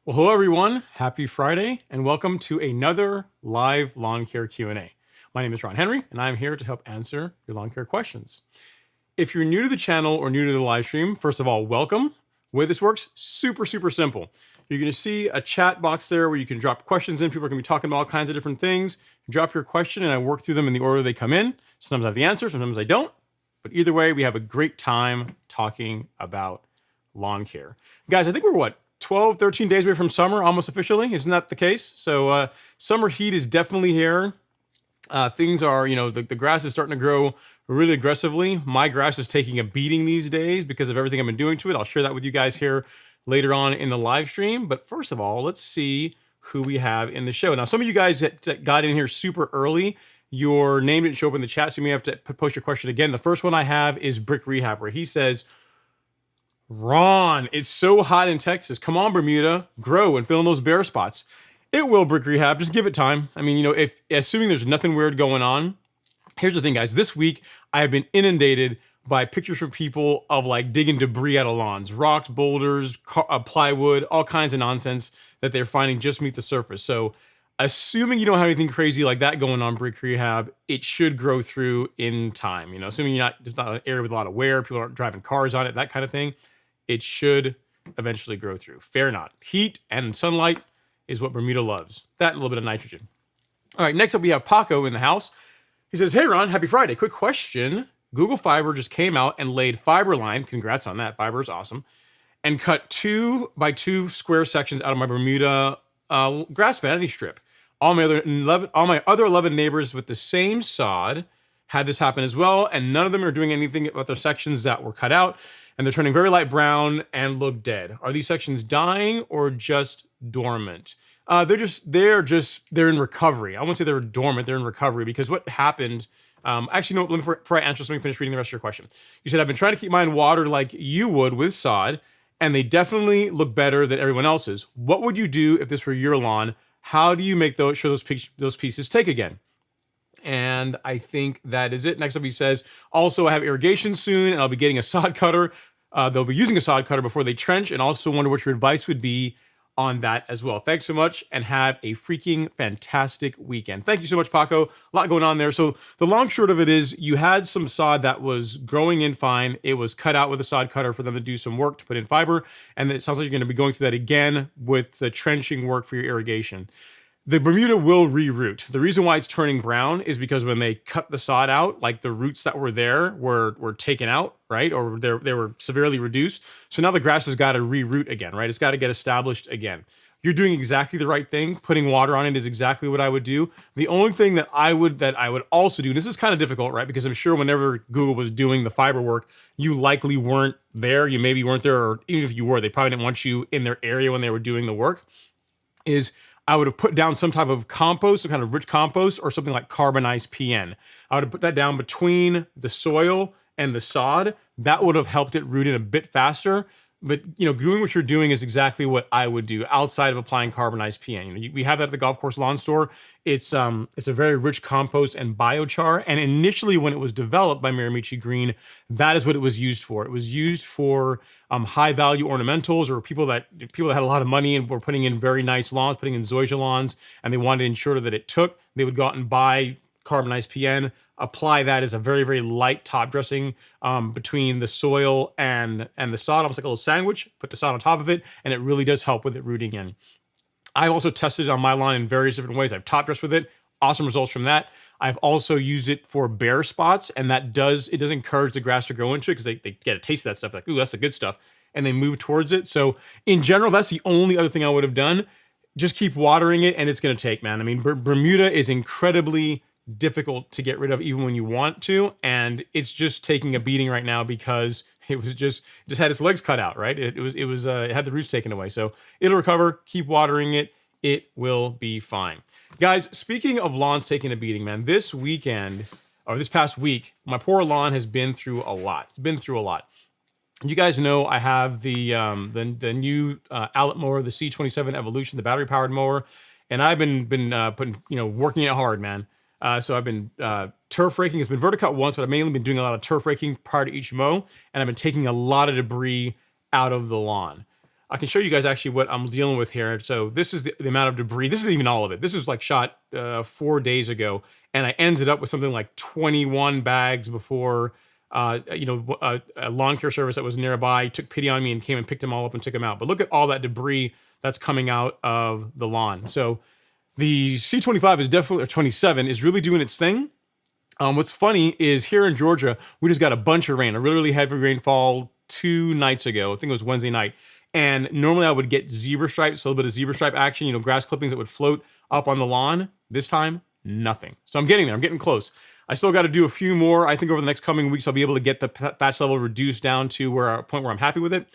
Well, hello everyone. Happy Friday and welcome to another live lawn care Q&A. My name is Ron Henry and I'm here to help answer your lawn care questions. If you're new to the channel or new to the live stream, first of all, welcome. The way this works, super simple. You're going to see a chat box there where you can drop questions in. People are going to be talking about all kinds of different things. Drop your question and I work through them in the order they come in. Sometimes I have the answer, sometimes I don't. But either way, we have a great time talking about lawn care. Guys, I think we're 12, 13 days away from summer, almost officially. Isn't that the case? So summer heat is definitely here. Things are, the grass is starting to grow really aggressively. My grass is taking a beating these days because of everything I've been doing to it. I'll share that with you guys here later on in the live stream. But first of all, let's see who we have in the show. Now, some of you guys that got in here super early, your name didn't show up in the chat, so you may have to post your question again. The first one I have is Brick Rehabber. He says, Ron, it's so hot in Texas. Come on, Bermuda, grow and fill in those bare spots. It will, Brick Rehab. Just give it time. I mean, if assuming there's nothing weird going on. Here's the thing, guys. This week, I have been inundated by pictures from people of like digging debris out of lawns, rocks, boulders, plywood, all kinds of nonsense that they're finding just beneath the surface. So assuming you don't have anything crazy like that going on, Brick Rehab, it should grow through in time. Assuming you're not an area with a lot of wear, people aren't driving cars on it, that kind of thing. It should eventually grow through. Fair not. Heat and sunlight is what Bermuda loves. That and a little bit of nitrogen. All right, next up we have Paco in the house. He says, hey Ron, happy Friday. Quick question. Google Fiber just came out and laid fiber line. Congrats on that. Fiber is awesome. And cut 2 by 2 square sections out of my Bermuda grass vanity strip. All my other 11 neighbors with the same sod had this happen as well, and none of them are doing anything about their sections that were cut out. And they're turning very light brown and look dead. Are these sections dying or just dormant? They're in recovery. I won't say they're dormant, they're in recovery because what happened, actually, no, before I answer, let me finish reading the rest of your question. You said, I've been trying to keep mine watered like you would with sod, and they definitely look better than everyone else's. What would you do if this were your lawn? How do you make those pieces take again? And I think that is it. Next up, he says, also, I have irrigation soon, and I'll be getting a sod cutter. They'll be using a sod cutter before they trench, and also wonder what your advice would be on that as well. Thanks so much, and have a freaking fantastic weekend. Thank you so much, Paco. A lot going on there. So the long short of it is you had some sod that was growing in fine. It was cut out with a sod cutter for them to do some work to put in fiber, and it sounds like you're going to be going through that again with the trenching work for your irrigation. The Bermuda will reroot. The reason why it's turning brown is because when they cut the sod out, like the roots that were there were taken out, right? Or they were severely reduced. So now the grass has got to reroot again, right? It's got to get established again. You're doing exactly the right thing. Putting water on it is exactly what I would do. The only thing that I would also do, and this is kind of difficult, right? Because I'm sure whenever Google was doing the fiber work, you likely weren't there. You maybe weren't there, or even if you were, they probably didn't want you in their area when they were doing the work, is I would have put down some type of compost, some kind of rich compost, or something like carbonized PN. I would have put that down between the soil and the sod. That would have helped it root in a bit faster. But doing what you're doing is exactly what I would do outside of applying carbonized PN. We have that at the golf course lawn store. It's a very rich compost and biochar. And initially, when it was developed by Miramichi Green, that is what it was used for. It was used for high value ornamentals, or people that had a lot of money and were putting in very nice lawns, putting in Zoysia lawns, and they wanted to ensure that it took. They would go out and buy carbonized PN, apply that as a very, very light top dressing between the soil and the sod, almost like a little sandwich. Put the sod on top of it, and it really does help with it rooting in. I also tested it on my lawn in various different ways. I've top dressed with it. Awesome results from that. I've also used it for bare spots, and it does encourage the grass to grow into it because they get a taste of that stuff. Like, ooh, that's the good stuff, and they move towards it. So in general, that's the only other thing I would have done. Just keep watering it, and it's going to take, man. I mean, Bermuda is incredibly difficult to get rid of even when you want to, and it's just taking a beating right now because it just had its legs cut out, right? It had the roots taken away. So it'll recover. Keep watering it. It will be fine. Guys, speaking of lawns taking a beating, man, this past week, my poor lawn has been through a lot. It's been through a lot. You guys know I have the new Allett mower, the C27 Evolution, the battery powered mower, and I've been working it hard, man. So I've been turf raking. It's been verticut once, but I've mainly been doing a lot of turf raking prior to each mow, and I've been taking a lot of debris out of the lawn. I can show you guys actually what I'm dealing with here. So this is the amount of debris. This isn't even all of it. This was like shot 4 days ago, and I ended up with something like 21 bags before a lawn care service that was nearby took pity on me and came and picked them all up and took them out. But look at all that debris that's coming out of the lawn. So the C25 is definitely, or 27 is really doing its thing. What's funny is here in Georgia, we just got a bunch of rain, a really, really heavy rainfall 2 nights ago. I think it was Wednesday night. And normally I would get zebra stripes, a little bit of zebra stripe action, grass clippings that would float up on the lawn. This time, nothing. So I'm getting there. I'm getting close. I still got to do a few more. I think over the next coming weeks, I'll be able to get the thatch level reduced down to a point where I'm happy with it.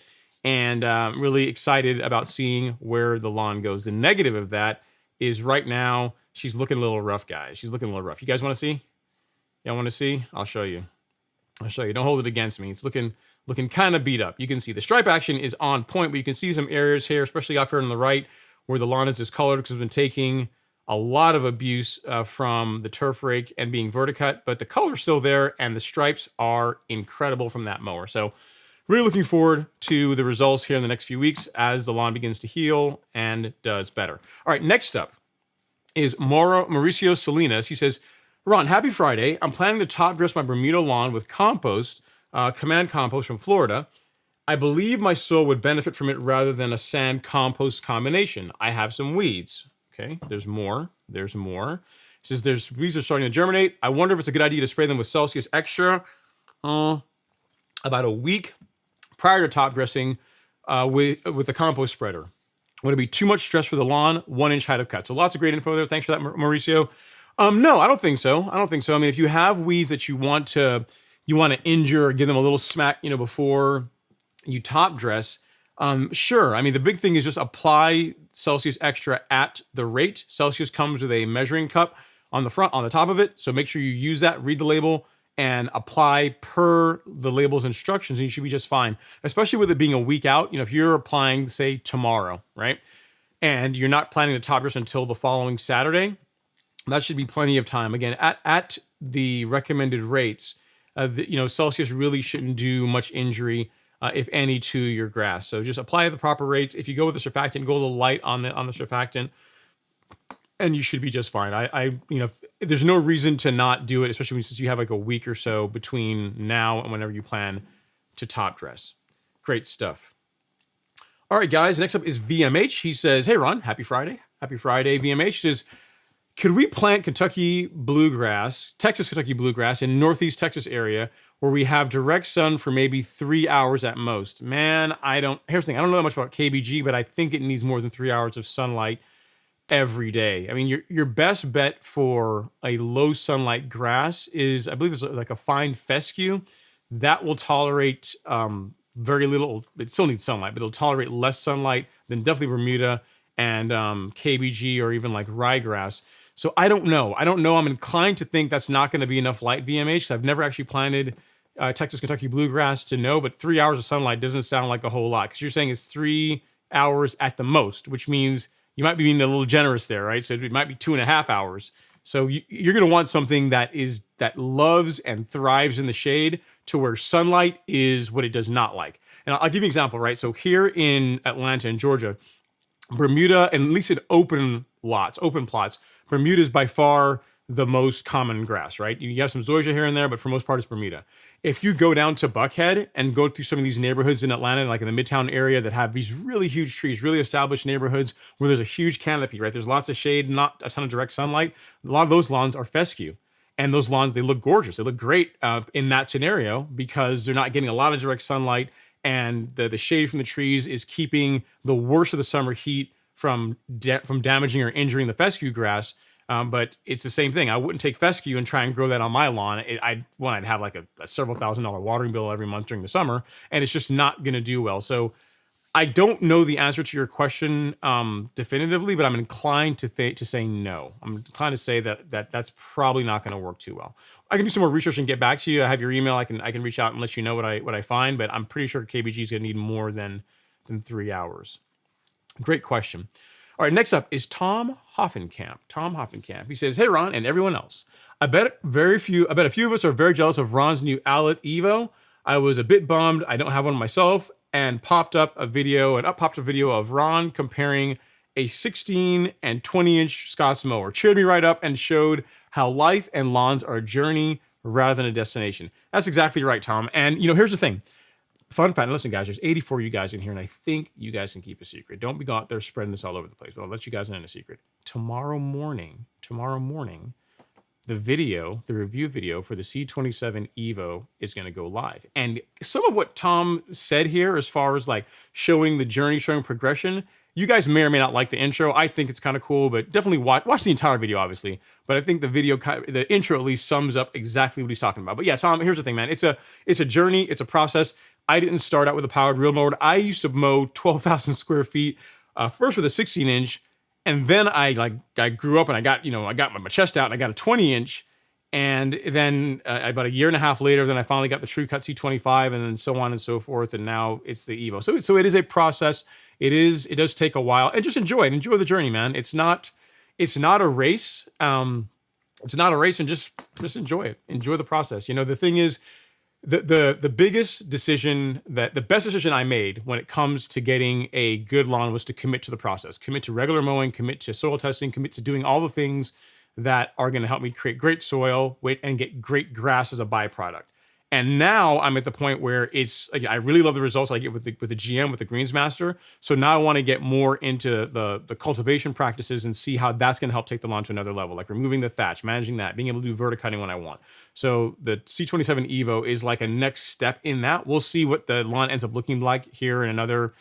And really excited about seeing where the lawn goes. The negative of that is right now, she's looking a little rough, guys. She's looking a little rough. You guys want to see? Y'all want to see? I'll show you. I'll show you. Don't hold it against me. It's looking kind of beat up. You can see the stripe action is on point, but you can see some areas here, especially off here on the right, where the lawn is discolored because it's been taking a lot of abuse from the turf rake and being verticut, but the color's still there, and the stripes are incredible from that mower. So really looking forward to the results here in the next few weeks as the lawn begins to heal and does better. All right, next up is Mauricio Salinas. He says, Ron, happy Friday. I'm planning to top dress my Bermuda lawn with compost, Command Compost from Florida. I believe my soil would benefit from it rather than a sand compost combination. I have some weeds. Okay, there's more. There's more. It says there's weeds are starting to germinate. I wonder if it's a good idea to spray them with Celsius Extra about a week prior to top dressing with the compost spreader. Would it be too much stress for the lawn? 1-inch height of cut. So lots of great info there. Thanks for that, Mauricio. No, I don't think so. I don't think so. I mean, if you have weeds that you want to injure or give them a little smack, before you top dress, sure. I mean, the big thing is just apply Celsius Extra at the rate. Celsius comes with a measuring cup on the front, on the top of it. So make sure you use that, read the label, and apply per the label's instructions, and you should be just fine. Especially with it being a week out. If you're applying, say, tomorrow, right? And you're not planning to top dress until the following Saturday, that should be plenty of time. Again, at the recommended rates, Celsius really shouldn't do much injury, if any, to your grass. So just apply the proper rates. If you go with the surfactant, go a little light on the surfactant, and you should be just fine. There's no reason to not do it, especially since you have like a week or so between now and whenever you plan to top dress. Great stuff. All right, guys. Next up is VMH. He says, "Hey, Ron, happy Friday. Happy Friday." VMH says, could we plant Texas Kentucky bluegrass in Northeast Texas area where we have direct sun for maybe 3 hours at most? Man, here's the thing. I don't know that much about KBG, but I think it needs more than 3 hours of sunlight every day. I mean, your best bet for a low sunlight grass is, I believe it's like a fine fescue that will tolerate very little. It still needs sunlight, but it'll tolerate less sunlight than definitely Bermuda and KBG or even like ryegrass. So I don't know. I'm inclined to think that's not going to be enough light, VMH, because I've never actually planted Texas Kentucky bluegrass to know, but 3 hours of sunlight doesn't sound like a whole lot, because you're saying it's 3 hours at the most, which means you might be being a little generous there, right? So it might be 2.5 hours. So you're going to want something that loves and thrives in the shade, to where sunlight is what it does not like. And I'll give you an example, right? So here in Atlanta in Georgia, Bermuda, and at least in open plots, Bermuda is by far the most common grass, right? You have some Zoysia here and there, but for the most part, it's Bermuda. If you go down to Buckhead and go through some of these neighborhoods in Atlanta, like in the Midtown area that have these really huge trees, really established neighborhoods where there's a huge canopy, right? There's lots of shade, not a ton of direct sunlight. A lot of those lawns are fescue. And those lawns, they look gorgeous. They look great in that scenario because they're not getting a lot of direct sunlight, and the shade from the trees is keeping the worst of the summer heat from damaging or injuring the fescue grass. But it's the same thing. I wouldn't take fescue and try and grow that on my lawn. I'd have like a several $1,000 watering bill every month during the summer, and it's just not going to do well. So I don't know the answer to your question definitively, but I'm inclined to say no. I'm inclined to say that's probably not going to work too well. I can do some more research and get back to you. I have your email. I can reach out and let you know what I find, but I'm pretty sure KBG is going to need more than 3 hours. Great question. All right, next up is Tom Hoffenkamp. Tom Hoffenkamp. He says, "Hey, Ron and everyone else. I bet a few of us are very jealous of Ron's new Allett Evo. I was a bit bummed I don't have one myself, and popped up a video, of Ron comparing a 16 and 20-inch Scott's mower. Cheered me right up and showed how life and lawns are a journey rather than a destination. That's exactly right, Tom. And here's the thing. Fun fact, listen, guys, there's 84 of you guys in here, and I think you guys can keep a secret. Don't be out there spreading this all over the place, but I'll let you guys in a secret. Tomorrow morning, the review video for the C27 Evo is going to go live. And some of what Tom said here, as far as like showing the journey, showing progression, you guys may or may not like the intro. I think it's kind of cool, but definitely watch the entire video, obviously. But I think the intro at least sums up exactly what he's talking about. But yeah, Tom, here's the thing, man. It's a journey. It's a process. I didn't start out with a powered reel mower. I used to mow 12,000 square feet, first with a 16-inch, and then I grew up and I got my chest out and I got a 20-inch, and then about a year and a half later, then I finally got the TrueCut C25, and then so on and so forth, and now it's the Evo. So it is a process. It does take a while, and just enjoy the journey, man. It's not a race. It's not a race, and just enjoy it. Enjoy the process. The thing is, the biggest decision, the best decision I made when it comes to getting a good lawn was to commit to the process, commit to regular mowing, commit to soil testing, commit to doing all the things that are going to help me create great soil and get great grass as a byproduct. And now I'm at the point where I really love the results I get with the GM, with the Greensmaster. So now I want to get more into the cultivation practices and see how that's going to help take the lawn to another level, like removing the thatch, managing that, being able to do verticutting when I want. So the C27 Evo is like a next step in that. We'll see what the lawn ends up looking like here in another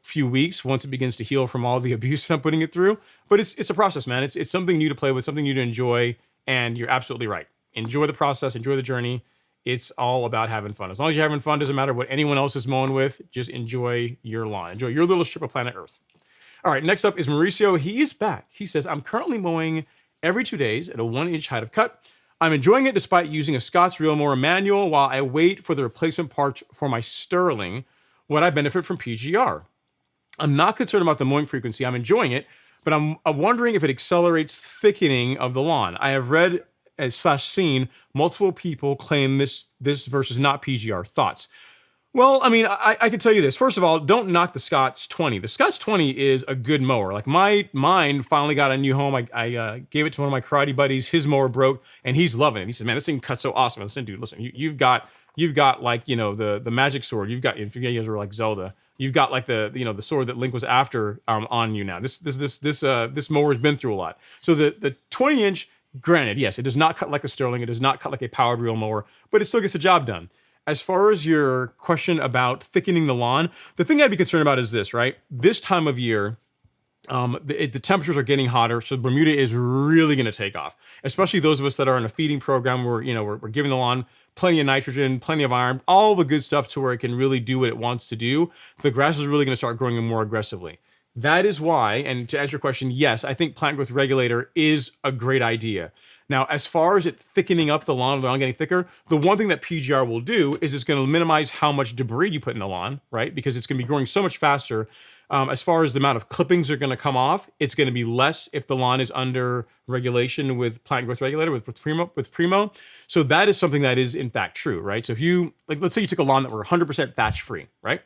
few weeks once it begins to heal from all the abuse I'm putting it through. But it's a process, man. It's something new to play with, something new to enjoy. And you're absolutely right. Enjoy the process, enjoy the journey. It's all about having fun. As long as you're having fun, doesn't matter what anyone else is mowing with. Just enjoy your lawn. Enjoy your little strip of planet Earth. All right, next up is Mauricio. He is back. He says, I'm currently mowing every 2 days at a 1-inch height of cut. I'm enjoying it despite using a Scott's reel mower manual while I wait for the replacement parts for my Sterling when I benefit from PGR. I'm not concerned about the mowing frequency. I'm enjoying it, but I'm wondering if it accelerates thickening of the lawn. I have read seen multiple people claim this versus not PGR. Thoughts? Well, I mean, I can tell you this. First of all, don't knock the Scott's 20. The Scott's 20 is a good mower. Like mine finally got a new home. I gave it to one of my karate buddies. His mower broke, and he's loving it. He says, "Man, this thing cuts so awesome." Listen, dude, listen. You've got like the magic sword. You've got, if you guys were like Zelda, you've got like the sword that Link was after on you now. This mower's been through a lot. So the 20-inch. Granted, yes, it does not cut like a Sterling. It does not cut like a powered reel mower, but it still gets the job done. As far as your question about thickening the lawn, the thing I'd be concerned about is this, right? This time of year, the temperatures are getting hotter, so Bermuda is really going to take off. Especially those of us that are in a feeding program where we're giving the lawn plenty of nitrogen, plenty of iron, all the good stuff to where it can really do what it wants to do. The grass is really going to start growing more aggressively. That is why, and to answer your question, yes, I think plant growth regulator is a great idea. Now, as far as it thickening up the lawn getting thicker, the one thing that PGR will do is it's going to minimize how much debris you put in the lawn, right? Because it's going to be growing so much faster. As far as the amount of clippings are going to come off, it's going to be less if the lawn is under regulation with plant growth regulator, with Primo. So that is something that is in fact true, right? So if you, let's say you took a lawn that were 100% thatch free, right?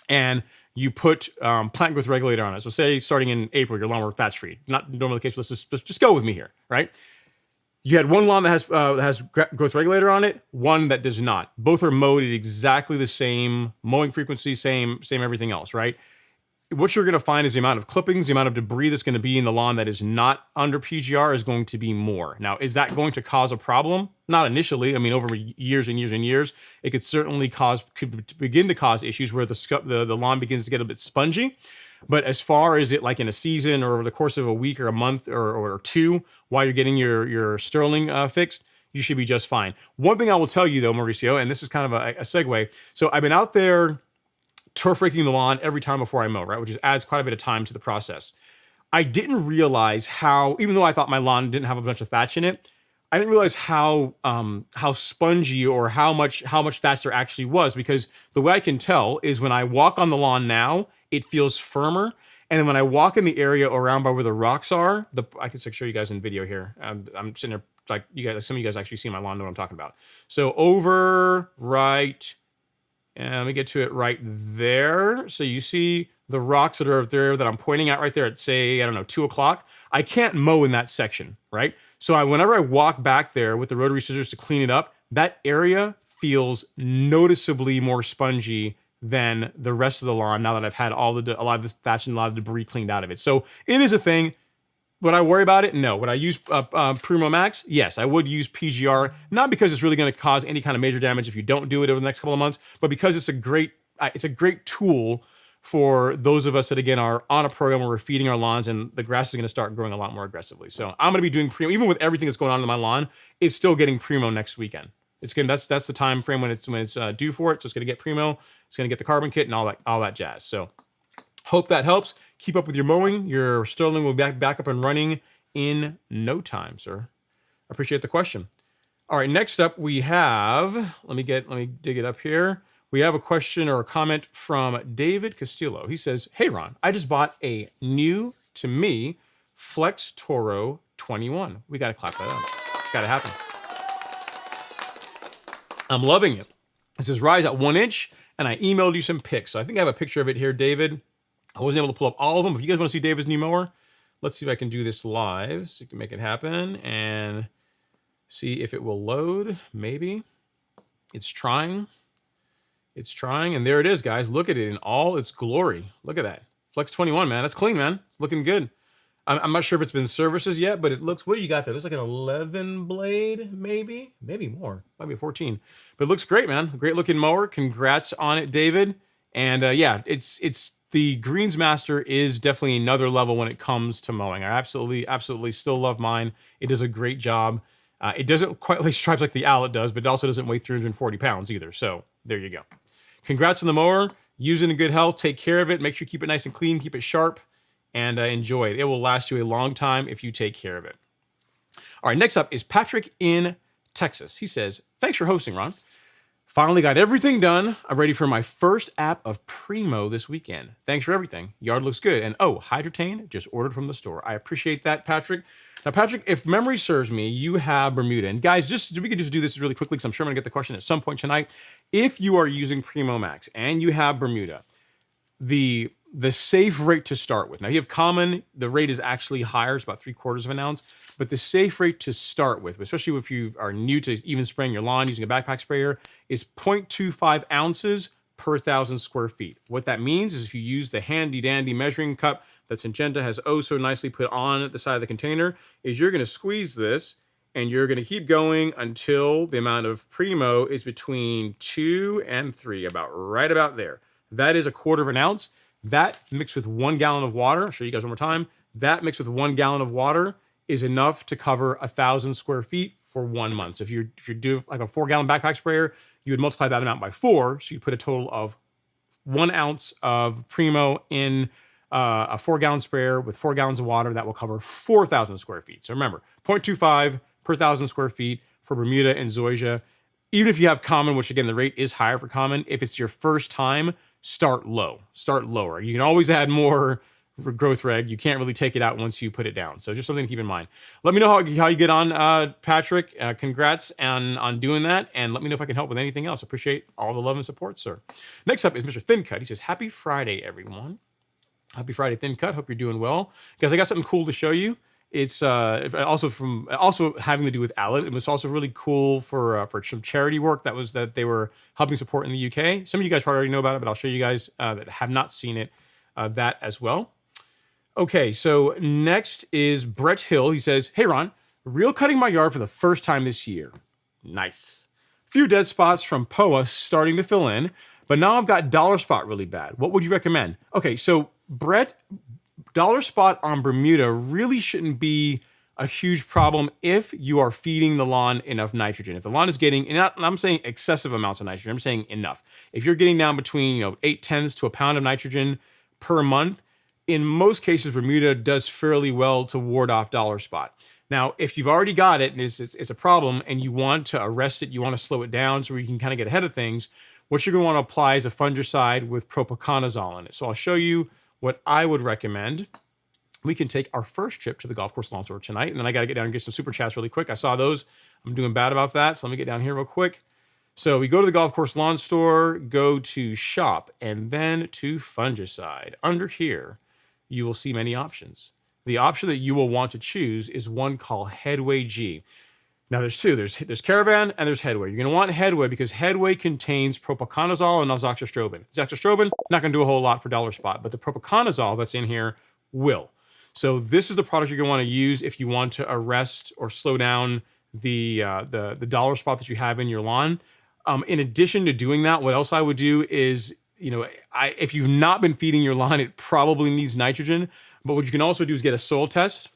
And you put plant growth regulator on it. So say starting in April, your lawn were thatch free. Not normally the case, but let's just go with me here, right? You had one lawn that has growth regulator on it, one that does not. Both are mowed at exactly the same mowing frequency, same everything else, right? What you're going to find is the amount of clippings, the amount of debris that's going to be in the lawn that is not under PGR is going to be more. Now, is that going to cause a problem? Not initially. I mean, over years and years and years, it could certainly could begin to cause issues where the lawn begins to get a bit spongy. But as far as it like in a season or over the course of a week or a month or two, while you're getting your Sterling fixed, you should be just fine. One thing I will tell you though, Mauricio, and this is kind of a segue. So I've been out there turf raking the lawn every time before I mow, right? Which adds quite a bit of time to the process. I didn't realize how, even though I thought my lawn didn't have a bunch of thatch in it, I didn't realize how spongy or how much thatch there actually was, because the way I can tell is when I walk on the lawn now, it feels firmer. And then when I walk in the area around by where the rocks are, I can show you guys in video here. I'm sitting there, like some of you guys actually see my lawn, know what I'm talking about. So over right And let me get to it right there. So you see the rocks that are there that I'm pointing at right there at, say, I don't know, 2 o'clock. I can't mow in that section, right? So whenever I walk back there with the rotary scissors to clean it up, that area feels noticeably more spongy than the rest of the lawn now that I've had a lot of this thatch and a lot of debris cleaned out of it. So it is a thing. Would I worry about it? No. Would I use Primo Max? Yes, I would use PGR, not because it's really going to cause any kind of major damage if you don't do it over the next couple of months, but because it's a great tool for those of us that, again, are on a program where we're feeding our lawns and the grass is going to start growing a lot more aggressively. So I'm going to be doing Primo, even with everything that's going on in my lawn, it's still getting Primo next weekend. It's gonna that's the time frame when it's due for it. So it's going to get Primo, it's going to get the carbon kit and all that jazz. So hope that helps. Keep up with your mowing. Your Sterling will be back up and running in no time, sir. Appreciate the question. All right, next up we have, let me dig it up here. We have a question or a comment from David Castillo. He says, "Hey Ron, I just bought a new to me Flex Toro 21." We got to clap that up. It's got to happen. I'm loving it. It says rise at 1 inch, and I emailed you some pics. So I think I have a picture of it here, David. I wasn't able to pull up all of them. If you guys want to see David's new mower, let's see if I can do this live so you can make it happen and see if it will load. Maybe. It's trying. It's trying. And there it is, guys. Look at it in all its glory. Look at that. Flex 21, man. That's clean, man. It's looking good. I'm not sure if it's been services yet, but it looks, what do you got there? It looks like an 11 blade, maybe more. Might be a 14. But it looks great, man. Great looking mower. Congrats on it, David. And yeah, it's the Greensmaster is definitely another level when it comes to mowing. I absolutely still love mine. It does a great job. It doesn't quite lay stripes like the Allett does, but it also doesn't weigh 340 pounds either. So there you go. Congrats on the mower. Use it in good health. Take care of it. Make sure you keep it nice and clean. Keep it sharp. And enjoy it. It will last you a long time if you take care of it. All right, next up is Patrick in Texas. He says, "Thanks for hosting, Ron. Finally got everything done. I'm ready for my first app of Primo this weekend. Thanks for everything. Yard looks good. And oh, Hydrotane just ordered from the store." I appreciate that, Patrick. Now, Patrick, if memory serves me, you have Bermuda. And guys, we could just do this really quickly because I'm sure I'm going to get the question at some point tonight. If you are using Primo Max and you have Bermuda, the safe rate to start with. Now you have common, the rate is actually higher, it's about 3/4 of an ounce, but the safe rate to start with, especially if you are new to even spraying your lawn using a backpack sprayer, is 0.25 ounces per 1,000 square feet. What that means is if you use the handy dandy measuring cup that Syngenta has oh so nicely put on the side of the container, is you're gonna squeeze this and you're gonna keep going until the amount of Primo is between 2 and 3, right about there. That is 1/4 of an ounce. That mixed with 1 gallon of water, I'll show you guys one more time. That mixed with 1 gallon of water is enough to cover 1,000 square feet for 1 month. So if you do like a 4-gallon backpack sprayer, you would multiply that amount by 4. So you put a total of 1 ounce of Primo in a 4-gallon sprayer with 4 gallons of water. That will cover 4,000 square feet. So remember, 0.25 per 1,000 square feet for Bermuda and Zoysia. Even if you have common, which again, the rate is higher for common, if it's your first time, start low, start lower. You can always add more growth reg. You can't really take it out once you put it down. So just something to keep in mind. Let me know how you get on, Patrick. Congrats on doing that. And let me know if I can help with anything else. Appreciate all the love and support, sir. Next up is Mr. Thin Cut. He says, "Happy Friday, everyone." Happy Friday, Thin Cut. Hope you're doing well. Guys, I got something cool to show you. It's also having to do with Allett. It was also really cool for some charity work that they were helping support in the UK. Some of you guys probably already know about it, but I'll show you guys that have not seen it that as well. Okay, so next is Brett Hill. He says, "Hey Ron, real cutting my yard for the first time this year. Nice. Few dead spots from POA starting to fill in, but now I've got dollar spot really bad. What would you recommend?" Okay, so Brett, dollar spot on Bermuda really shouldn't be a huge problem if you are feeding the lawn enough nitrogen. If the lawn is getting, and I'm saying excessive amounts of nitrogen, I'm saying enough. If you're getting down between 0.8 to a pound of nitrogen per month, in most cases, Bermuda does fairly well to ward off dollar spot. Now, if you've already got it and it's a problem and you want to arrest it, you want to slow it down so you can kind of get ahead of things, what you're going to want to apply is a fungicide with propiconazole in it. So I'll show you what I would recommend. We can take our first trip to the golf course lawn tour tonight, and then I got to get down and get some super chats really quick. I saw those. I'm doing bad about that, so let me get down here real quick. So we go to the golf course lawn store, go to shop, and then to fungicide. Under here, you will see many options. The option that you will want to choose is one called Headway G. Now there's two. There's Caravan and there's Headway. You're going to want Headway because Headway contains propoconazole and azoxystrobin. Azoxystrobin, not going to do a whole lot for dollar spot, but the propoconazole that's in here will. So this is the product you're going to want to use if you want to arrest or slow down the dollar spot that you have in your lawn. In addition to doing that, what else I would do is, if you've not been feeding your lawn, it probably needs nitrogen. But what you can also do is get a soil test.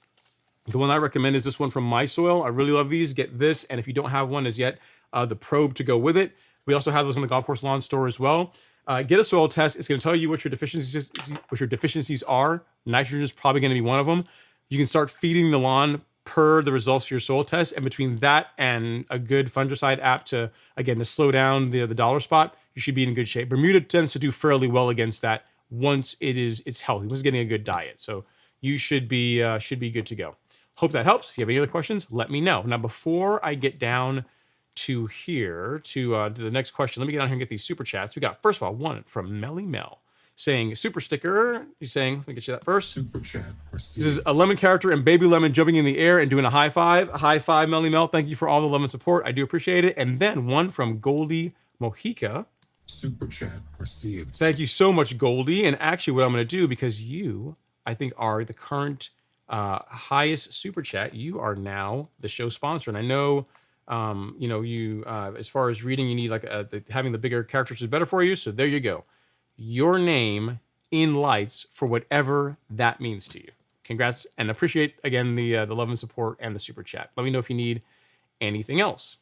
The one I recommend is this one from My Soil. I really love these. Get this, and if you don't have one as yet, the probe to go with it. We also have those in the golf course lawn store as well. Get a soil test. It's going to tell you what your deficiencies are. Nitrogen is probably going to be one of them. You can start feeding the lawn per the results of your soil test, and between that and a good fungicide app to slow down the dollar spot, you should be in good shape. Bermuda tends to do fairly well against that once it's healthy, once it's getting a good diet. So you should be good to go. Hope that helps. If you have any other questions, let me know. Now, before I get down to here, to the next question, let me get down here and get these super chats. We got, first of all, one from Melly Mel saying, super sticker. He's saying, let me get you that first. Super chat. This is a lemon character and baby lemon jumping in the air and doing a high five. High five, Melly Mel. Thank you for all the love and support. I do appreciate it. And then one from Goldie Mojica. Super chat received. Thank you so much, Goldie. And actually, what I'm going to do, because you, I think, are the current highest super chat, you are now the show sponsor. And I know, as far as reading, you need having the bigger characters is better for you. So there you go. Your name in lights for whatever that means to you. Congrats, and appreciate again the love and support and the super chat. Let me know if you need anything else.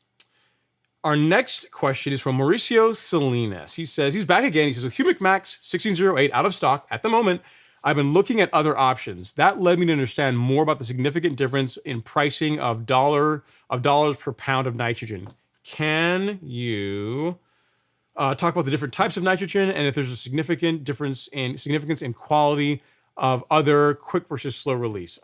Our next question is from Mauricio Salinas. He says, he's back again. He says, with Humic Max 1608 out of stock at the moment, I've been looking at other options. That led me to understand more about the significant difference in pricing of dollars per pound of nitrogen. Can you talk about the different types of nitrogen and if there's a significant difference in significance in quality of other quick versus slow release?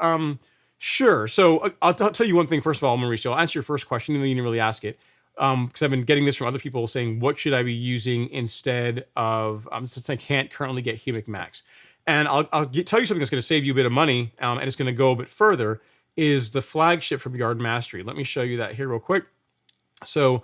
Sure. So I'll tell you one thing first of all, Mauricio. I'll answer your first question, even though you didn't really ask it. Because I've been getting this from other people saying, what should I be using instead of, since I can't currently get Humic Max? And I'll tell you something that's going to save you a bit of money, and it's going to go a bit further, is the flagship from Yard Mastery. Let me show you that here real quick. So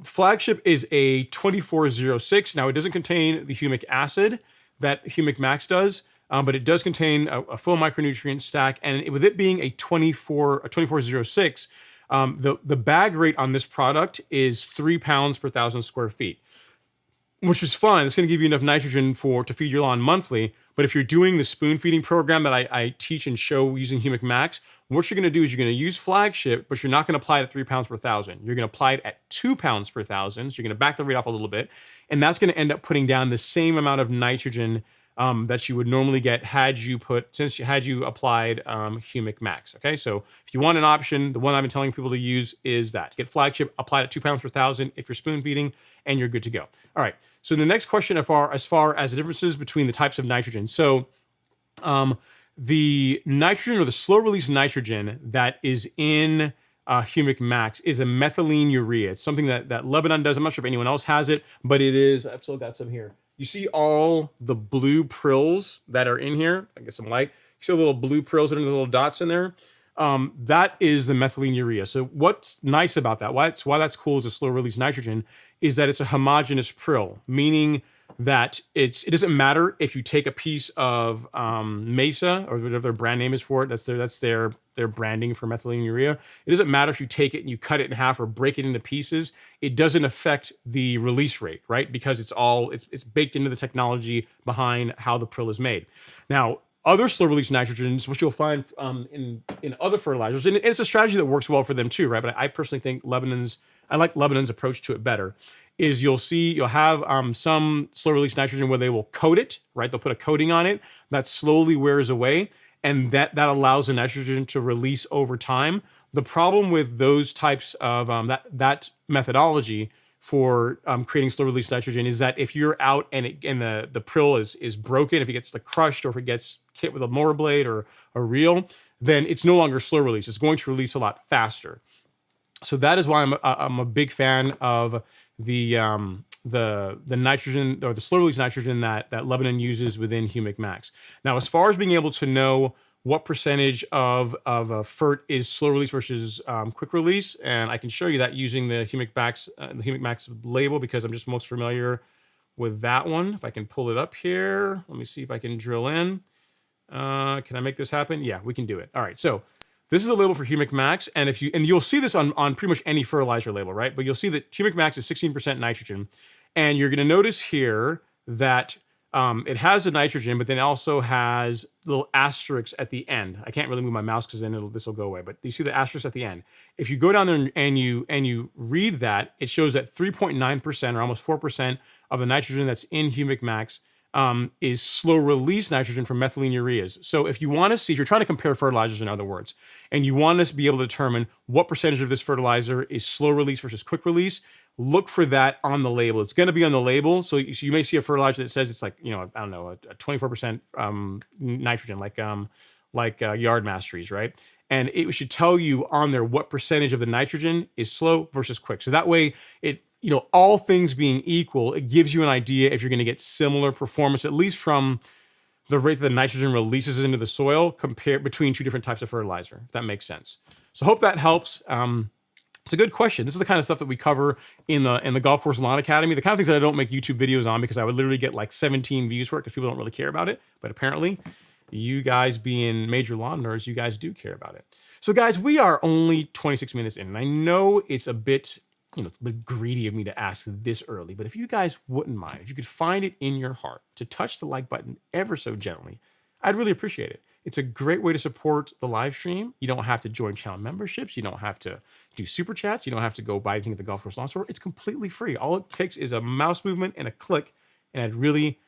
flagship is a 2406. Now, it doesn't contain the humic acid that Humic Max does, but it does contain a full micronutrient stack. And with it being a 2406, the bag rate on this product is 3 pounds per 1,000 square feet, which is fine. It's going to give you enough nitrogen to feed your lawn monthly. But if you're doing the spoon feeding program that I teach and show using Humic Max, what you're going to do is you're going to use flagship, but you're not going to apply it at 3 pounds per 1,000. You're going to apply it at 2 pounds per 1,000. So you're going to back the rate off a little bit. And that's going to end up putting down the same amount of nitrogen that you would normally get had you applied Humic Max. Okay, so if you want an option, the one I've been telling people to use is that. Get flagship, apply it at 2 pounds per 1,000 if you're spoon feeding, and you're good to go. All right, so the next question as far as the differences between the types of nitrogen. So the nitrogen or the slow release nitrogen that is in Humic Max is a methylene urea. It's something that Lebanon does. I'm not sure if anyone else has it, but it is. I've still got some here. You see all the blue prills that are in here? I get some light. You see the little blue prills that are the little dots in there? That is the methylene urea. So what's nice about that, why that's cool as a slow release nitrogen, is that it's a homogeneous prill, meaning that it doesn't matter if you take a piece of Mesa or whatever their brand name is for it. That's their branding for methylene urea. It doesn't matter if you take it and you cut it in half or break it into pieces. It doesn't affect the release rate, right? Because it's baked into the technology behind how the prill is made. Now, other slow release nitrogens, which you'll find in other fertilizers, and it's a strategy that works well for them too, right? But I personally think I like Lebanon's approach to it better. Is you'll have some slow release nitrogen where they will coat it, right? They'll put a coating on it that slowly wears away, and that allows the nitrogen to release over time. The problem with those types of that methodology for creating slow release nitrogen is that if you're out and the prill is broken, if it gets crushed or if it gets hit with a mower blade or a reel, then it's no longer slow release. It's going to release a lot faster. So that is why I'm a big fan of the nitrogen or the slow release nitrogen that Lebanon uses within Humic Max. Now, as far as being able to know what percentage of a fert is slow release versus quick release, and I can show you that using the Humic Max label, because I'm just most familiar with that one. If I can pull it up here, let me see if I can drill in. Can I make this happen? Yeah, we can do it. All right, so this is a label for Humic Max, and you'll see this on pretty much any fertilizer label, right? But you'll see that Humic Max is 16% nitrogen, and you're going to notice here that it has the nitrogen, but then it also has little asterisks at the end. I can't really move my mouse because then this will go away. But you see the asterisk at the end. If you go down there and you read that, it shows that 3.9% or almost 4% of the nitrogen that's in Humic Max is slow release nitrogen from methylene ureas. So if you want to see, if you're trying to compare fertilizers, in other words, and you want to be able to determine what percentage of this fertilizer is slow release versus quick release, look for that on the label. It's going to be on the label. So you may see a fertilizer that says it's like, I don't know, a 24% nitrogen, like Yard Masteries, right? And it should tell you on there what percentage of the nitrogen is slow versus quick. So that way all things being equal, it gives you an idea if you're going to get similar performance, at least from the rate that the nitrogen releases into the soil compared between two different types of fertilizer, if that makes sense. So hope that helps. It's a good question. This is the kind of stuff that we cover in the Golf Course Lawn Academy, the kind of things that I don't make YouTube videos on because I would literally get like 17 views for it because people don't really care about it. But apparently, you guys being major lawn nerds, you guys do care about it. So guys, we are only 26 minutes in, and I know it's a bit it's a bit greedy of me to ask this early, but if you guys wouldn't mind, if you could find it in your heart to touch the like button ever so gently, I'd really appreciate it. It's a great way to support the live stream. You don't have to join channel memberships. You don't have to do super chats. You don't have to go buy anything at the Golf Course Lawn Store. It's completely free. All it takes is a mouse movement and a click, and I'd really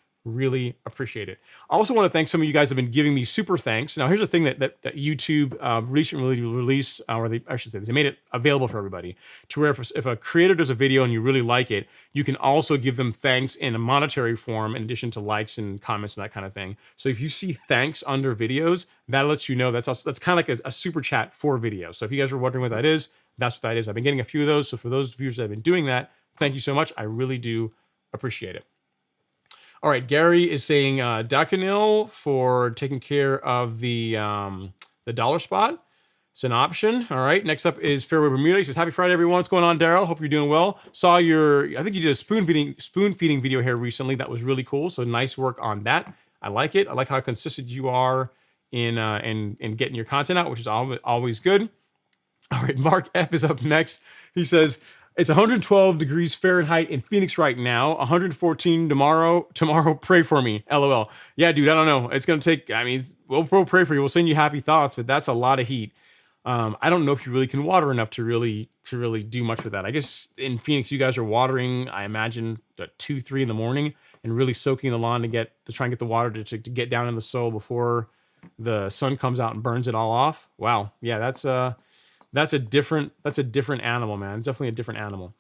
appreciate it. I also want to thank some of you guys who have been giving me super thanks. Now, here's the thing that YouTube recently released, I should say, they made it available for everybody, to where if a creator does a video and you really like it, you can also give them thanks in a monetary form in addition to likes and comments and that kind of thing. So if you see thanks under videos, that lets you know that's kind of like a super chat for videos. So if you guys were wondering what that is, that's what that is. I've been getting a few of those. So for those viewers that have been doing that, thank you so much. I really do appreciate it. All right, Gary is saying Daconil for taking care of the dollar spot. It's an option. All right, next up is Fairway Bermuda. He says, happy Friday, everyone. What's going on, Daryl? Hope you're doing well. Saw I think you did a spoon feeding video here recently. That was really cool. So nice work on that. I like it. I like how consistent you are in getting your content out, which is always good. All right, Mark F is up next. He says, it's 112 degrees Fahrenheit in Phoenix right now. 114 tomorrow. Tomorrow, pray for me. LOL. Yeah, dude, I don't know. It's going to take, we'll pray for you. We'll send you happy thoughts, but that's a lot of heat. I don't know if you really can water enough to really do much with that. I guess in Phoenix, you guys are watering, I imagine, at 2, 3 in the morning and really soaking the lawn to try and get the water to get down in the soil before the sun comes out and burns it all off. Wow. Yeah, that's a different animal, man. It's definitely a different animal.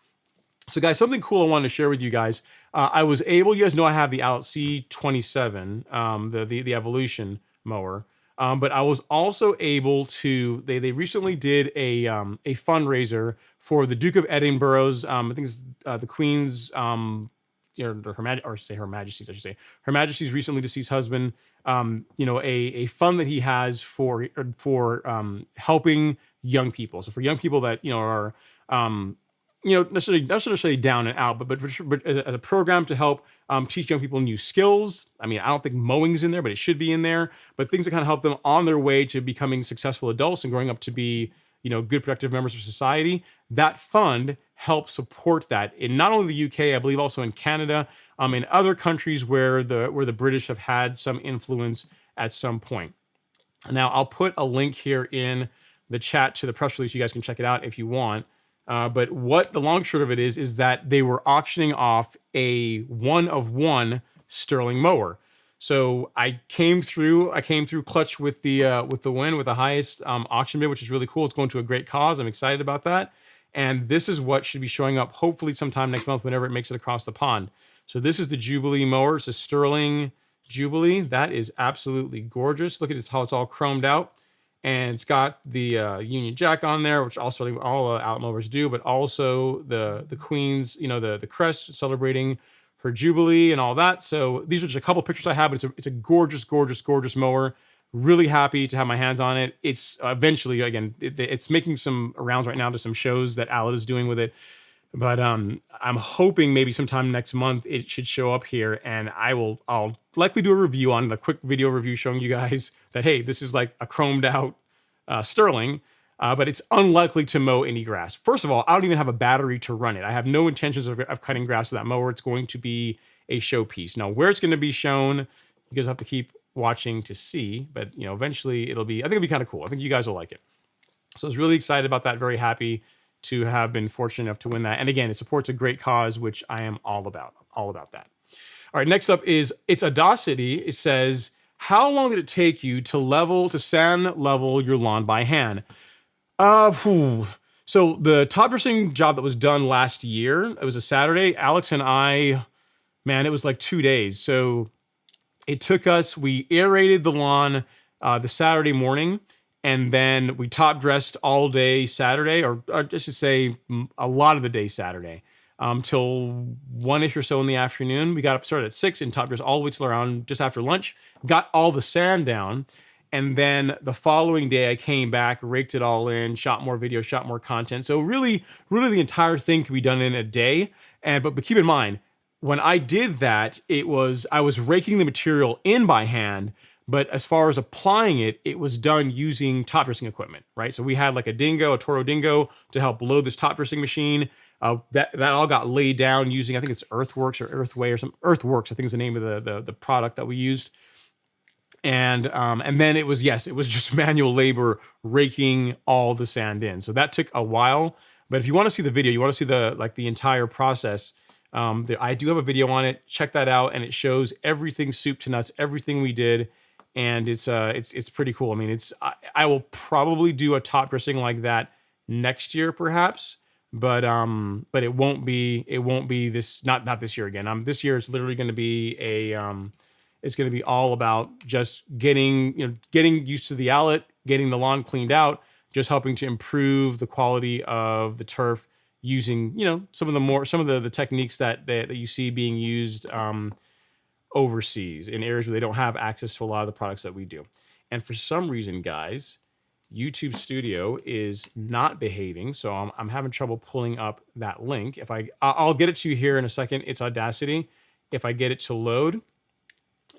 So guys, something cool I wanted to share with you guys. I was able, you guys know I have the Allett C27, the Evolution mower. But I was also able to, they recently did a fundraiser for the Duke of Edinburgh's, I think it's the Queen's, Her Majesty's recently deceased husband, a fund that he has for helping young people. So for young people that, are, not necessarily down and out, but as a program to help teach young people new skills. I don't think mowing's in there, but it should be in there. But things that kind of help them on their way to becoming successful adults and growing up to be, good, productive members of society. That fund helps support that in not only the UK, I believe also in Canada, in other countries where the British have had some influence at some point. Now, I'll put a link here in the chat to the press release. You guys can check it out if you want. But what the long short of it is that they were auctioning off a 1-of-1 Sterling mower. So I came through clutch with the win, with the highest auction bid, which is really cool. It's going to a great cause. I'm excited about that. And this is what should be showing up hopefully sometime next month whenever it makes it across the pond. So this is the Jubilee mower. It's a Sterling Jubilee. That is absolutely gorgeous. Look at this, how it's all chromed out. and it's got the Union Jack on there, which also all Allett mowers do, but also the Queen's, you know, the crest celebrating her Jubilee and all that. So these are just a couple pictures I have, but it's a gorgeous, gorgeous, gorgeous mower. Really happy to have my hands on it. It's eventually, again, it's making some rounds right now to some shows that Allett is doing with it. But I'm hoping maybe sometime next month it should show up here, and I'll likely do a review on a quick video review showing you guys that, hey, this is like a chromed out Sterling, but it's unlikely to mow any grass. First of all, I don't even have a battery to run it. I have no intentions of cutting grass with that mower. It's going to be a showpiece. Now, where it's going to be shown, you guys have to keep watching to see, but you know, eventually I think it'll be kind of cool. I think you guys will like it. So I was really excited about that. Very happy to have been fortunate enough to win that. And again, it supports a great cause, which I am all about that. All right, next up is its Audacity. It says, how long did it take you to sand level your lawn by hand? So the top dressing job that was done last year, it was a Saturday. Alex and I, man, it was like 2 days. So it took us, we aerated the lawn the Saturday morning, and then we top dressed all day Saturday, or I should say a lot of the day Saturday, till 1-ish or so in the afternoon. We got up, started at 6 and top dressed all the way till around just after lunch, got all the sand down. And then the following day I came back, raked it all in, shot more video, shot more content. So really, really the entire thing could be done in a day. But keep in mind, when I did that, I was raking the material in by hand, but as far as applying it, it was done using top dressing equipment, right? So we had like a Toro Dingo to help load this top dressing machine. That all got laid down using, I think it's Earthworks or Earthway or some Earthworks, I think is the name of the product that we used. And then it was just manual labor raking all the sand in. So that took a while. But if you want to see the video, you want to see the entire process, I do have a video on it. Check that out, and it shows everything soup to nuts, everything we did, and it's pretty cool. I mean, I will probably do a top dressing like that next year, perhaps, but it won't be this not this year again. This year it's literally going to be it's going to be all about just getting used to the Allett, getting the lawn cleaned out, just helping to improve the quality of the turf using, some of the techniques that you see being used overseas in areas where they don't have access to a lot of the products that we do. And for some reason, guys, YouTube Studio is not behaving, so I'm having trouble pulling up that link. I'll get it to you here in a second. It's Audacity. If I get it to load,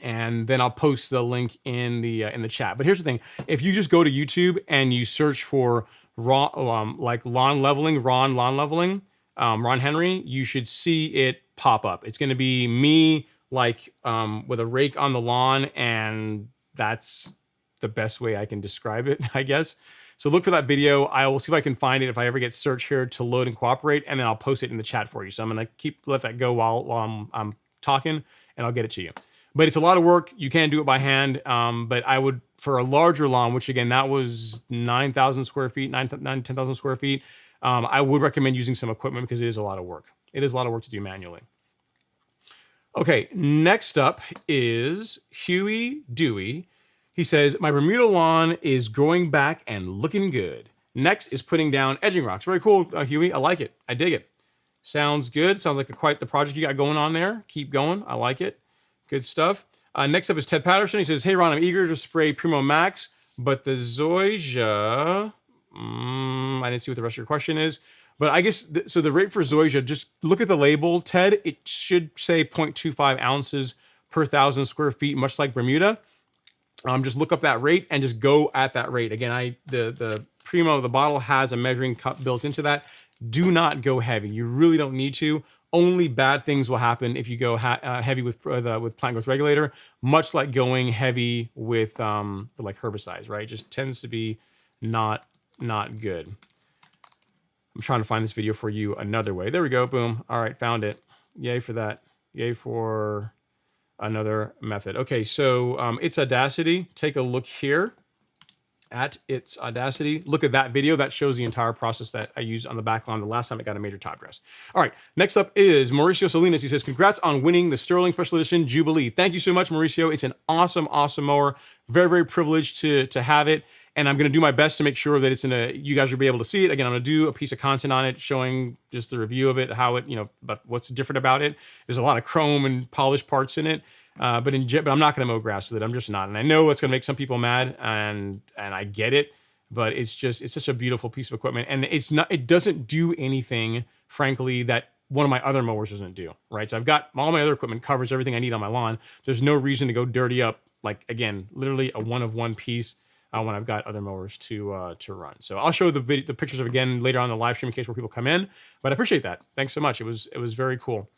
and then I'll post the link in the chat. But here's the thing: if you just go to YouTube and you search for Ron Henry, you should see it pop up. It's going to be me with a rake on the lawn, and that's the best way I can describe it, I guess. So look for that video. I will see if I can find it if I ever get search here to load and cooperate, and then I'll post it in the chat for you. So I'm going to let that go while I'm talking, and I'll get it to you. But it's a lot of work. You can do it by hand. But I would, for a larger lawn, which again, that was 9,000 square feet, 10,000 square feet. I would recommend using some equipment because it is a lot of work. It is a lot of work to do manually. Okay, next up is Huey Dewey. He says, my Bermuda lawn is growing back and looking good. Next is putting down edging rocks. Very cool, Huey. I like it. I dig it. Sounds good. Sounds like quite the project you got going on there. Keep going. I like it. Good stuff. Next up is Ted Patterson. He says, hey, Ron, I'm eager to spray Primo Max, but the Zoysia, I didn't see what the rest of your question is. But I guess, so the rate for Zoysia, just look at the label, Ted. It should say 0.25 ounces per 1,000 square feet, much like Bermuda. Just look up that rate and just go at that rate. Again, the Primo, the bottle has a measuring cup built into that. Do not go heavy. You really don't need to. Only bad things will happen if you go heavy with plant growth regulator, much like going heavy with like herbicides, right? It just tends to be not good. I'm trying to find this video for you another way. There we go. Boom. All right, found it. Yay for that. Yay for another method. Okay, so its Audacity. Take a look here at its Audacity. Look at that video. That shows the entire process that I used on the back lawn the last time it got a major top dress. All right, next up is Mauricio Salinas. He says, congrats on winning the Sterling Special Edition Jubilee. Thank you so much, Mauricio. It's an awesome, awesome mower. Very, very privileged to have it. and I'm going to do my best to make sure that it's you guys will be able to see it. Again, I'm going to do a piece of content on it showing just the review of it, how it, but what's different about it. There's a lot of chrome and polished parts in it. But I'm not going to mow grass with it. I'm just not. And I know it's going to make some people mad, and I get it, but it's such a beautiful piece of equipment. And it doesn't do anything, frankly, that one of my other mowers doesn't do, right? So I've got all my other equipment covers everything I need on my lawn. There's no reason to go dirty up, like, again, literally a one-of-one piece when I've got other mowers to run. So I'll show the pictures of again later on in the live stream in case where people come in, but I appreciate that. Thanks so much. It was very cool.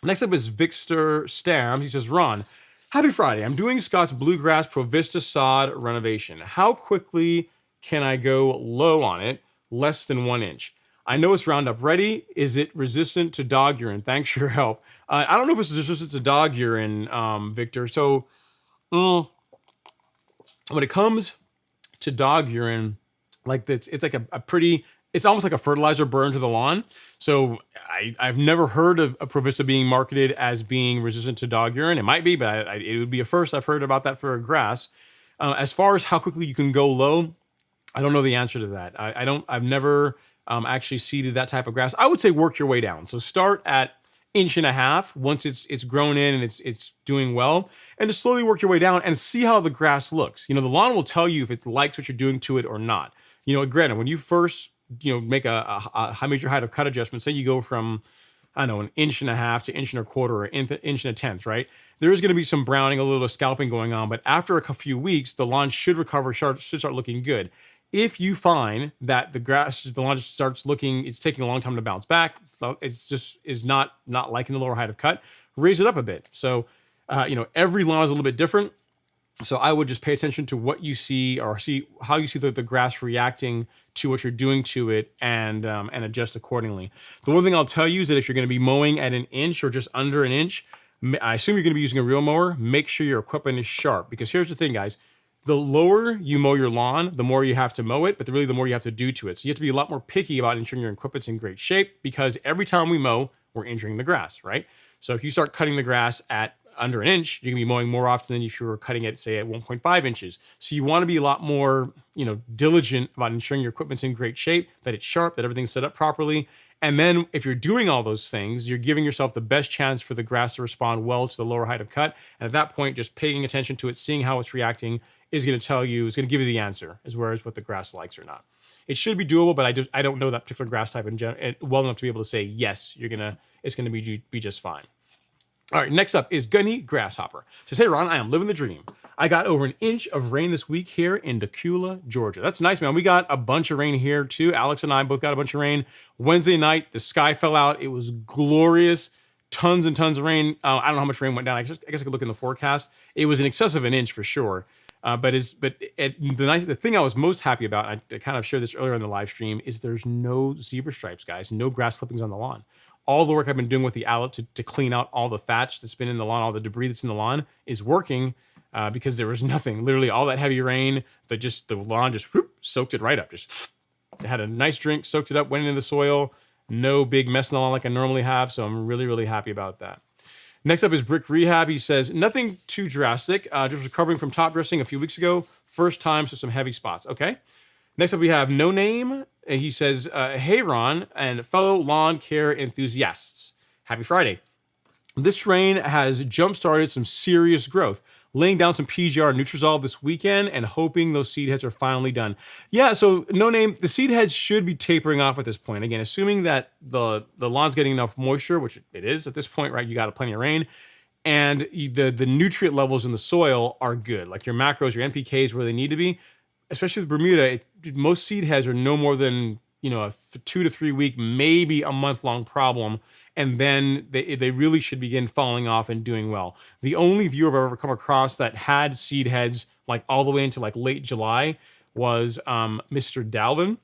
Next up is Victor Stams. He says, Ron, happy Friday. I'm doing Scott's Bluegrass Provista sod renovation. How quickly can I go low on it? Less than 1 inch. I know it's Roundup ready. Is it resistant to dog urine? Thanks for your help. I don't know if it's resistant to dog urine, Victor. So when it comes to dog urine, like this, it's like it's almost like a fertilizer burn to the lawn. So I've never heard of a Provista being marketed as being resistant to dog urine. It might be, but it would be a first I've heard about that for grass. As far as how quickly you can go low, I don't know the answer to that. I've never actually seeded that type of grass. I would say work your way down. So start at 1.5 inches once it's grown in and it's doing well, and just slowly work your way down and see how the grass looks. The lawn will tell you if it likes what you're doing to it or not. Granted, when you first make a major height of cut adjustment, say you go from, I don't know, 1.5 inches to 1.25 inches or 1 inch and 1/10, right? There is going to be some browning, a little scalping going on, but after a few weeks, the lawn should recover, should start looking good. If you the lawn just starts looking, it's taking a long time to bounce back, so is not liking the lower height of cut, raise it up a bit. So, every lawn is a little bit different. So I would just pay attention to what you see, or see how you see the grass reacting to what you're doing to it, and adjust accordingly. The one thing I'll tell you is that if you're going to be mowing at 1 inch or just under 1 inch, I assume you're going to be using a real mower. Make sure your equipment is sharp, because here's the thing, guys. The lower you mow your lawn, the more you have to mow it, but really the more you have to do to it. So you have to be a lot more picky about ensuring your equipment's in great shape, because every time we mow, we're injuring the grass, right? So if you start cutting the grass at under 1 inch, you're gonna be mowing more often than if you were cutting it, say, at 1.5 inches. So you want to be a lot more, diligent about ensuring your equipment's in great shape, that it's sharp, that everything's set up properly. And then if you're doing all those things, you're giving yourself the best chance for the grass to respond well to the lower height of cut. And at that point, just paying attention to it, seeing how it's reacting, is going to tell you, is going to give you the answer as far as what the grass likes or not. It should be doable, but I don't know that particular grass type in general well enough to be able to say, yes, it's going to be just fine. All right, next up is Gunny Grasshopper. Says, hey, Ron, I am living the dream. I got over 1 inch of rain this week here in Decula, Georgia. That's nice, man. We got a bunch of rain here, too. Alex and I both got a bunch of rain. Wednesday night, the sky fell out. It was glorious. Tons and tons of rain. I don't know how much rain went down. I guess I could look in the forecast. It was in excess of 1 inch for sure. The thing I was most happy about, and I kind of shared this earlier in the live stream, is there's no zebra stripes, guys. No grass clippings on the lawn. All the work I've been doing with the Allett to clean out all the thatch that's been in the lawn, all the debris that's in the lawn, is working because there was nothing. Literally, all that heavy rain, the lawn just soaked it right up. Just had a nice drink, soaked it up, went into the soil. No big mess in the lawn like I normally have, so I'm really, really happy about that. Next up is Brick Rehab. He says, nothing too drastic. Just recovering from top dressing a few weeks ago. First time, so some heavy spots. Okay. Next up, we have No Name. He says, hey, Ron, and fellow lawn care enthusiasts. Happy Friday. This rain has jump-started some serious growth. Laying down some PGR Nutrizol this weekend and hoping those seed heads are finally done. Yeah, so No Name, the seed heads should be tapering off at this point. Again, assuming that the lawn's getting enough moisture, which it is at this point, right? You got plenty of rain. And the nutrient levels in the soil are good. Like your macros, your NPKs where they need to be. Especially with Bermuda, most seed heads are no more than a 2 to 3 week, maybe a month-long problem. And then they really should begin falling off and doing well. The only viewer I've ever come across that had seed heads like all the way into like late July was Mr. Dalvin.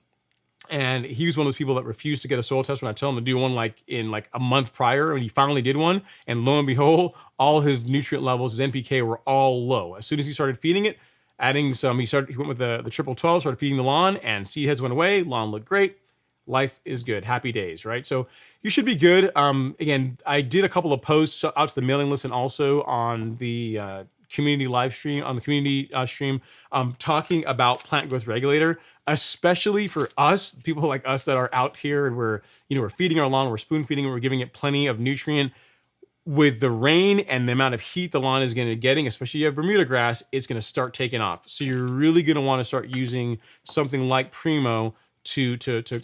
And he was one of those people that refused to get a soil test when I tell him to do one like in like a month prior, and he finally did one. And lo and behold, all his nutrient levels, his NPK were all low. As soon as he started feeding it, adding some, he went with the triple 12, started feeding the lawn, and seed heads went away. Lawn looked great. Life is good. Happy days, right? So you should be good. Again, I did a couple of posts out to the mailing list and also on the community live stream, on the community stream, talking about plant growth regulator, especially for us, people like us that are out here and we're feeding our lawn, we're spoon feeding, we're giving it plenty of nutrient. With the rain and the amount of heat the lawn is going to be getting, especially if you have Bermuda grass, it's going to start taking off. So you're really going to want to start using something like Primo to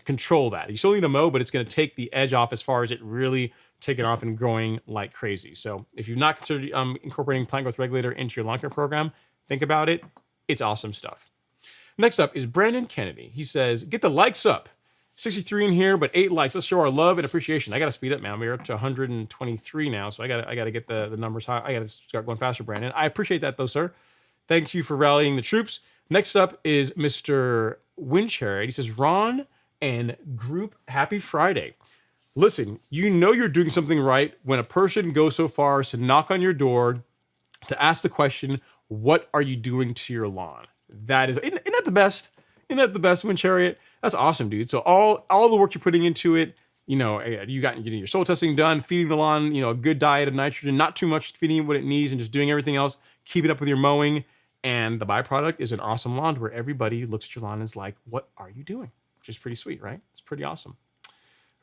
control that. You still need to mow, but it's going to take the edge off as far as it really taking off and growing like crazy. So if you've not considered incorporating plant growth regulator into your lawn care program, think about it. It's awesome stuff. Next up is Brandon Kennedy. He says, get the likes up. 63 in here, but 8 likes. Let's show our love and appreciation. I got to speed up, man. We're up to 123 now, so I got to get the numbers high. I got to start going faster, Brandon. I appreciate that, though, sir. Thank you for rallying the troops. Next up is Mr. Winchariot. He says, Ron and group, happy Friday. Listen, you know you're doing something right when a person goes so far as to knock on your door to ask the question, what are you doing to your lawn? That is, isn't that the best? Isn't that the best, Winchariot? That's awesome, dude. So all the work you're putting into it, you got getting your soil testing done, feeding the lawn, a good diet of nitrogen, not too much, feeding it what it needs, and just doing everything else. Keep it up with your mowing, and the byproduct is an awesome lawn where everybody looks at your lawn and is like, "What are you doing?" Which is pretty sweet, right? It's pretty awesome.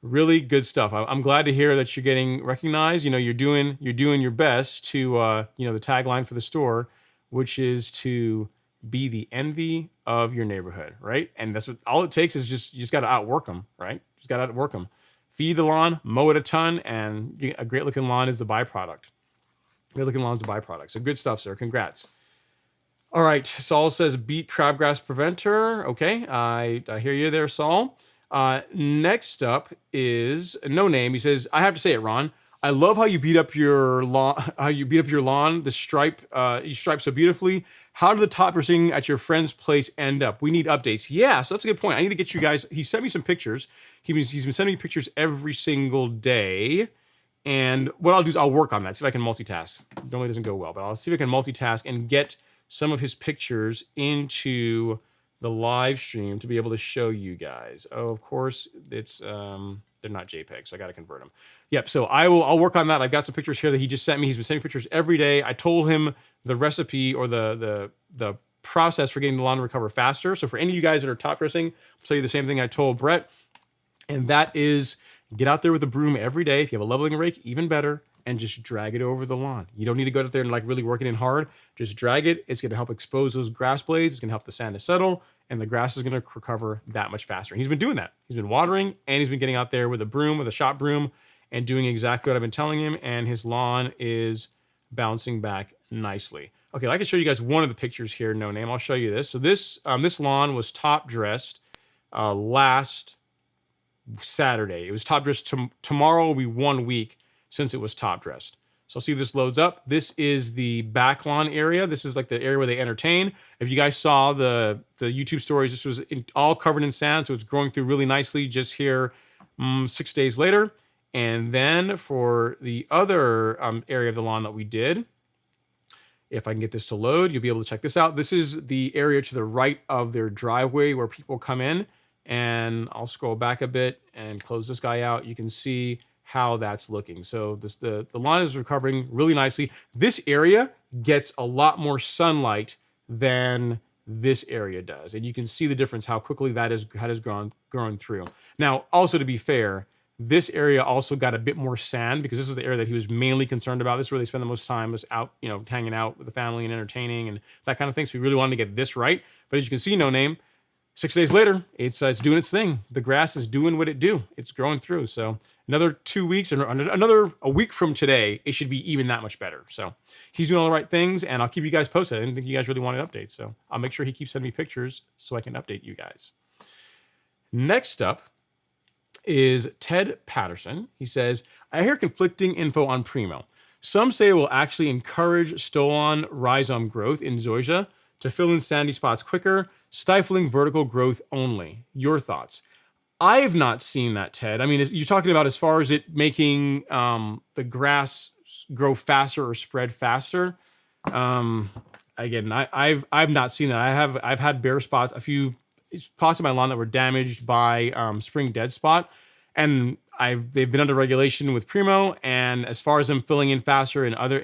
Really good stuff. I'm glad to hear that you're getting recognized. You're doing your best to the tagline for the store, which is to be the envy of your neighborhood, right? And that's what all it takes is you just got to outwork them, right? Just got to outwork them. Feed the lawn, mow it a ton, and a great looking lawn is the byproduct. Great looking lawn is the byproduct. So good stuff, sir. Congrats. All right. Saul says beat crabgrass preventer. Okay. I hear you there, Saul. Next up is No Name. He says, I have to say it, Ron. I love how you beat up your lawn. The stripe, you stripe so beautifully. How did the top dressing at your friend's place end up? We need updates. Yeah, so that's a good point. I need to get you guys. He sent me some pictures. He's been sending me pictures every single day. And what I'll do is I'll work on that. See if I can multitask. Normally doesn't go well, but I'll see if I can multitask and get some of his pictures into the live stream to be able to show you guys. Oh, of course, it's they're not JPEG, so I got to convert them. Yep. So I'll work on that. I've got some pictures here that he just sent me. He's been sending pictures every day. I told him the recipe or the process for getting the lawn to recover faster. So for any of you guys that are top dressing, I'll tell you the same thing I told Brett, and that is get out there with a broom every day. If you have a leveling rake, even better. And just drag it over the lawn. You don't need to go out there and really work it in hard. Just drag it. It's going to help expose those grass blades. It's going to help the sand to settle, and the grass is going to recover that much faster. And he's been doing that. He's been watering, and he's been getting out there with a broom, with a shop broom, and doing exactly what I've been telling him. And his lawn is bouncing back nicely. Okay, I can show you guys one of the pictures here. No Name. I'll show you this. So this lawn was top dressed last Saturday. It was top dressed. Tomorrow will be 1 week since it was top dressed. So I'll see if this loads up. This is the back lawn area. This is like the area where they entertain. If you guys saw the YouTube stories, this was all covered in sand, so it's growing through really nicely just here 6 days later. And then for the other area of the lawn that we did, if I can get this to load, you'll be able to check this out. This is the area to the right of their driveway where people come in. And I'll scroll back a bit and close this guy out. You can see how that's looking. So the lawn is recovering really nicely. This area gets a lot more sunlight than this area does. And you can see the difference, how quickly that has grown through. Now, also to be fair, this area also got a bit more sand because this is the area that he was mainly concerned about. This is where they spend the most time, was out, hanging out with the family and entertaining and that kind of thing. So we really wanted to get this right. But as you can see, No Name, 6 days later, it's doing its thing. The grass is doing what it do. It's growing through. So another 2 weeks, or a week from today, it should be even that much better. So he's doing all the right things, and I'll keep you guys posted. I didn't think you guys really wanted updates, so I'll make sure he keeps sending me pictures so I can update you guys. Next up is Ted Patterson. He says, I hear conflicting info on Primo. Some say it will actually encourage stolon rhizome growth in Zoysia to fill in sandy spots quicker, stifling vertical growth only. Your thoughts? I have not seen that, Ted. I mean, you're talking about as far as it making the grass grow faster or spread faster. Again, I've not seen that. I've had bare spots, a few spots in my lawn that were damaged by spring dead spot, and they've been under regulation with Primo, and as far as them filling in faster in other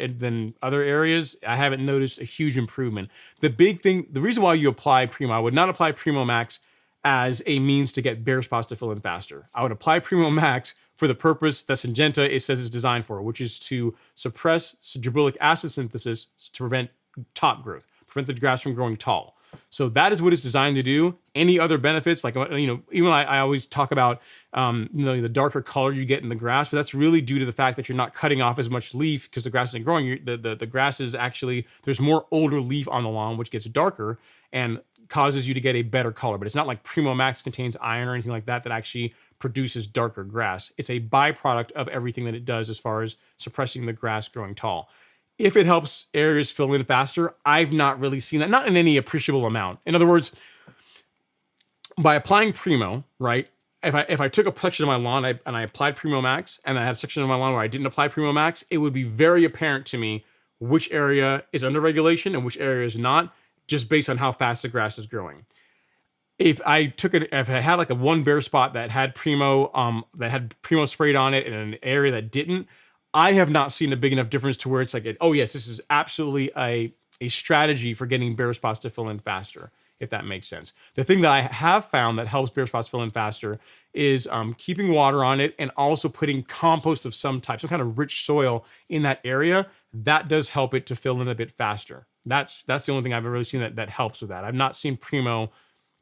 areas, I haven't noticed a huge improvement. The big thing, the reason why you apply Primo, I would not apply Primo Max as a means to get bare spots to fill in faster. I would apply Primo Max for the purpose that Syngenta it says it's designed for, which is to suppress gibberellic acid synthesis to prevent top growth, prevent the grass from growing tall. So that is what it's designed to do. Any other benefits, like, even I always talk about, the darker color you get in the grass, but that's really due to the fact that you're not cutting off as much leaf because the grass isn't growing. The grass is actually, there's more older leaf on the lawn, which gets darker and causes you to get a better color. But it's not like Primo Max contains iron or anything like that actually produces darker grass. It's a byproduct of everything that it does as far as suppressing the grass growing tall. If it helps areas fill in faster, I've not really seen that, not in any appreciable amount. In other words, by applying Primo, right? If I took a section of my lawn and I applied Primo Max, and I had a section of my lawn where I didn't apply Primo Max, it would be very apparent to me which area is under regulation and which area is not, just based on how fast the grass is growing. If I had like a one bare spot that had Primo sprayed on it, and an area that didn't, I have not seen a big enough difference to where it's like, oh yes, this is absolutely a strategy for getting bare spots to fill in faster, if that makes sense. The thing that I have found that helps bare spots fill in faster is keeping water on it, and also putting compost of some type, some kind of rich soil in that area. That does help it to fill in a bit faster. That's the only thing I've really seen that helps with that. I've not seen Primo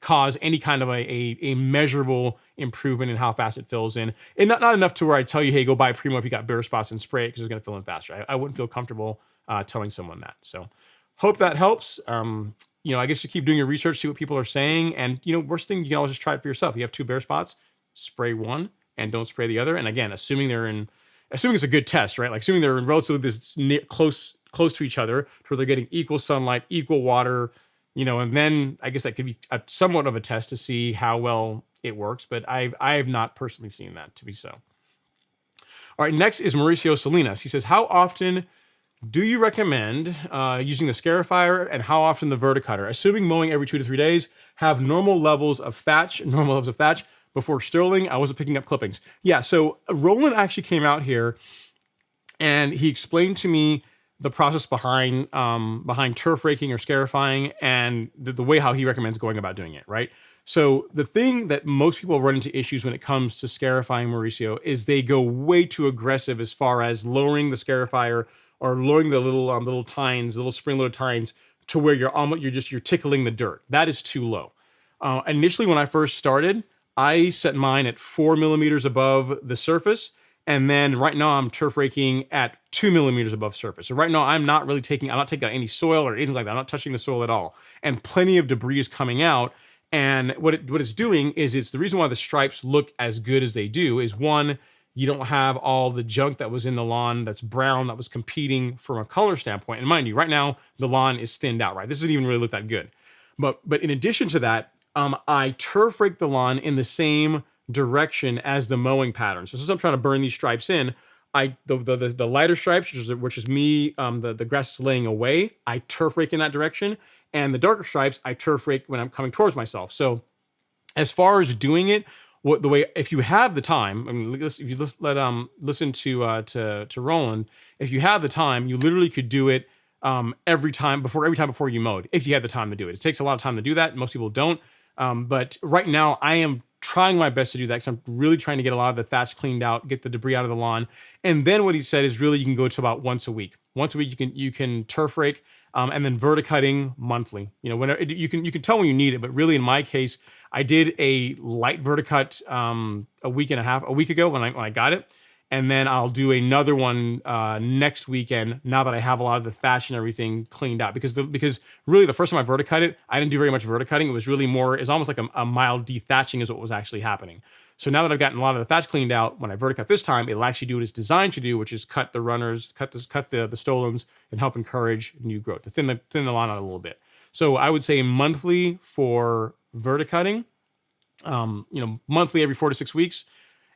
cause any kind of a measurable improvement in how fast it fills in. And not enough to where I tell you, hey, go buy Primo if you got bare spots and spray it because it's going to fill in faster. I wouldn't feel comfortable telling someone that. So hope that helps. I guess you keep doing your research, see what people are saying. And, worst thing, you can always just try it for yourself. You have two bare spots, spray one and don't spray the other. And again, assuming it's a good test, right? Like assuming they're in relatively close to each other, where they're getting equal sunlight, equal water, and then I guess that could be somewhat of a test to see how well it works. But I have not personally seen that to be so. All right, next is Mauricio Salinas. He says, how often do you recommend using the Scarifier, and how often the verticutter? Assuming mowing every 2 to 3 days, have normal levels of thatch before sterling. I wasn't picking up clippings. Yeah, so Roland actually came out here and he explained to me the process behind turf raking or scarifying, and the way how he recommends going about doing it, right? So the thing that most people run into issues when it comes to scarifying, Mauricio, is they go way too aggressive as far as lowering the Scarifier or lowering the little tines, little spring-loaded tines, to where you're tickling the dirt. That is too low. Initially, when I first started, I set mine at 4 millimeters above the surface. And then right now I'm turf raking at 2 millimeters above surface. So right now I'm not taking out any soil or anything like that. I'm not touching the soil at all. And plenty of debris is coming out. And what it's doing is, it's the reason why the stripes look as good as they do is, one, you don't have all the junk that was in the lawn that's brown that was competing from a color standpoint. And mind you, right now the lawn is thinned out, right? This doesn't even really look that good. But in addition to that, I turf rake the lawn in the same direction as the mowing pattern. So since I'm trying to burn these stripes in, the lighter stripes, which is me, the grass is laying away, I turf rake in that direction, and the darker stripes I turf rake when I'm coming towards myself. So as far as doing it, if you have the time, I mean, if you listen to Roland, if you have the time, you literally could do it every time before you mowed, if you had the time to do it. It takes a lot of time to do that. Most people don't. But right now I am trying my best to do that because I'm really trying to get a lot of the thatch cleaned out, get the debris out of the lawn. And then what he said is really you can go to about once a week. Once a week you can turf rake, and then verticutting monthly. Whenever you can tell when you need it, but really in my case, I did a light verticut a week ago when I got it. And then I'll do another one next weekend now that I have a lot of the thatch and everything cleaned out. Because really the first time I verticut it, I didn't do very much verticutting. It was really it's almost like a mild dethatching is what was actually happening. So now that I've gotten a lot of the thatch cleaned out, when I verticut this time, it'll actually do what it's designed to do, which is cut the runners, cut the stolons, and help encourage new growth, to thin the lawn out a little bit. So I would say monthly for verticutting, monthly every 4 to 6 weeks.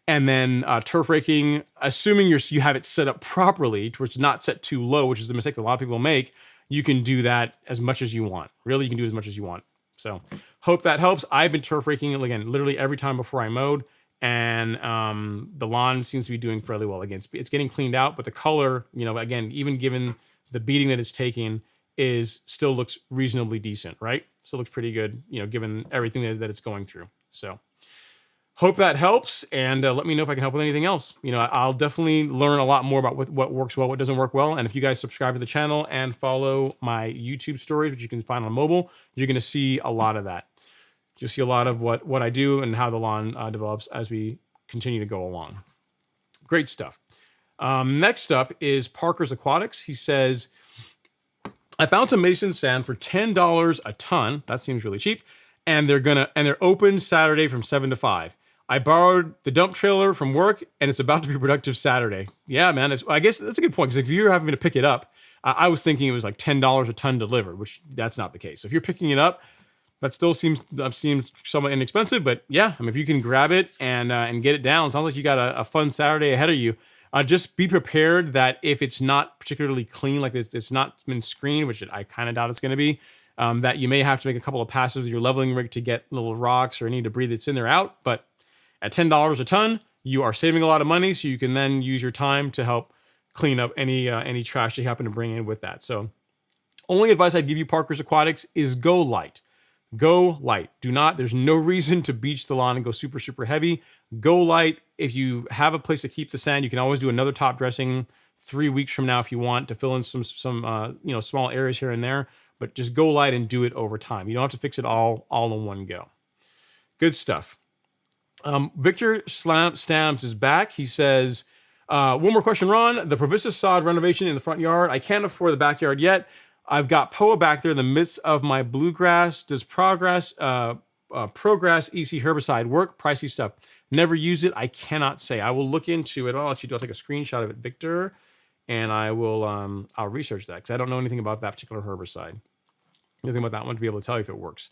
And then turf raking, assuming you have it set up properly, to where it's not set too low, which is the mistake that a lot of people make, you can do that as much as you want. Really, you can do as much as you want. So hope that helps. I've been turf raking, again, literally every time before I mowed. and the lawn seems to be doing fairly well. Again, it's getting cleaned out, but the color, you know, again, even given the beating that it's taking, is still looks reasonably decent, right? Still looks pretty good, you know, given everything that it's going through. So hope that helps, and let me know if I can help with anything else. You know, I'll definitely learn a lot more about what works well, what doesn't work well. And if you guys subscribe to the channel and follow my YouTube stories, which you can find on mobile, you're going to see a lot of that. You'll see a lot of what I do and how the lawn develops as we continue to go along. Great stuff. Next up is Parker's Aquatics. He says, I found some mason sand for $10 a ton. That seems really cheap. And they're open Saturday from 7 to 5. I borrowed the dump trailer from work, and it's about to be productive Saturday. Yeah, man. I guess that's a good point, because if you're having to pick it up, I was thinking it was like $10 a ton delivered, which that's not the case. So if you're picking it up, that still seems somewhat inexpensive. But yeah, I mean, if you can grab it and get it down, it sounds like you got a fun Saturday ahead of you. Just be prepared that if it's not particularly clean, like it's not been screened, which I kind of doubt it's going to be, that you may have to make a couple of passes with your leveling rig to get little rocks or any debris that's in there out. But at $10 a ton, you are saving a lot of money, so you can then use your time to help clean up any trash you happen to bring in with that. So only advice I'd give you, Parker's Aquatics, is go light. Go light. There's no reason to beach the lawn and go super, super heavy. Go light. If you have a place to keep the sand, you can always do another top dressing 3 weeks from now if you want to fill in some small areas here and there. But just go light and do it over time. You don't have to fix it all in one go. Good stuff. Victor Stamps is back. He says, one more question, Ron. The Provista sod renovation in the front yard. I can't afford the backyard yet. I've got POA back there in the midst of my bluegrass. Does Progress EC herbicide work? Pricey stuff. Never use it. I cannot say. I will look into it. I'll take a screenshot of it, Victor, and I will I'll research that, because I don't know anything about that particular herbicide. Nothing about that one to be able to tell you if it works.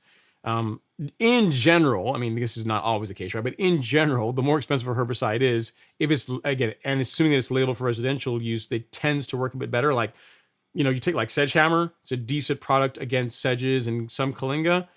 In general, I mean, this is not always the case, right? But in general, the more expensive a herbicide is, if it's, again, and assuming that it's labeled for residential use, it tends to work a bit better. Like, you know, you take like Sedgehammer, it's a decent product against sedges and some Kalinga.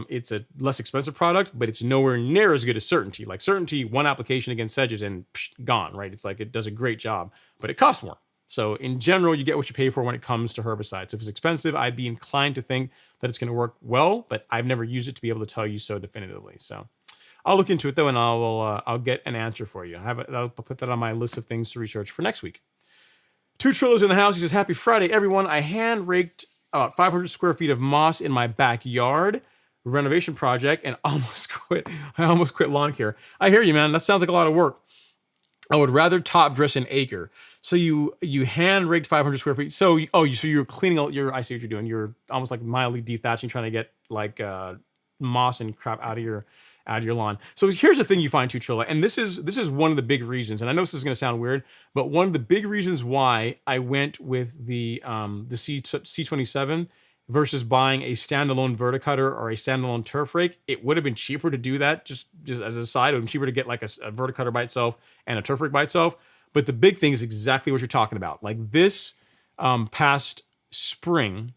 It's a less expensive product, but it's nowhere near as good as Certainty. Like Certainty, one application against sedges and gone, right? It's like, it does a great job, but it costs more. So in general, you get what you pay for when it comes to herbicides. If it's expensive, I'd be inclined to think that it's going to work well, but I've never used it to be able to tell you so definitively. So I'll look into it though, and I'll get an answer for you. I'll put that on my list of things to research for next week. Two Trillos in the house. He says, happy Friday, everyone. I hand raked 500 square feet of moss in my backyard renovation project and almost quit. I almost quit lawn care. I hear you, man. That sounds like a lot of work. I would rather top dress an acre. So you hand raked 500 square feet. So you're cleaning out I see what you're doing. You're almost like mildly dethatching, trying to get like moss and crap out of your lawn. So here's the thing you find, Tutrilla, and this is one of the big reasons. And I know this is going to sound weird, but one of the big reasons why I went with the C27 versus buying a standalone verticutter or a standalone turf rake. It would have been cheaper to do that, just as a side. It would have been cheaper to get like a verticutter by itself and a turf rake by itself. But the big thing is exactly what you're talking about. Like this past spring,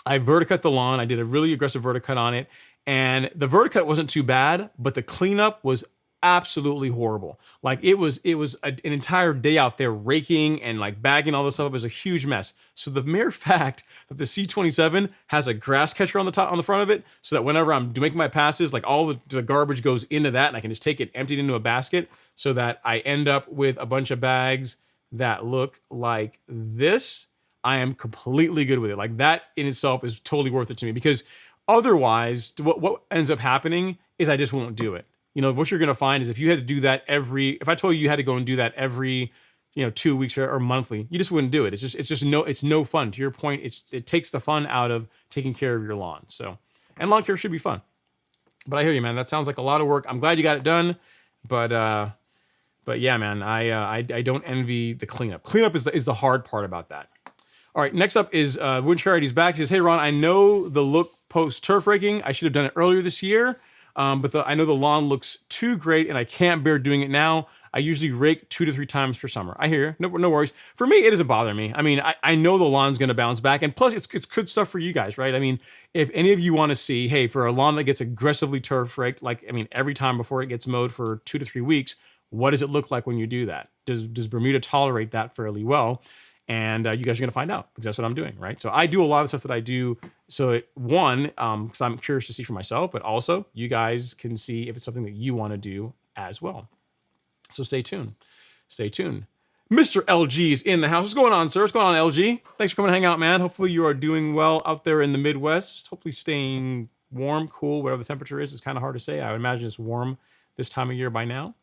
I verticut the lawn. I did a really aggressive verticut on it. And the verticut wasn't too bad, but the cleanup was absolutely horrible. Like it was an entire day out there raking and like bagging all this stuff up. It was a huge mess. So the mere fact that the C27 has a grass catcher on the front of it, so that whenever I'm making my passes, like all the garbage goes into that, and I can just take it emptied into a basket, so that I end up with a bunch of bags that look like this. I am completely good with it. Like that in itself is totally worth it to me, because otherwise, what ends up happening is I just won't do it. You know, what you're going to find is if you had to do that if I told you had to go and do that every, 2 weeks or monthly, you just wouldn't do it. It's no fun. To your point, it takes the fun out of taking care of your lawn. So, and lawn care should be fun. But I hear you, man. That sounds like a lot of work. I'm glad you got it done. But yeah, man, I don't envy the cleanup. Cleanup is the hard part about that. All right, next up is Wood Charity's back. He says, hey, Ron, I know the look post turf raking. I should have done it earlier this year. But I know the lawn looks too great and I can't bear doing it now. I usually rake 2 to 3 times per summer. I hear you. No worries. For me, it doesn't bother me. I mean, I know the lawn's going to bounce back. And plus, it's good stuff for you guys, right? I mean, if any of you want to see, hey, for a lawn that gets aggressively turf raked, like, I mean, every time before it gets mowed for 2 to 3 weeks, what does it look like when you do that? Does Bermuda tolerate that fairly well? And you guys are going to find out because that's what I'm doing, right? So I do a lot of stuff that I do. So one, because I'm curious to see for myself, but also you guys can see if it's something that you want to do as well. So stay tuned. Stay tuned. Mr. LG is in the house. What's going on, sir? What's going on, LG? Thanks for coming to hang out, man. Hopefully you are doing well out there in the Midwest. Hopefully staying warm, cool, whatever the temperature is. It's kind of hard to say. I would imagine it's warm this time of year by now.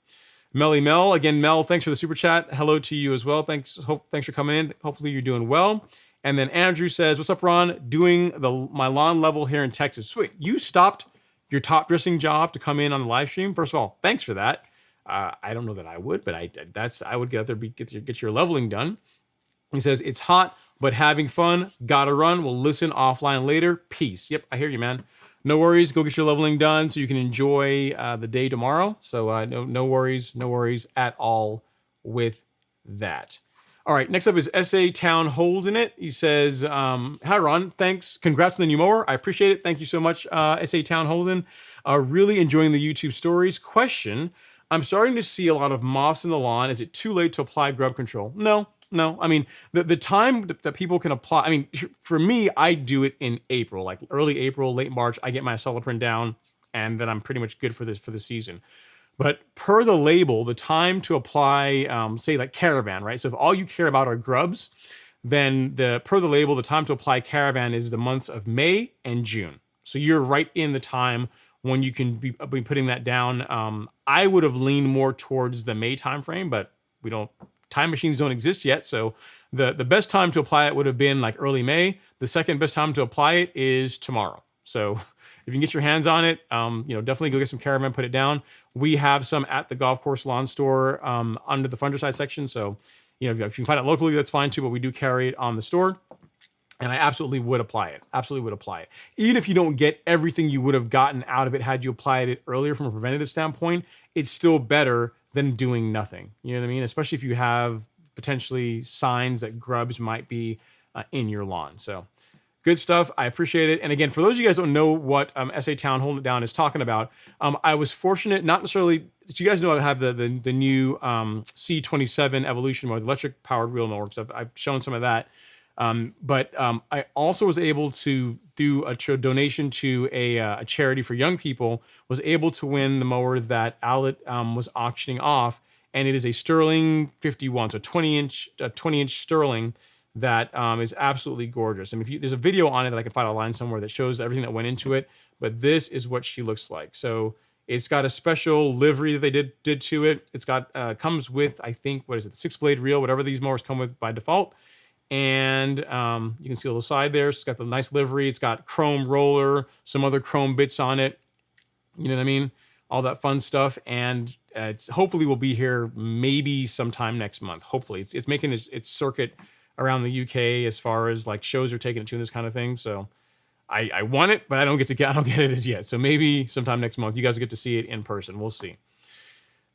Melly Mel, again, Mel, thanks for the super chat. Hello to you as well. Thanks for coming in. Hopefully you're doing well. And then Andrew says, what's up, Ron? Doing my lawn level here in Texas. Sweet. You stopped your top dressing job to come in on the live stream. First of all, thanks for that. I don't know that I would, but I would get out there, get your leveling done. He says, it's hot, but having fun. Gotta run. We'll listen offline later. Peace. Yep, I hear you, man. No worries. Go get your leveling done so you can enjoy the day tomorrow. So no worries at all with that. All right, next up is SA Town Holding It. He says, hi, Ron. Thanks. Congrats on the new mower. I appreciate it. Thank you so much, SA Town Holding. Really enjoying the YouTube stories. Question, I'm starting to see a lot of moss in the lawn. Is it too late to apply grub control? No. I mean, the time that people can apply, I mean, for me, I do it in April, like early April, late March. I get my aceleprint down, and then I'm pretty much good for the season. But per the label, the time to apply, say like Caravan, right? So if all you care about are grubs, then per the label, the time to apply Caravan is the months of May and June. So you're right in the time when you can be putting that down. I would have leaned more towards the May timeframe, but time machines don't exist yet. So the best time to apply it would have been like early May. The second best time to apply it is tomorrow. So if you can get your hands on it, definitely go get some Caravan, put it down. We have some at the golf course lawn store under the Fungicide section. So, if you can find it locally, that's fine too, but we do carry it on the store. And I absolutely would apply it. Absolutely would apply it. Even if you don't get everything you would have gotten out of it had you applied it earlier from a preventative standpoint, it's still better than doing nothing. You know what I mean? Especially if you have potentially signs that grubs might be in your lawn. So good stuff. I appreciate it. And again, for those of you guys who don't know what SA Town Hold It Down is talking about, I was fortunate, not necessarily, so you guys know I have the new C27 Evolution mower, the electric powered reel mower, because I've shown some of that. But I also was able to do a donation to a charity for young people, was able to win the mower that Allett was auctioning off. And it is a Sterling 51, so 20-inch Sterling that is absolutely gorgeous. I mean, there's a video on it that I can find online somewhere that shows everything that went into it, but this is what she looks like. So it's got a special livery that they did to it. It's got, comes with, I think, what is it, 6-blade reel, whatever these mowers come with by default. And you can see a little side there. So it's got the nice livery. It's got chrome roller, some other chrome bits on it. You know what I mean? All that fun stuff. And it's hopefully will be here maybe sometime next month. Hopefully, it's making its circuit around the UK as far as like shows are taking it to and this kind of thing. So I want it, but I don't get it as yet. So maybe sometime next month you guys will get to see it in person. We'll see.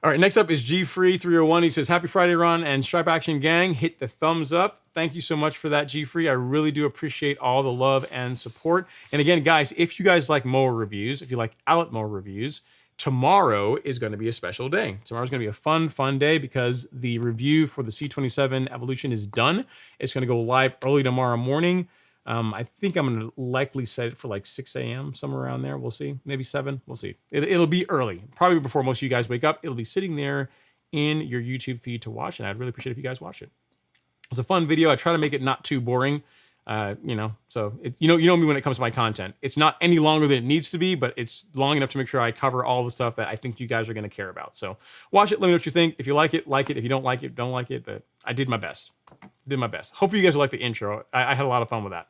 All right, next up is G-Free301. He says, happy Friday, Ron and Stripe Action Gang. Hit the thumbs up. Thank you so much for that, G-Free. I really do appreciate all the love and support. And again, guys, if you guys like mower reviews, if you like Allett mower reviews, tomorrow is going to be a special day. Tomorrow's going to be a fun day because the review for the C27 Evolution is done. It's going to go live early tomorrow morning. I think I'm going to likely set it for like 6 a.m., somewhere around there. We'll see. Maybe 7. We'll see. It'll be early. Probably before most of you guys wake up. It'll be sitting there in your YouTube feed to watch, and I'd really appreciate if you guys watch it. It's a fun video. I try to make it not too boring. So you know me when it comes to my content. It's not any longer than it needs to be, but it's long enough to make sure I cover all the stuff that I think you guys are going to care about. So watch it. Let me know what you think. If you like it, like it. If you don't like it, don't like it. But I did my best. Hopefully you guys will like the intro. I had a lot of fun with that.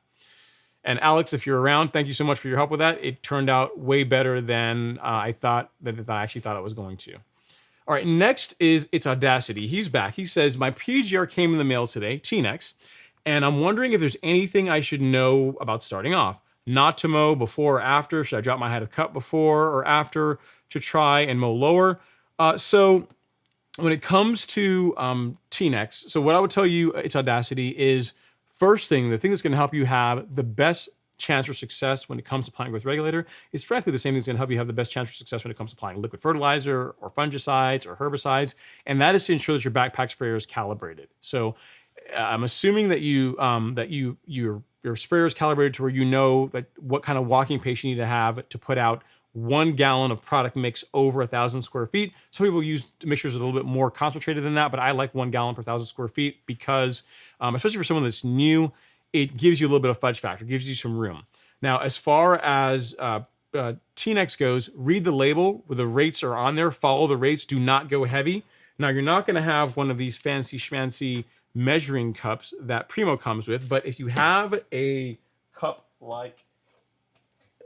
And Alex, if you're around, thank you so much for your help with that. It turned out way better than I actually thought it was going to. All right, next is It's Audacity. He's back. He says, my PGR came in the mail today, T-Nex, and I'm wondering if there's anything I should know about starting off. not to mow before or after. Should I drop my head of cut before or after to try and mow lower? So when it comes to T-Nex, so what I would tell you, its Audacity, is first thing, the thing that's going to help you have the best chance for success when it comes to applying growth regulator is frankly the same thing that's going to help you have the best chance for success when it comes to applying liquid fertilizer or fungicides or herbicides, and that is to ensure that your backpack sprayer is calibrated. So I'm assuming that your sprayer is calibrated to where you know that what kind of walking pace you need to have to put out 1 gallon of product mix over 1,000 square feet. Some people use mixtures a little bit more concentrated than that, but I like 1 gallon per 1,000 square feet because, especially for someone that's new, it gives you a little bit of fudge factor, gives you some room. Now, as far as T-Nex goes, read the label where the rates are on there, follow the rates, do not go heavy. Now, you're not going to have one of these fancy schmancy measuring cups that Primo comes with, but if you have a cup like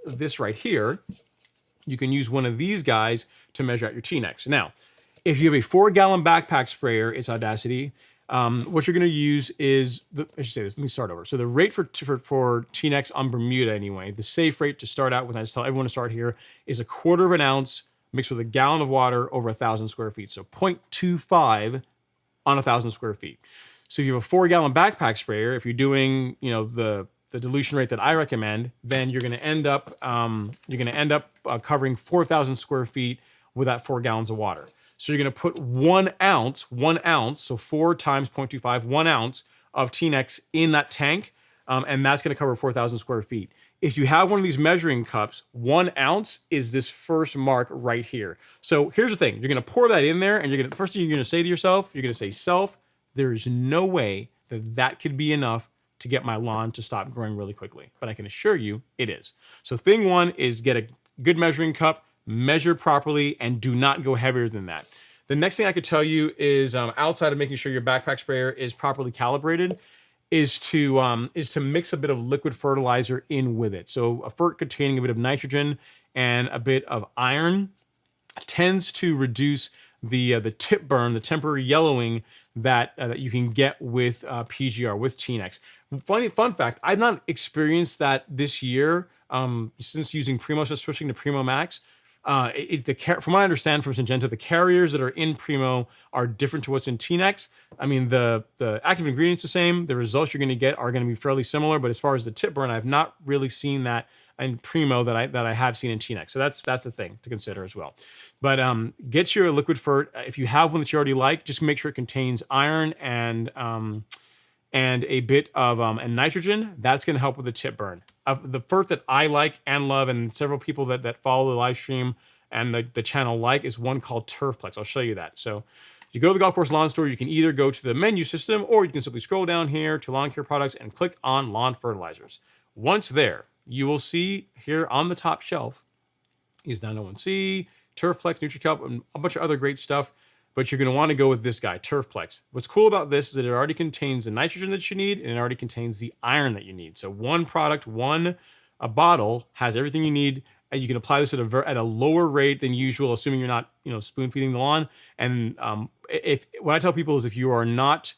this right here, you can use one of these guys to measure out your T-Nex. Now, if you have a 4-gallon backpack sprayer, it's Audacity, what you're going to use is, I should say this, let me start over. So the rate for T-Nex on Bermuda anyway, the safe rate to start out with, I just tell everyone to start here, is 1/4 ounce mixed with 1 gallon of water over 1,000 square feet. So 0.25 on 1,000 square feet. So if you have a 4-gallon backpack sprayer, if you're doing, the dilution rate that I recommend, then you're going to end up covering 4,000 square feet with that 4 gallons of water. So you're going to put 1 ounce, so 4 times 0.25, 1 ounce of T-Nex in that tank, and that's going to cover 4,000 square feet. If you have one of these measuring cups, 1 ounce is this first mark right here. So here's the thing: you're going to pour that in there, and first thing you're going to say to yourself, you're going to say, "Self, there is no way that could be enough to get my lawn to stop growing really quickly." But I can assure you it is. So thing one is get a good measuring cup, measure properly, and do not go heavier than that. The next thing I could tell you is, outside of making sure your backpack sprayer is properly calibrated, is to mix a bit of liquid fertilizer in with it. So a fert containing a bit of nitrogen and a bit of iron tends to reduce the tip burn, the temporary yellowing that you can get with PGR, with T-Nex. Fun fact, I've not experienced that this year since using Primo, since switching to Primo Max. From what I understand from Syngenta, the carriers that are in Primo are different to what's in T-Nex. I mean, the active ingredients the same. The results you're going to get are going to be fairly similar. But as far as the tip burn, I've not really seen that in Primo that I have seen in T-Nex. So that's the thing to consider as well. But get your liquid fert. If you have one that you already like, just make sure it contains iron and a bit of and nitrogen. That's going to help with the tip burn. The fert that I like and love, and several people that follow the live stream and the channel like, is one called Turfplex. I'll show you that. So you go to the golf course lawn store, you can either go to the menu system, or you can simply scroll down here to lawn care products and click on lawn fertilizers. Once there, you will see here on the top shelf is 901C, Turfplex, NutriCalc, and a bunch of other great stuff. But you're going to want to go with this guy, Turfplex. What's cool about this is that it already contains the nitrogen that you need, and it already contains the iron that you need. So one product, a bottle has everything you need, and you can apply this at a lower rate than usual, assuming you're not spoon feeding the lawn. And what I tell people is if you're not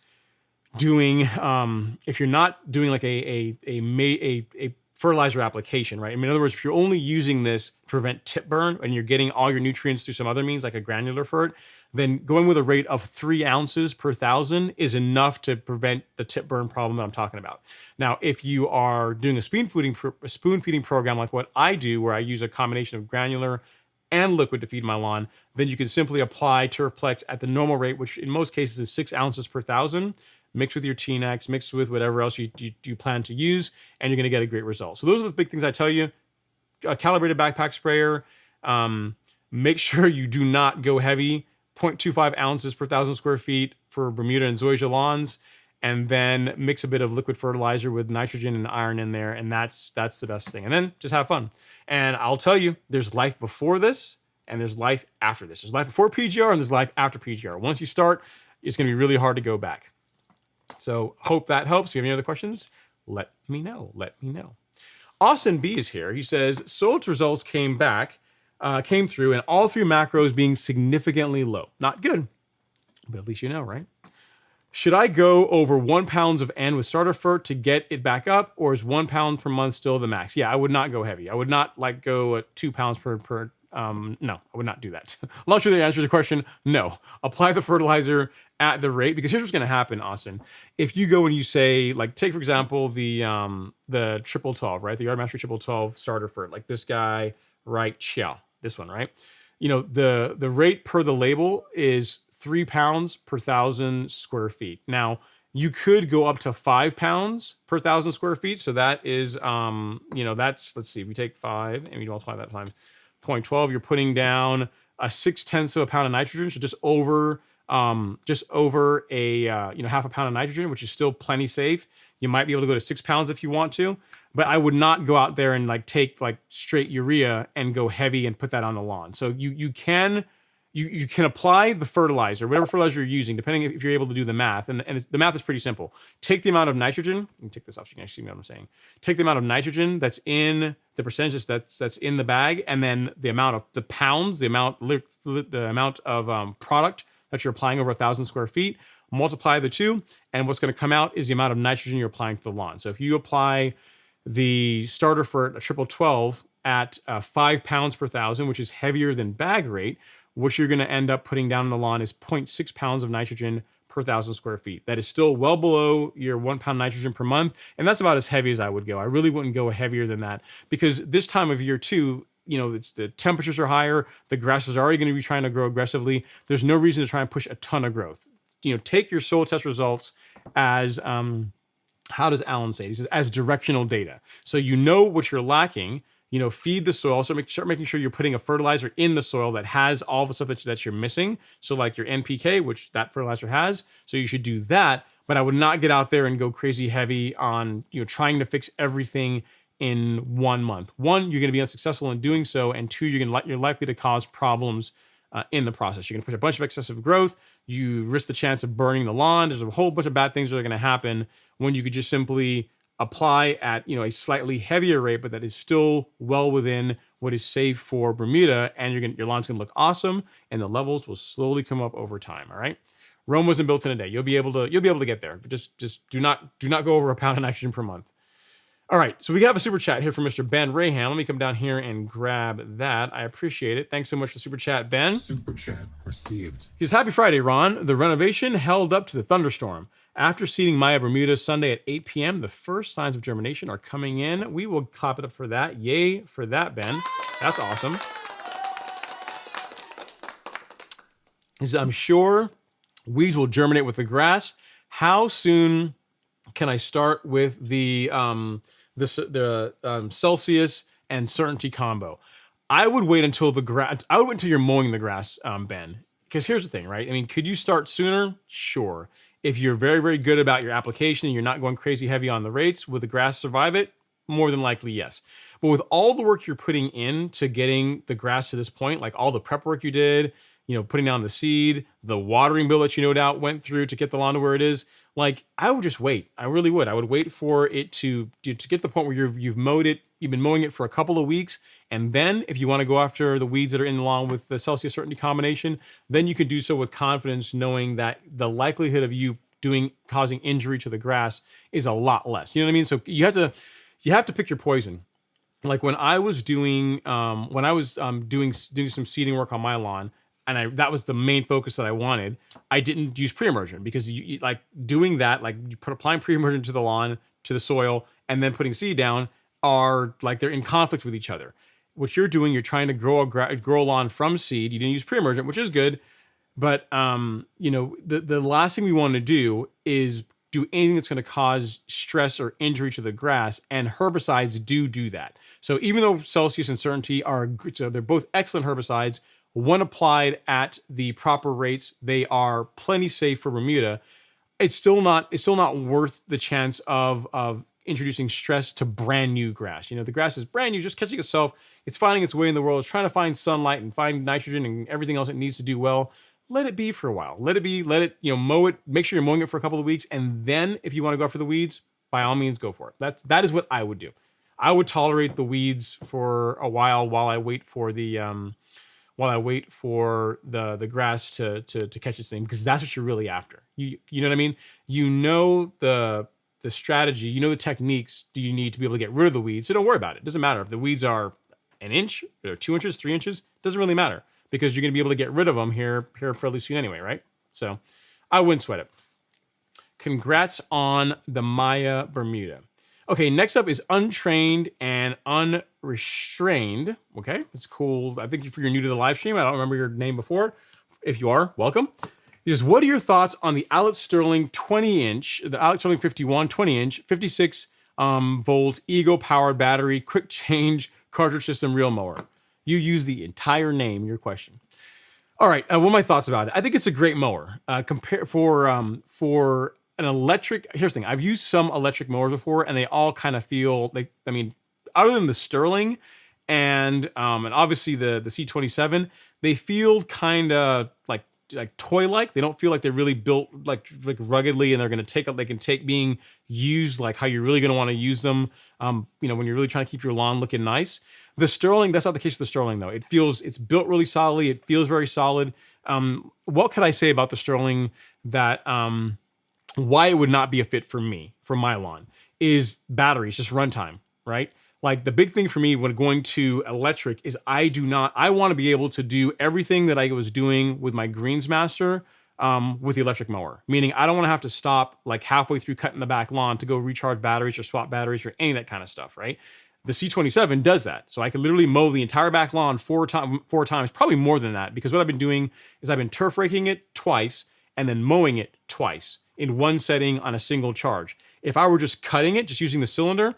doing like a fertilizer application, right? I mean, in other words, if you're only using this to prevent tip burn and you're getting all your nutrients through some other means, like a granular fert, then going with a rate of 3 ounces per 1,000 is enough to prevent the tip burn problem that I'm talking about. Now, if you are doing a spoon feeding program like what I do, where I use a combination of granular and liquid to feed my lawn, then you can simply apply Turfplex at the normal rate, which in most cases is 6 ounces per 1,000. Mix with your T-Nex, mix with whatever else you plan to use, and you're going to get a great result. So those are the big things I tell you. A calibrated backpack sprayer. Make sure you do not go heavy. 0.25 ounces per 1,000 square feet for Bermuda and Zoysia lawns, and then mix a bit of liquid fertilizer with nitrogen and iron in there, and that's the best thing. And then just have fun. And I'll tell you, there's life before this, and there's life after this. There's life before PGR, and there's life after PGR. Once you start, it's going to be really hard to go back. So hope that helps. If you have any other questions, let me know. Austin B is here. He says, Soil's results came through, and all 3 macros being significantly low. Not good, but at least you know, right? Should I go over 1 pound of N with starter fert to get it back up, or is 1 pound per month still the max? Yeah, I would not go heavy. I would not like go at 2 pounds per. No, I would not do that. Long story, the answer to the question, no. Apply the fertilizer at the rate, because here's what's going to happen, Austin. If you go and you say, like, take for example the triple 12, right? The Yard Mastery triple 12 starter fert, like this guy right here, this one, right? You know, the rate per the label is 3 pounds per 1,000 square feet. Now, you could go up to 5 pounds per 1,000 square feet. So that is, you know, that's, let's see, if we take 5 and we multiply that times 0.12, you're putting down a 0.6 of a pound of nitrogen. So just over a, you know, half a pound of nitrogen, which is still plenty safe. You might be able to go to 6 pounds if you want to, but I would not go out there and like take like straight urea and go heavy and put that on the lawn. So you can apply the fertilizer, whatever fertilizer you're using, depending if you're able to do the math. And the math is pretty simple. Take the amount of nitrogen. Let me take this off so you can actually see what I'm saying. Take the amount of nitrogen that's in the percentage that's in the bag, and then the amount of the pounds, the amount of product that you're applying over 1,000 square feet. Multiply the two, and what's going to come out is the amount of nitrogen you're applying to the lawn. So if you apply the starter fert, a triple 12, at 5 pounds per 1,000, which is heavier than bag rate, what you're going to end up putting down on the lawn is 0.6 pounds of nitrogen per 1,000 square feet. That is still well below your 1 pound nitrogen per month, and that's about as heavy as I would go. I really wouldn't go heavier than that, because this time of year too, you know, it's the temperatures are higher, the grass is already going to be trying to grow aggressively. There's no reason to try and push a ton of growth. You know, take your soil test results as, how does Alan say? He says, as directional data. So you know what you're lacking. You know, feed the soil. So start making sure you're putting a fertilizer in the soil that has all the stuff that you're missing. So like your NPK, which that fertilizer has. So you should do that. But I would not get out there and go crazy heavy on, you know, trying to fix everything in 1 month. One, you're going to be unsuccessful in doing so, and two, you're likely to cause problems in the process. You're going to push a bunch of excessive growth. You risk the chance of burning the lawn. There's a whole bunch of bad things that are going to happen when you could just simply apply at, you know, a slightly heavier rate, but that is still well within what is safe for Bermuda, and your lawn's going to look awesome, and the levels will slowly come up over time. All right. Rome wasn't built in a day. You'll be able to get there. But just do not go over 1 pound of nitrogen per month. All right, so we have a super chat here from Mr. Ben Raham. Let me come down here and grab that. I appreciate it. Thanks so much for the super chat, Ben. Super chat received. He says, happy Friday, Ron. The renovation held up to the thunderstorm. After seeding Maya Bermuda Sunday at 8 p.m., the first signs of germination are coming in. We will clap it up for that. Yay for that, Ben. That's awesome. He says, I'm sure weeds will germinate with the grass. How soon can I start with the Celsius and Certainty combo? I would wait until you're mowing the grass, Ben. Because here's the thing, right? I mean, could you start sooner? Sure. If you're very, very good about your application and you're not going crazy heavy on the rates, will the grass survive it? More than likely, yes. But with all the work you're putting into getting the grass to this point, like all the prep work you did, you know, putting down the seed, the watering bill that you no doubt went through to get the lawn to where it is, like, I would just wait. I really would. I would wait for it to get to the point where you've mowed it, you've been mowing it for a couple of weeks, and then if you want to go after the weeds that are in the lawn with the Celsius Certainty combination, then you can do so with confidence, knowing that the likelihood of you causing injury to the grass is a lot less. You know what I mean? So you have to pick your poison. Like when I was doing doing some seeding work on my lawn, and that was the main focus that I wanted, I didn't use pre-emergent, because you like doing that, like you applying pre-emergent to the lawn, to the soil, and then putting seed down are like they're in conflict with each other. What you're doing, you're trying to grow a lawn from seed. You didn't use pre-emergent, which is good, but you know, the last thing we want to do is do anything that's going to cause stress or injury to the grass, and herbicides do that. So even though Celsius and Certainty they're both excellent herbicides, when applied at the proper rates, they are plenty safe for Bermuda. It's still not worth the chance of introducing stress to brand new grass. You know, the grass is brand new, just catching itself. It's finding its way in the world. It's trying to find sunlight and find nitrogen and everything else it needs to do well. Let it be for a while. Let it, you know, mow it. Make sure you're mowing it for a couple of weeks, and then if you want to go after the weeds, by all means, go for it. That is what I would do. I would tolerate the weeds for a while I wait for the while I wait for the grass to catch its thing, because that's what you're really after. You know what I mean? You know the strategy, you know the techniques do you need to be able to get rid of the weeds. So don't worry about it. It doesn't matter if the weeds are an inch or 2 inches, 3 inches, doesn't really matter, because you're going to be able to get rid of them here fairly soon anyway, right? So I wouldn't sweat it. Congrats on the Maya Bermuda. Okay, next up is untrained and unrestrained. Okay, it's cool. I think if you're new to the live stream, I don't remember your name before. If you are, welcome. He says, what are your thoughts on the Allett Sterling 20-inch, the Allett Sterling 51 20-inch, 56 volt Ego powered battery, quick change cartridge system reel mower? You use the entire name in your question. All right, what are my thoughts about it? I think it's a great mower. For an electric, here's the thing. I've used some electric mowers before, and they all kind of feel like, I mean, other than the Sterling and obviously the C27, they feel kind of like toy-like. They don't feel like they're really built like ruggedly, and they can take being used like how you're really going to want to use them. When you're really trying to keep your lawn looking nice. The Sterling, that's not the case with the Sterling though. It's built really solidly. It feels very solid. What could I say about the Sterling that why it would not be a fit for me, for my lawn, is batteries, just runtime, right? Like the big thing for me when going to electric is I want to be able to do everything that I was doing with my Greensmaster with the electric mower. Meaning I don't want to have to stop like halfway through cutting the back lawn to go recharge batteries or swap batteries or any of that kind of stuff, right? The C27 does that. So I could literally mow the entire back lawn four times, probably more than that, because what I've been doing is I've been turf raking it twice and then mowing it twice in one setting on a single charge. If I were just cutting it, just using the cylinder,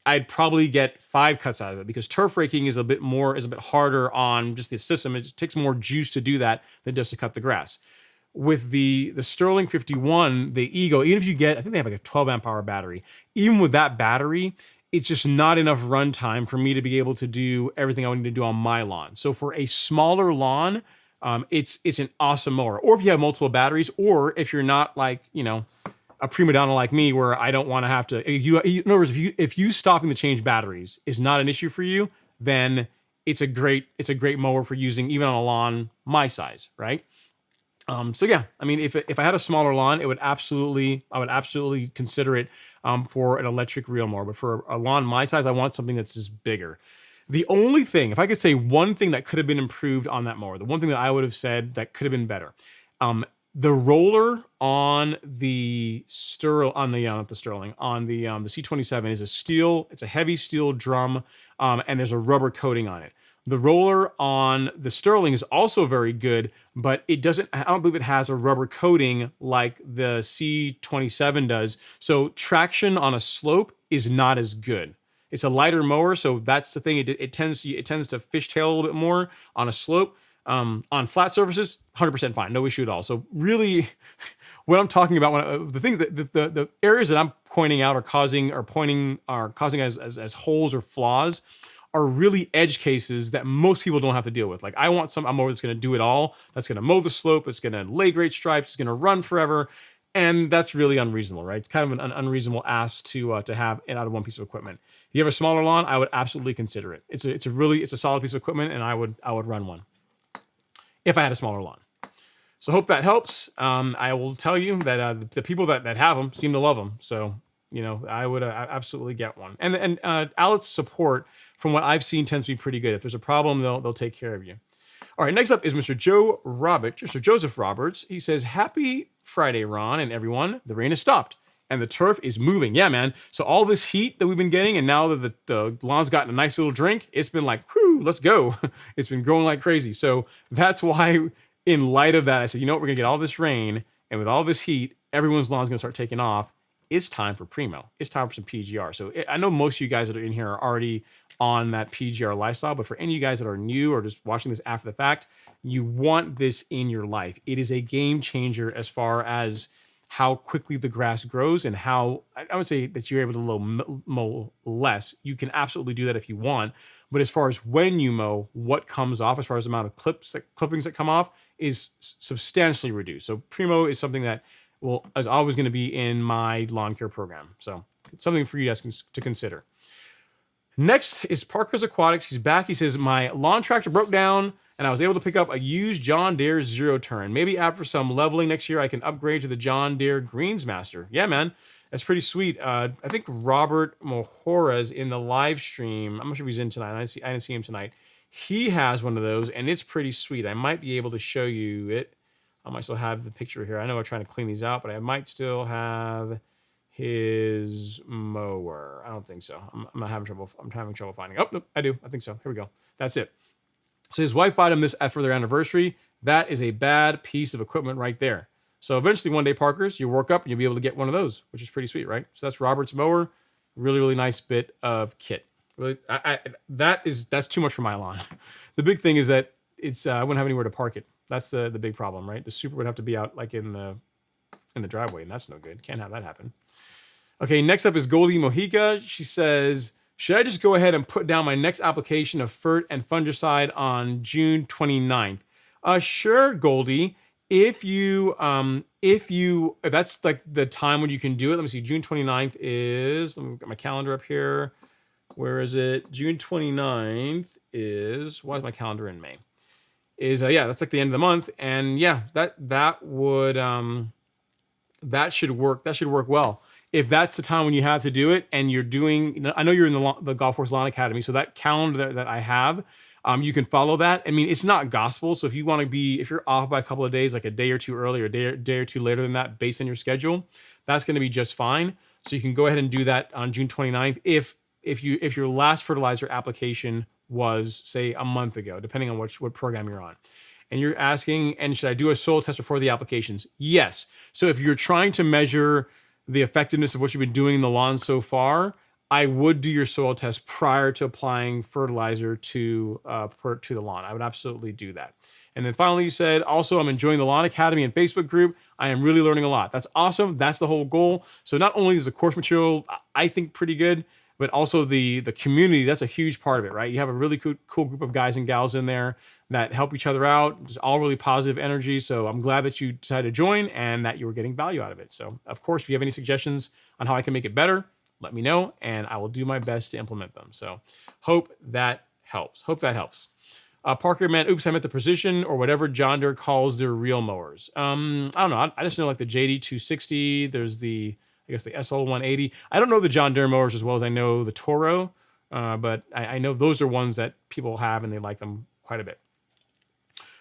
I'd probably get 5 cuts out of it, because turf raking is a bit harder on just the system. It just takes more juice to do that than just to cut the grass. With the Sterling 51, the Ego, even if you get, I think they have like a 12 amp hour battery, even with that battery, it's just not enough runtime for me to be able to do everything I need to do on my lawn. So for a smaller lawn, it's an awesome mower. Or if you have multiple batteries, or if you're not like, a prima donna like me, where I don't want to have to, in other words, if you stopping to change batteries is not an issue for you, then it's a great mower for using even on a lawn my size, right? So yeah, I mean, if I had a smaller lawn, I would absolutely consider it for an electric reel mower. But for a lawn my size, I want something that's just bigger. The only thing, if I could say one thing that could have been improved on that mower, the one thing that I would have said that could have been better, the roller on the C27 is a steel. It's a heavy steel drum, and there's a rubber coating on it. The roller on the Sterling is also very good, but it doesn't, I don't believe it has a rubber coating like the C27 does. So traction on a slope is not as good. It's a lighter mower, so that's the thing. It tends to fishtail a little bit more on a slope. On flat surfaces, 100% fine, no issue at all. So really, what I'm talking about, the areas that I'm pointing out are causing as holes or flaws, are really edge cases that most people don't have to deal with. Like I want a mower that's going to do it all. That's going to mow the slope. It's going to lay great stripes. It's going to run forever. And that's really unreasonable, right? It's kind of an unreasonable ask to have it out of one piece of equipment. If you have a smaller lawn, I would absolutely consider it. It's a solid piece of equipment, and I would run one if I had a smaller lawn. So hope that helps. I will tell you that the people that have them seem to love them. So I would absolutely get one. And Allett's support, from what I've seen, tends to be pretty good. If there's a problem, they'll take care of you. All right, next up is Mr. Joseph Roberts. He says, happy Friday, Ron and everyone. The rain has stopped and the turf is moving. Yeah, man. So all this heat that we've been getting, and now that the lawn's gotten a nice little drink, it's been like, whew, let's go. It's been growing like crazy. So that's why, in light of that, I said, we're going to get all this rain, and with all this heat, everyone's lawn's going to start taking off. It's time for Primo. It's time for some PGR. So I know most of you guys that are in here are already on that PGR lifestyle, but for any of you guys that are new or just watching this after the fact, you want this in your life. It is a game changer as far as how quickly the grass grows, and how I would say that you're able to mow less. You can absolutely do that if you want, but as far as when you mow, what comes off, as far as the amount of clippings that come off, is substantially reduced. So Primo is something that is always going to be in my lawn care program. So it's something for you guys to consider. Next is Parker's Aquatics. He's back. He says, my lawn tractor broke down and I was able to pick up a used John Deere zero turn. Maybe after some leveling next year, I can upgrade to the John Deere Greensmaster. Yeah, man. That's pretty sweet. I think Robert Mohora's in the live stream. I'm not sure if he's in tonight. I didn't see him tonight. He has one of those, and it's pretty sweet. I might be able to show you it. I might still have the picture here. I know I'm trying to clean these out, but I might still have his mower. I don't think so. I'm having trouble. I'm having trouble finding. Oh, no, I do. I think so. Here we go. That's it. So his wife bought him this for their anniversary. That is a bad piece of equipment right there. So eventually one day, Parkers, you work up and you'll be able to get one of those, which is pretty sweet, right? So that's Robert's mower. Really, really nice bit of kit. Really, that's too much for my lawn. The big thing is that I wouldn't have anywhere to park it. That's the big problem, right? The super would have to be out like in the driveway, and that's no good. Can't have that happen. Okay, next up is Goldie Mojica. She says, should I just go ahead and put down my next application of Fert and Fungicide on June 29th? Sure, Goldie. If that's like the time when you can do it, let me see. June 29th is, let me get my calendar up here. Where is it? June 29th is, why is my calendar in May? Yeah, that's like the end of the month. And yeah, that would, that should work. That should work well. If that's the time when you have to do it and you're doing, I know you're in the Golf Course Lawn Academy, so that calendar that I have, you can follow that. I mean, it's not gospel. So if you want to if you're off by a couple of days, like a day or two early or a day or two later than that, based on your schedule, that's going to be just fine. So you can go ahead and do that on June 29th. If your last fertilizer application was, say, a month ago, depending on what program you're on. And you're asking, and should I do a soil test before the applications? Yes. So if you're trying to measure the effectiveness of what you've been doing in the lawn so far, I would do your soil test prior to applying fertilizer to the lawn. I would absolutely do that. And then finally, you said, also, I'm enjoying the Lawn Academy and Facebook group. I am really learning a lot. That's awesome. That's the whole goal. So not only is the course material, I think, pretty good, but also the community, that's a huge part of it, right? You have a really cool group of guys and gals in there that help each other out. It's all really positive energy. So I'm glad that you decided to join and that you were getting value out of it. So of course, if you have any suggestions on how I can make it better, let me know and I will do my best to implement them. So hope that helps. Parker, man, oops, I meant the precision or whatever John Deere calls their real mowers. I don't know. I just know like the JD 260. There's the SL 180. I don't know the John Deere mowers as well as I know the Toro, but I know those are ones that people have and they like them quite a bit.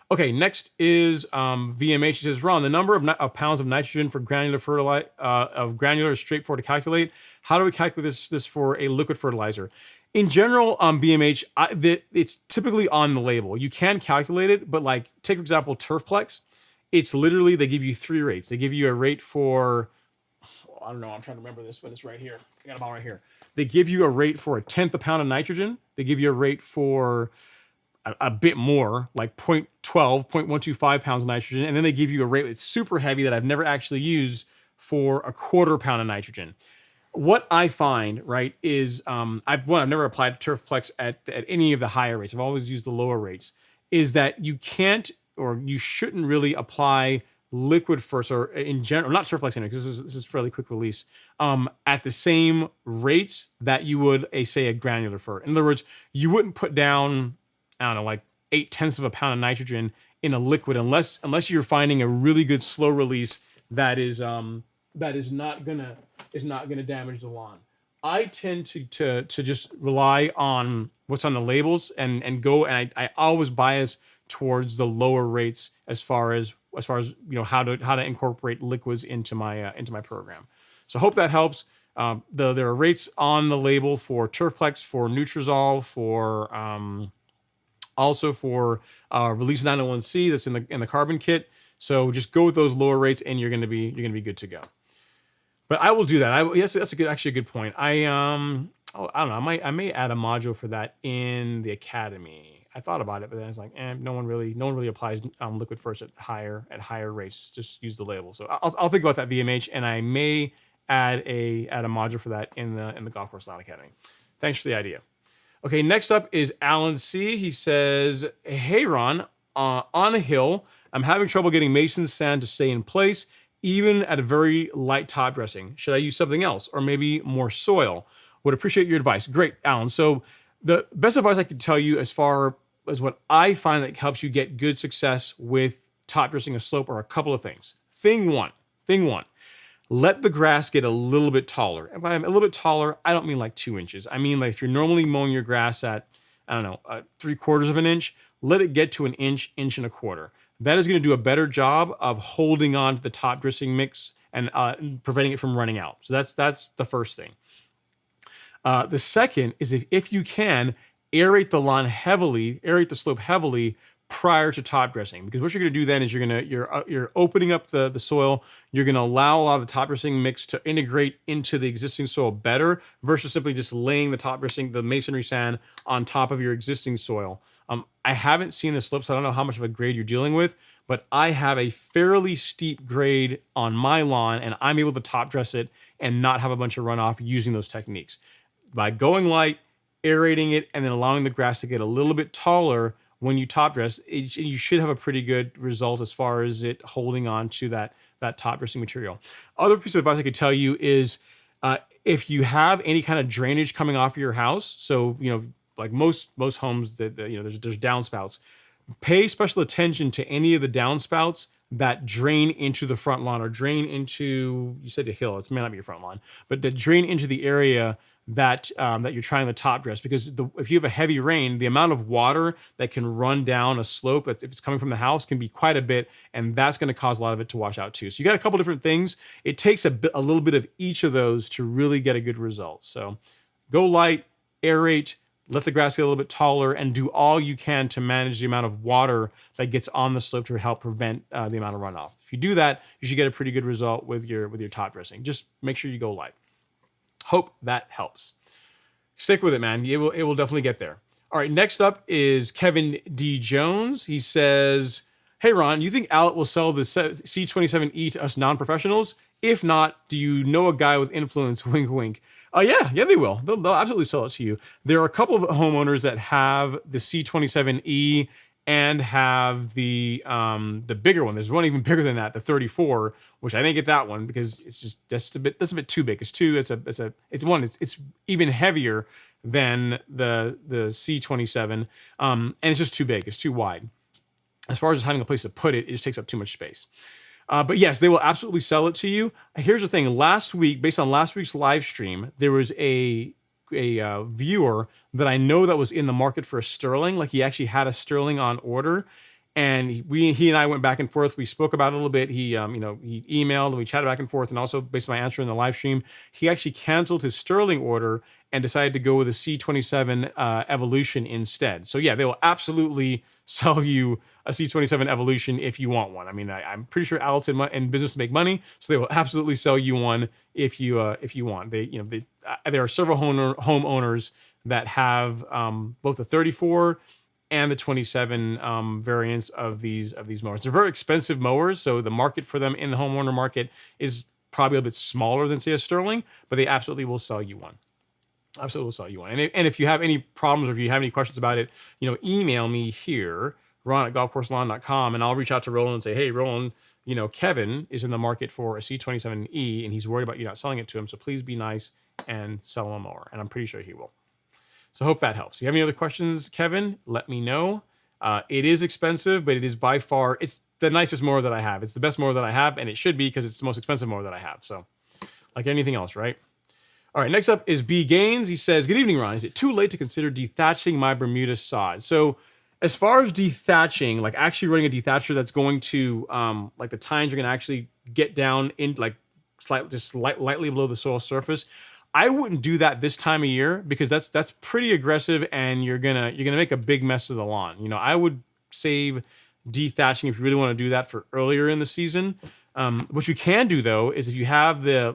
Okay, next is VMH. He says, Ron, the number of pounds of nitrogen for granular fertilizer is straightforward to calculate. How do we calculate this for a liquid fertilizer? In general, VMH, it's typically on the label. You can calculate it, but like, take for example, Turfplex. It's literally, they give you 3 rates. They give you a rate for, I don't know, I'm trying to remember this, but it's right here. I got them all right here. They give you a rate for 1/10 a pound of nitrogen. They give you a rate for a bit more, like 0.125 pounds of nitrogen. And then they give you a rate that's super heavy that I've never actually used for 1/4 pound of nitrogen. What I find, right, is I've never applied Turfplex at any of the higher rates. I've always used the lower rates. Is that you can't or you shouldn't really apply liquid first, or in general, not Turfplex anyway, because this is fairly quick release, at the same rates that you would say a granular fert. In other words, you wouldn't put down, I don't know, like 0.8 of a pound of nitrogen in a liquid unless you're finding a really good slow release that is not gonna damage the lawn. I tend to just rely on what's on the labels and I always bias towards the lower rates as far as how to incorporate liquids into my program. So hope that helps. There are rates on the label for Turfplex, for Nutrizol, for also for Release 901C that's in the carbon kit. So just go with those lower rates and you're gonna be good to go. But I will do that. Yes, that's actually a good point. I don't know. I may add a module for that in the academy. I thought about it, but then I was like, no one really applies liquid first at higher rates. Just use the label. So I'll think about that VMH, and I may add a module for that in the Golf Course Lawn Academy. Thanks for the idea. Okay, next up is Allett C. He says, hey Ron, on a hill, I'm having trouble getting mason sand to stay in place, even at a very light top dressing. Should I use something else, or maybe more soil? Would appreciate your advice. Great, Alan. So the best advice I can tell you as far as what I find that helps you get good success with top dressing a slope are a couple of things. Thing one, let the grass get a little bit taller. And by a little bit taller, I don't mean like 2 inches. I mean like if you're normally mowing your grass at, I don't know, 3/4 of an inch, let it get to an inch, inch and a quarter. That is going to do a better job of holding on to the top dressing mix and preventing it from running out. So that's the first thing. The second is if you can, aerate the lawn heavily, aerate the slope heavily prior to top dressing, because what you're going to do then is you're opening up the soil. You're going to allow a lot of the top dressing mix to integrate into the existing soil better versus simply just laying the top dressing, the masonry sand, on top of your existing soil. I haven't seen the slopes. So I don't know how much of a grade you're dealing with, but I have a fairly steep grade on my lawn, and I'm able to top dress it and not have a bunch of runoff using those techniques. By going light, aerating it, and then allowing the grass to get a little bit taller when you top dress, you should have a pretty good result as far as it holding on to that top dressing material. Other piece of advice I could tell you is if you have any kind of drainage coming off of your house, so like most homes that there's downspouts, pay special attention to any of the downspouts that drain into the front lawn or drain into, you said a hill, it may not be your front lawn, but that drain into the area that you're trying to top dress, because if you have a heavy rain, the amount of water that can run down a slope, if it's coming from the house, can be quite a bit, and that's going to cause a lot of it to wash out too. So you got a couple different things. It takes a little bit of each of those to really get a good result. So go light, aerate, let the grass get a little bit taller, and do all you can to manage the amount of water that gets on the slope to help prevent the amount of runoff. If you do that, you should get a pretty good result with your top dressing. Just make sure you go light. Hope that helps. Stick with it, man. It will definitely get there. All right, next up is Kevin D. Jones. He says, hey, Ron, you think Allett will sell the C27E to us non-professionals? If not, do you know a guy with influence? Wink, wink. Yeah, they will. They'll absolutely sell it to you. There are a couple of homeowners that have the C27E and have the bigger one. There's one even bigger than that, the 34, which I didn't get that one because it's just that's a bit too big. It's even heavier than the C27, and it's just too big. It's too wide. As far as just having a place to put it, it just takes up too much space. But yes, they will absolutely sell it to you. Here's the thing. Last week, based on last week's live stream, there was a viewer that I know that was in the market for a Sterling. Like he actually had a Sterling on order, and he and I went back and forth. We spoke about it a little bit. He emailed and we chatted back and forth, and also based on my answer in the live stream, he actually canceled his Sterling order and decided to go with a C27 Evolution instead. So yeah, they will absolutely sell you a C27 Evolution if you want one. I mean, I'm pretty sure Allet's in business to make money, so they will absolutely sell you one if you want. There are several homeowners that have both the 34 and the 27 variants of these mowers. They're very expensive mowers, so the market for them in the homeowner market is probably a bit smaller than say a Sterling, but they absolutely will sell you one. Absolutely will sell you one. And if you have any problems or if you have any questions about it, email me here, ron@golfcourselawn.com, and I'll reach out to Roland and say, hey, Roland, Kevin is in the market for a C27E, and he's worried about you not selling it to him, so please be nice and sell him a mower. And I'm pretty sure he will. So hope that helps. If you have any other questions, Kevin, let me know. It is expensive, but it is by far, it's the nicest mower that I have. It's the best mower that I have, and it should be because it's the most expensive mower that I have. So like anything else, right? All right, next up is B. Gaines. He says, good evening, Ron. Is it too late to consider dethatching my Bermuda sod? So as far as dethatching, like actually running a dethatcher that's going to, like the tines are going to actually get down in like lightly below the soil surface, I wouldn't do that this time of year because that's pretty aggressive, and you're gonna make a big mess of the lawn. I would save dethatching if you really want to do that for earlier in the season. What you can do though is if you have a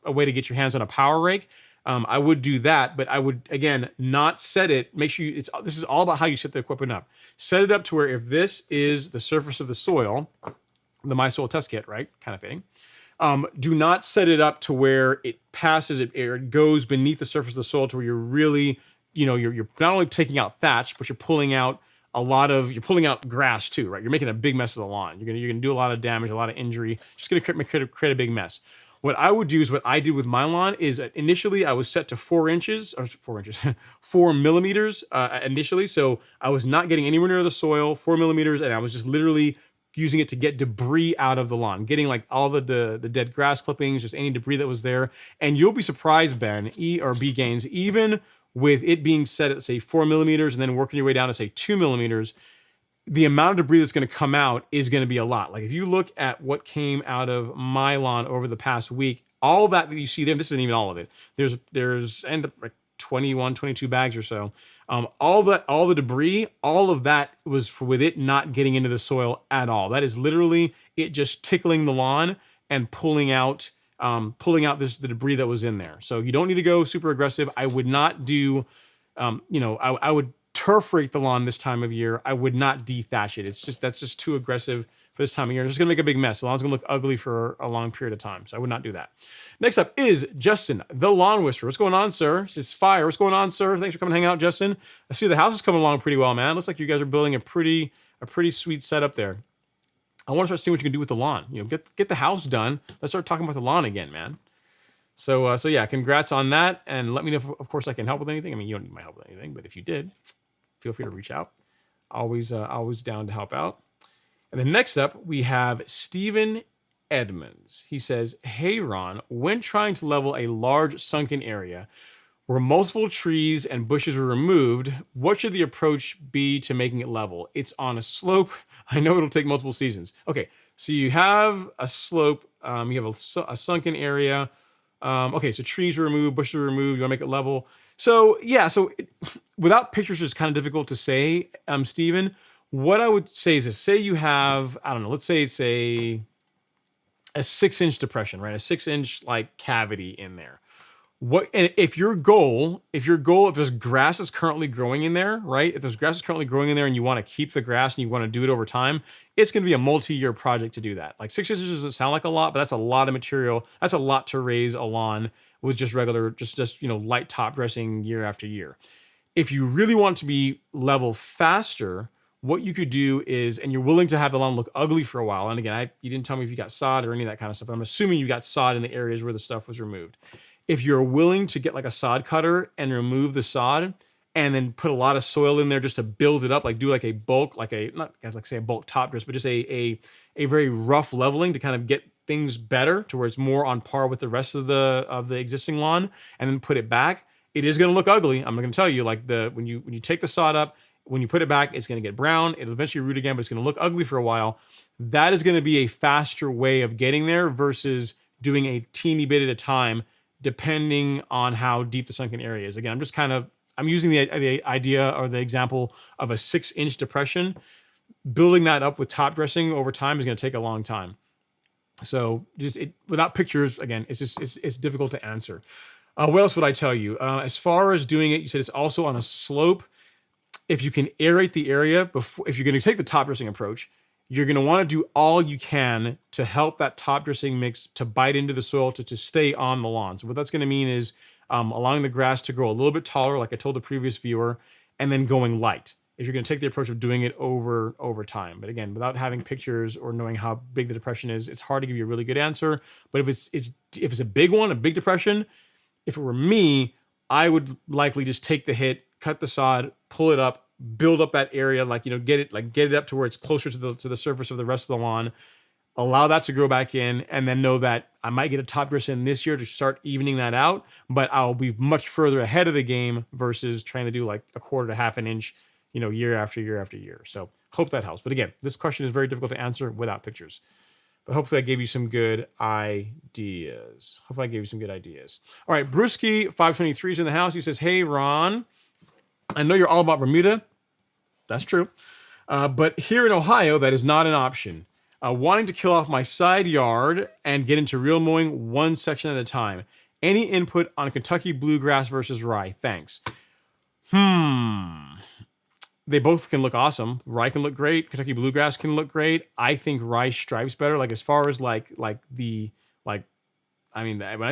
way to get your hands on a power rake, I would do that, but I would again not set it. Make sure this is all about how you set the equipment up. Set it up to where if this is the surface of the soil, the My Soil Test Kit, right? Kind of fitting. Do not set it up to where it passes it, or it goes beneath the surface of the soil to where you're really, you're not only taking out thatch, but you're pulling out grass too, right? You're making a big mess of the lawn. You're gonna do a lot of damage, a lot of injury. Just gonna create a big mess. What I would do is what I did with my lawn is initially I was set to 4 inches, 4 millimeters initially. So I was not getting anywhere near the soil, 4 millimeters, and I was just literally using it to get debris out of the lawn, getting like all the dead grass clippings, just any debris that was there. And you'll be surprised, Ben, or B Gains, even with it being set at say 4 millimeters and then working your way down to say 2 millimeters, the amount of debris that's going to come out is going to be a lot. Like if you look at what came out of my lawn over the past week, all of that you see there, this isn't even all of it. There's end up like 21, 22 bags or so. All the debris, all of that was with it not getting into the soil at all. That is literally it just tickling the lawn and pulling out the debris that was in there. So you don't need to go super aggressive. I would not do, I would turf rake the lawn this time of year. I would not dethatch it. That's just too aggressive for this time of year. It's just gonna make a big mess. The lawn's gonna look ugly for a long period of time. So I would not do that. Next up is Justin, the Lawn Whisperer. What's going on, sir? It's fire. What's going on, sir? Thanks for coming to hang out, Justin. I see the house is coming along pretty well, man. Looks like you guys are building a pretty sweet setup there. I want to start seeing what you can do with the lawn. Get the house done. Let's start talking about the lawn again, man. So yeah, congrats on that, and let me know if, of course, I can help with anything. I mean, you don't need my help with anything, but if you did, feel free to reach out. Always down to help out. And then next up, we have Stephen Edmonds. He says, "Hey Ron, when trying to level a large sunken area where multiple trees and bushes were removed, what should the approach be to making it level? It's on a slope. I know it'll take multiple seasons." Okay, so you have a slope. You have a sunken area. Okay, so trees were removed, bushes were removed. You want to make it level. So yeah, without pictures, it's kind of difficult to say, Stephen. What I would say is, say you have, I don't know, let's say it's a 6-inch depression, right? A 6-inch like cavity in there. And if there's grass that's currently growing in there, right? If there's grass that's currently growing in there and you want to keep the grass and you want to do it over time, it's going to be a multi-year project to do that. Like 6 inches doesn't sound like a lot, but that's a lot of material. That's a lot to raise a lawn with just regular, light top dressing year after year. If you really want to be level faster, what you could do is, and you're willing to have the lawn look ugly for a while. And again, you didn't tell me if you got sod or any of that kind of stuff. I'm assuming you got sod in the areas where the stuff was removed. If you're willing to get like a sod cutter and remove the sod and then put a lot of soil in there just to build it up, like do like a bulk, not like say a bulk top dress, but just a very rough leveling to kind of get things better to where it's more on par with the rest of the existing lawn, and then put it back, it is going to look ugly. I'm going to tell you, like when you take the sod up, when you put it back, it's going to get brown. It'll eventually root again, but it's going to look ugly for a while. That is going to be a faster way of getting there versus doing a teeny bit at a time, depending on how deep the sunken area is. Again, I'm using the idea or the example of a 6-inch depression. Building that up with top dressing over time is going to take a long time. So without pictures, again, it's difficult to answer. What else would I tell you? As far as doing it, you said it's also on a slope. If you can aerate the area before, if you're going to take the top dressing approach, you're going to want to do all you can to help that top dressing mix to bite into the soil to stay on the lawn. So what that's going to mean is allowing the grass to grow a little bit taller, like I told the previous viewer, and then going light. If you're going to take the approach of doing it over time. But again, without having pictures or knowing how big the depression is, it's hard to give you a really good answer. But if it's a big one, a big depression, if it were me, I would likely just take the hit, cut the sod, pull it up, build up that area, get it up to where it's closer to the surface of the rest of the lawn, allow that to grow back in, and then know that I might get a top dress in this year to start evening that out, but I'll be much further ahead of the game versus trying to do like a quarter to half an inch, year after year after year. So hope that helps. But again, this question is very difficult to answer without pictures. But hopefully I gave you some good ideas. All right, Brewski523 is in the house. He says, "Hey, Ron, I know you're all about Bermuda." That's true. But here in Ohio, that is not an option. Wanting to kill off my side yard and get into real mowing one section at a time. Any input on Kentucky bluegrass versus rye? Thanks. They both can look awesome. Rye can look great. Kentucky bluegrass can look great. I think rye stripes better. Like as far as when I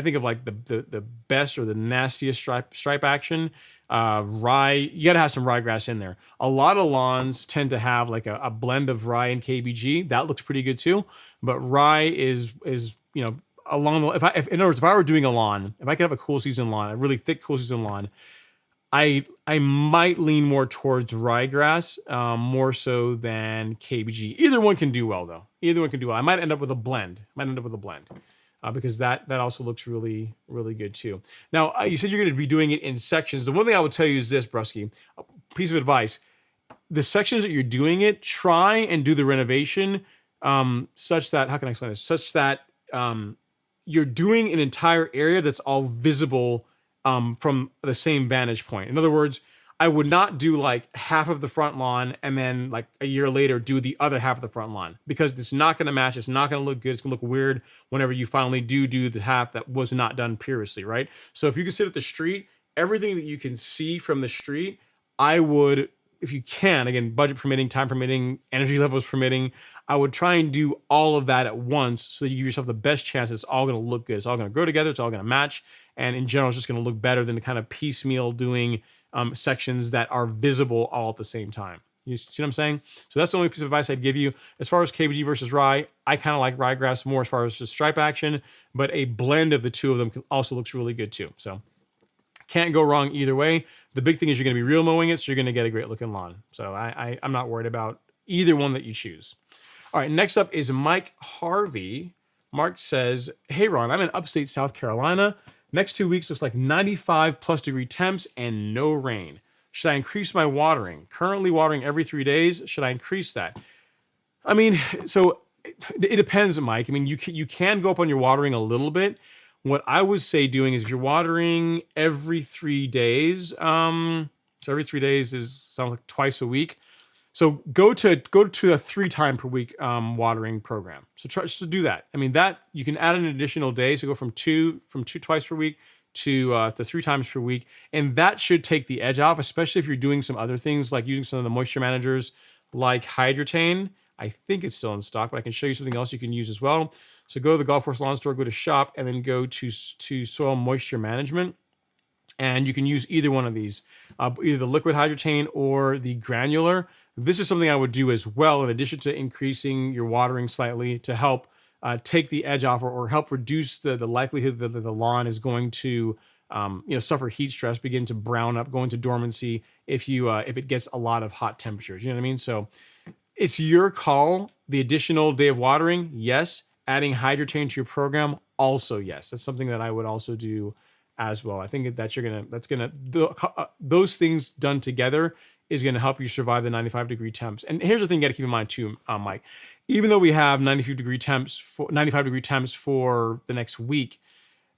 think of like the best or the nastiest stripe action, rye, you got to have some ryegrass in there. A lot of lawns tend to have like a blend of rye and KBG. That looks pretty good too. But rye is along the if in other words, if I were doing a lawn, if I could have a cool season lawn, a really thick cool season lawn, I might lean more towards ryegrass, more so than KBG. Either one can do well though. Either one can do well. I might end up with a blend. Because that also looks really good too. Now you said you're going to be doing it in sections. The one thing I would tell you is this, Brusky, a piece of advice: the sections that you're doing it, try and do the renovation such that, how can I explain this? Such that you're doing an entire area that's all visible from the same vantage point. In other words, I would not do like half of the front lawn and then like a year later do the other half of the front lawn, because it's not going to match. It's not going to look good. It's going to look weird whenever you finally do the half that was not done previously, right? So if you can sit at the street, everything that you can see from the street, I would, if you can, again, budget permitting, time permitting, energy levels permitting, I would try and do all of that at once so that you give yourself the best chance it's all going to look good. It's all going to grow together. It's all going to match. And in general, it's just going to look better than the kind of piecemeal doing sections that are visible all at the same time. You see what I'm saying? So that's the only piece of advice I'd give you. As far as KBG versus rye, I kind of like ryegrass more as far as just stripe action, but a blend of the two of them also looks really good too. So can't go wrong either way. The big thing is you're going to be real mowing it, so you're going to get a great looking lawn. So I'm not worried about either one that you choose. All right, next up is Mike Harvey. Mark says, hey Ron, I'm in upstate South Carolina. Next 2 weeks looks like 95+ degree temps and no rain. Should I increase my watering? Currently watering every 3 days. Should I increase that? I mean, so it depends, Mike. I mean, you can go up on your watering a little bit. What I would say doing is if you're watering every 3 days, so every 3 days sounds like twice a week. So go to a 3 time per week watering program. So try to do that. I mean, that you can add an additional day. So go from two twice per week to 3 times per week, and that should take the edge off, especially if you're doing some other things like using some of the moisture managers like Hydratane. I think it's still in stock, but I can show you something else you can use as well. So go to the Golf Course Lawn Store, go to shop, and then go to soil moisture management. And you can use either one of these, either the liquid Hydratane or the granular. This is something I would do as well, in addition to increasing your watering slightly to help take the edge off or help reduce the likelihood that the lawn is going to suffer heat stress, begin to brown up, go into dormancy if it gets a lot of hot temperatures. You know what I mean? So it's your call. The additional day of watering, yes. Adding Hydratane to your program, also yes. That's something that I would also do as well. I think those things done together is going to help you survive the 95 degree temps. And here's the thing you got to keep in mind too, Mike. Even though we have 95 degree temps for the next week,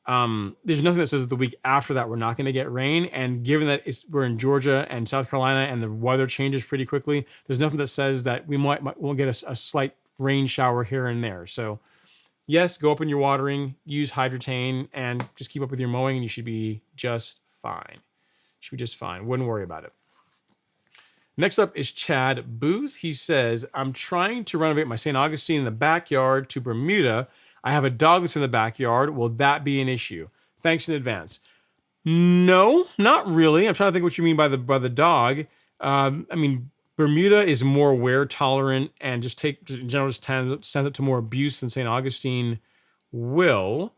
there's nothing that says that the week after that we're not going to get rain. And given that we're in Georgia and South Carolina and the weather changes pretty quickly, there's nothing that says that we'll get a slight rain shower here and there. So yes, go up in your watering, use Hydratane, and just keep up with your mowing, and you should be just fine. Wouldn't worry about it. Next up is Chad Booth. He says, I'm trying to renovate my St. Augustine in the backyard to Bermuda. I have a dog that's in the backyard. Will that be an issue? Thanks in advance. No, not really. I'm trying to think what you mean by the dog. I mean, Bermuda is more wear tolerant and in general sends up to more abuse than St. Augustine will.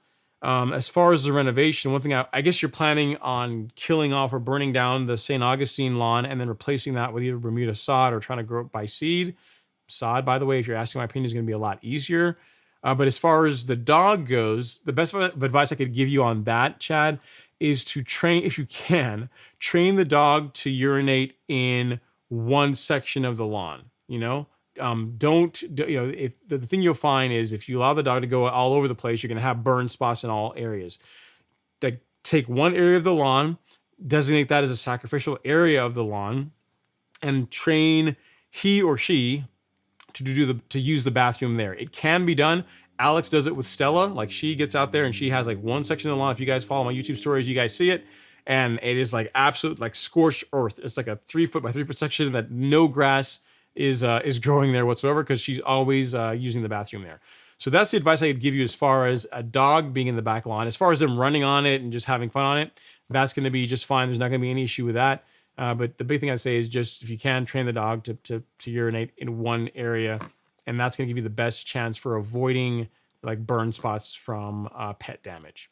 As far as the renovation, one thing I guess you're planning on killing off or burning down the St. Augustine lawn and then replacing that with either Bermuda sod or trying to grow it by seed. Sod, by the way, if you're asking my opinion, is going to be a lot easier. But as far as the dog goes, the best advice I could give you on that, Chad, is to train, if you can, train the dog to urinate in one section of the lawn. If the thing you'll find is if you allow the dog to go all over the place, you're going to have burn spots in all areas. Take one area of the lawn, designate that as a sacrificial area of the lawn, and train he or she to use the bathroom there. It can be done. Alex does it with Stella. Like, she gets out there and she has like one section of the lawn. If you guys follow my YouTube stories, you guys see it. And it is like absolute like scorched earth. It's like a 3 foot by 3 foot section that no grass is growing there whatsoever, because she's always using the bathroom there. So that's the advice I could give you as far as a dog being in the back lawn. As far as them running on it and just having fun on it, that's going to be just fine. There's not going to be any issue with that. But the big thing I'd say is just, if you can, train the dog to urinate in one area, and that's going to give you the best chance for avoiding like burn spots from pet damage.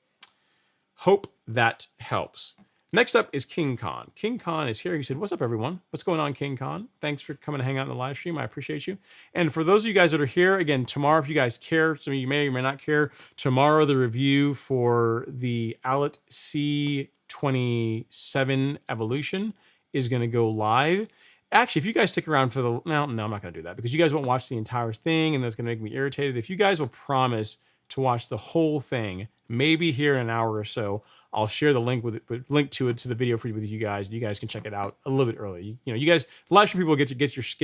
Hope that helps. Next up is King Khan. King Khan is here. He said, "What's up, everyone? What's going on, King Khan? Thanks for coming to hang out in the live stream. I appreciate you." And for those of you guys that are here, again, tomorrow, if you guys care, some of you may or may not care, tomorrow the review for the Allett C27 Evolution is going to go live. Actually, if you guys stick around for the... No, I'm not going to do that because you guys won't watch the entire thing, and that's going to make me irritated. If you guys will promise to watch the whole thing, maybe here in an hour or so, I'll share the link with the video with you guys. You guys can check it out a little bit early. You guys, live stream people get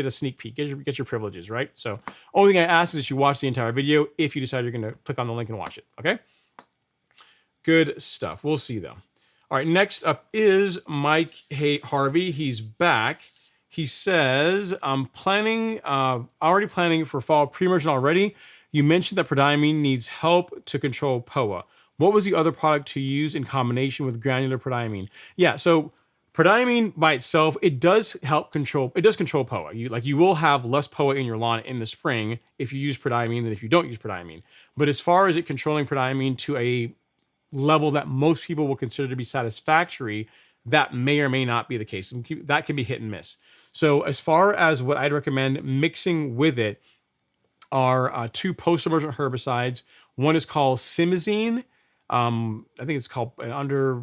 a sneak peek, get your privileges, right? So only thing I ask is that you watch the entire video if you decide you're going to click on the link and watch it. Okay. Good stuff. We'll see though. All right. Next up is Mike Harvey. He's back. He says, "I'm already planning for fall pre-emergent already. You mentioned that prodiamine needs help to control POA. What was the other product to use in combination with granular prodiamine?" Yeah, so prodiamine by itself, it does control POA. You will have less POA in your lawn in the spring if you use prodiamine than if you don't use prodiamine. But as far as it controlling prodiamine to a level that most people will consider to be satisfactory, that may or may not be the case. That can be hit and miss. So as far as what I'd recommend mixing with it are two post-emergent herbicides. One is called Simazine. I think it's called under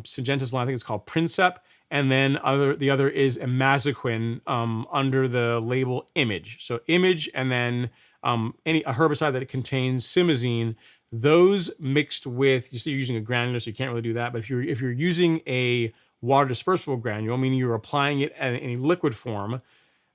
Syngenta's line. I think it's called Princep, and then the other is Imazaquin under the label Image. So Image, and then a herbicide that contains Simazine. Those mixed with, you're using a granular, so you can't really do that. But if you're using a water dispersible granule, meaning you're applying it in a liquid form,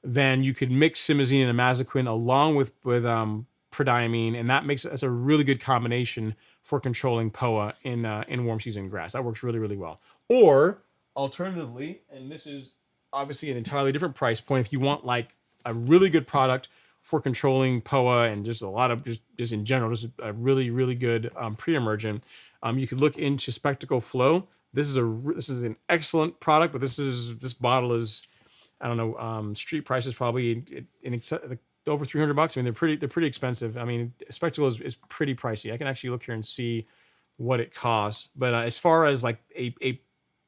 then you could mix Simazine and Imazaquin along with prodiamine, and that's a really good combination for controlling POA in warm season grass. That works really, really well. Or alternatively, and this is obviously an entirely different price point, if you want like a really good product for controlling POA and just a lot of just in general, just a really, really good pre-emergent, you could look into Spectacle Flow. This is an excellent product, but this bottle is, I don't know, street price is probably over $300. I mean, they're pretty expensive. I mean, Spectacle is pretty pricey. I can actually look here and see what it costs. But as far as like a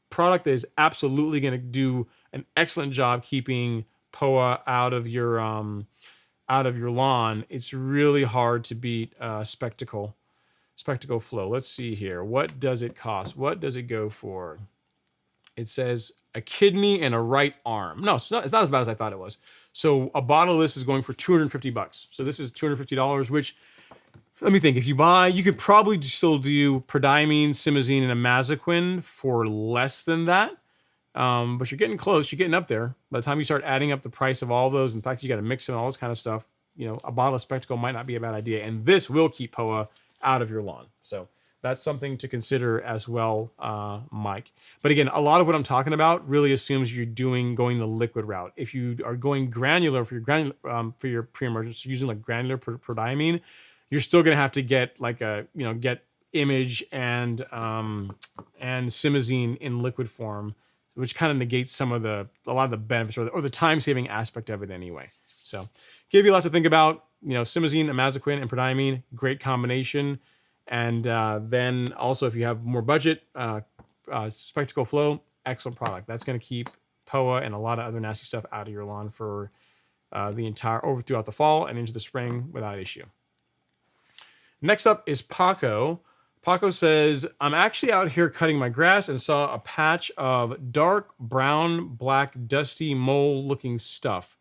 product that is absolutely going to do an excellent job keeping POA out of your lawn, it's really hard to beat Spectacle Flow. Let's see here. What does it cost? What does it go for? It says a kidney and a right arm. No, it's not as bad as I thought it was. So a bottle of this is going for $250. So this is $250, which, let me think. If you could probably still do prodiamine, Simazine, and Imazaquin for less than that. But you're getting close. You're getting up there. By the time you start adding up the price of all of those, in fact, you got to mix them and all this kind of stuff. A bottle of Spectacle might not be a bad idea. And this will keep POA out of your lawn. So that's something to consider as well, Mike. But again, a lot of what I'm talking about really assumes you're going the liquid route. If you are going granular for your pre-emergence, using like granular prodiamine, you're still going to have to get like get Image and Simazine in liquid form, which kind of negates a lot of the benefits or the time-saving aspect of it anyway. So give you lots to think about. Simazine, Imazaquin, and prodiamine, great combination. And then also, if you have more budget, Spectacle Flow, excellent product. That's going to keep POA and a lot of other nasty stuff out of your lawn for throughout the fall and into the spring without issue. Next up is Paco. Paco says, "I'm actually out here cutting my grass and saw a patch of dark brown, black, dusty mole-looking stuff.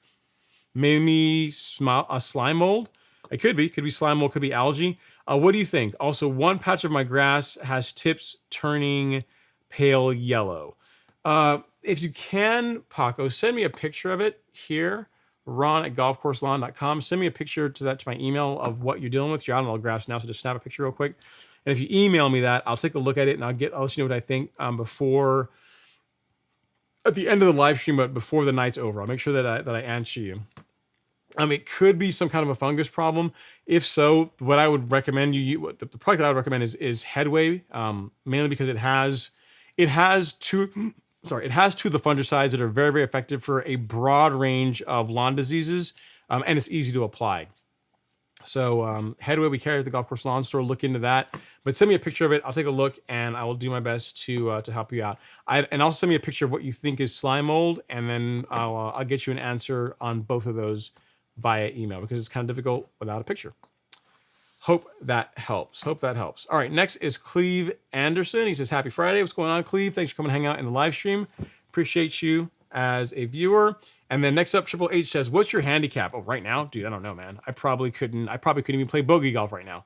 Maybe a slime mold? It could be slime mold, could be algae. What do you think? Also, one patch of my grass has tips turning pale yellow." If you can, Paco, send me a picture of it here, ron@golfcourselawn.com. Send me a picture to my email of what you're dealing with. You're out on all grass now, so just snap a picture real quick. And if you email me that, I'll take a look at it and I'll let you know what I think at the end of the live stream, but before the night's over. I'll make sure that I answer you. It could be some kind of a fungus problem. If so, what I would recommend the product that I would recommend is Headway, mainly because it has two of the fungicides that are very, very effective for a broad range of lawn diseases, and it's easy to apply. So head away, we carry at the golf course lawn store. Look into that, but send me a picture of it. I'll take a look and I will do my best to help you out. And also send me a picture of what you think is slime mold, and then I'll get you an answer on both of those via email, because it's kind of difficult without a picture. Hope that helps. Hope that helps. All right, next is Cleve Anderson. He says, happy Friday. What's going on, Cleve? Thanks for coming to hang out in the live stream. Appreciate you as a viewer. And then next up, Triple H says, what's your handicap? Oh, right now? Dude, I don't know, man. I probably couldn't even play bogey golf right now.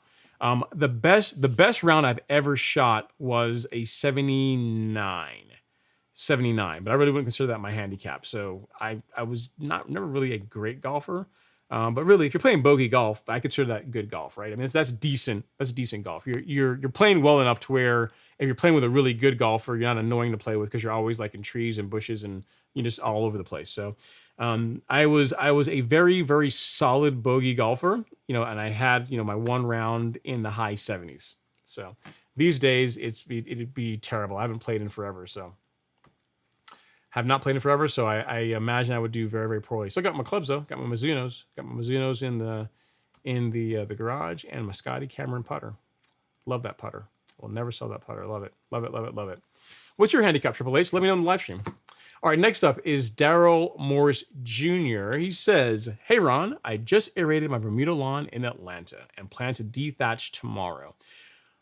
The best round I've ever shot was a 79, but I really wouldn't consider that my handicap. So I was never really a great golfer. But really, if you're playing bogey golf, I consider that good golf, right? I mean, that's decent. That's decent golf. You're playing well enough to where if you're playing with a really good golfer, you're not annoying to play with, because you're always like in trees and bushes and you're just all over the place. So I was a very, very solid bogey golfer, and I had my one round in the high 70s. So these days it'd be terrible. I haven't played in forever, so. Have not played in forever, so I imagine I would do very, very poorly. Still got my clubs though. Got my Mizunos. Got my Mizunos in the garage, and my Scotty Cameron putter. Love that putter. Will never sell that putter. Love it. Love it. Love it. Love it. What's your handicap, Triple H? Let me know in the live stream. All right, next up is Daryl Morris Jr. He says, hey Ron, I just aerated my Bermuda lawn in Atlanta and plan to dethatch tomorrow.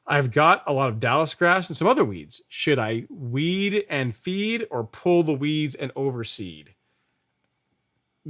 I've got a lot of Dallas grass and some other weeds. Should I weed and feed, or pull the weeds and overseed?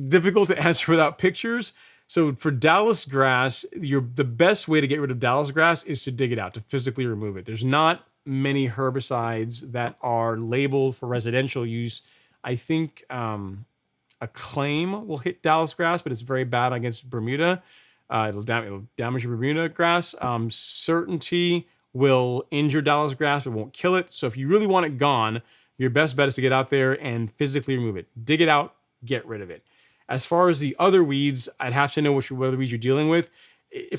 Difficult to answer without pictures. So for Dallas grass, the best way to get rid of Dallas grass is to dig it out, to physically remove it. There's not many herbicides that are labeled for residential use. I think a claim will hit Dallas grass, but it's very bad against Bermuda. It'll damage your Bermuda grass. Certainty will injure Dallas grass, but won't kill it. So if you really want it gone, your best bet is to get out there and physically remove it. Dig it out, get rid of it. As far as the other weeds, I'd have to know what other weeds you're dealing with.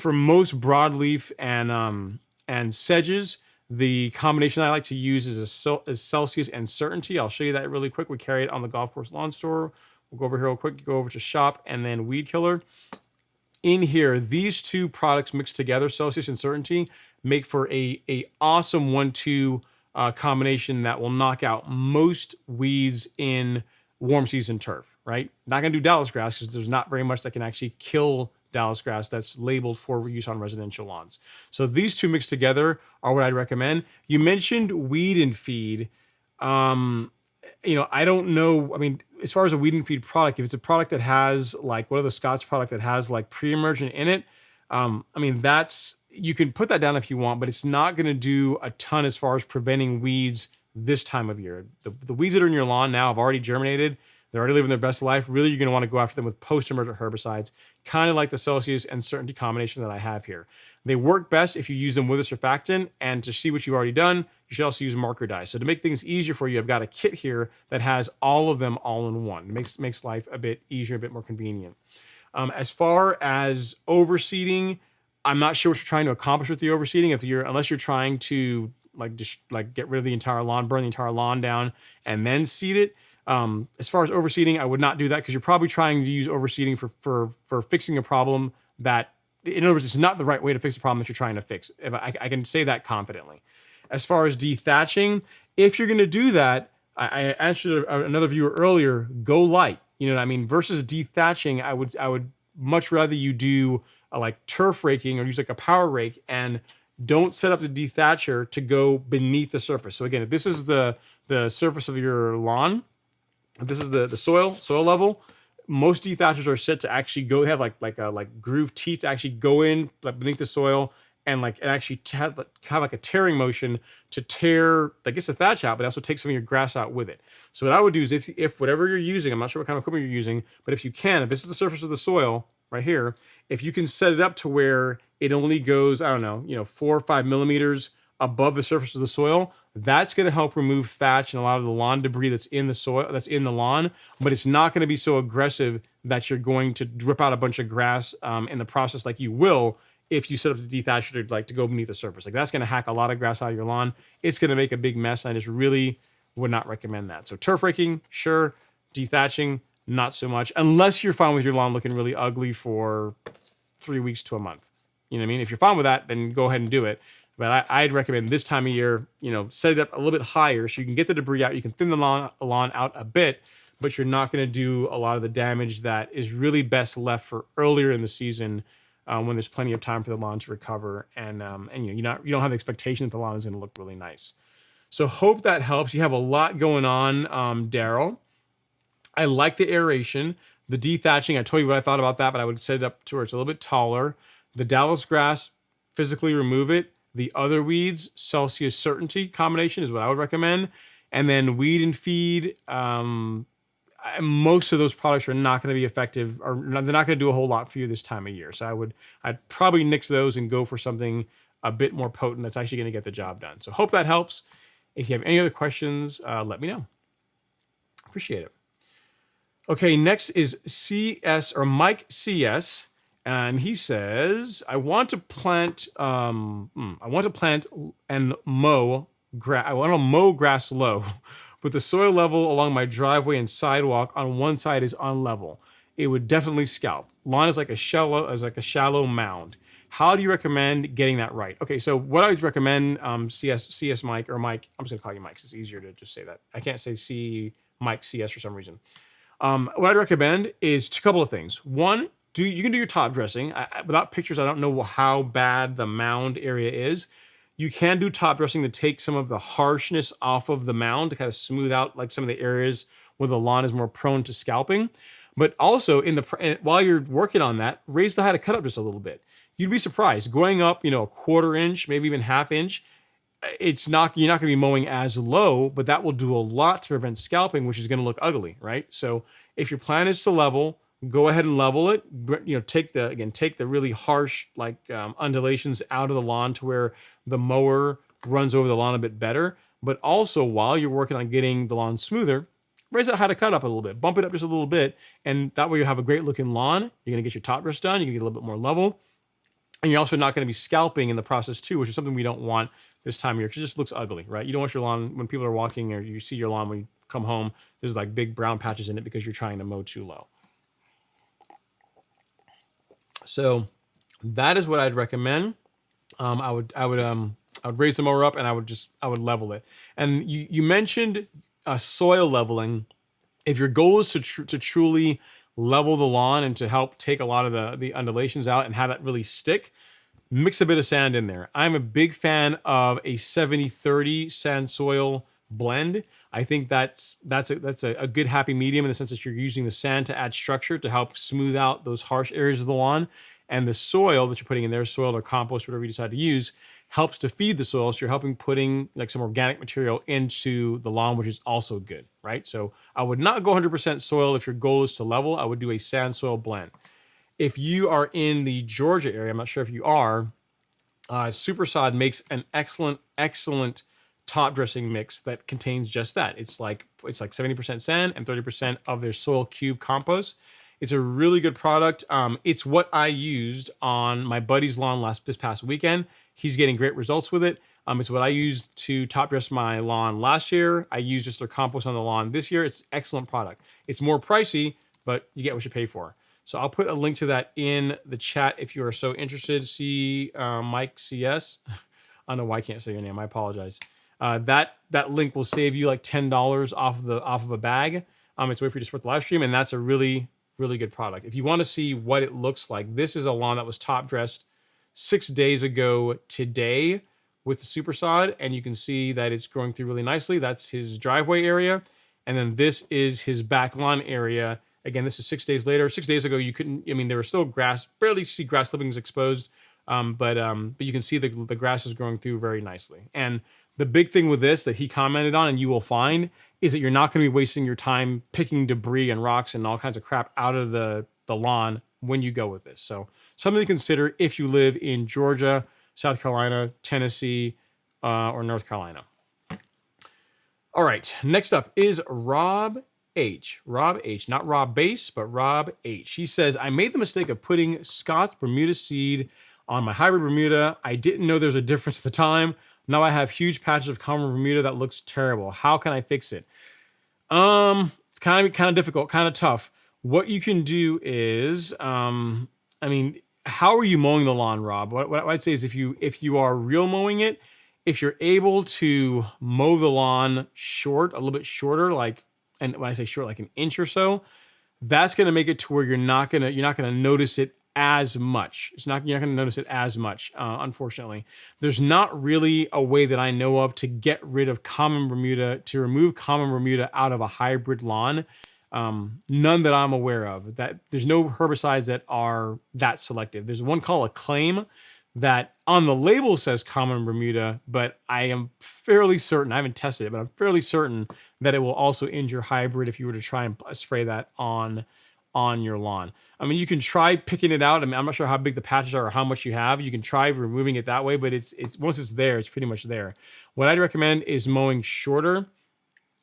For most broadleaf and sedges, the combination I like to use is Celsius and Certainty. I'll show you that really quick. We carry it on the golf course lawn store. We'll go over here real quick, go over to shop, and then weed killer. In here, these two products mixed together, Celsius and Certainty, make for a awesome 1-2 combination that will knock out most weeds in warm season turf, right? Not going to do Dallas grass because there's not very much that can actually kill Dallas grass that's labeled for use on residential lawns. So these two mixed together are what I'd recommend. You mentioned weed and feed. I don't know. I mean, as far as a weed and feed product, if it's a product that has like, what are the Scotch product that has like pre-emergent in it? You can put that down if you want, but it's not going to do a ton as far as preventing weeds this time of year. The weeds that are in your lawn now have already germinated. They're already living their best life. Really, you're going to want to go after them with post-emergent herbicides, kind of like the Celsius and Certainty combination that I have here. They work best if you use them with a surfactant, and to see what you've already done, you should also use marker dye. So to make things easier for you, I've got a kit here that has all of them all in one. It makes life a bit easier, a bit more convenient. As far as overseeding, I'm not sure what you're trying to accomplish with the overseeding. Unless you're trying to get rid of the entire lawn, burn the entire lawn down, and then seed it. As far as overseeding, I would not do that, because you're probably trying to use overseeding for fixing a problem that, in other words, it's not the right way to fix the problem that you're trying to fix. If I can say that confidently. As far as dethatching, if you're going to do that, I answered another viewer earlier, go light. You know what I mean? Versus dethatching, I would much rather you do like turf raking, or use like a power rake, and don't set up the dethatcher to go beneath the surface. So again, if this is the surface of your lawn, if this is the soil level, most dethatchers are set to actually go have like groove teeth to actually go in like beneath the soil and actually have like a tearing motion to tear, I guess, the thatch out, but also take some of your grass out with it. So what I would do is if whatever you're using, I'm not sure what kind of equipment you're using, but if this is the surface of the soil right here, if you can set it up to where it only goes, 4 or 5 millimeters above the surface of the soil, that's going to help remove thatch and a lot of the lawn debris that's in the soil, that's in the lawn, but it's not going to be so aggressive that you're going to rip out a bunch of grass in the process, like you will if you set up the dethatcher to go beneath the surface. Like, that's going to hack a lot of grass out of your lawn. It's going to make a big mess. I just really would not recommend that. So turf raking, sure. Dethatching, not so much, unless you're fine with your lawn looking really ugly for 3 weeks to a month. You know what I mean? If you're fine with that, then go ahead and do it. But I'd recommend this time of year, set it up a little bit higher so you can get the debris out. You can thin the lawn out a bit, but you're not going to do a lot of the damage that is really best left for earlier in the season, when there's plenty of time for the lawn to recover, and you don't have the expectation that the lawn is going to look really nice. So hope that helps. You have a lot going on, Daryl. I like the aeration, the dethatching. I told you what I thought about that, but I would set it up to where it's a little bit taller. The Dallas grass, physically remove it. The other weeds, Celsius Certainty combination is what I would recommend. And then weed and feed. Most of those products are not going to be effective, or they're not going to do a whole lot for you this time of year. So I'd probably nix those and go for something a bit more potent that's actually going to get the job done. So hope that helps. If you have any other questions, let me know. Appreciate it. Okay, next is CS or Mike CS, and he says, I want to plant and mow grass. I want to mow grass low, but the soil level along my driveway and sidewalk on one side is unlevel. It would definitely scalp. Lawn is like a shallow mound. How do you recommend getting that right? Okay, so what I would recommend, CS Mike, or Mike, I'm just gonna call you Mike, 'cause it's easier to just say that. I can't say C Mike CS for some reason. What I'd recommend is a couple of things. One, you can do your top dressing. Without pictures, I don't know how bad the mound area is. You can do top dressing to take some of the harshness off of the mound, to kind of smooth out like some of the areas where the lawn is more prone to scalping. But also while you're working on that, raise the height of cut up just a little bit. You'd be surprised going up, a quarter inch, maybe even half inch. You're not going to be mowing as low, but that will do a lot to prevent scalping, which is going to look ugly, right? So if your plan is to level, go ahead and level it. Take the really harsh undulations out of the lawn to where the mower runs over the lawn a bit better. But also, while you're working on getting the lawn smoother, raise that height of cut up a little bit, bump it up just a little bit, and that way you have a great looking lawn. You're going to get your top dress done. You can get a little bit more level. And you're also not going to be scalping in the process too, which is something we don't want this time of year, because it just looks ugly, right? You don't want your lawn, when people are walking or you see your lawn when you come home, there's like big brown patches in it because you're trying to mow too low. So that is what I'd recommend. I would raise the mower up, and I would level it. And you mentioned soil leveling. If your goal is to truly level the lawn and to help take a lot of the undulations out and have that really stick, mix a bit of sand in there. I'm a big fan of a 70-30 sand soil blend. I think that's a good happy medium, in the sense that you're using the sand to add structure to help smooth out those harsh areas of the lawn, and the soil that you're putting in there, soil or compost, whatever you decide to use, helps to feed the soil. So you're helping putting like some organic material into the lawn, which is also good, right? So I would not go 100% soil if your goal is to level. I would do a sand soil blend. If you are in the Georgia area, I'm not sure if you are, Supersod makes an excellent top dressing mix that contains just that. It's like 70% sand and 30% of their soil cube compost. It's a really good product. It's what I used on my buddy's lawn this past weekend. He's getting great results with it. It's what I used to top dress my lawn last year. I used just their compost on the lawn this year. It's an excellent product. It's more pricey, but you get what you pay for. So I'll put a link to that in the chat if you are so interested. See Mike CS. I don't know why I can't say your name. I apologize. That link will save you like $10 off of a bag. It's a way for you to support the live stream, and that's a really good product. If you want to see what it looks like, this is a lawn that was top dressed 6 days ago today with the Supersod, and you can see that it's growing through really nicely. That's his driveway area, and then this is his back lawn area. Again, this is 6 days later. 6 days ago, you couldn't. I mean, there was still grass. Barely see grass clippings exposed, but you can see the grass is growing through very nicely. And the big thing with this that he commented on, and you will find, is that you're not going to be wasting your time picking debris and rocks and all kinds of crap out of the lawn when you go with this. So something to consider if you live in Georgia, South Carolina, Tennessee, or North Carolina. All right, next up is Rob H. Rob H, not Rob Base, but Rob H. He says, I made the mistake of putting Scott's Bermuda seed on my hybrid Bermuda. I didn't know there's a difference at the time. Now I have huge patches of common Bermuda that looks terrible. How can I fix it? It's kind of difficult, kind of tough. What you can do is, how are you mowing the lawn, Rob? What I'd say is if you are real mowing it, if you're able to mow the lawn short, a little bit shorter, like, and when I say short, like an inch or so, that's going to make it to where you're not gonna notice it as much. You're not gonna notice it as much. Unfortunately, there's not really a way that I know of to get rid of common Bermuda, to remove common Bermuda out of a hybrid lawn. None that I'm aware of. That there's no herbicides that are that selective. There's one called a claim that on the label says common Bermuda, but I am fairly certain, I haven't tested it, but I'm fairly certain that it will also injure hybrid if you were to try and spray that on your lawn. I mean, you can try picking it out. I mean, I'm not sure how big the patches are or how much you have. You can try removing it that way, but it's once it's there, it's pretty much there. What I'd recommend is mowing shorter.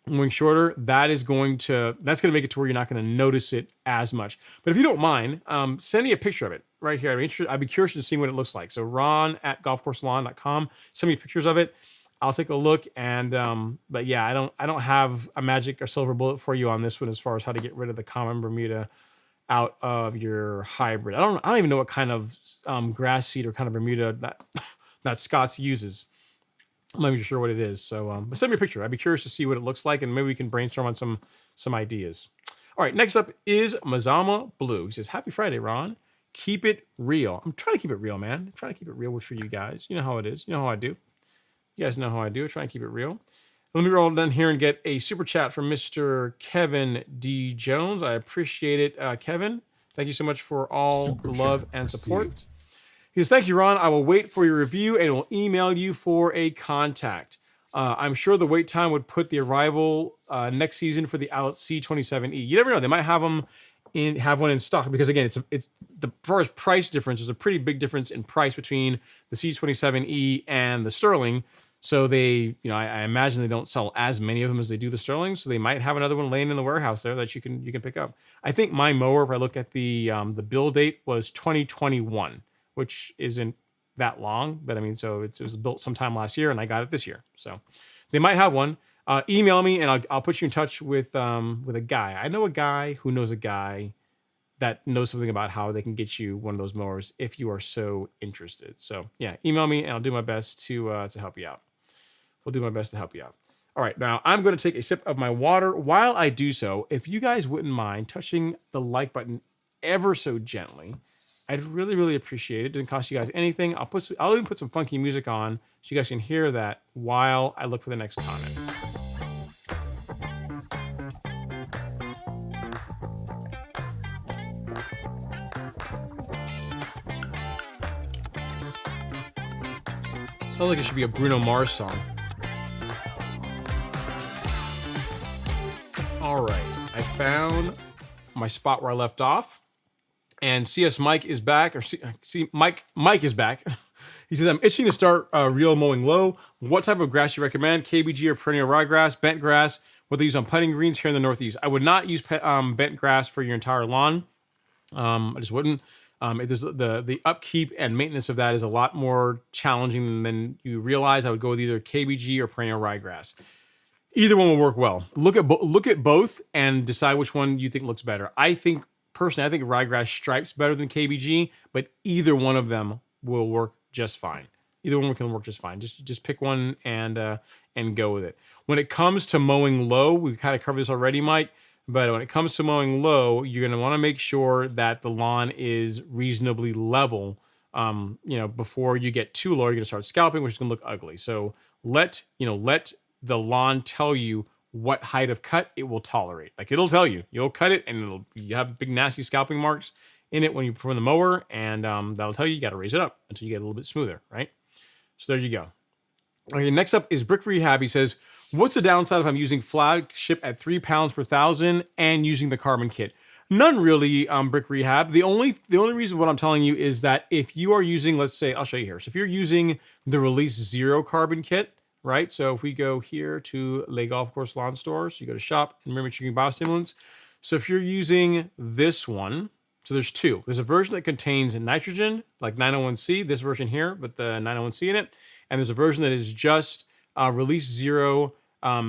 That's going to make it to where you're not going to notice it as much. But if you don't mind, send me a picture of it right here. I'd be curious to see what it looks like. So ron@golfcourselawn.com, send me pictures of it. I'll take a look. And but yeah, I don't have a magic or silver bullet for you on this one as far as how to get rid of the common Bermuda out of your hybrid. I don't even know what kind of grass seed or kind of Bermuda that Scott's uses. I'm not even sure what it is. So, but send me a picture. I'd be curious to see what it looks like, and maybe we can brainstorm on some ideas. All right, next up is Mazama Blue. He says, "Happy Friday, Ron. Keep it real." I'm trying to keep it real, man. I'm trying to keep it real for you guys. You know how it is. You know how I do. You guys know how I do. I try and keep it real. Let me roll down here and get a super chat from Mr. Kevin D. Jones. I appreciate it, Kevin. Thank you so much for all the love and support. Received. He says, "Thank you, Ron. I will wait for your review and will email you for a contact. I'm sure the wait time would put the arrival next season for the Allett C27E. You never know; they might have one in stock because again, it's the as far as price difference. There's a pretty big difference in price between the C27E and the Sterling. So I imagine they don't sell as many of them as they do the Sterling. So they might have another one laying in the warehouse there that you can pick up. I think my mower, if I look at the build date, was 2021." Which isn't that long, but I mean, so it was built sometime last year, and I got it this year. So they might have one. Email me, and I'll put you in touch with a guy. I know a guy who knows a guy that knows something about how they can get you one of those mowers if you are so interested. So yeah, email me, and I'll do my best to help you out. We'll do my best to help you out. All right, now I'm going to take a sip of my water. While I do so, if you guys wouldn't mind touching the like button ever so gently, I'd really, really appreciate it. It didn't cost you guys anything. I'll even put some funky music on so you guys can hear that while I look for the next comment. Sounds like it should be a Bruno Mars song. All right, I found my spot where I left off. And CS Mike is back, or Mike is back. He says, "I'm itching to start real mowing low. What type of grass do you recommend? KBG or perennial ryegrass, bent grass? What they use on putting greens here in the Northeast?" I would not use bent grass for your entire lawn. I just wouldn't. The upkeep and maintenance of that is a lot more challenging than you realize. I would go with either KBG or perennial ryegrass. Either one will work well. Look at both and decide which one you think looks better. Personally, I think ryegrass stripes better than KBG, but either one of them will work just fine. Either one can work just fine. Just pick one and go with it. When it comes to mowing low, we kind of covered this already, Mike. But when it comes to mowing low, you're going to want to make sure that the lawn is reasonably level. Before you get too low, you're going to start scalping, which is going to look ugly. So let the lawn tell you what height of cut it will tolerate. Like it'll tell you, you'll cut it and you have big nasty scalping marks in it when you from the mower, and that'll tell you got to raise it up until you get a little bit smoother, right? So there you go. Okay, next up is Brick Rehab. He says, "What's the downside if I'm using flagship at 3 pounds per thousand and using the carbon kit?" None really, Brick Rehab. The only reason what I'm telling you is that if you are using, let's say, I'll show you here. So if you're using the Release Zero carbon kit, right? So if we go here to Le Golf Course Lawn Store, so you go to shop and remember choosing biostimulants. So if you're using this one, so there's two. There's a version that contains nitrogen, like 901C, this version here, with the 901C in it. And there's a version that is just Release Zero,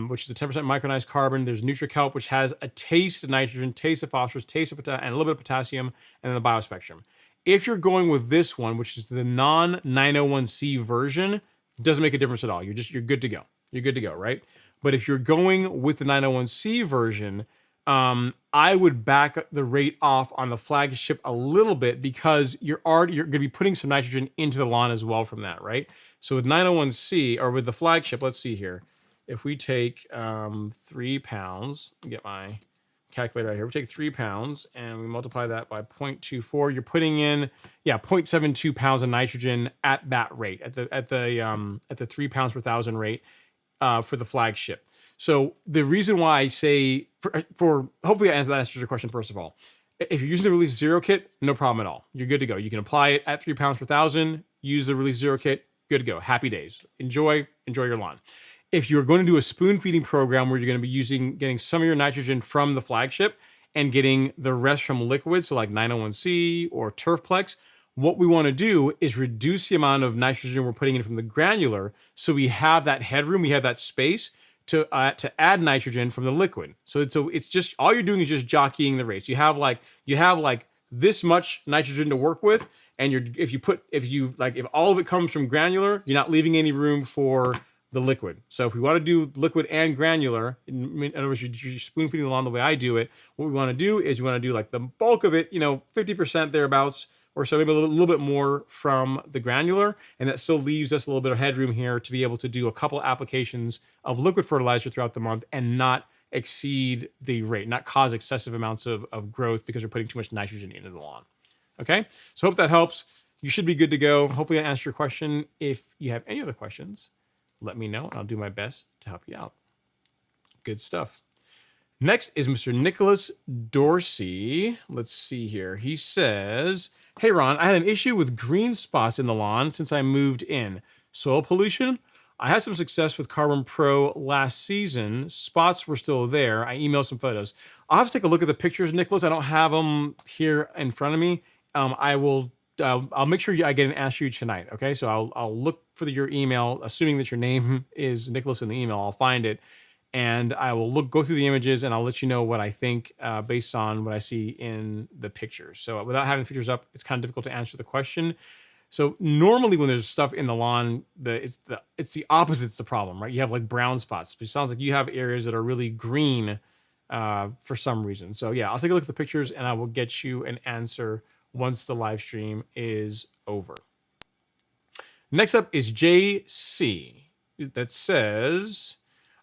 which is a 10% micronized carbon. There's NutriKelp, which has a taste of nitrogen, taste of phosphorus, taste of and a little bit of potassium, and then the biospectrum. If you're going with this one, which is the non-901C version, it doesn't make a difference at all. You're good to go. You're good to go, right? But if you're going with the 901C version, I would back the rate off on the flagship a little bit, because you're going to be putting some nitrogen into the lawn as well from that, right? So with 901C, or with the flagship, let's see here. If we take 3 pounds, get my calculator right here. We take 3 pounds and we multiply that by 0.24. You're putting in 0.72 pounds of nitrogen at that rate, at the 3 pounds per thousand rate for the flagship. So the reason why I say for hopefully that answers your question first of all. If you're using the Release Zero kit, no problem at all. You're good to go. You can apply it at 3 pounds per thousand. Use the Release Zero kit. Good to go. Happy days. Enjoy your lawn. If you're going to do a spoon feeding program where you're going to be getting some of your nitrogen from the flagship and getting the rest from liquids, so like 901C or Turfplex, what we want to do is reduce the amount of nitrogen we're putting in from the granular, so we have that headroom, we have that space to add nitrogen from the liquid. So it's just, all you're doing is just jockeying the rates. You have like this much nitrogen to work with, and if all of it comes from granular, you're not leaving any room for the liquid. So if we want to do liquid and granular, in other words, you're spoon feeding along the way I do it, what we want to do is we want to do like the bulk of it, 50% thereabouts, or so, maybe a little bit more from the granular, and that still leaves us a little bit of headroom here to be able to do a couple applications of liquid fertilizer throughout the month and not exceed the rate, not cause excessive amounts of growth because we're putting too much nitrogen into the lawn. Okay, so hope that helps. You should be good to go. Hopefully I answered your question. If you have any other questions, let me know, and I'll do my best to help you out. Good stuff. Next is Mr. Nicholas Dorsey. Let's see here. He says, hey, Ron, I had an issue with green spots in the lawn since I moved in. Soil pollution? I had some success with Carbon Pro last season. Spots were still there. I emailed some photos. I'll have to take a look at the pictures, Nicholas. I don't have them here in front of me. I'll make sure I get an answer you tonight. Okay, so I'll look for your email, assuming that your name is Nicholas in the email. I'll find it, and I will go through the images, and I'll let you know what I think based on what I see in the pictures. So without having the pictures up, it's kind of difficult to answer the question. So normally when there's stuff in the lawn, it's the opposite's the problem, right? You have like brown spots. It sounds like you have areas that are really green for some reason. So yeah, I'll take a look at the pictures, and I will get you an answer once the live stream is over. Next up is JC that says,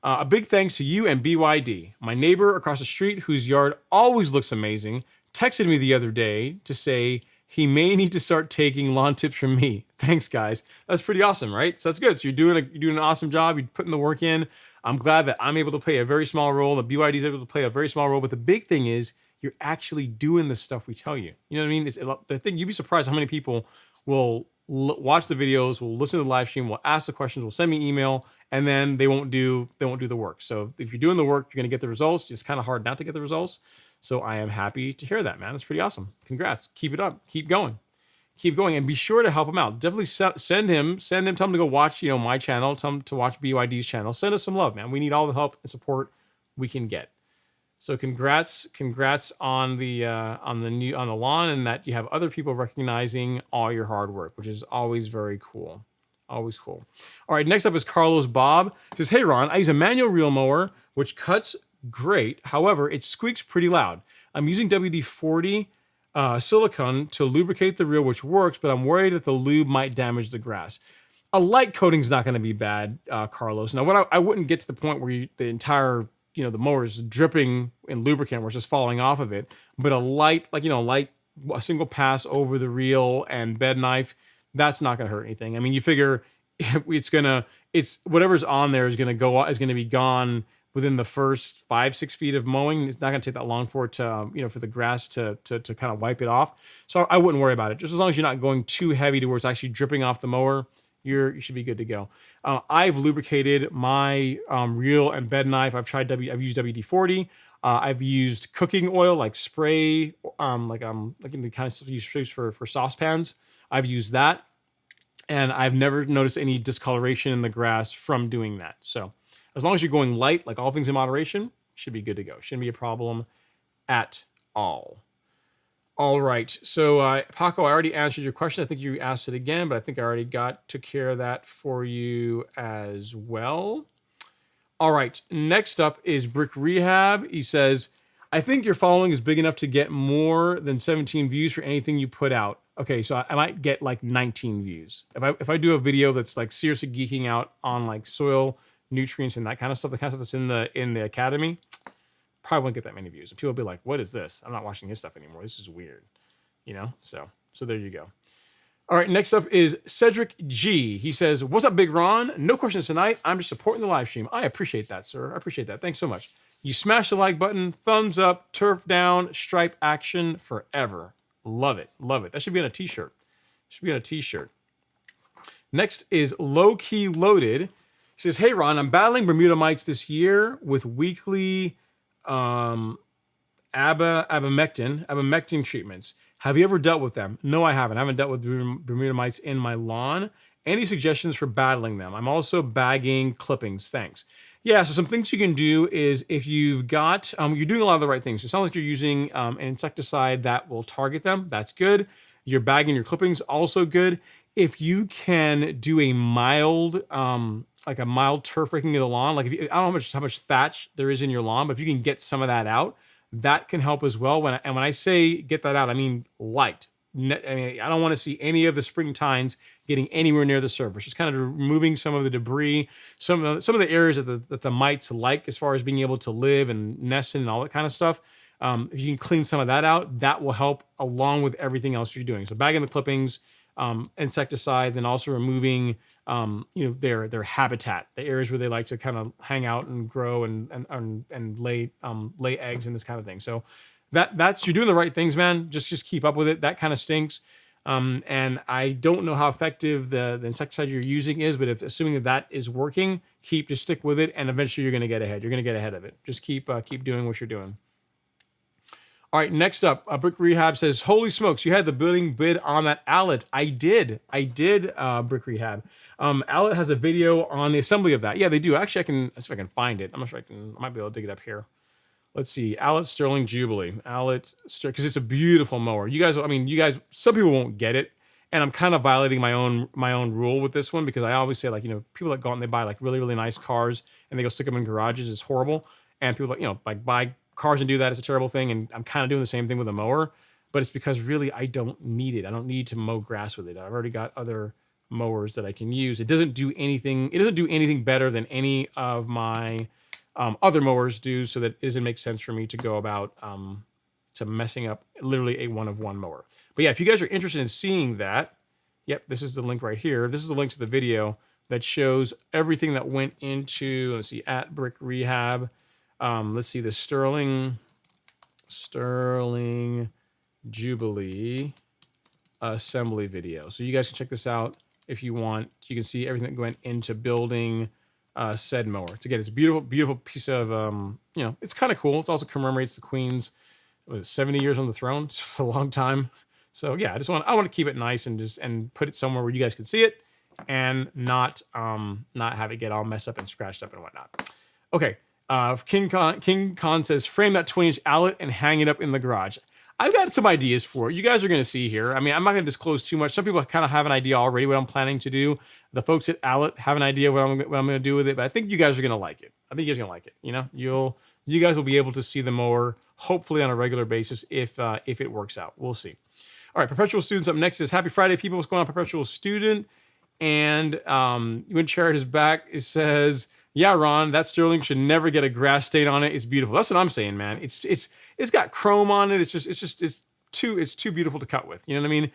a big thanks to you and BYD. My neighbor across the street, whose yard always looks amazing, texted me the other day to say he may need to start taking lawn tips from me. Thanks, guys. That's pretty awesome, right? So that's good. So you're doing an awesome job. You're putting the work in. I'm glad that I'm able to play a very small role. The BYD is able to play a very small role. But the big thing is you're actually doing the stuff we tell you. You know what I mean? The thing, you'd be surprised how many people will watch the videos, will listen to the live stream, will ask the questions, will send me email, and then they won't do the work. So if you're doing the work, you're going to get the results. It's kind of hard not to get the results. So I am happy to hear that, man. That's pretty awesome. Congrats. Keep it up. Keep going. Keep going, and be sure to help him out. Definitely send him, tell him to go watch, my channel, tell him to watch BYD's channel. Send us some love, man. We need all the help and support we can get. So congrats on the lawn, and that you have other people recognizing all your hard work, which is always very cool. Always cool. All right, next up is Carlos Bob. He says, hey Ron, I use a manual reel mower which cuts great. However, it squeaks pretty loud. I'm using WD-40 silicone to lubricate the reel, which works, but I'm worried that the lube might damage the grass. A light coating is not going to be bad, Carlos. Now, I wouldn't get to the point where the entire the mower is dripping in lubricant where it's just falling off of it, but a light, a single pass over the reel and bed knife, that's not going to hurt anything. I mean, you figure it's whatever's on there is going to be gone within the first 5-6 feet of mowing. It's not going to take that long for it to, for the grass to kind of wipe it off. So I wouldn't worry about it. Just as long as you're not going too heavy to where it's actually dripping off the mower, you should be good to go. I've lubricated my reel and bed knife. I've used WD-40. I've used cooking oil, like spray, like in the kind of stuff you use for saucepans. I've used that, and I've never noticed any discoloration in the grass from doing that. So as long as you're going light, like all things in moderation, should be good to go. Shouldn't be a problem at all. All right. So, Paco, I already answered your question. I think you asked it again, but I think I already took care of that for you as well. All right. Next up is Brick Rehab. He says, I think your following is big enough to get more than 17 views for anything you put out. Okay, so I might get like 19 views. If I do a video that's like seriously geeking out on like soil nutrients and that kind of stuff, the kind of stuff that's in the academy, probably won't get that many views. And people will be like, what is this? I'm not watching his stuff anymore. This is weird. You know? So there you go. All right, next up is Cedric G. He says, what's up, Big Ron? No questions tonight. I'm just supporting the live stream. I appreciate that, sir. I appreciate that. Thanks so much. You smash the like button, thumbs up, turf down, stripe action forever. Love it. Love it. That should be on a t-shirt. Should be on a t-shirt. Next is Low Key Loaded. He says, hey, Ron, I'm battling Bermuda mites this year with weekly abamectin treatments. Have you ever dealt with them? No, I haven't. I haven't dealt with Bermuda mites in my lawn. Any suggestions for battling them? I'm also bagging clippings. Thanks. Yeah, so some things you can do is if you've got, you're doing a lot of the right things. It sounds like you're using an insecticide that will target them. That's good. You're bagging your clippings, also good. If you can do a mild, like a mild turf raking of the lawn, like if you, I don't know how much thatch there is in your lawn, but if you can get some of that out, that can help as well. When I say get that out, I mean light. I mean, I don't want to see any of the spring tines getting anywhere near the surface. Just kind of removing some of the debris, some of the areas that the mites like as far as being able to live and nest in and all that kind of stuff. If you can clean some of that out, that will help along with everything else you're doing. So bagging the clippings, insecticide, then also removing their habitat, the areas where they like to kind of hang out and grow and lay eggs and this kind of thing. So that's you're doing the right things, man. Just keep up with it. That kind of stinks. And I don't know how effective the insecticide you're using is, but assuming that is working, just stick with it, and eventually you're going to get ahead. You're going to get ahead of it. Just keep doing what you're doing. All right, next up, Brick Rehab says, holy smokes, you had the building bid on that Allett. I did, Brick Rehab. Allett has a video on the assembly of that. Yeah, they do. Actually, let's see if I can find it. I'm not sure I might be able to dig it up here. Let's see, Allett Sterling Jubilee. Because it's a beautiful mower. You guys, some people won't get it. And I'm kind of violating my own rule with this one because I always say, like, people that go out and they buy like really, really nice cars and they go stick them in garages is horrible. And people that, buy cars and do that is a terrible thing. And I'm kind of doing the same thing with a mower, but it's because really I don't need it. I don't need to mow grass with it. I've already got other mowers that I can use. It doesn't do anything. It doesn't do anything better than any of my other mowers do. So that it doesn't make sense for me to go about to messing up literally a one-of-one mower. But yeah, if you guys are interested in seeing that, yep, this is the link right here. This is the link to the video that shows everything that went into, let's see, at Brick Rehab. Let's see, the Sterling Jubilee assembly video. So you guys can check this out if you want. You can see everything that went into building said mower. Again, it's a beautiful, beautiful piece of, it's kind of cool. It also commemorates the Queen's 70 years on the throne. It's a long time. So yeah, I want to keep it nice and put it somewhere where you guys can see it and not have it get all messed up and scratched up and whatnot. Okay. King Khan says, frame that 20-inch Allett and hang it up in the garage. I've got some ideas for it. You guys are going to see here. I mean, I'm not going to disclose too much. Some people kind of have an idea already what I'm planning to do. The folks at Allett have an idea what I'm going to do with it, but I think you guys are going to like it. I think you guys are going to like it. You guys will be able to see the mower hopefully on a regular basis if it works out. We'll see. All right, Perpetual Student's up next. Is Happy Friday, people. What's going on, Perpetual Student? And when Chariot is back, it says, yeah, Ron, that Sterling should never get a grass stain on it. It's beautiful. That's what I'm saying, man. It's got chrome on it. It's too beautiful to cut with. You know what I mean?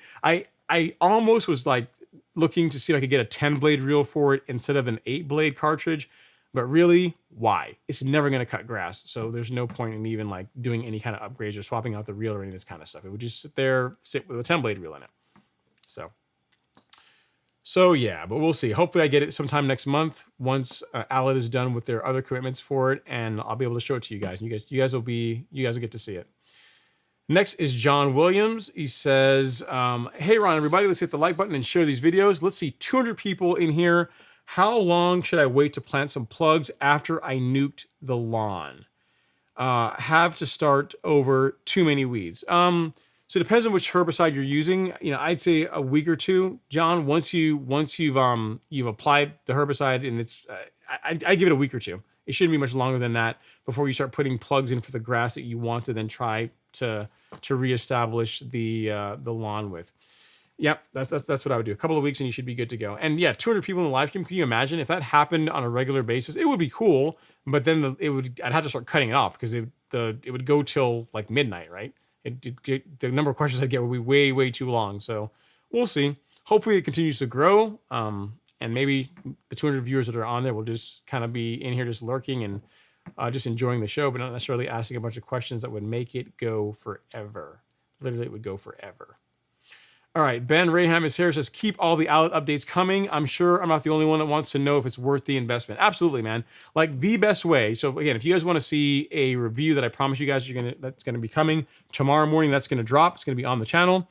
I almost was like looking to see if I could get a 10-blade reel for it instead of an 8-blade cartridge. But really, why? It's never going to cut grass. So there's no point in even like doing any kind of upgrades or swapping out the reel or any of this kind of stuff. It would just sit with a 10-blade reel in it. So yeah, but we'll see. Hopefully I get it sometime next month once Allett is done with their other commitments for it, and I'll be able to show it to you guys. You guys will get to see it. Next is John Williams. He says, hey Ron, everybody, let's hit the like button and share these videos. Let's see 200 people in here. How long should I wait to plant some plugs after I nuked the lawn? Have to start over too many weeds. So it depends on which herbicide you're using. You know, I'd say a week or two, John. You've applied the herbicide, and it's I give it a week or two. It shouldn't be much longer than that before you start putting plugs in for the grass that you want to then try to reestablish the lawn with. Yep, that's what I would do. A couple of weeks and you should be good to go. And yeah, 200 people in the live stream. Can you imagine if that happened on a regular basis? It would be cool, but then I'd have to start cutting it off because it would go till like midnight, right? The number of questions I'd get would be way too long. So we'll see. Hopefully it continues to grow. And maybe the 200 viewers that are on there will just kind of be in here just lurking and just enjoying the show, but not necessarily asking a bunch of questions that would make it go forever. Literally, it would go forever. All right, Ben Raham is here. Says, keep all the Allett updates coming. I'm sure I'm not the only one that wants to know if it's worth the investment. Absolutely, man. Like the best way. So again, if you guys want to see a review that I promise you guys that's gonna be coming tomorrow morning, that's gonna drop. It's gonna be on the channel.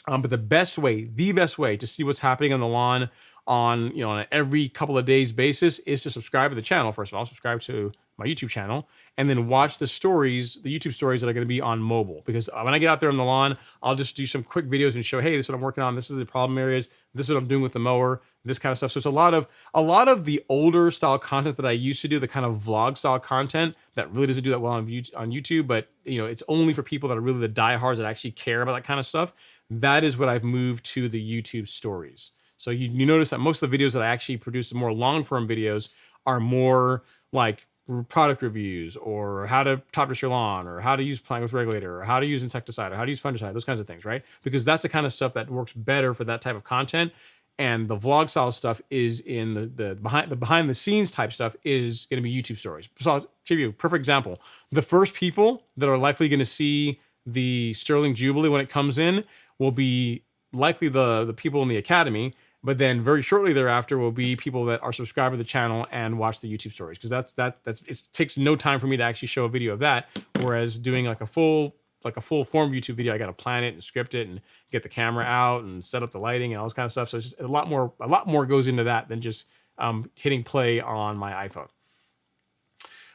But the best way to see what's happening on the lawn on an every couple of days basis is to subscribe to the channel. First of all, subscribe to my YouTube channel, and then watch the YouTube stories that are going to be on mobile. Because when I get out there on the lawn, I'll just do some quick videos and show, hey, this is what I'm working on. This is the problem areas. This is what I'm doing with the mower. This kind of stuff. So it's a lot of the older style content that I used to do, the kind of vlog style content that really doesn't do that well on YouTube. But it's only for people that are really the diehards that actually care about that kind of stuff. That is what I've moved to the YouTube stories. So you notice that most of the videos that I actually produce, the more long-form videos, are more like product reviews or how to top dress your lawn or how to use plant growth regulator or how to use insecticide or how to use fungicide, those kinds of things, right? Because that's the kind of stuff that works better for that type of content. And the vlog style stuff is in the behind the scenes type stuff is going to be YouTube stories. So I'll give you a perfect example. The first people that are likely going to see the Sterling Jubilee when it comes in will be likely the people in the academy. But then very shortly thereafter will be people that are subscribed to the channel and watch the YouTube stories, because it takes no time for me to actually show a video of that. Whereas doing like a full form YouTube video, I got to plan it and script it and get the camera out and set up the lighting and all this kind of stuff. So it's just a lot more goes into that than just hitting play on my iPhone.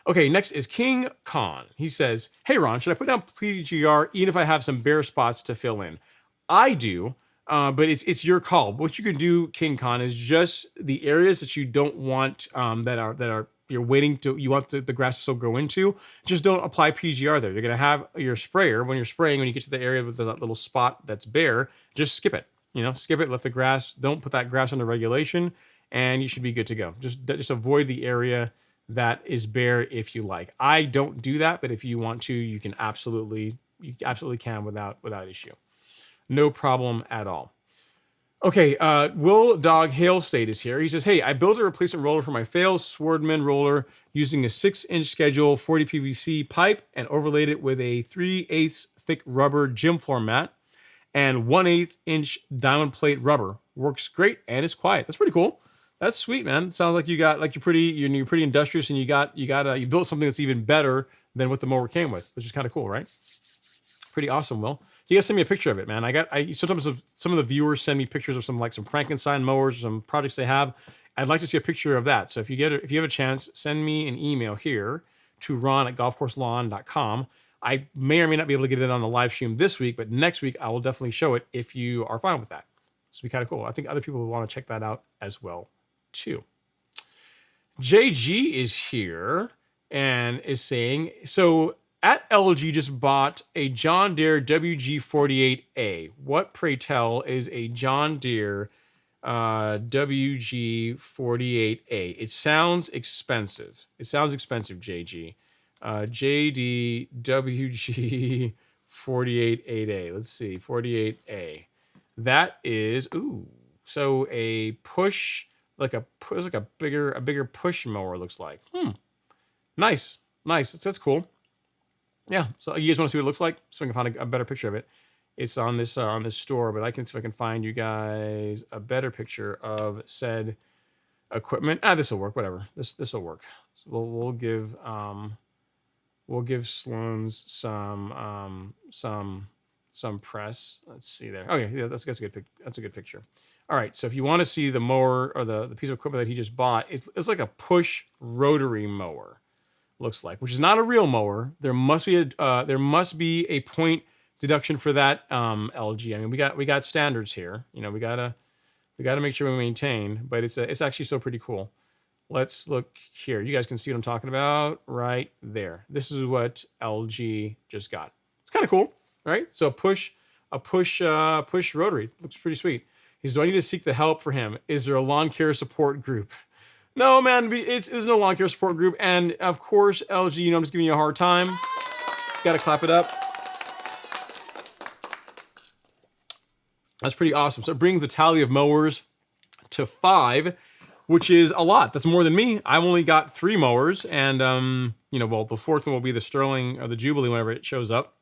Okay, next is King Khan. He says, hey Ron, should I put down PGR even if I have some bare spots to fill in? I do. But it's your call. What you can do, King Khan, is just the areas that you don't want you want the grass to still grow into. Just don't apply PGR there. You're gonna have your sprayer when you're spraying. When you get to the area with that little spot that's bare, just skip it. Skip it. Let the grass. Don't put that grass under regulation, and you should be good to go. Just avoid the area that is bare if you like. I don't do that, but if you want to, you absolutely can without issue. No problem at all. Okay, Will Dog Hail State is here. He says, hey, I built a replacement roller for my failed Swordman roller using a 6-inch schedule 40 PVC pipe and overlaid it with a 3/8 thick rubber gym floor mat and 1/8 inch diamond plate rubber. Works great and is quiet. That's pretty cool. That's sweet, man. Sounds like you're pretty industrious, and you built something that's even better than what the mower came with, which is kind of cool, right? Pretty awesome, Will. You guys send me a picture of it, man. Sometimes some of the viewers send me pictures of some Frankenstein mowers or some projects they have. I'd like to see a picture of that. So if you have a chance, send me an email here to ron@golfcourselawn.com. I may or may not be able to get it on the live stream this week, but next week I will definitely show it if you are fine with that. This will be kind of cool. I think other people will want to check that out as well, too. JG is here and is saying, so at LG just bought a John Deere WG48A. What, pray tell, is a John Deere WG48A? It sounds expensive. JG. JD WG48A. Let's see, 48A. That is, so a push, like a bigger push mower, looks like. Nice. That's cool. Yeah, so you guys want to see what it looks like? So I can find a better picture of it. It's on this store, but I can see if I can find you guys a better picture of said equipment. This will work. Whatever. This will work. So we'll give Sloan's some press. Let's see there. Okay, yeah, that's a good picture. All right, so if you want to see the mower or the piece of equipment that he just bought, it's like a push rotary mower. Looks like, which is not a real mower. There must be a deduction for that, LG. I mean, we got standards here. You know, we gotta make sure we maintain, but it's actually still pretty cool. Let's look here. You guys can see what I'm talking about right there. This is what LG just got. It's kind of cool, right? So push rotary. Looks pretty sweet. He says, do I need to seek the help for him? Is there a lawn care support group? No, man, there's no lawn care support group. And of course, LG, you know, I'm just giving you a hard time. Got to clap it up. That's pretty awesome. So it brings the tally of mowers to 5, which is a lot. That's more than me. I've only got 3 mowers, and you know, well, the 4th one will be the Sterling or the Jubilee whenever it shows up.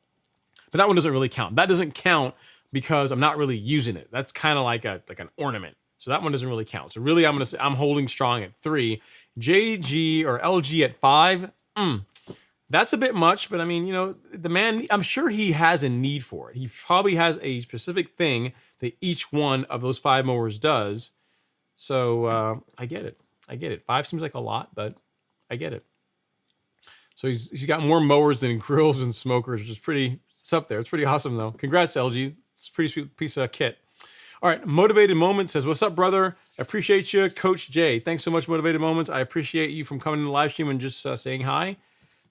But that one doesn't really count. That doesn't count because I'm not really using it. That's kind of like an ornament. So that one doesn't really count. So really, I'm holding strong at 3. JG or LG at 5. That's a bit much, but I mean, you know, the man, I'm sure he has a need for it. He probably has a specific thing that each one of those 5 mowers does. So I get it. I get it. 5 seems like a lot, but I get it. So he's got more mowers than grills and smokers, which is pretty, it's up there. It's pretty awesome though. Congrats, LG. It's a pretty sweet piece of kit. All right, Motivated Moments says, what's up, brother? I appreciate you. Coach Jay, thanks so much, Motivated Moments. I appreciate you from coming to the live stream and just saying hi.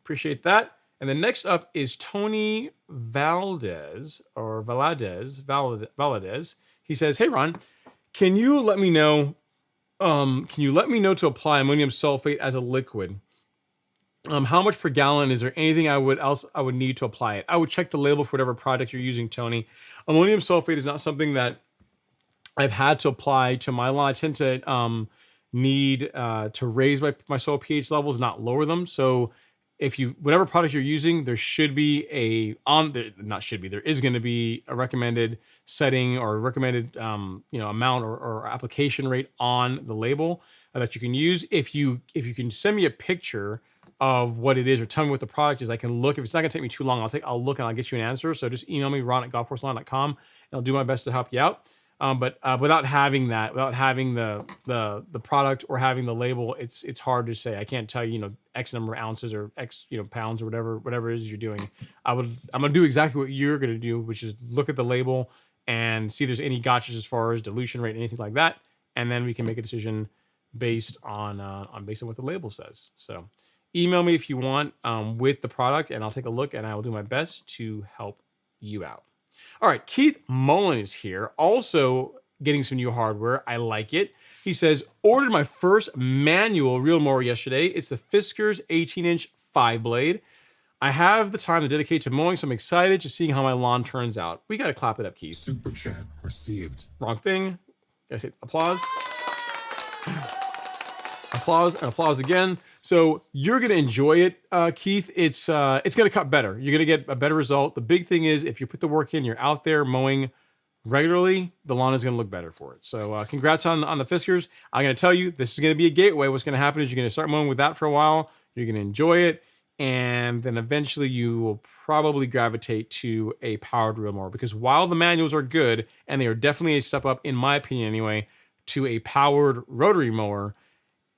Appreciate that. And then next up is Tony Valdez, or Valadez. He says, hey, Ron, can you let me know to apply ammonium sulfate as a liquid? How much per gallon? Is there anything I would need to apply it? I would check the label for whatever product you're using, Tony. Ammonium sulfate is not something that I've had to apply to my lawn. I tend to need to raise my soil pH levels, not lower them. So if whatever product you're using, there should be there is going to be a recommended setting or recommended amount or application rate on the label that you can use. If you can send me a picture of what it is or tell me what the product is, I can look. If it's not going to take me too long, I'll look and I'll get you an answer. So just email me, ron@golfcourselawn.com, and I'll do my best to help you out. But without having the product or having the label, it's hard to say. I can't tell you, X number of ounces or X, pounds or whatever it is you're doing. I'm going to do exactly what you're going to do, which is look at the label and see if there's any gotchas as far as dilution rate, anything like that. And then we can make a decision based on what the label says. So email me if you want with the product, and I'll take a look and I will do my best to help you out. All right, Keith Mullen is here, also getting some new hardware. I like it. He says, ordered my first manual reel mower yesterday. It's the Fiskars 18-inch 5-blade. I have the time to dedicate to mowing, so I'm excited to seeing how my lawn turns out. We got to clap it up, Keith. Super chat received. Wrong thing. Gotta say applause. Applause and applause again. So you're going to enjoy it, Keith. It's going to cut better. You're going to get a better result. The big thing is if you put the work in, you're out there mowing regularly, the lawn is going to look better for it. So congrats on the Fiskars. I'm going to tell you, this is going to be a gateway. What's going to happen is you're going to start mowing with that for a while. You're going to enjoy it. And then eventually you will probably gravitate to a powered reel mower, because while the manuals are good, and they are definitely a step up, in my opinion anyway, to a powered rotary mower,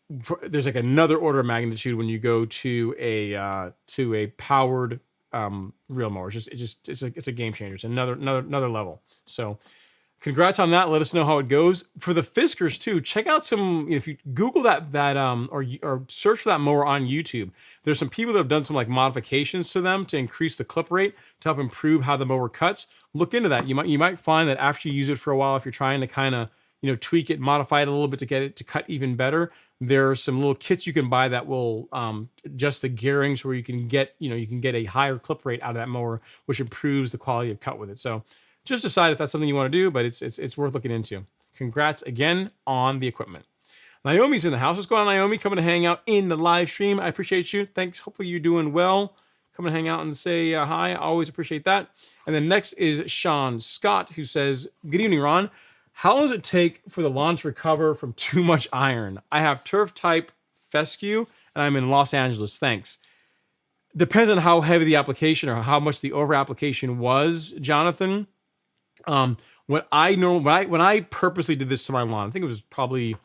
there's like another order of magnitude when you go to a powered reel mower. It's a game changer. It's another level. So congrats on that. Let us know how it goes. For the Fiskars too, check out some, if you Google that or search for that mower on YouTube, there's some people that have done some like modifications to them to increase the clip rate to help improve how the mower cuts. Look into that. You might find that after you use it for a while, if you're trying to kind of tweak it, modify it a little bit to get it to cut even better, there are some little kits you can buy that will adjust the gearings where you can get a higher clip rate out of that mower, which improves the quality of cut with it. So just decide if that's something you want to do, but it's worth looking into. Congrats again on the equipment. Naomi's in the house. What's going on, Naomi? Coming to hang out in the live stream. I appreciate you. Thanks. Hopefully you're doing well. Come and hang out and say hi. I always appreciate that. And then next is Sean Scott, who says, good evening, Ron. How long does it take for the lawn to recover from too much iron? I have turf type fescue and I'm in Los Angeles. Thanks. Depends on how heavy the application or how much the over application was, Jonathan. When I purposely did this to my lawn, I think it was probably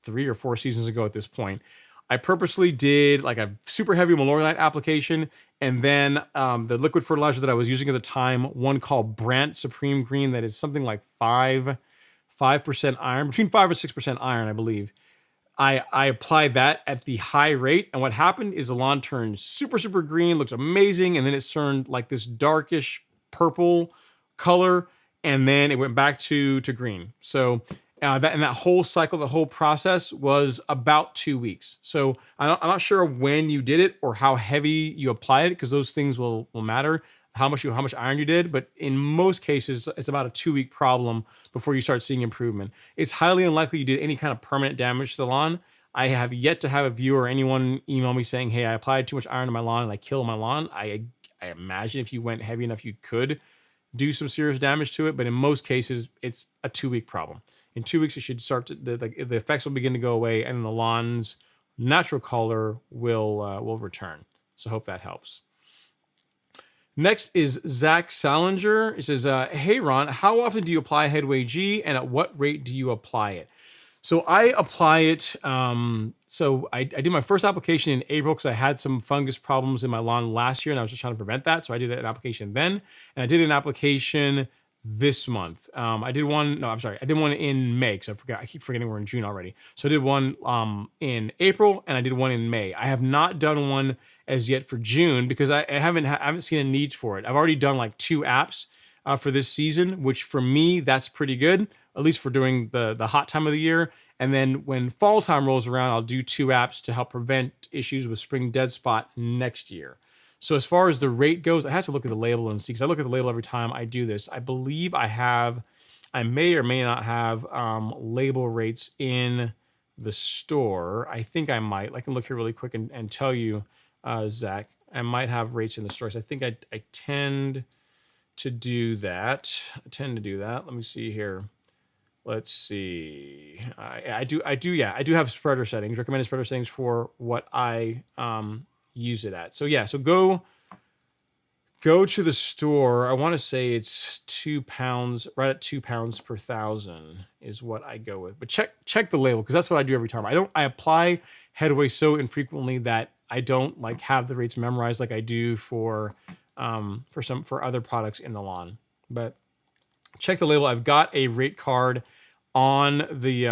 3 or 4 seasons ago at this point, I purposely did like a super heavy malorgonite application, and then the liquid fertilizer that I was using at the time, one called Brant Supreme Green, that is something like 5% iron, between 5 or 6% iron, I believe. I applied that at the high rate, and what happened is the lawn turned super green, looks amazing, and then it turned like this darkish purple color, and then it went back to green. So that whole cycle, the whole process was about 2 weeks. So I'm not sure when you did it or how heavy you applied it, because those things will matter. How much iron you did, but in most cases, it's about a 2-week problem before you start seeing improvement. It's highly unlikely you did any kind of permanent damage to the lawn. I have yet to have a viewer or anyone email me saying, "Hey, I applied too much iron to my lawn and I killed my lawn." I imagine if you went heavy enough, you could do some serious damage to it, but in most cases, it's a 2-week problem. In 2 weeks, it should start to the effects will begin to go away, and the lawn's natural color will return. So hope that helps. Next is Zach Salinger. He says, "Hey Ron, how often do you apply Headway G, and at what rate do you apply it?" So I apply it. So I did my first application in April because I had some fungus problems in my lawn last year, and I was just trying to prevent that. So I did an application then, and I did an application this month. I did one. No, I'm sorry. I did one in May because I keep forgetting we're in June already. So I did one in April, and I did one in May. I have not done one as yet for June because I haven't seen a need for it. I've already done like 2 apps for this season, which for me, that's pretty good, at least for doing the hot time of the year. And then when fall time rolls around, I'll do 2 apps to help prevent issues with spring dead spot next year. So as far as the rate goes, I have to look at the label and see, because I look at the label every time I do this. I believe I may or may not have label rates in the store. I think I might. I can look here really quick and tell you, Zach, I might have rates in the stores. I think I tend to do that. Let me see here. Let's see. I do have spreader settings, recommended spreader settings for what I use it at. So yeah, so go to the store. I want to say it's 2 pounds, right at 2 pounds per 1,000 is what I go with. But check the label, because that's what I do every time. I apply Headway so infrequently that I don't like have the rates memorized like I do for other products in the lawn. But check the label. I've got a rate card on the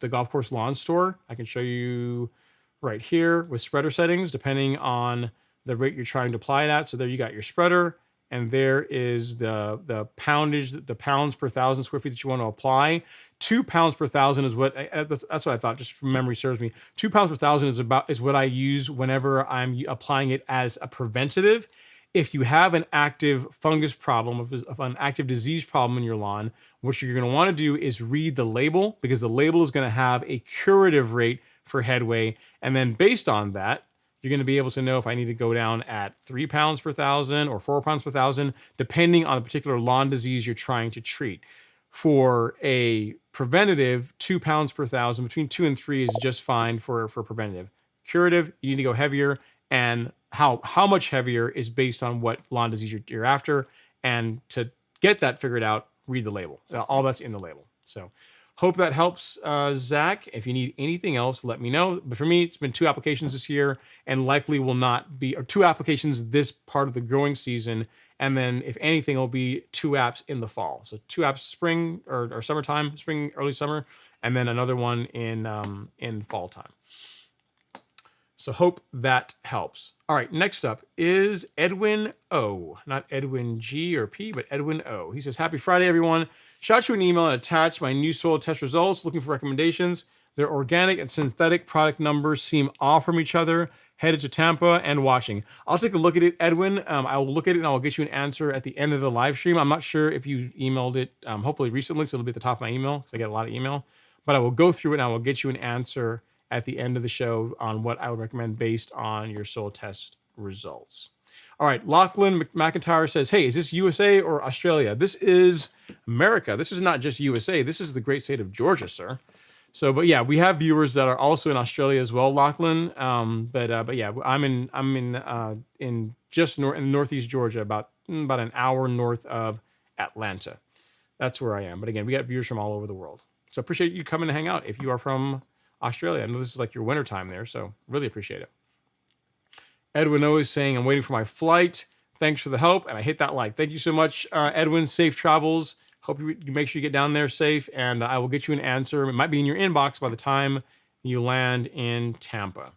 golf course lawn store. I can show you right here with spreader settings, depending on the rate you're trying to apply it at. So there you got your spreader, and there is the poundage, the pounds per 1,000 square feet that you want to apply. 2 pounds per 1,000 is what that's what I thought, just from memory serves me. 2 pounds per 1,000 is what I use whenever I'm applying it as a preventative. If you have an active fungus problem, of an active disease problem in your lawn, what you're going to want to do is read the label, because the label is going to have a curative rate for Headway. And then based on that, you're going to be able to know if I need to go down at 3 pounds per 1,000 or 4 pounds per 1,000, depending on the particular lawn disease you're trying to treat. For a preventative, 2 pounds per 1,000, between 2 and 3 is just fine for preventative. Curative, you need to go heavier, and how much heavier is based on what lawn disease you're after. And to get that figured out, read the label. All that's in the label. So hope that helps, Zach. If you need anything else, let me know. But for me, it's been 2 applications this year, and likely will not be, or 2 applications this part of the growing season. And then if anything, it'll be 2 apps in the fall. So 2 apps spring or summertime, spring, early summer, and then another one in fall time. So hope that helps. All right, next up is Edwin O. Not Edwin G or P, but Edwin O. He says, "Happy Friday, everyone. Shot you an email and attached my new soil test results, looking for recommendations. Their organic and synthetic product numbers seem off from each other. Headed to Tampa and watching." I'll take a look at it, Edwin. I will look at it and I will get you an answer at the end of the live stream. I'm not sure if you emailed it, hopefully recently, so it'll be at the top of my email, because I get a lot of email. But I will go through it and I will get you an answer at the end of the show on what I would recommend based on your soil test results. All right, Lachlan McIntyre says, "Hey, is this USA or Australia?" This is America. This is not just USA. This is the great state of Georgia, sir. So, but yeah, we have viewers that are also in Australia as well, Lachlan. But yeah, I'm in just in northeast Georgia, about an hour north of Atlanta. That's where I am. But again, we got viewers from all over the world. So appreciate you coming to hang out if you are from Australia. I know this is like your winter time there, so really appreciate it. Edwin O is saying, I'm waiting for my flight. Thanks for the help. And I hit that like. Thank you so much, Edwin. Safe travels. Hope you make sure you get down there safe. And I will get you an answer. It might be in your inbox by the time you land in Tampa.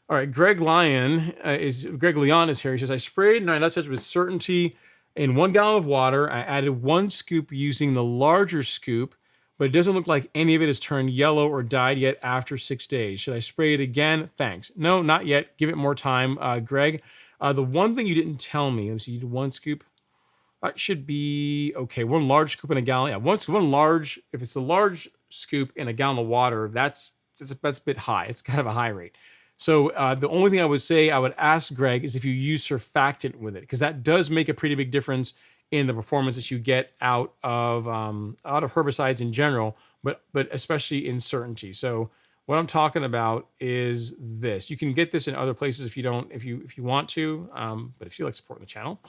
All right, Greg Leon is here. He says, I sprayed nitro with certainty in 1 gallon of water. I added 1 scoop using the larger scoop, but it doesn't look like any of it has turned yellow or died yet after 6 days. Should I spray it again? Thanks. No, not yet. Give it more time, Greg. The one thing you didn't tell me, let me see, you did 1 scoop. That should be okay. 1 large scoop in a gallon. Yeah, one large. If it's a large scoop in a gallon of water, that's a bit high. It's kind of a high rate. So the only thing I would say, I would ask Greg, is if you use surfactant with it, because that does make a pretty big difference in the performance that you get out of herbicides in general, but especially in certainty. So what I'm talking about is this. You can get this in other places if you want to, but if you like supporting the channel,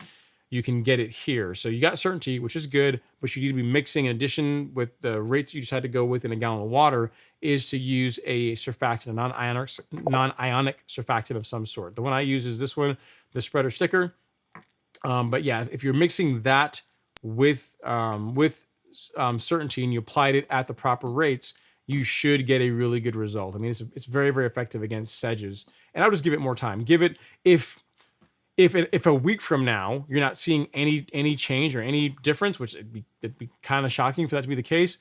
you can get it here. So you got certainty, which is good, but you need to be mixing, in addition with the rates you decide to go with in a gallon of water, is to use a surfactant, a non-ionic surfactant of some sort. The one I use is this one, the spreader sticker. But yeah, if you're mixing that with certainty and you applied it at the proper rates, you should get a really good result. I mean, it's very, very effective against sedges. And I'll just give it more time. Give it, if a week from now you're not seeing any change or any difference, which it'd be kind of shocking for that to be the case,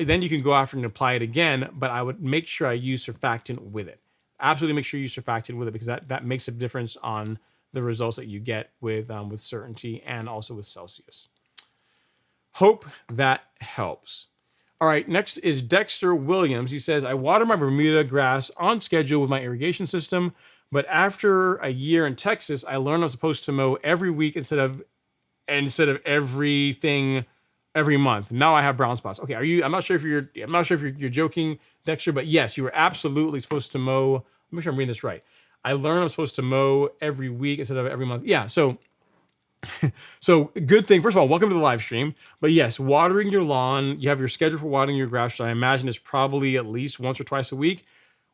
then you can go after and apply it again. But I would make sure I use surfactant with it. Absolutely make sure you use surfactant with it, because that makes a difference on the results that you get with certainty and also with Celsius. Hope that helps. All right, next is Dexter Williams. He says, I water my Bermuda grass on schedule with my irrigation system, but after a year in Texas, I learned I'm supposed to mow every week instead of everything every month. Now I have brown spots. Okay, I'm not sure if you're joking, Dexter, but yes, you were absolutely supposed to mow. Let me make sure I'm reading this right. I learned I'm supposed to mow every week instead of every month. Yeah, so good thing. First of all, welcome to the live stream. But yes, watering your lawn, you have your schedule for watering your grass, which I imagine is probably at least once or twice a week.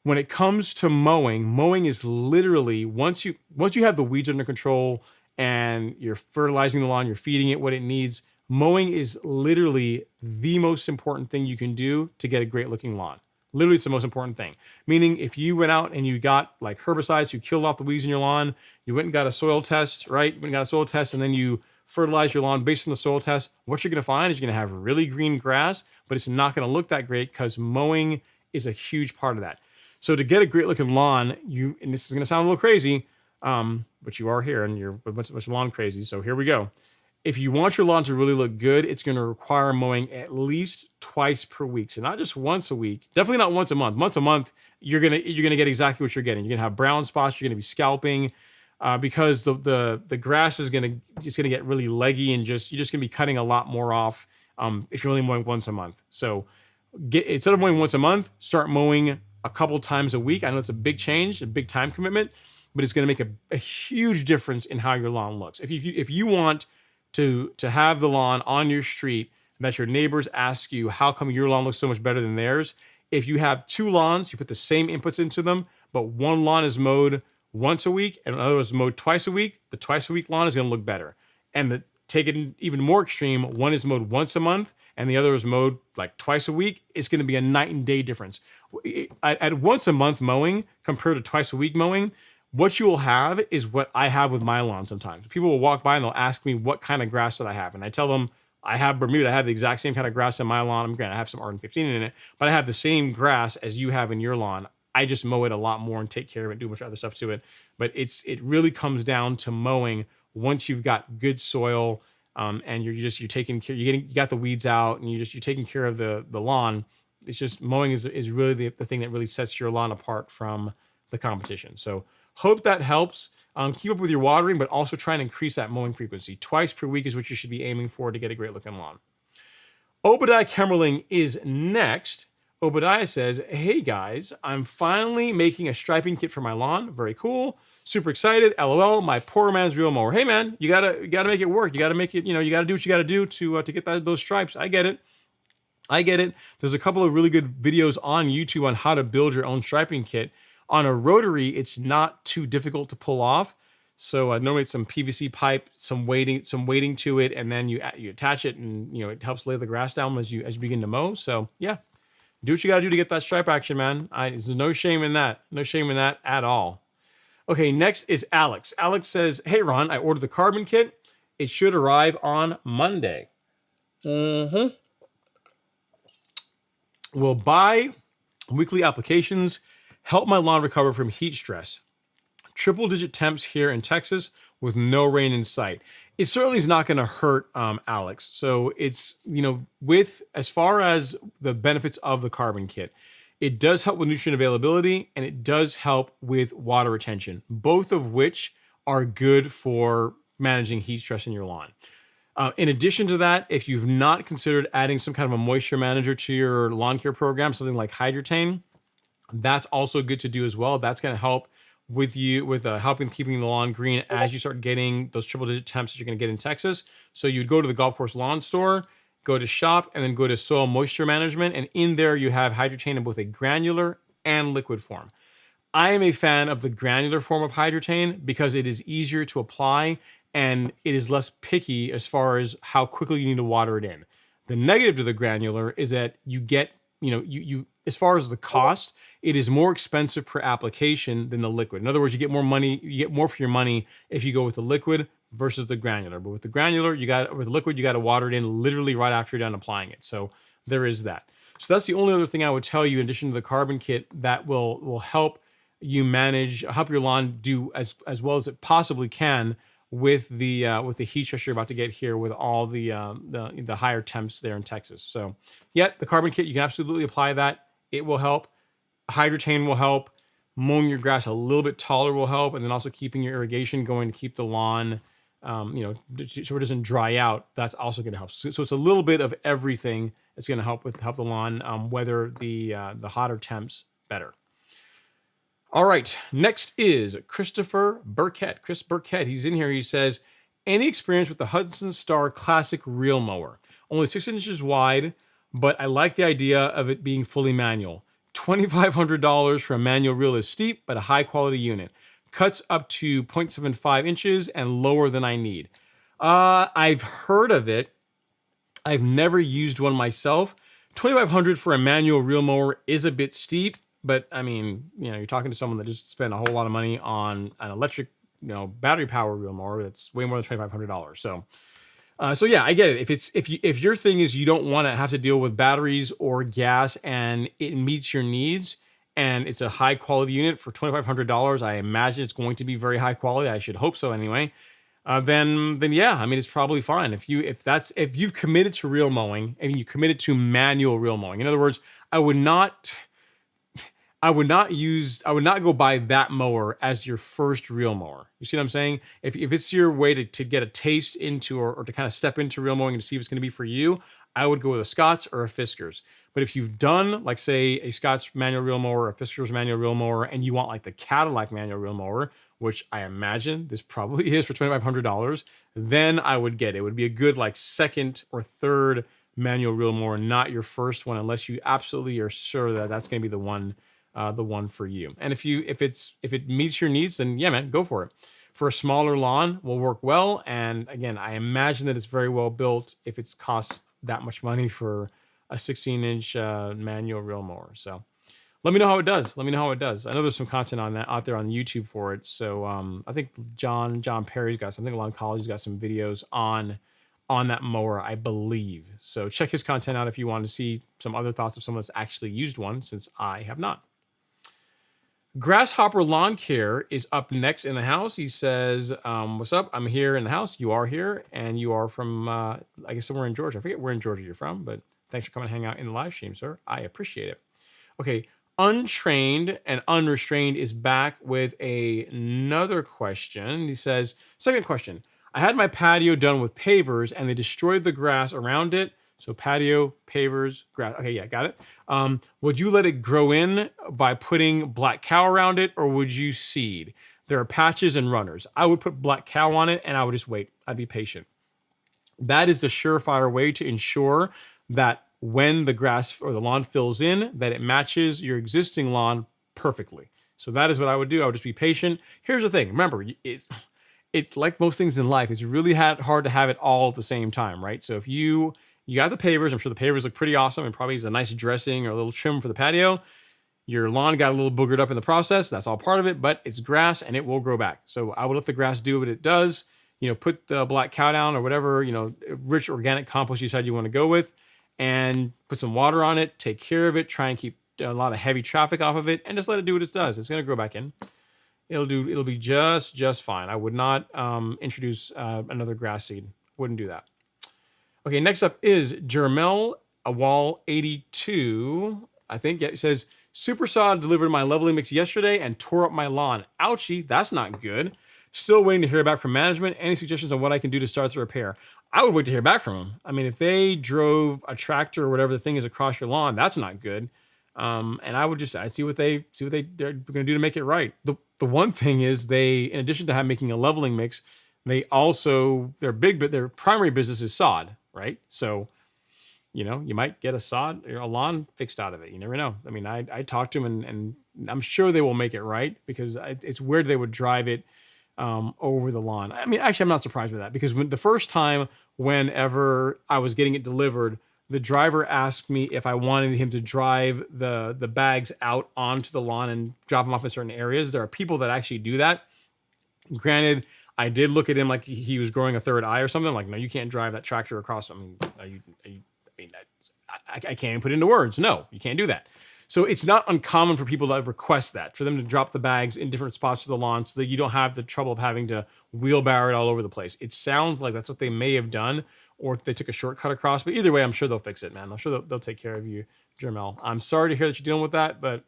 When it comes to mowing is literally, once you have the weeds under control and you're fertilizing the lawn, you're feeding it what it needs, mowing is literally the most important thing you can do to get a great looking lawn. Literally, it's the most important thing. Meaning, if you went out and you got like herbicides, you killed off the weeds in your lawn, you went and got a soil test, right? You went and got a soil test, and then you fertilize your lawn based on the soil test. What you're going to find is you're going to have really green grass, but it's not going to look that great, because mowing is a huge part of that. So to get a great looking lawn, and this is going to sound a little crazy, but you are here and you're a bunch of lawn crazy. So here we go. If you want your lawn to really look good, it's going to require mowing at least twice per week. So not just once a week, definitely not once a month. Once a month, you're gonna get exactly what you're getting. You're gonna have brown spots. You're gonna be scalping, because the grass is gonna get really leggy, and you're just gonna be cutting a lot more off if you're only mowing once a month. So instead of mowing once a month, start mowing a couple times a week. I know it's a big change, a big time commitment, but it's gonna make a huge difference in how your lawn looks. If you want to have the lawn on your street that your neighbors ask you, how come your lawn looks so much better than theirs? If you have 2 lawns, you put the same inputs into them, but one lawn is mowed once a week and another is mowed twice a week, the twice a week lawn is going to look better. And take it even more extreme, one is mowed once a month and the other is mowed like twice a week, it's going to be a night and day difference. At once a month mowing compared to twice a week mowing, what you will have is what I have with my lawn sometimes. People will walk by and they'll ask me what kind of grass that I have. And I tell them, I have Bermuda. I have the exact same kind of grass in my lawn. I'm gonna have some Arden-15 in it, but I have the same grass as you have in your lawn. I just mow it a lot more and take care of it, do a bunch of other stuff to it. But it really comes down to mowing once you've got good soil, and you're taking care, you got the weeds out, and you're taking care of the lawn. It's just mowing is really the thing that really sets your lawn apart from the competition. So hope that helps. Keep up with your watering, but also try and increase that mowing frequency. Twice per week is what you should be aiming for to get a great looking lawn. Obadiah Kemmerling is next. Obadiah says, hey guys, I'm finally making a striping kit for my lawn. Very cool. Super excited. LOL, my poor man's real mower. Hey man, you gotta make it work. You gotta make it, you gotta do what you gotta do to get those stripes. I get it. I get it. There's a couple of really good videos on YouTube on how to build your own striping kit. On a rotary, it's not too difficult to pull off. So normally it's some PVC pipe, some weighting to it, and then you attach it, and it helps lay the grass down as you begin to mow. So yeah, do what you got to do to get that stripe action, man. There's no shame in that. No shame in that at all. Okay, next is Alex. Alex says, "Hey Ron, I ordered the carbon kit. It should arrive on Monday. Will buy weekly applications, help my lawn recover from heat stress. Triple digit temps here in Texas with no rain in sight." It certainly is not going to hurt, Alex. So it's, with as far as the benefits of the carbon kit, it does help with nutrient availability and it does help with water retention, both of which are good for managing heat stress in your lawn. In addition to that, if you've not considered adding some kind of a moisture manager to your lawn care program, something like Hydrotain, that's also good to do as well. That's going to help with helping keeping the lawn green as you start getting those triple digit temps that you're going to get in Texas. So you'd go to the golf course lawn store, go to shop, and then go to soil moisture management. And in there you have Hydrotain in both a granular and liquid form. I am a fan of the granular form of Hydrotain because it is easier to apply and it is less picky as far as how quickly you need to water it in. The negative to the granular is that you get, you as far as the cost, it is more expensive per application than the liquid. In other words, you get more money, you get more for your money if you go with the liquid versus the granular. But with the granular, with liquid, you got to water it in literally right after you're done applying it. So there is that. So that's the only other thing I would tell you in addition to the carbon kit that will help you help your lawn do as well as it possibly can with the heat stress you're about to get here with all the higher temps there in Texas. So yeah, the carbon kit, you can absolutely apply that. It will help. Hydrotain will help. Mowing your grass a little bit taller will help, and then also keeping your irrigation going to keep the lawn, so it doesn't dry out. That's also going to help. So it's a little bit of everything that's going to help the lawn weather the hotter temps better. All right, next is Christopher Burkett. Chris Burkett, he's in here. He says, "Any experience with the Hudson Star Classic Reel Mower? Only 6 inches wide, but I like the idea of it being fully manual. $2,500 for a manual reel is steep, but a high quality unit. Cuts up to 0.75 inches and lower than I need." I've heard of it. I've never used one myself. $2,500 for a manual reel mower is a bit steep. But I mean, you're talking to someone that just spent a whole lot of money on an electric, battery power reel mower that's way more than $2,500. So yeah, I get it. If your thing is you don't want to have to deal with batteries or gas and it meets your needs and it's a high quality unit for $2,500, I imagine it's going to be very high quality. I should hope so anyway. Then yeah, I mean it's probably fine. If you've committed to reel mowing and you committed to manual reel mowing, in other words, I would not go buy that mower as your first reel mower. You see what I'm saying? If it's your way to get a taste into or to kind of step into reel mowing and to see if it's going to be for you, I would go with a Scott's or a Fiskars. But if you've done, like, say, a Scott's manual reel mower, a Fiskars manual reel mower, and you want like the Cadillac manual reel mower, which I imagine this probably is for $2,500, then I would get it. It would be a good like second or third manual reel mower, not your first one, unless you absolutely are sure that that's going to be the one for you. And if it meets your needs, then yeah, man, go for it. For a smaller lawn, will work well. And again, I imagine that it's very well built if it's cost that much money for a 16-inch manual reel mower. So let me know how it does. I know there's some content on that out there on YouTube for it. So I think John Perry's got something. Lawn College's got some videos on that mower, I believe. So check his content out if you want to see some other thoughts of someone that's actually used one, since I have not. Grasshopper Lawn Care is up next in the house. He says, what's up? I'm here in the house. You are here, and you are from, I guess, somewhere in Georgia. I forget where in Georgia you're from, but thanks for coming and hang out in the live stream, sir. I appreciate it. Okay, Untrained and Unrestrained is back with another question. He says, second question. I had my patio done with pavers, and they destroyed the grass around it. So patio, pavers, grass. Okay, yeah, got it. Would you let it grow in by putting black cow around it, or would you seed? There are patches and runners. I would put black cow on it, and I would just wait. I'd be patient. That is the surefire way to ensure that when the grass or the lawn fills in, that it matches your existing lawn perfectly. So that is what I would do. I would just be patient. Here's the thing. Remember, it's like most things in life. It's really hard to have it all at the same time, right? So if you got the pavers, I'm sure the pavers look pretty awesome and probably is a nice dressing or a little trim for the patio. Your lawn got a little boogered up in the process. That's all part of it, but it's grass and it will grow back. So I would let the grass do what it does. Put the black cow down or whatever, rich organic compost you decide you want to go with, and put some water on it, take care of it, try and keep a lot of heavy traffic off of it, and just let it do what it does. It's going to grow back in. It'll be just fine. I would not introduce another grass seed. Wouldn't do that. Okay, next up is Jermel Awal 82. I think it says, Super Sod delivered my leveling mix yesterday and tore up my lawn. Ouchie, that's not good. Still waiting to hear back from management. Any suggestions on what I can do to start the repair? I would wait to hear back from them. I mean, if they drove a tractor or whatever the thing is across your lawn, that's not good. And I would see what they're going to do to make it right. The one thing is in addition to making a leveling mix, their primary business is sod, right? So, you might get a lawn fixed out of it. You never know. I mean, I talked to them and I'm sure they will make it right, because it's weird they would drive it over the lawn. I mean, actually, I'm not surprised by that, because the first time whenever I was getting it delivered, the driver asked me if I wanted him to drive the bags out onto the lawn and drop them off in certain areas. There are people that actually do that. Granted, I did look at him like he was growing a third eye or something. Like, no, you can't drive that tractor across. I mean, I can't even put it into words. No, you can't do that. So it's not uncommon for people to request that, for them to drop the bags in different spots of the lawn so that you don't have the trouble of having to wheelbarrow it all over the place. It sounds like that's what they may have done, or they took a shortcut across. But either way, I'm sure they'll fix it, man. I'm sure they'll take care of you, Jermel. I'm sorry to hear that you're dealing with that, but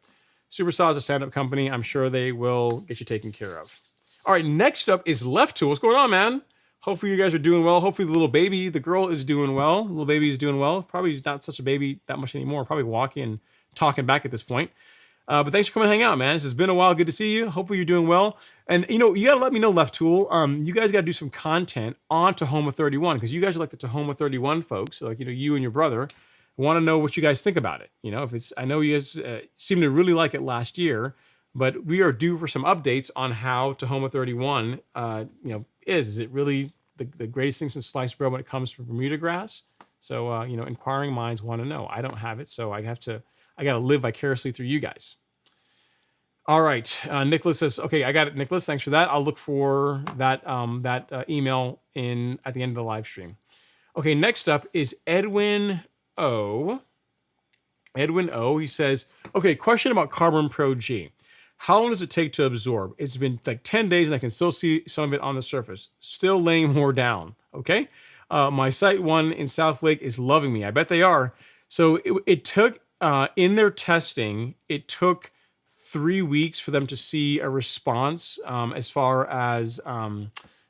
Supersaw is a stand-up company. I'm sure they will get you taken care of. All right, next up is Left Tool. What's going on, man? Hopefully you guys are doing well. Hopefully the little baby, the girl, is doing well. The little baby is doing well. Probably not such a baby that much anymore. Probably walking and talking back at this point. But thanks for coming to hang out, man. This has been a while. Good to see you. Hopefully you're doing well. And, you got to let me know, Left Tool. You guys got to do some content on Tahoma 31, because you guys are like the Tahoma 31 folks. Like, you and your brother want to know what you guys think about it. I know you guys seem to really like it last year, but we are due for some updates on how Tahoma 31, is. Is it really the greatest thing since sliced bread when it comes to Bermuda grass? So, inquiring minds want to know. I don't have it, so I got to live vicariously through you guys. All right. Nicholas says, okay, I got it, Nicholas. Thanks for that. I'll look for that email at the end of the live stream. Okay, next up is Edwin O. Edwin O. He says, okay, question about Carbon Pro G. How long does it take to absorb? It's been like 10 days and I can still see some of it on the surface. Still laying more down. Okay. My site one in South Lake is loving me. I bet they are. So it took, in their testing, it took 3 weeks for them to see a response as far as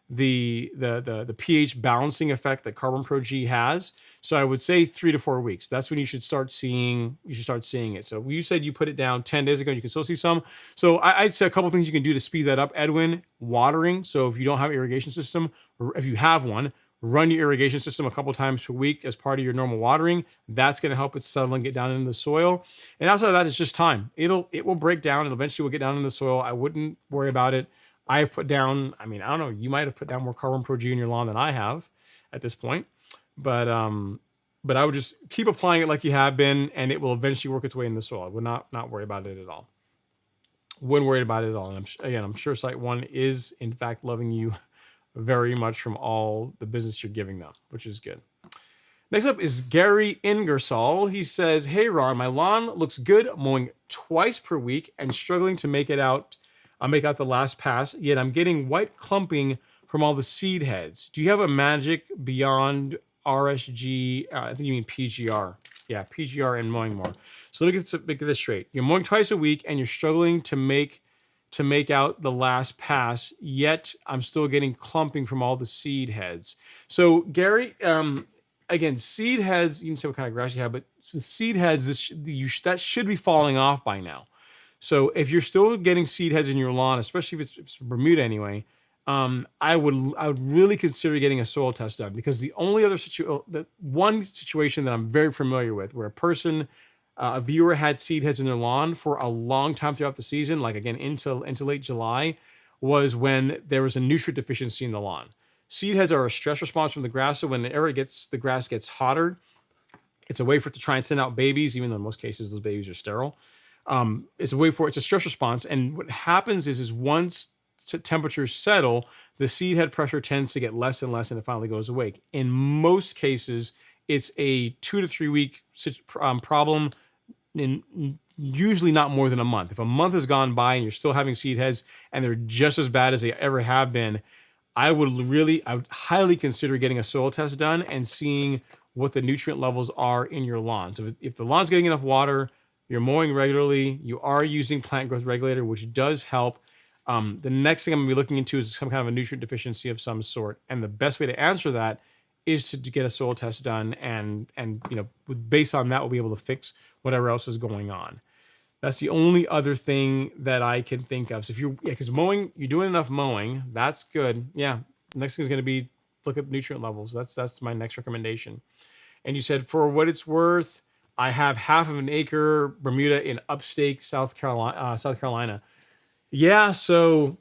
the pH balancing effect that Carbon Pro G has. So I would say 3 to 4 weeks. That's when you should start seeing it. So you said you put it down 10 days ago and you can still see some. So I'd say a couple things you can do to speed that up, Edwin. Watering. So if you don't have an irrigation system, if you have one, run your irrigation system a couple times per week as part of your normal watering. That's going to help it settle and get down into the soil. And outside of that, it's just time. It will break down and eventually will get down in the soil. I wouldn't worry about it. I've put down, I don't know, you might have put down more Carbon Pro G in your lawn than I have at this point. But I would just keep applying it like you have been, and it will eventually work its way in the soil. I would not worry about it at all. Wouldn't worry about it at all. And I'm sure Site 1 is, in fact, loving you very much from all the business you're giving them, which is good. Next up is Gary Ingersoll. He says, hey, Ron, my lawn looks good, mowing twice per week and struggling to make out the last pass, yet I'm getting white clumping from all the seed heads. Do you have a magic beyond RSG? I think you mean PGR. Yeah, PGR and mowing more. So let me get this straight. You're mowing twice a week and you're struggling to make out the last pass, yet I'm still getting clumping from all the seed heads. So Gary, again, seed heads, you can say what kind of grass you have, but with seed heads, that should be falling off by now. So if you're still getting seed heads in your lawn, especially if it's Bermuda anyway, I would really consider getting a soil test done, because the only other one situation that I'm very familiar with, where a viewer had seed heads in their lawn for a long time throughout the season, like again into late July, was when there was a nutrient deficiency in the lawn. Seed heads are a stress response from the grass, so when the grass gets hotter, it's a way for it to try and send out babies, even though in most cases those babies are sterile. It's a stress response, and what happens is once temperatures settle, the seed head pressure tends to get less and less, and it finally goes away. In most cases, it's a 2 to 3 week problem, in usually not more than a month. If a month has gone by and you're still having seed heads and they're just as bad as they ever have been, I would highly consider getting a soil test done and seeing what the nutrient levels are in your lawn. So if the lawn's getting enough water, you're mowing regularly, you are using plant growth regulator, which does help. The next thing I'm gonna be looking into is some kind of a nutrient deficiency of some sort. And the best way to answer that is to get a soil test done, and based on that, we'll be able to fix whatever else is going on. That's the only other thing that I can think of. So because mowing, you're doing enough mowing, that's good. Yeah. Next thing is going to be look at nutrient levels. That's my next recommendation. And you said, for what it's worth, I have half of an acre Bermuda in upstate South Carolina. Yeah. So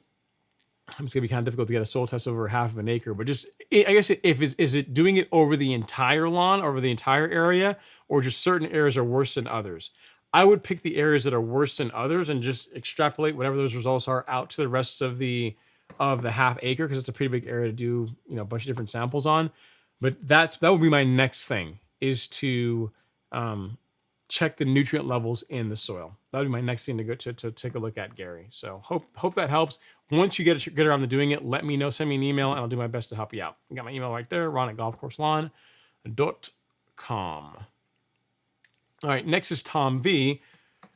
it's going to be kind of difficult to get a soil test over half of an acre, but I guess is it doing it over the entire lawn, over the entire area, or just certain areas are worse than others? I would pick the areas that are worse than others and just extrapolate whatever those results are out to the rest of the half acre, because it's a pretty big area to do a bunch of different samples on. But that would be my next thing, is to check the nutrient levels in the soil. That would be my next thing to go to take a look at, Gary. So hope that helps. Once you get around to doing it, let me know. Send me an email, and I'll do my best to help you out. You got my email right there, ron@golfcourselawn.com. All right, next is Tom V.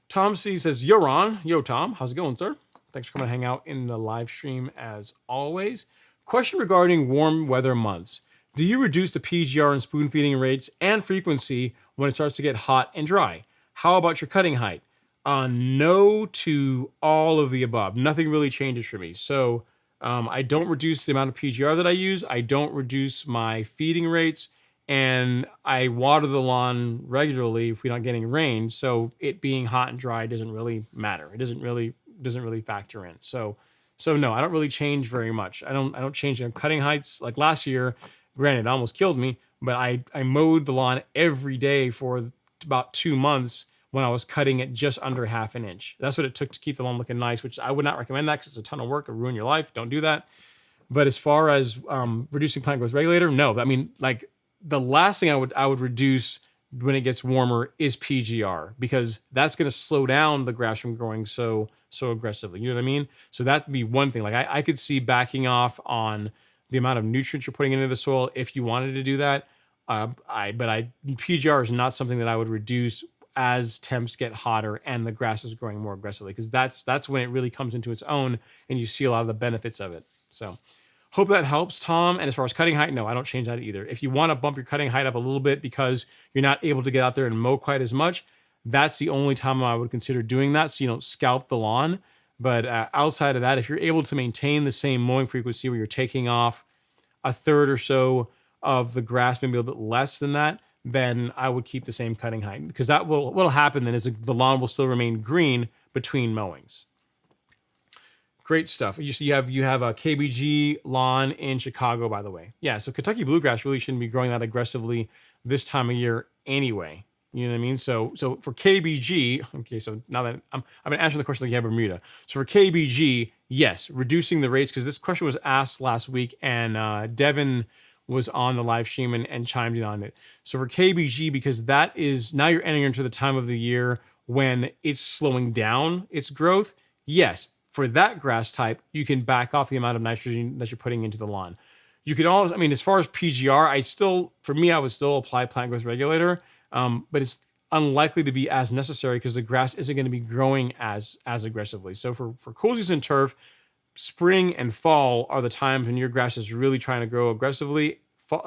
Tom C says, "Yo, Ron." Yo, Tom. How's it going, sir? Thanks for coming to hang out in the live stream as always. Question regarding warm weather months. Do you reduce the PGR and spoon feeding rates and frequency when it starts to get hot and dry? How about your cutting height? No to all of the above. Nothing really changes for me. So I don't reduce the amount of PGR that I use. I don't reduce my feeding rates. And I water the lawn regularly if we're not getting rain. So it being hot and dry doesn't really matter. It doesn't really factor in. So no, I don't really change very much. I don't change them. Cutting heights, like last year, granted, it almost killed me, but I mowed the lawn every day for about 2 months when I was cutting it just under half an inch. That's what it took to keep the lawn looking nice, which I would not recommend that, because it's a ton of work. It'll ruin your life. Don't do that. But as far as reducing plant growth regulator, no. I mean, like, the last thing I would reduce when it gets warmer is PGR, because that's going to slow down the grass from growing so aggressively. You know what I mean? So that'd be one thing. Like I could see backing off on the amount of nutrients you're putting into the soil if you wanted to do that. PGR is not something that I would reduce as temps get hotter and the grass is growing more aggressively, because that's when it really comes into its own and you see a lot of the benefits of it. So hope that helps, Tom. And as far as cutting height, no, I don't change that either. If you want to bump your cutting height up a little bit because you're not able to get out there and mow quite as much, that's the only time I would consider doing that, so you don't scalp the lawn. But outside of that, if you're able to maintain the same mowing frequency where you're taking off a third or so of the grass, maybe a little bit less than that, then I would keep the same cutting height, because what'll happen then is the lawn will still remain green between mowings. Great stuff. You have a KBG lawn in Chicago, by the way. Yeah, so Kentucky bluegrass really shouldn't be growing that aggressively this time of year anyway. You know what I mean? So for KBG, okay, so now that I'm going to answer the question like you have Bermuda. So for KBG, yes, reducing the rates, because this question was asked last week, and Devin was on the live stream and chimed in on it. So for KBG, because that is, now you're entering into the time of the year when it's slowing down its growth, yes, for that grass type, you can back off the amount of nitrogen that you're putting into the lawn. You could also, I mean, as far as PGR, I would still apply plant growth regulator, but it's unlikely to be as necessary because the grass isn't going to be growing as aggressively. So for cool season turf, spring and fall are the times when your grass is really trying to grow aggressively.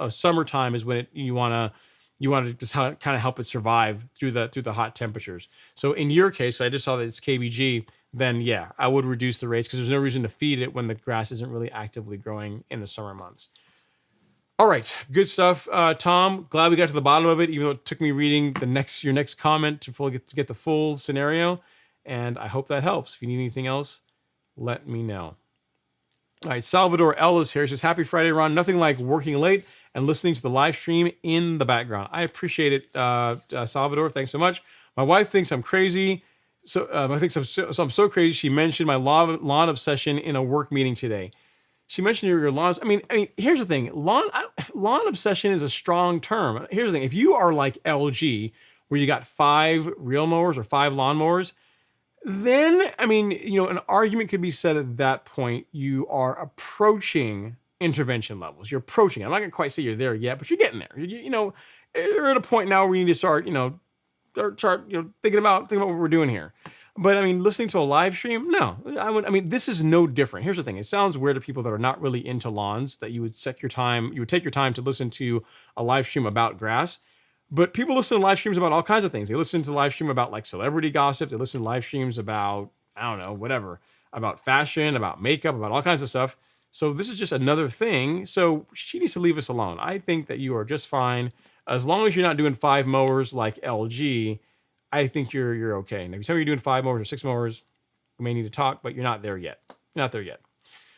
Summertime is when you want to you want to just kind of help it survive through the hot temperatures. So in your case, I just saw that it's KBG. Then yeah, I would reduce the rates because there's no reason to feed it when the grass isn't really actively growing in the summer months. All right, good stuff, Tom. Glad we got to the bottom of it, even though it took me reading your next comment to fully get the full scenario. And I hope that helps. If you need anything else, let me know. All right, Salvador Ellis here says, "Happy Friday, Ron. Nothing like working late and listening to the live stream in the background. I appreciate it, Salvador. Thanks so much. My wife thinks I'm crazy. So I think I'm so crazy. She mentioned my lawn obsession in a work meeting today. She mentioned your lawn. I mean, here's the thing. Lawn obsession is a strong term. Here's the thing. If you are like LG, where you got 5 reel mowers or 5 lawn mowers, then, I mean, an argument could be said at that point. You are approaching intervention levels. You're approaching. I'm not going to quite say you're there yet, but you're getting there. You're at a point now where you need to start, thinking about what we're doing here. But I mean, listening to a live stream, no. This is no different. Here's the thing. It sounds weird to people that are not really into lawns that you would take your time to listen to a live stream about grass. But people listen to live streams about all kinds of things. They listen to live stream about like celebrity gossip. They listen to live streams about, I don't know, whatever, about fashion, about makeup, about all kinds of stuff. So this is just another thing. So she needs to leave us alone. I think that you are just fine. As long as you're not doing 5 mowers like LG, I think you're okay. Now, if you tell me you're doing 5 mowers or 6 mowers, we may need to talk, but you're not there yet. You're not there yet.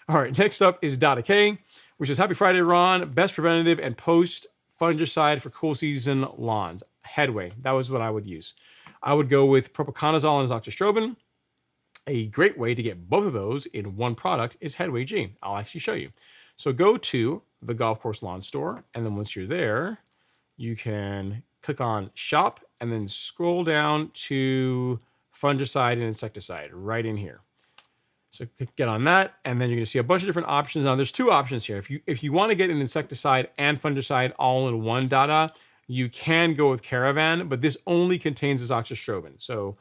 All right, next up is Data K, which is, "Happy Friday, Ron. Best preventative and post fungicide for cool season lawns." Headway. That was what I would use. I would go with propiconazole and azoxystrobin. A great way to get both of those in one product is Headway G. I'll actually show you. So go to the golf course lawn store, and then once you're there, you can click on shop and then scroll down to fungicide and insecticide right in here. So get on that, and then you're going to see a bunch of different options. Now, there's 2 options here. If you want to get an insecticide and fungicide all in one data, you can go with Caravan, but this only contains azoxystrobin. So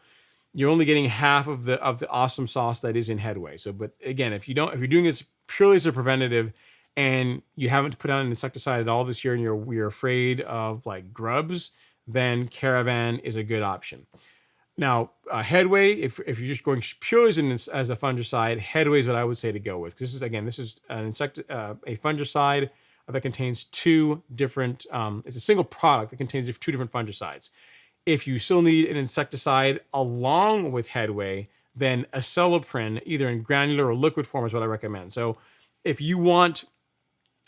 you're only getting half of the awesome sauce that is in Headway. So, but again, if you're doing this purely as a preventative and you haven't put on an insecticide at all this year and you're afraid of like grubs, then Caravan is a good option. Now, Headway, if you're just going purely as a fungicide, Headway is what I would say to go with. This is a fungicide that contains 2 different. It's a single product that contains 2 different fungicides. If you still need an insecticide along with Headway, then Acelepryn, either in granular or liquid form, is what I recommend. So, if you want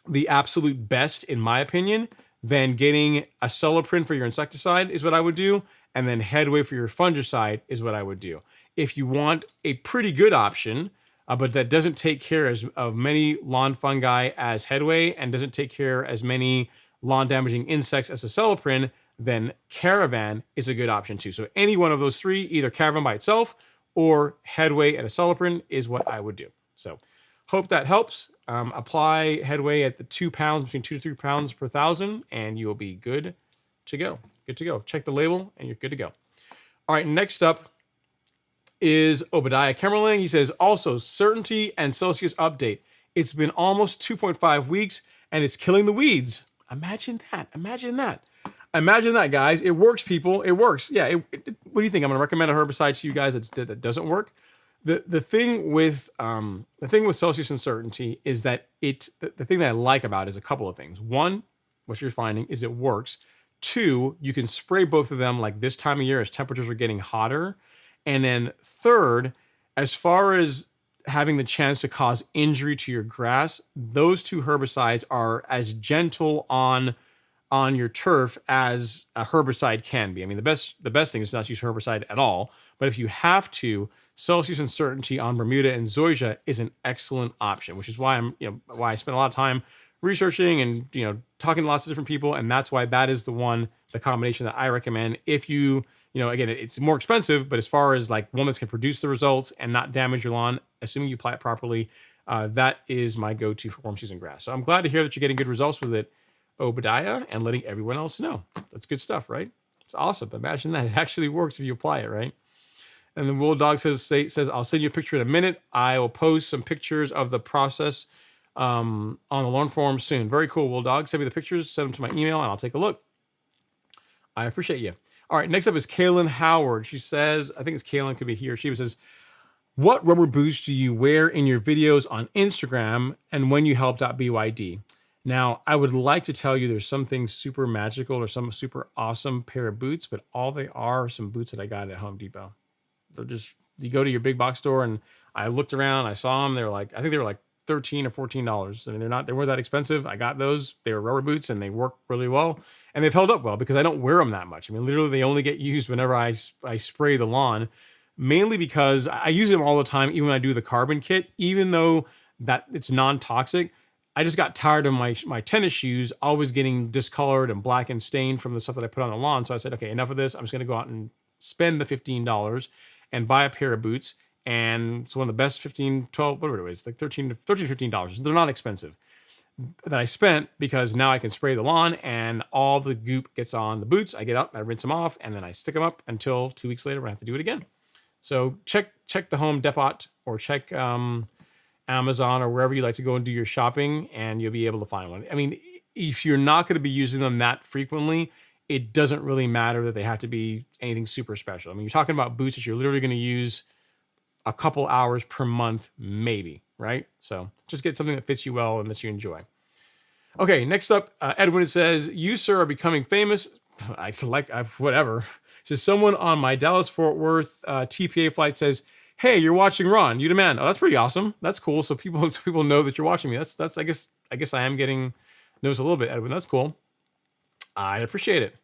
the absolute best, in my opinion, then getting Acelepryn for your insecticide is what I would do. And then Headway for your fungicide is what I would do. If you want a pretty good option, but that doesn't take care of many lawn fungi as Headway and doesn't take care as many lawn damaging insects as Acelepryn, then Caravan is a good option too. So any one of those 3, either Caravan by itself or Headway and Acelepryn, is what I would do. So hope that helps. Apply Headway at the 2 pounds, between 2 to 3 pounds per 1,000, and you will be good to go. Good to go. Check the label and you're good to go. All right, next up is Obadiah Kemmerling. He says, "Also, Certainty and Celsius update. It's been almost 2.5 weeks and it's killing the weeds." Imagine that. Imagine that. Imagine that, guys. It works, people. It works. Yeah. What do you think? I'm going to recommend a herbicide to you guys that doesn't work. The thing with Celsius and Certainty is that the thing that I like about it is a couple of things. One, what you're finding is it works. 2, you can spray both of them like this time of year as temperatures are getting hotter. And then 3rd, as far as having the chance to cause injury to your grass, those 2 herbicides are as gentle on your turf as a herbicide can be. I mean, the best thing is not to use herbicide at all. But if you have to, Celsius and Certainty on Bermuda and Zoysia is an excellent option, which is why I spent a lot of time researching and talking to lots of different people, and that's why that is the combination that I recommend. If you again, it's more expensive, but as far as like one that can produce the results and not damage your lawn, assuming you apply it properly, that is my go-to for warm season grass. So I'm glad to hear that you're getting good results with it, Obadiah, and letting everyone else know. That's good stuff, right? It's awesome. Imagine that it actually works if you apply it, right? And then Will Dog says, "I'll send you a picture in a minute. I will post some pictures of the process on the lawn forum soon." Very cool, Will Dog. Send me the pictures, send them to my email, and I'll take a look. I appreciate you. All right, next up is Kaylin Howard. She says, I think it's Kaylin, could be he or she, says, what rubber boots do you wear in your videos on Instagram and when you helped out BYD? Now, I would like to tell you there's something super magical or some super awesome pair of boots, but all they are some boots that I got at Home Depot. They're just, you go to your big box store and I looked around, I saw them. They were like, I think they were like $13 or $14. I mean, they weren't that expensive. I got those. They were rubber boots and they work really well. And they've held up well because I don't wear them that much. I mean, literally they only get used whenever I spray the lawn, mainly because I use them all the time, even when I do the carbon kit, even though that it's non-toxic. I just got tired of my tennis shoes always getting discolored and black and stained from the stuff that I put on the lawn. So I said, okay, enough of this. I'm just going to go out and spend the $15 and buy a pair of boots. And it's one of the best 15, 12, whatever it is, like $13 to $15. They're not expensive that I spent because now I can spray the lawn and all the goop gets on the boots. I get up, I rinse them off, and then I stick them up until 2 weeks later when I have to do it again. So check the Home Depot or check Amazon or wherever you like to go and do your shopping, and you'll be able to find one. I mean, if you're not going to be using them that frequently, it doesn't really matter that they have to be anything super special. I mean, you're talking about boots that you're literally going to use a couple hours per month, maybe, right? So just get something that fits you well and that you enjoy. Okay, next up, Edwin says, you, sir, are becoming famous. Whatever. Says someone on my Dallas-Fort Worth TPA flight says, hey, you're watching Ron, you the man. Oh, that's pretty awesome. That's cool. So people know that you're watching me. That's I guess I am getting noticed a little bit, Edwin. That's cool. I appreciate it.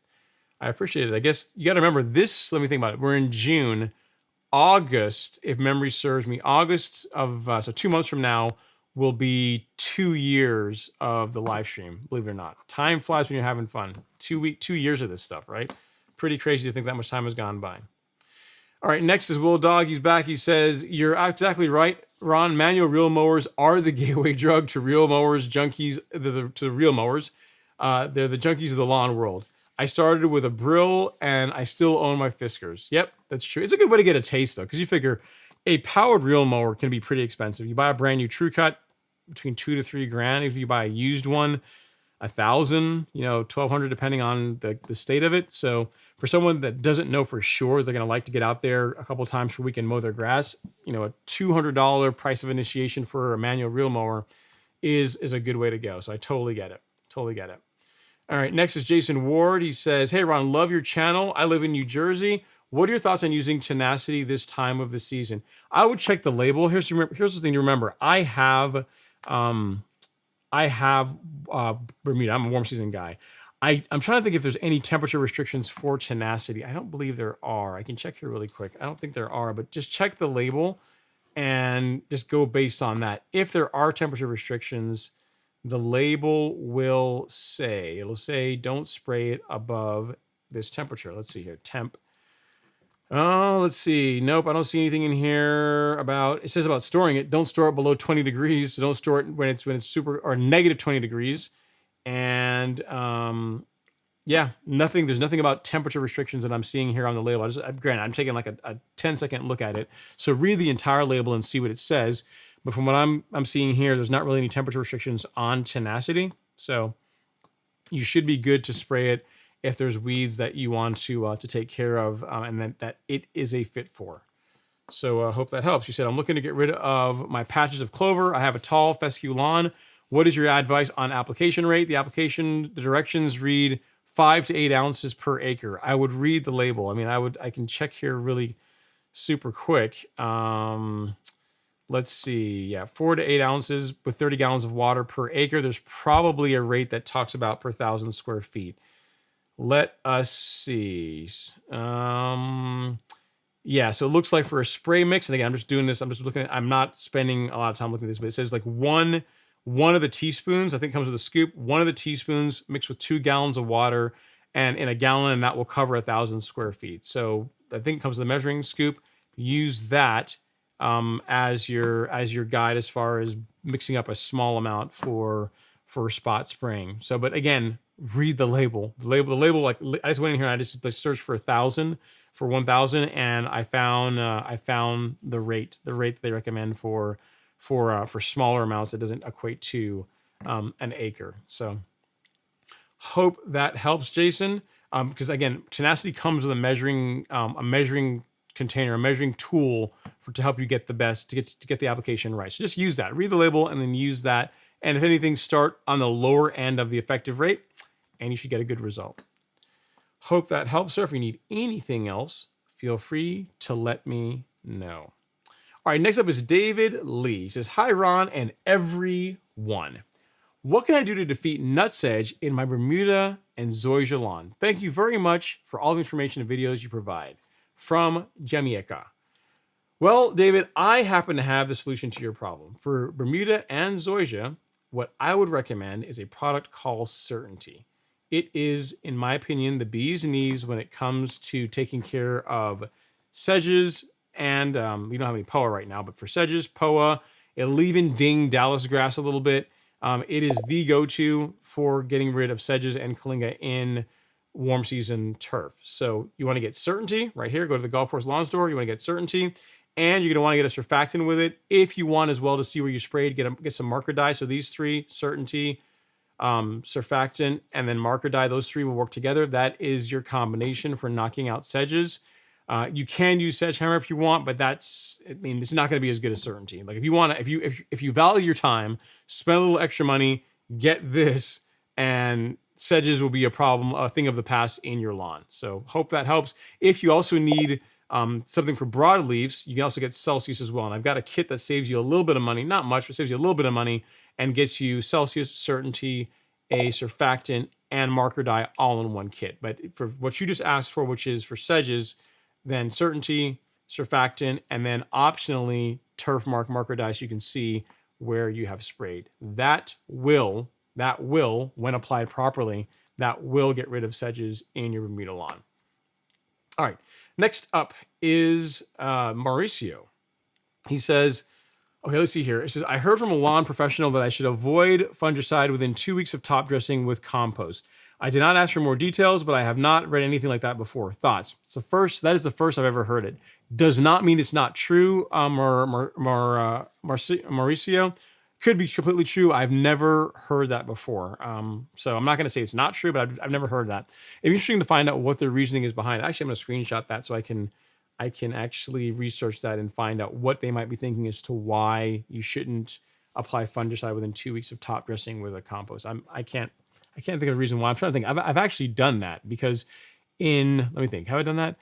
I guess you got to remember this. Let me think about it. We're in June. August, if memory serves me, August of, so 2 months from now will be 2 years of the live stream, believe it or not. Time flies when you're having fun. 2 years of this stuff, right? Pretty crazy to think that much time has gone by. All right, next is Will Dog. He's back. He says, you're exactly right, Ron. Manual reel mowers are the gateway drug to reel mowers, junkies, to the reel mowers. They're the junkies of the lawn world. I started with a Brill, and I still own my Fiskars. Yep, that's true. It's a good way to get a taste, though, because you figure a powered reel mower can be pretty expensive. You buy a brand new True Cut, between $2,000 to $3,000. If you buy a used one, $1,000, $1,200, depending on the state of it. So for someone that doesn't know for sure they're going to like to get out there a couple times per week and mow their grass, a $200 price of initiation for a manual reel mower is a good way to go. So I totally get it. All right, next is Jason Ward. He says, hey, Ron, love your channel. I live in New Jersey. What are your thoughts on using Tenacity this time of the season? I would check the label. Here's the thing to remember. I have Bermuda. I'm a warm season guy. I'm trying to think if there's any temperature restrictions for Tenacity. I don't believe there are. I can check here really quick. I don't think there are, but just check the label and just go based on that. If there are temperature restrictions, the label will say, it'll say, don't spray it above this temperature. Let's see here, temp. Oh, let's see. Nope, I don't see anything in here about, it says about storing it. Don't store it below 20 degrees. So don't store it when it's super, or negative 20 degrees. And yeah, nothing, there's nothing about temperature restrictions that I'm seeing here on the label. Granted, I'm taking like a 10-second look at it. So read the entire label and see what it says. But from what I'm seeing here, there's not really any temperature restrictions on Tenacity. So you should be good to spray it if there's weeds that you want to take care of, and that it is a fit for. So I hope that helps. You said, I'm looking to get rid of my patches of clover. I have a tall fescue lawn. What is your advice on application rate? The directions read 5 to 8 ounces per acre. I would read the label. I mean, I can check here really super quick. Let's see. Yeah, 4 to 8 ounces with 30 gallons of water per acre. There's probably a rate that talks about per 1,000 square feet. Let us see. Yeah, so it looks like for a spray mix, and again, I'm just doing this, I'm not spending a lot of time looking at this, but it says like one of the teaspoons, I think it comes with a scoop, one of the teaspoons mixed with 2 gallons of water and in a gallon, and that will cover 1,000 square feet. So I think it comes with a measuring scoop. Use that as your guide as far as mixing up a small amount for spot spraying. So, but again, read the label. The label. Like I just went in here and I just searched for 1,000 for 1,000, and I found the rate that they recommend for smaller amounts that doesn't equate to an acre. So, hope that helps, Jason. Because again, tenacity comes with a measuring container, a measuring tool to help you get the best, to get the application right. So just use that, read the label, and then use that. And if anything, start on the lower end of the effective rate, and you should get a good result. Hope that helps, sir. If you need anything else, feel free to let me know. All right, next up is David Lee. He says, "Hi, Ron and everyone. What can I do to defeat nutsedge in my Bermuda and Zoysia lawn? Thank you very much for all the information and videos you provide." From Jamaica. Well, David, I happen to have the solution to your problem. For Bermuda and Zoysia, what I would recommend is a product called Certainty. It is, in my opinion, the bee's knees when it comes to taking care of sedges and we don't have any POA right now, but for sedges, POA, it'll even ding Dallas grass a little bit. It is the go-to for getting rid of sedges and Kalinga in warm season turf. So you want to get Certainty right here. Go to the golf course lawn store. You want to get Certainty, and you're going to want to get a surfactant with it. If you want as well to see where you sprayed, get some marker dye. So these three, Certainty, surfactant, and then marker dye, those three will work together. That is your combination for knocking out sedges. You can use sedge hammer if you want, but it's not going to be as good as Certainty. Like if you want to, if you value your time, spend a little extra money, get this, and sedges will be a thing of the past in your lawn. So hope that helps. If you also need something for broadleaves, you can also get Celsius as well. And I've got a kit that saves you a little bit of money, not much, but saves you a little bit of money and gets you Celsius, Certainty, a surfactant, and marker dye all in one kit. But for what you just asked for, which is for sedges, then Certainty, surfactant, and then optionally turf marker dye so you can see where you have sprayed. That will, when applied properly, that will get rid of sedges in your Bermuda lawn. All right, next up is Mauricio. He says, okay, let's see here. It says, "I heard from a lawn professional that I should avoid fungicide within 2 weeks of top dressing with compost. I did not ask for more details, but I have not read anything like that before. Thoughts?" That is the first I've ever heard it. Does not mean it's not true, Mauricio. Could be completely true. I've never heard that before. So I'm not going to say it's not true, but I've never heard that. It'd be interesting to find out what their reasoning is behind it. Actually, I'm going to screenshot that so I can actually research that and find out what they might be thinking as to why you shouldn't apply fungicide within 2 weeks of top dressing with a compost. I can't think of a reason why. I'm trying to think. I've actually done that because let me think. Have I done that?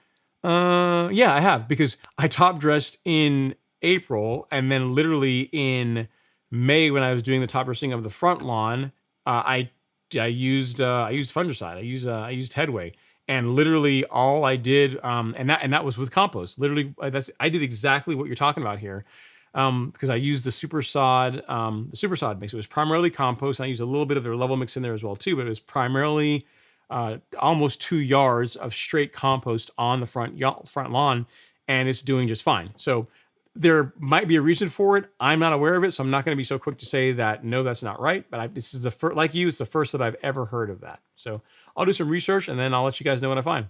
Yeah, I have, because I top dressed in April, and then literally in May, when I was doing the top dressing of the front lawn, I used fungicide. I used Headway, and literally all I did, and that was with compost. Literally, I did exactly what you're talking about here, because I used the super sod mix. It was primarily compost, and I used a little bit of their level mix in there as well too, but it was primarily almost 2 yards of straight compost on the front lawn, and it's doing just fine. So there might be a reason for it. I'm not aware of it, so I'm not going to be so quick to say that no, that's not right. But this is the first, like you, it's the first that I've ever heard of that. So I'll do some research, and then I'll let you guys know what I find.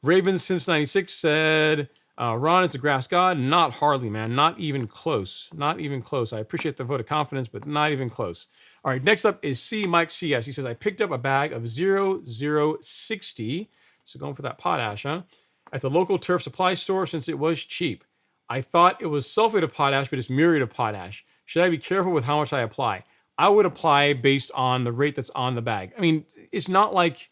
Ravens since '96 said, "Ron is the grass god." Not hardly, man. Not even close. Not even close. I appreciate the vote of confidence, but not even close. All right, next up is Mike CS. He says, "I picked up a bag of 0060, so going for that potash, huh, at the local turf supply store since it was cheap. I thought it was sulfate of potash, but it's muriate of potash. Should I be careful with how much I apply?" I would apply based on the rate that's on the bag. I mean, it's not like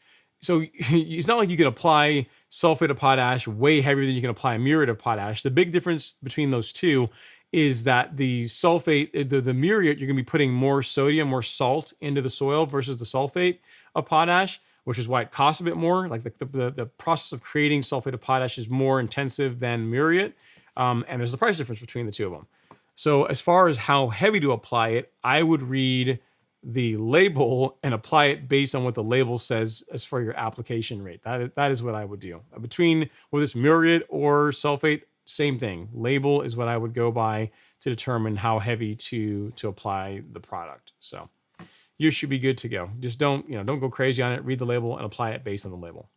you can apply sulfate of potash way heavier than you can apply muriate of potash. The big difference between those two is that the sulfate, the muriate, you're going to be putting more sodium, more salt into the soil versus the sulfate of potash, which is why it costs a bit more. Like the process of creating sulfate of potash is more intensive than muriate. And there's a price difference between the two of them. So as far as how heavy to apply it, I would read the label and apply it based on what the label says as for your application rate. That is what I would do. Between whether it's muriate or sulfate, same thing. Label is what I would go by to determine how heavy to apply the product. So you should be good to go. Just don't go crazy on it. Read the label and apply it based on the label.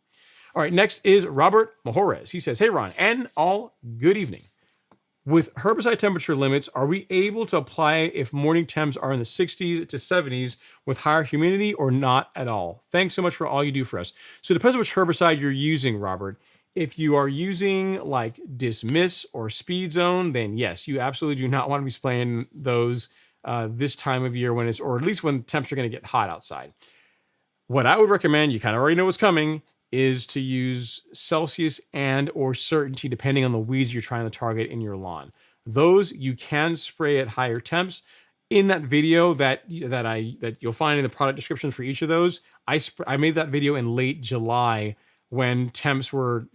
All right, next is Robert Mahores. He says, "Hey, Ron, and all, good evening. With herbicide temperature limits, are we able to apply it if morning temps are in the 60s to 70s with higher humidity or not at all? Thanks so much for all you do for us. So it depends on which herbicide you're using, Robert. If you are using like Dismiss or Speed Zone, then yes, you absolutely do not want to be spraying those this time of year when it's, or at least when temps are going to get hot outside. What I would recommend, you kind of already know what's coming, is to use Celsius and or Certainty, depending on the weeds you're trying to target in your lawn. Those you can spray at higher temps. In that video that you'll find in the product descriptions for each of those, I made that video in late July when temps were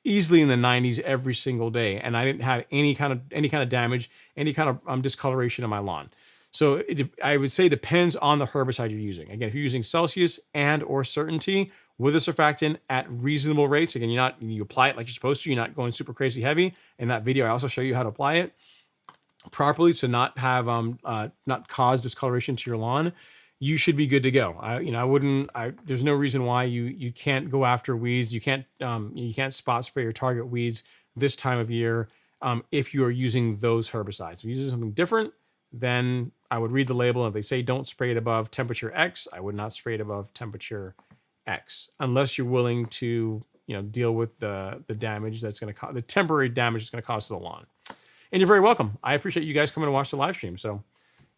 easily in the 90s every single day, and I didn't have any kind of damage, any kind of discoloration on my lawn. So I would say depends on the herbicide you're using. Again, if you're using Celsius and or Certainty with a surfactant at reasonable rates, again, you apply it like you're supposed to. You're not going super crazy heavy. In that video, I also show you how to apply it properly to not have not cause discoloration to your lawn. You should be good to go. There's no reason why you can't go after weeds. You can't spot spray or target weeds this time of year if you are using those herbicides. If you're using something different, then I would read the label. If they say don't spray it above temperature X, I would not spray it above temperature X, unless you're willing to, deal with the damage that's going to cause, the temporary damage it's going to cause to the lawn. And you're very welcome. I appreciate you guys coming to watch the live stream. So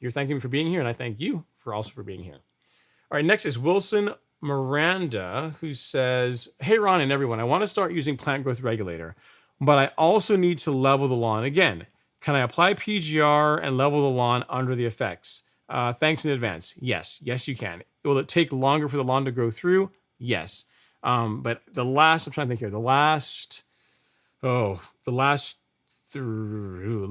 you're thanking me for being here, and I thank you for being here. All right, next is Wilson Miranda, who says, "Hey Ron and everyone, I want to start using plant growth regulator, but I also need to level the lawn again. Can I apply PGR and level the lawn under the effects? Thanks in advance." Yes, you can. Will it take longer for the lawn to grow through? Yes. But I'm trying to think here. At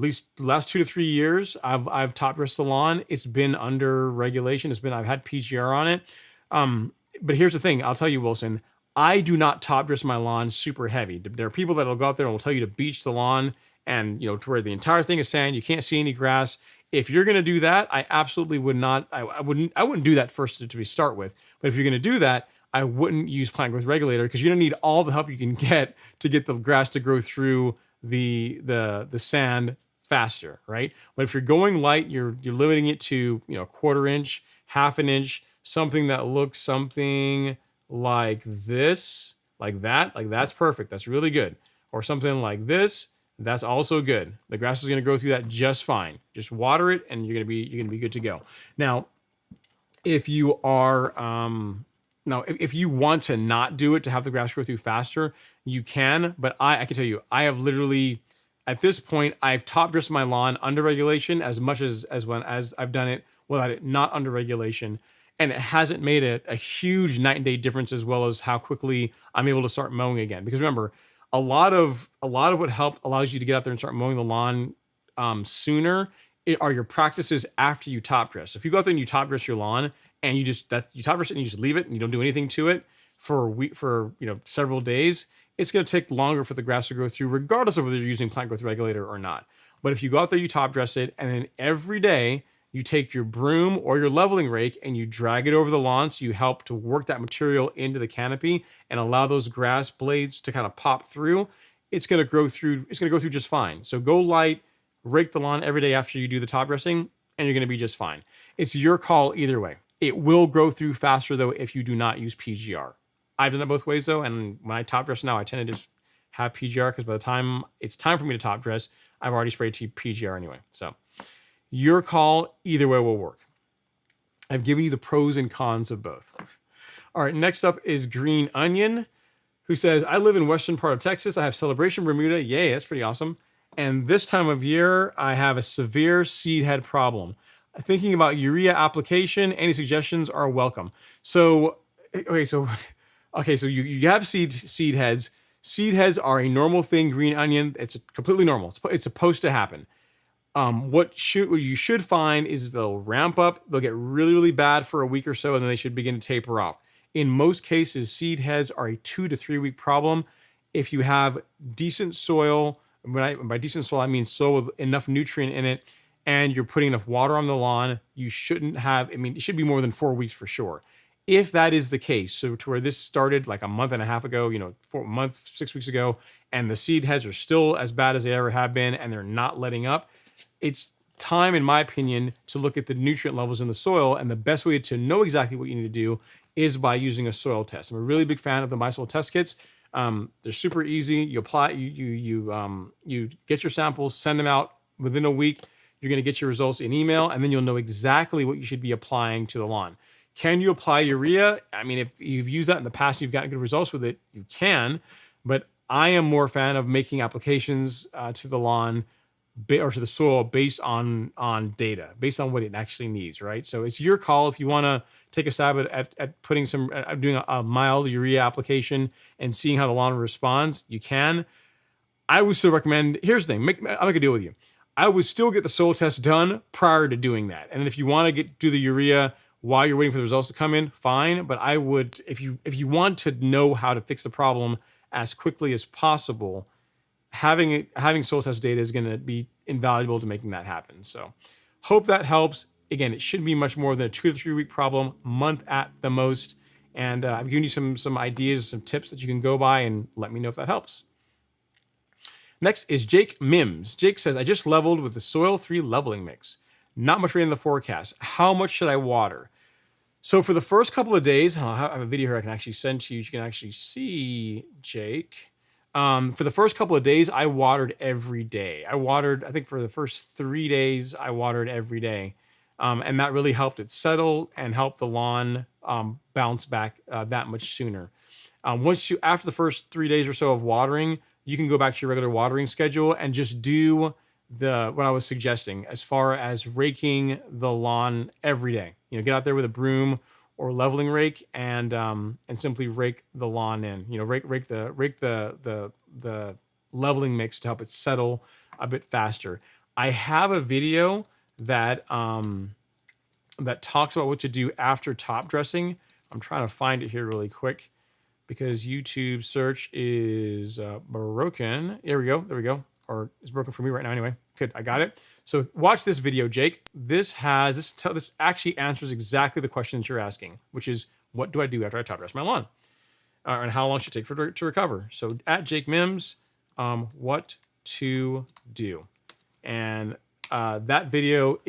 least the last 2 to 3 years, I've top dressed the lawn. It's been under regulation. I've had PGR on it. But here's the thing. I'll tell you, Wilson, I do not top dress my lawn super heavy. There are people that will go out there and will tell you to beach the lawn and, to where the entire thing is sand. You can't see any grass. If you're going to do that, I absolutely would not. I wouldn't do that first to start with. But if you're going to do that, I wouldn't use plant growth regulator, because you're going to need all the help you can get to get the grass to grow through the sand faster, right? But if you're going light, you're limiting it to, 1/4 inch, 1/2 inch, something that looks something like this, like that, like that's perfect. That's really good. Or something like this. That's also good. The grass is going to grow through that just fine. Just water it, and you're going to be good to go. Now, if you are if you want to not do it to have the grass grow through faster, you can. But I can tell you, I have literally, at this point, I've top dressed my lawn under regulation as much as I've done it without it not under regulation, and it hasn't made a huge night and day difference, as well as how quickly I'm able to start mowing again. Because remember, a lot of what allows you to get out there and start mowing the lawn sooner are your practices after you top dress. So if you go out there and you top dress your lawn and you top dress it and you just leave it and you don't do anything to it for several days, it's going to take longer for the grass to grow through, regardless of whether you're using plant growth regulator or not. But if you go out there, you top dress it, and then every day you take your broom or your leveling rake and you drag it over the lawn, so you help to work that material into the canopy and allow those grass blades to kind of pop through, it's going to grow through just fine. So go light, rake the lawn every day after you do the top dressing, and you're going to be just fine. It's your call either way. It will grow through faster, though, if you do not use PGR. I've done it both ways, though, and when I top dress now, I tend to just have PGR, because by the time it's time for me to top dress, I've already sprayed PGR anyway. So your call, either way will work. I've given you the pros and cons of both. All right, next up is Green Onion, who says, "I live in western part of Texas. I have Celebration Bermuda." Yay, that's pretty awesome. "And this time of year, I have a severe seed head problem. Thinking about urea application. Any suggestions are welcome." So you have seed heads. Seed heads are a normal thing, Green Onion. It's completely normal. It's supposed to happen. What you should find is they'll ramp up. They'll get really, really bad for a week or so, and then they should begin to taper off. In most cases, seed heads are a 2 to 3 week problem. If you have decent soil, by decent soil, I mean soil with enough nutrient in it, and you're putting enough water on the lawn, you shouldn't have, it should be more than 4 weeks for sure. If that is the case, so to where this started like a month and a half ago, 4 months, 6 weeks ago, and the seed heads are still as bad as they ever have been, and they're not letting up, it's time, in my opinion, to look at the nutrient levels in the soil. And the best way to know exactly what you need to do is by using a soil test. I'm a really big fan of the My Soil test kits. They're super easy. You apply, you get your samples, send them out within a week. You're going to get your results in email, and then you'll know exactly what you should be applying to the lawn. Can you apply urea? I mean, if you've used that in the past, you've gotten good results with it, you can. But I am more a fan of making applications to the lawn or to the soil based on data, based on what it actually needs, right? So it's your call if you want to take a stab at putting some, doing a mild urea application and seeing how the lawn responds. You can. I would still recommend. Here's the thing. I'll make a deal with you. I would still get the soil test done prior to doing that. And if you want to do the urea while you're waiting for the results to come in, fine. But I would, if you want to know how to fix the problem as quickly as possible, having soil test data is going to be invaluable to making that happen. So hope that helps. Again, it shouldn't be much more than a 2 to 3 week problem, month at the most. And I've given you some ideas, some tips that you can go by, and let me know if that helps. Next is Jake Mims. Jake says, I just leveled with the Soil 3 leveling mix. Not much rain in the forecast. How much should I water? So for the first couple of days, I have a video here I can actually send to you. You can actually see Jake. For the first couple of days, I watered every day. I think for the first 3 days, I watered every day. And that really helped it settle and help the lawn bounce back that much sooner. After the first 3 days or so of watering, you can go back to your regular watering schedule and just do what I was suggesting as far as raking the lawn every day. Get out there with a broom or leveling rake and simply rake the lawn in. Rake the leveling mix to help it settle a bit faster. I have a video that talks about what to do after top dressing. I'm trying to find it here really quick because YouTube search is broken. There we go. Or it's broken for me right now anyway. Good, I got it. So watch this video, Jake. This actually answers exactly the question that you're asking, which is, what do I do after I top dress my lawn? And how long should it take to recover? So at Jake Mims, what to do. And that video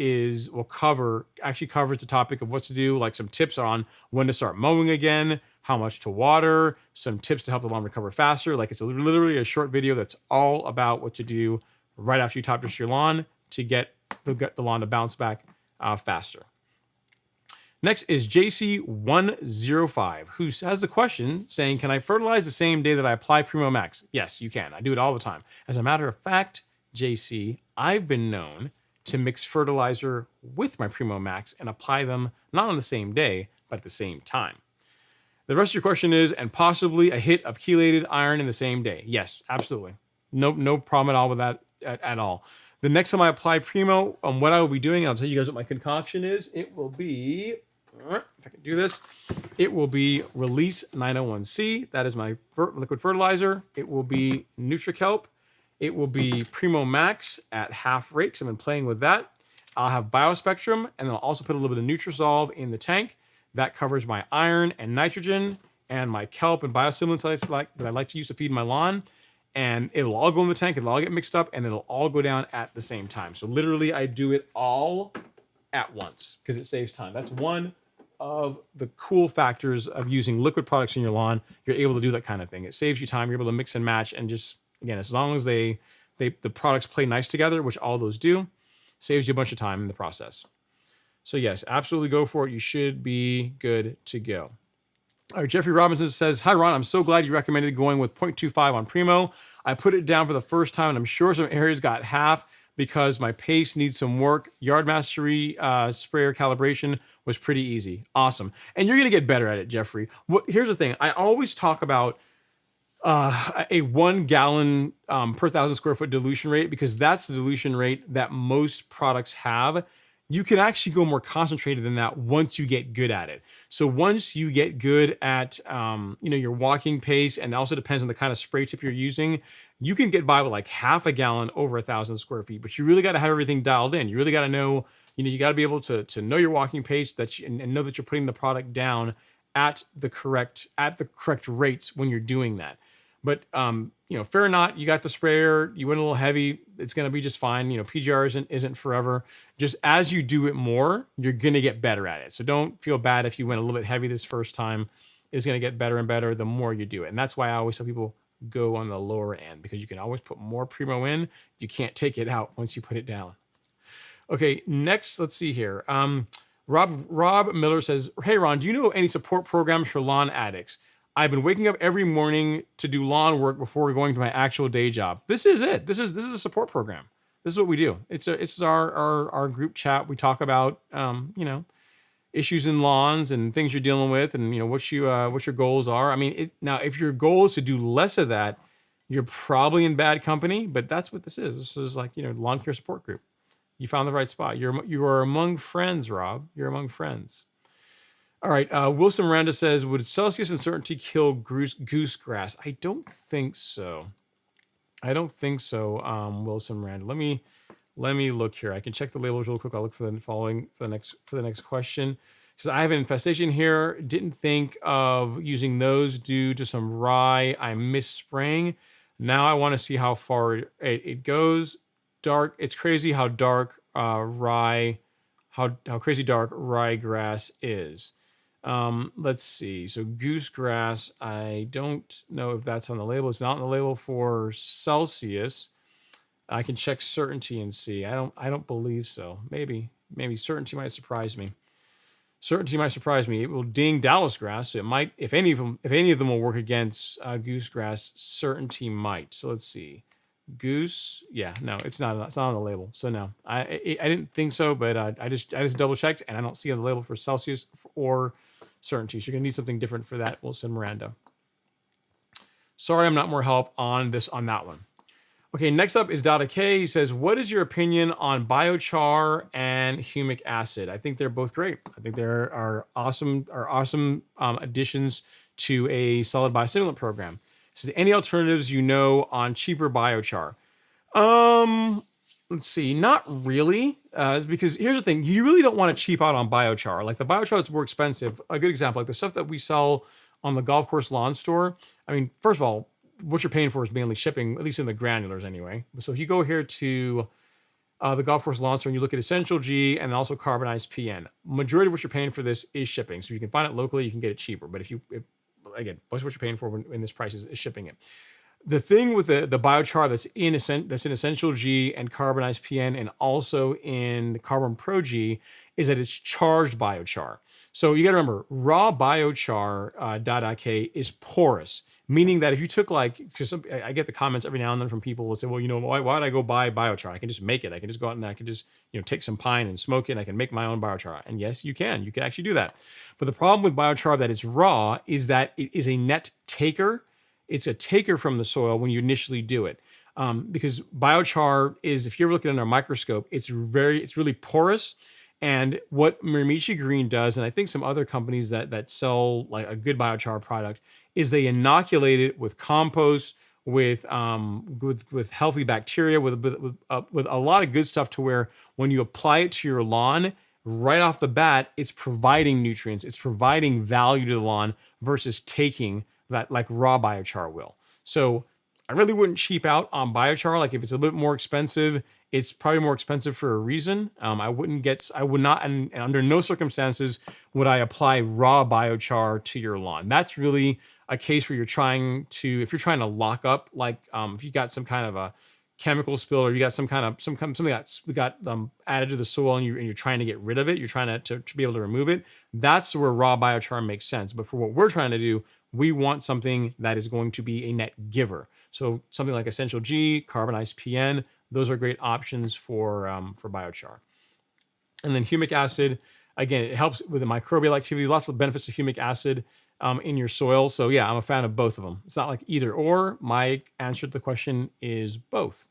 actually covers the topic of what to do, like some tips on when to start mowing again, how much to water, some tips to help the lawn recover faster. Like, it's literally a short video that's all about what to do right after you top dress your lawn to get the lawn to bounce back faster. Next is JC105, who has the question saying, can I fertilize the same day that I apply Primo Max? Yes, you can. I do it all the time. As a matter of fact, JC, I've been known to mix fertilizer with my Primo Max and apply them not on the same day, but at the same time. The rest of your question is, and possibly a hit of chelated iron in the same day. Yes, absolutely. No problem at all with that at all. The next time I apply Primo, what I will be doing, I'll tell you guys what my concoction is. It will be, if I can do this, it will be Release 901C. That is my liquid fertilizer. It will be NutriKelp. It will be Primo Max at half rate, because I've been playing with that. I'll have Biospectrum, and then I'll also put a little bit of Nutrisolve in the tank. That covers my iron and nitrogen and my kelp and biostimulants that I like to use to feed my lawn. And it'll all go in the tank, it'll all get mixed up, and it'll all go down at the same time. So literally, I do it all at once because it saves time. That's one of the cool factors of using liquid products in your lawn. You're able to do that kind of thing. It saves you time. You're able to mix and match, and just, again, as long as the products play nice together, which all those do, saves you a bunch of time in the process. So yes, absolutely go for it. You should be good to go. All right, Jeffrey Robinson says, hi, Ron. I'm so glad you recommended going with 0.25 on Primo. I put it down for the first time, and I'm sure some areas got half because my paste needs some work. Yard Mastery sprayer calibration was pretty easy. Awesome. And you're going to get better at it, Jeffrey. Here's the thing. I always talk about a 1 gallon per 1,000 square foot dilution rate because that's the dilution rate that most products have. You can actually go more concentrated than that once you get good at it. So once you get good at your walking pace, and it also depends on the kind of spray tip you're using, you can get by with like half a gallon over 1,000 square feet. But you really got to have everything dialed in. You really got to know, you got to be able to know your walking pace and know that you're putting the product down at the correct rates when you're doing that. But fair or not, you got the sprayer, you went a little heavy, it's going to be just fine. PGR isn't forever. Just as you do it more, you're going to get better at it. So don't feel bad if you went a little bit heavy this first time. It's going to get better and better the more you do it. And that's why I always tell people go on the lower end, because you can always put more primo in. You can't take it out once you put it down. Okay, next, let's see here. Rob Miller says, hey, Ron, do you know any support programs for lawn addicts? I've been waking up every morning to do lawn work before going to my actual day job. This is it. This is a support program. This is what we do. It's our group chat. We talk about issues in lawns and things you're dealing with, and what your goals are. I mean, now if your goal is to do less of that, you're probably in bad company. But that's what this is. This is like lawn care support group. You found the right spot. You are among friends, Rob. You're among friends. All right. Wilson Miranda says, would Celsius uncertainty kill goose grass? I don't think so. Wilson Miranda. Let me look here. I can check the labels real quick. I'll look for the next question. Says, I have an infestation here. Didn't think of using those due to some rye I missed spraying. Now I want to see how far it goes. Dark. It's crazy how dark rye, how crazy dark ryegrass is. Let's see. So goose grass, I don't know if that's on the label. It's not on the label for Celsius. I can check certainty and see. I don't believe so. Maybe certainty might surprise me. It will ding Dallas grass. So it might, if any of them will work against goose grass, certainty might. So let's see. Goose, yeah, no, it's not on the label. So no, I didn't think so, but I just double checked, and I don't see on the label for Celsius or certainty. So you're gonna need something different for that, Wilson Miranda. Sorry, I'm not more help on that one. Okay, next up is Dada K. He says, what is your opinion on biochar and humic acid? I think they're both great. I think there are awesome additions to a solid biostimulant program. So any alternatives on cheaper biochar? Let's see, not really. Because here's the thing, you really don't want to cheap out on biochar. Like the biochar that's more expensive, a good example, like the stuff that we sell on the golf course lawn store. I mean, first of all, what you're paying for is mainly shipping, at least in the granulars anyway. So if you go here to the golf course lawn store and you look at Essential G and also carbonized PN, majority of what you're paying for this is shipping. So you can find it locally, you can get it cheaper. But again, most of what you're paying for in this price is shipping it. The thing with the biochar that's in Essential G and carbonized PN and also in Carbon Pro G is that it's charged biochar. So you got to remember, raw biochar .K is porous, meaning that if you took because I get the comments every now and then from people who say, well, why would I go buy biochar? I can just make it. I can just go out and I can just take some pine and smoke it. And I can make my own biochar. And yes, you can actually do that. But the problem with biochar that is raw is that it is a net taker. It's a taker from the soil when you initially do it. Because biochar is, if you ever look at it under a microscope, it's really porous. And what Miramichi Green does, and I think some other companies that sell like a good biochar product, is they inoculate it with compost, with healthy bacteria, with a lot of good stuff, to where when you apply it to your lawn, right off the bat, it's providing nutrients, it's providing value to the lawn versus taking that like raw biochar will. So I really wouldn't cheap out on biochar. Like if it's a bit more expensive, it's probably more expensive for a reason. I would not, and under no circumstances would I apply raw biochar to your lawn. That's really a case where if you're trying to lock up, like if you got some kind of a chemical spill, or you got something that's got added to the soil, and you're trying to get rid of it, you're trying to be able to remove it. That's where raw biochar makes sense. But for what we're trying to do, we want something that is going to be a net giver. So something like Essential G, carbonized PN, those are great options for biochar. And then humic acid, again, it helps with the microbial activity. Lots of benefits to humic acid in your soil. So yeah, I'm a fan of both of them. It's not like either or. My answer to the question is both.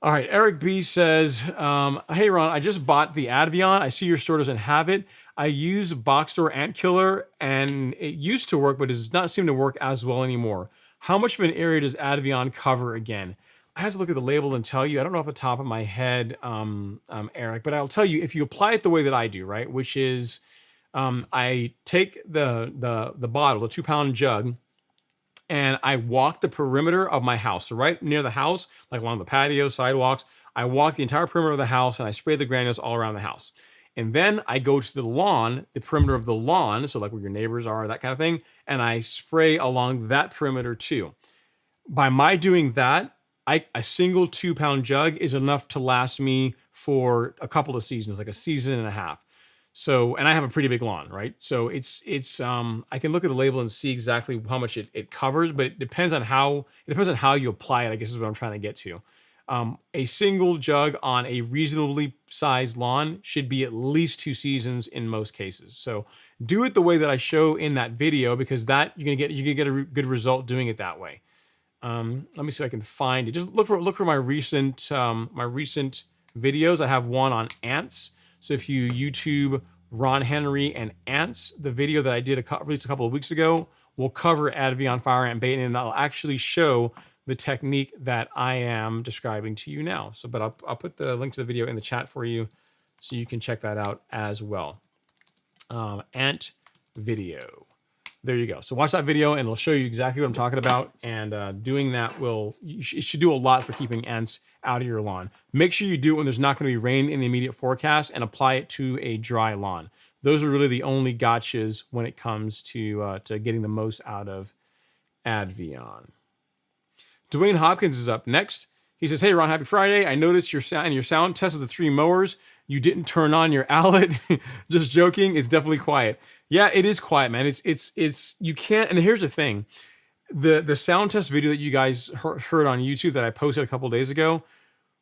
All right, Eric B says, hey Ron, I just bought the Advion. I see your store doesn't have it. I use box store ant killer, and it used to work, but it does not seem to work as well anymore. How much of an area does Advion cover again? I have to look at the label and tell you. I don't know off the top of my head, Eric, but I'll tell you, if you apply it the way that I do, right, which is I take the bottle, the 2 pound jug, and I walk the perimeter of my house. So right near the house, like along the patio, sidewalks, I walk the entire perimeter of the house and I spray the granules all around the house. And then I go to the lawn, the perimeter of the lawn, so like where your neighbors are, that kind of thing, and I spray along that perimeter too. By my doing that, a single 2 pound jug is enough to last me for a couple of seasons, like a season and a half. So, and I have a pretty big lawn, right? So I can look at the label and see exactly how much it covers, but it depends on how you apply it, I guess is what I'm trying to get to. A single jug on a reasonably sized lawn should be at least 2 seasons in most cases. So do it the way that I show in that video, because that you can get a good result doing it that way. Let me see if I can find it. Just look for my recent videos. I have one on ants. So if you YouTube Ron Henry and ants, the video that I did released a couple of weeks ago will cover Advie on fire ant bait, and I'll actually show the technique that I am describing to you now. So, but I'll put the link to the video in the chat for you, so you can check that out as well. Ant video. There you go. So watch that video and it'll show you exactly what I'm talking about. And doing that it should do a lot for keeping ants out of your lawn. Make sure you do it when there's not going to be rain in the immediate forecast, and apply it to a dry lawn. Those are really the only gotchas when it comes to getting the most out of Advie. Dwayne Hopkins is up next. He says, "Hey Ron, happy Friday. I noticed your sound test of the 3 mowers, you didn't turn on your Allett." Just joking. It's definitely quiet. Yeah, it is quiet, man. It's you can't. And here's the thing: the sound test video that you guys heard on YouTube that I posted a couple days ago,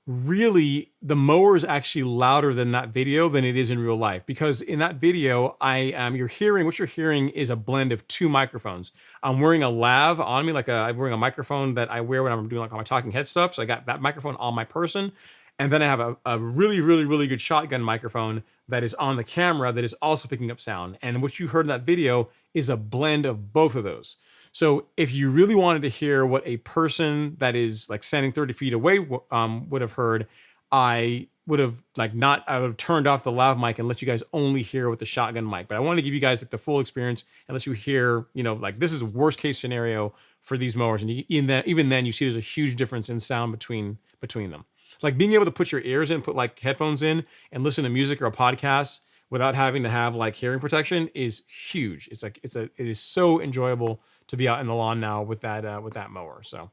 really the mower is actually louder than that video than it is in real life, because in that video what you're hearing is a blend of 2 microphones. I'm wearing a lav on me, I'm wearing a microphone that I wear when I'm doing like all my talking head stuff. So I got that microphone on my person. And then I have a really, really, really good shotgun microphone that is on the camera that is also picking up sound. And what you heard in that video is a blend of both of those. So if you really wanted to hear what a person that is like standing 30 feet away would have heard, I would have turned off the lav mic and let you guys only hear with the shotgun mic. But I wanted to give you guys like the full experience and let you hear, like this is worst case scenario for these mowers. And even then you see there's a huge difference in sound between them. It's like being able to put your ears in, put like headphones in and listen to music or a podcast without having to have like hearing protection is huge. It is so enjoyable to be out in the lawn now with that mower. So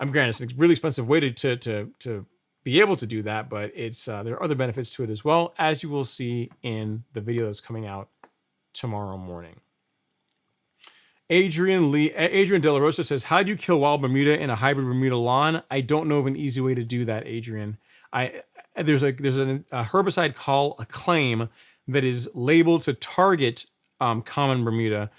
I'm granted it's a really expensive way to be able to do that, but there are other benefits to it as well, as you will see in the video that's coming out tomorrow morning. Adrian De La Rosa says, "How do you kill wild Bermuda in a hybrid Bermuda lawn?" I don't know of an easy way to do that, Adrian. There's a herbicide called Acclaim that is labeled to target common Bermuda.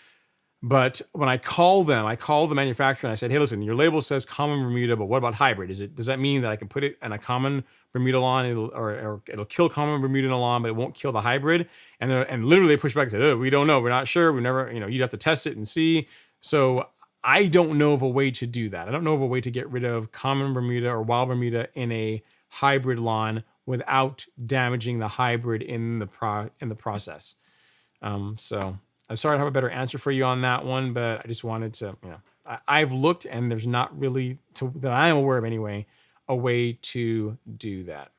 But when I called the manufacturer and I said, "Hey, listen, your label says common Bermuda, but what about hybrid? Does that mean that I can put it in a common Bermuda lawn or it'll kill common Bermuda in a lawn, but it won't kill the hybrid?" And literally they pushed back and said, "Oh, we don't know. We're not sure. We never, you'd have to test it and see." So I don't know of a way to do that. I don't know of a way to get rid of common Bermuda or wild Bermuda in a hybrid lawn without damaging the hybrid in the process. So I'm sorry I don't have a better answer for you on that one, but I just wanted to, I've looked and there's not really, that I am aware of anyway, a way to do that.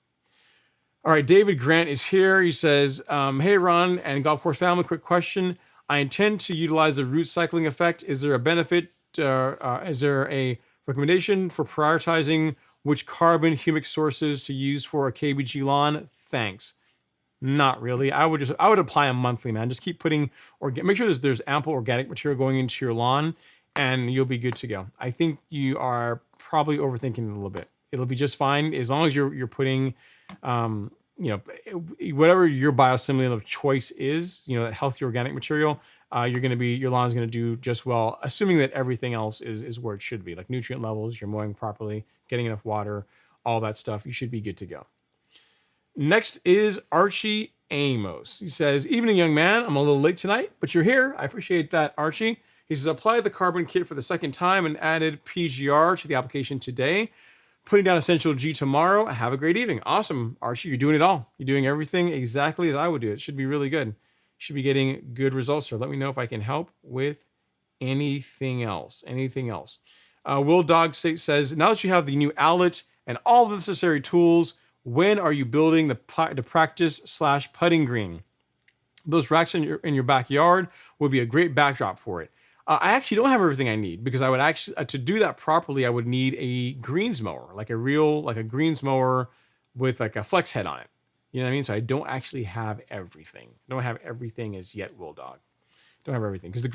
All right, David Grant is here. He says, "Hey Ron and Golf Course family, quick question. I intend to utilize the root cycling effect. Is there a benefit? Is there a recommendation for prioritizing which carbon humic sources to use for a KBG lawn? Thanks." Not really. I would apply them monthly, man. Just keep putting make sure there's ample organic material going into your lawn, and you'll be good to go. I think you are probably overthinking it a little bit. It'll be just fine as long as you're putting, whatever your biostimulant of choice is, that healthy organic material. Your lawn's gonna do just well, assuming that everything else is where it should be, like nutrient levels, you're mowing properly, getting enough water, all that stuff. You should be good to go. Next is Archie Amos. He says, "Evening, young man. I'm a little late tonight, but you're here. I appreciate that, Archie." He says, "Applied the carbon kit for the second time and added PGR to the application today. Putting down Essential G tomorrow. Have a great evening." Awesome, Archie. You're doing it all. You're doing everything exactly as I would do. It should be really good. should be getting good results here. Let me know if I can help with anything else. Will Dog State says, now that you have the new Allett and all the necessary tools, when are you building the practice/putting green? Those racks in your backyard would be a great backdrop for it. I actually don't have everything I need, because I would actually, to do that properly, I would need a greens mower, like a greens mower with like a flex head on it. You know what I mean? So I don't actually have everything. I don't have everything as yet, Will Dog. Don't have everything, because the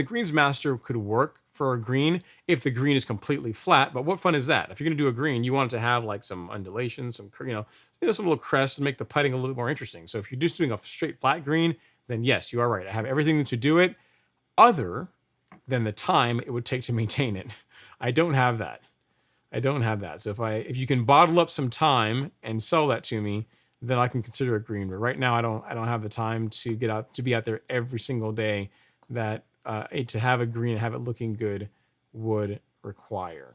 greens master could work for a green if the green is completely flat. But what fun is that? If you're going to do a green, you want it to have like some undulation, some some little crest to make the putting a little bit more interesting. So if you're just doing a straight flat green, then yes, you are right. I have everything to do it, other than the time it would take to maintain it. I don't have that. So if you can bottle up some time and sell that to me, then I can consider a green. But right now, I don't have the time to be out there every single day that to have a green and have it looking good would require.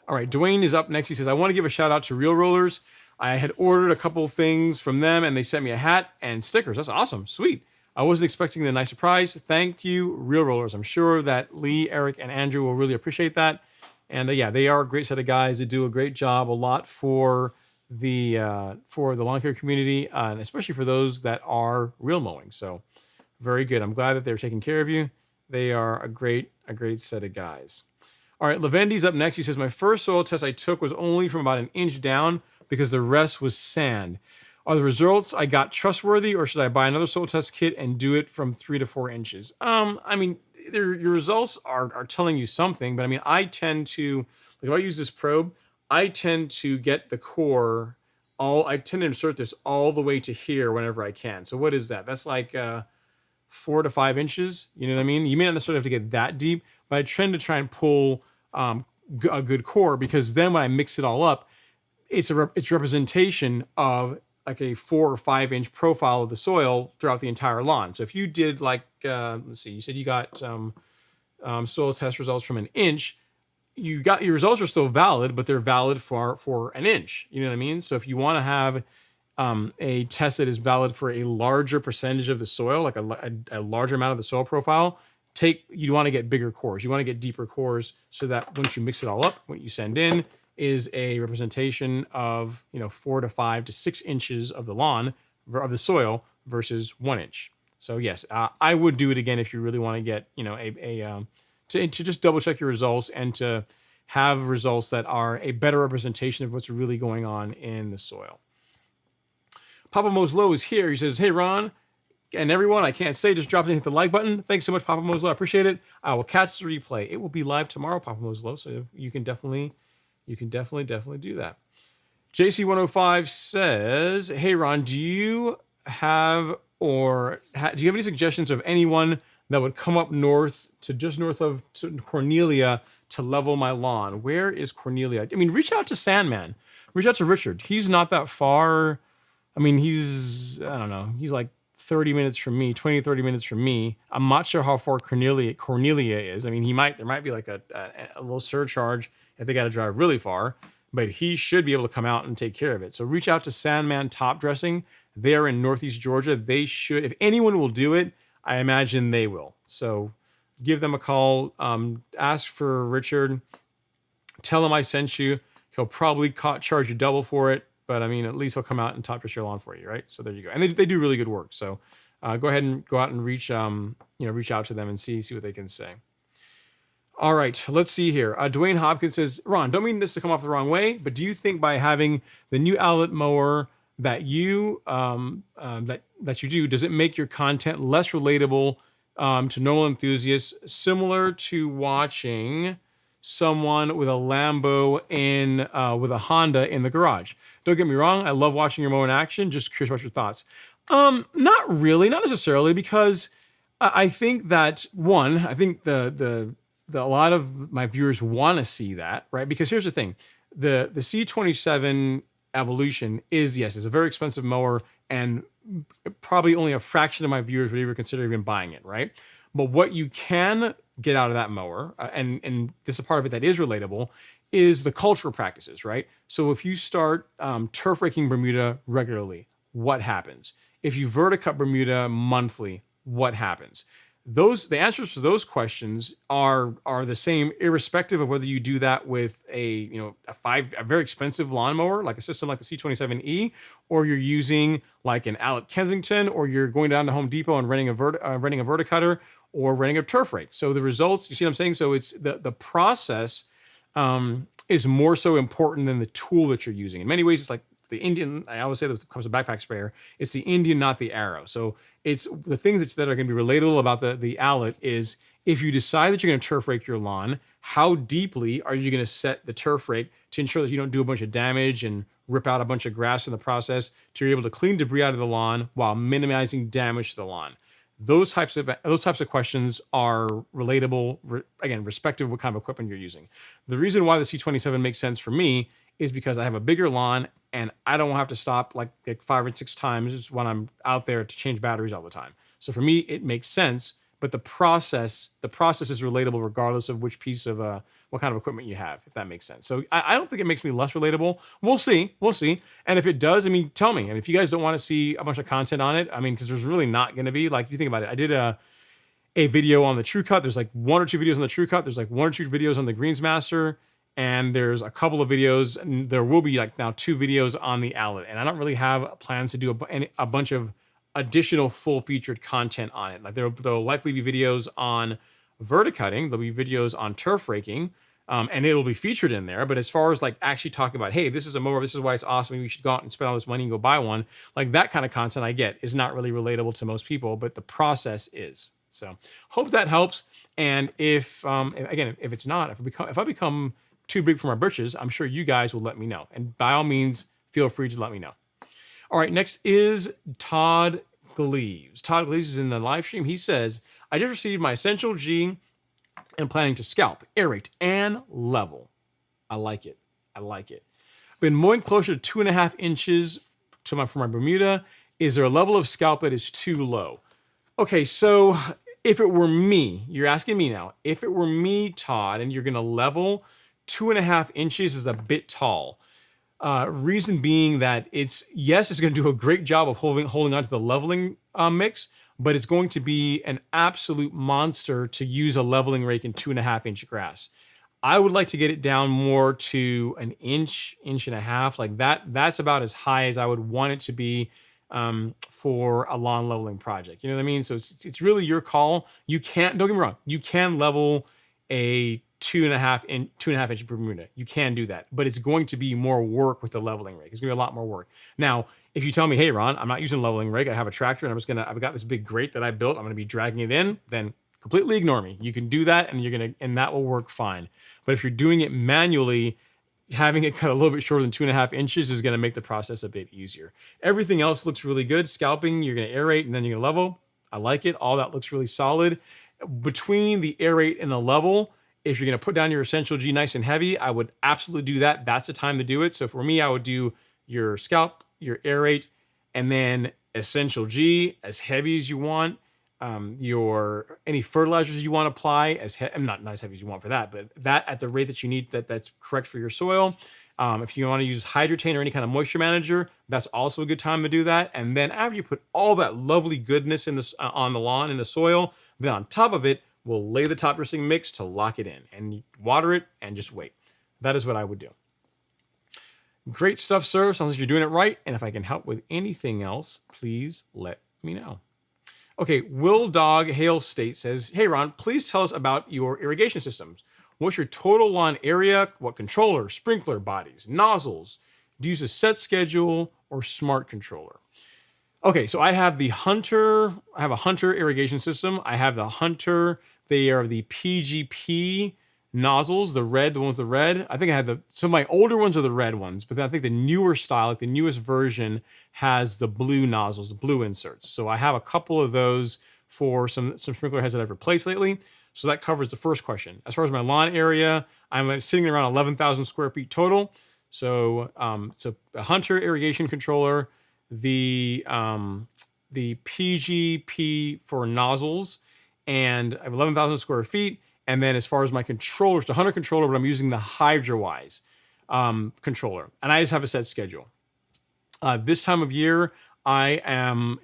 All right, Dwayne is up next. He says, I want to give a shout out to Real Rollers. I had ordered a couple things from them, and they sent me a hat and stickers. That's awesome. Sweet. I wasn't expecting the nice surprise. Thank you, Real Rollers. I'm sure that Lee, Eric, and Andrew will really appreciate that. And yeah, they are a great set of guys. They do a great job, a lot for the lawn care community, and especially for those that are real mowing. So very good. I'm glad that they're taking care of you. They are a great set of guys. All right, Lavendi's up next. He says, my first soil test I took was only from about an inch down because the rest was sand. Are the results I got trustworthy, or should I buy another soil test kit and do it from 3 to 4 inches? I mean, your results are telling you something, but I mean, I tend to, like, if I use this probe, I tend to get the core I tend to insert this all the way to here whenever I can. So what is that? That's like 4 to 5 inches. You know what I mean? You may not necessarily have to get that deep, but I tend to try and pull a good core, because then when I mix it all up, it's representation of like a 4 or 5 inch profile of the soil throughout the entire lawn. So if you did like, let's see, you said you got soil test results from an inch, your results are still valid, but they're valid for an inch. You know what I mean? So if you want to have a test that is valid for a larger percentage of the soil, like a larger amount of the soil profile, you want to get bigger cores. You want to get deeper cores, so that once you mix it all up, what you send in is a representation of 4 to 5 to 6 inches of the lawn, of the soil, versus 1 inch. So yes, I would do it again if you really want to get to just double check your results and to have results that are a better representation of what's really going on in the soil. Papa Moslow is here. He says, hey Ron and everyone, I can't say, just drop in and hit the like button. Thanks so much, Papa Moslow. I appreciate it. I will catch the replay. It will be live tomorrow, Papa Moslow, so you can definitely do that. JC105 says, hey Ron, do you have any suggestions of anyone that would come up north to just north of Cornelia to level my lawn? Where is Cornelia? I mean, reach out to Sandman. Reach out to Richard. He's not that far. I mean, he's like 30 minutes from me, 20, 30 minutes from me. I'm not sure how far Cornelia is. I mean, there might be like a little surcharge if they got to drive really far, but he should be able to come out and take care of it. So reach out to Sandman Top Dressing. They're in Northeast Georgia. They should, if anyone will do it, I imagine they will. So give them a call. Ask for Richard. Tell him I sent you. He'll probably charge you double for it, but I mean, at least he'll come out and top dress your lawn for you, right? So there you go. And they do really good work. So go ahead and go out and reach out to them and see what they can say. All right, let's see here. Dwayne Hopkins says, Ron, don't mean this to come off the wrong way, but do you think by having the new Allett mower that you do, does it make your content less relatable to normal enthusiasts, similar to watching someone with a Lambo with a Honda in the garage? Don't get me wrong, I love watching your mower in action. Just curious about your thoughts. Not really, not necessarily, because I think that a lot of my viewers want to see that, right? Because here's the thing, the C27 Evolution is a very expensive mower, and probably only a fraction of my viewers would ever consider even buying it, right? But what you can get out of that mower, and this is a part of it that is relatable, is the cultural practices, right? So if you start turf raking Bermuda regularly, what happens? If you verticut Bermuda monthly, what happens? The answers to those questions are the same, irrespective of whether you do that with a a very expensive lawnmower like a system like the C27E, or you're using like an Allett Kensington, or you're going down to Home Depot and renting a verticutter or renting a turf rake. So the results, you see what I'm saying? So it's the process is more so important than the tool that you're using. In many ways, it's like the Indian. I always say that when it comes to backpack sprayer, it's the Indian, not the arrow. So it's the things that are going to be relatable about the Allett is, if you decide that you're going to turf rake your lawn, how deeply are you going to set the turf rake to ensure that you don't do a bunch of damage and rip out a bunch of grass in the process, to be able to clean debris out of the lawn while minimizing damage to the lawn. Those types of questions are relatable, again, respective of what kind of equipment you're using. The reason why the C27 makes sense for me is because I have a bigger lawn and I don't have to stop like 5 or 6 times when I'm out there to change batteries all the time. So for me, it makes sense. But the process is relatable regardless of which piece of what kind of equipment you have, if that makes sense. So I don't think it makes me less relatable. We'll see. And if it does, I mean, tell me. And if you guys don't want to see a bunch of content on it, I mean, because there's really not going to be, like, you think about it. I did a video on the True Cut. There's like 1 or 2 videos on the True Cut. There's like 1 or 2 videos on the Greensmaster. And there's a couple of videos, and there will be like now 2 videos on the Allett. And I don't really have plans to do a bunch of additional full-featured content on it. Like there'll likely be videos on verticutting, there'll be videos on turf raking, and it'll be featured in there. But as far as like actually talking about, hey, this is a mower, this is why it's awesome, you should go out and spend all this money and go buy one, like that kind of content I get is not really relatable to most people, but the process is. So hope that helps. And if it's not, if I become too big for my britches, I'm sure you guys will let me know. And by all means, feel free to let me know. All right, next is Todd Gleaves. Todd Gleaves is in the live stream. He says, I just received my Essential G and planning to scalp, aerate, and level. I like it. Been mowing closer to 2.5 inches for my Bermuda. Is there a level of scalp that is too low? Okay, so if it were me, you're asking me now, if it were me, Todd, and you're going to level, 2.5 inches is a bit tall. Reason being that it's going to do a great job of holding on to the leveling mix, but it's going to be an absolute monster to use a leveling rake in 2.5-inch grass. I would like to get it down more to an inch and a half, like that. That's about as high as I would want it to be for a lawn leveling project. You know what I mean? So it's really your call. You can't, don't get me wrong, you can level a 2.5 inch Bermuda. You can do that, but it's going to be more work with the leveling rake. It's gonna be a lot more work. Now, if you tell me, hey, Ron, I'm not using a leveling rake, I have a tractor and I've got this big grate that I built, I'm gonna be dragging it in, then completely ignore me. You can do that and that will work fine. But if you're doing it manually, having it cut a little bit shorter than 2.5 inches is gonna make the process a bit easier. Everything else looks really good. Scalping, you're gonna aerate and then you're gonna level. I like it. All that looks really solid. Between the aerate and the level, if you're going to put down your Essential G nice and heavy, I would absolutely do that. That's the time to do it. So for me, I would do your scalp, your aerate, and then Essential G as heavy as you want. Your any fertilizers you want to apply not as heavy as you want for that, but that at the rate that you need, that's correct for your soil. If you want to use Hydrotain or any kind of moisture manager, that's also a good time to do that. And then after you put all that lovely goodness in this on the lawn in the soil, then on top of it, we'll lay the top dressing mix to lock it in and water it and just wait. That is what I would do. Great stuff, sir. Sounds like you're doing it right. And if I can help with anything else, please let me know. Okay, Will Dog Hale State says, hey, Ron, please tell us about your irrigation systems. What's your total lawn area? What controller, sprinkler bodies, nozzles? Do you use a set schedule or smart controller? Okay, so I have the Hunter. I have a Hunter irrigation system. I have the Hunter. They are the PGP nozzles, the ones with the red. I think I had some of my older ones are the red ones, but then I think the newer style, like the newest version, has the blue nozzles, the blue inserts. So I have a couple of those for some sprinkler heads that I've replaced lately. So that covers the first question. As far as my lawn area, I'm sitting around 11,000 square feet total. So a Hunter irrigation controller, the PGP for nozzles, and I have 11,000 square feet. And then as far as my controllers, the Hunter controller, but I'm using the HydroWise controller, and I just have a set schedule. This time of year, Irrigation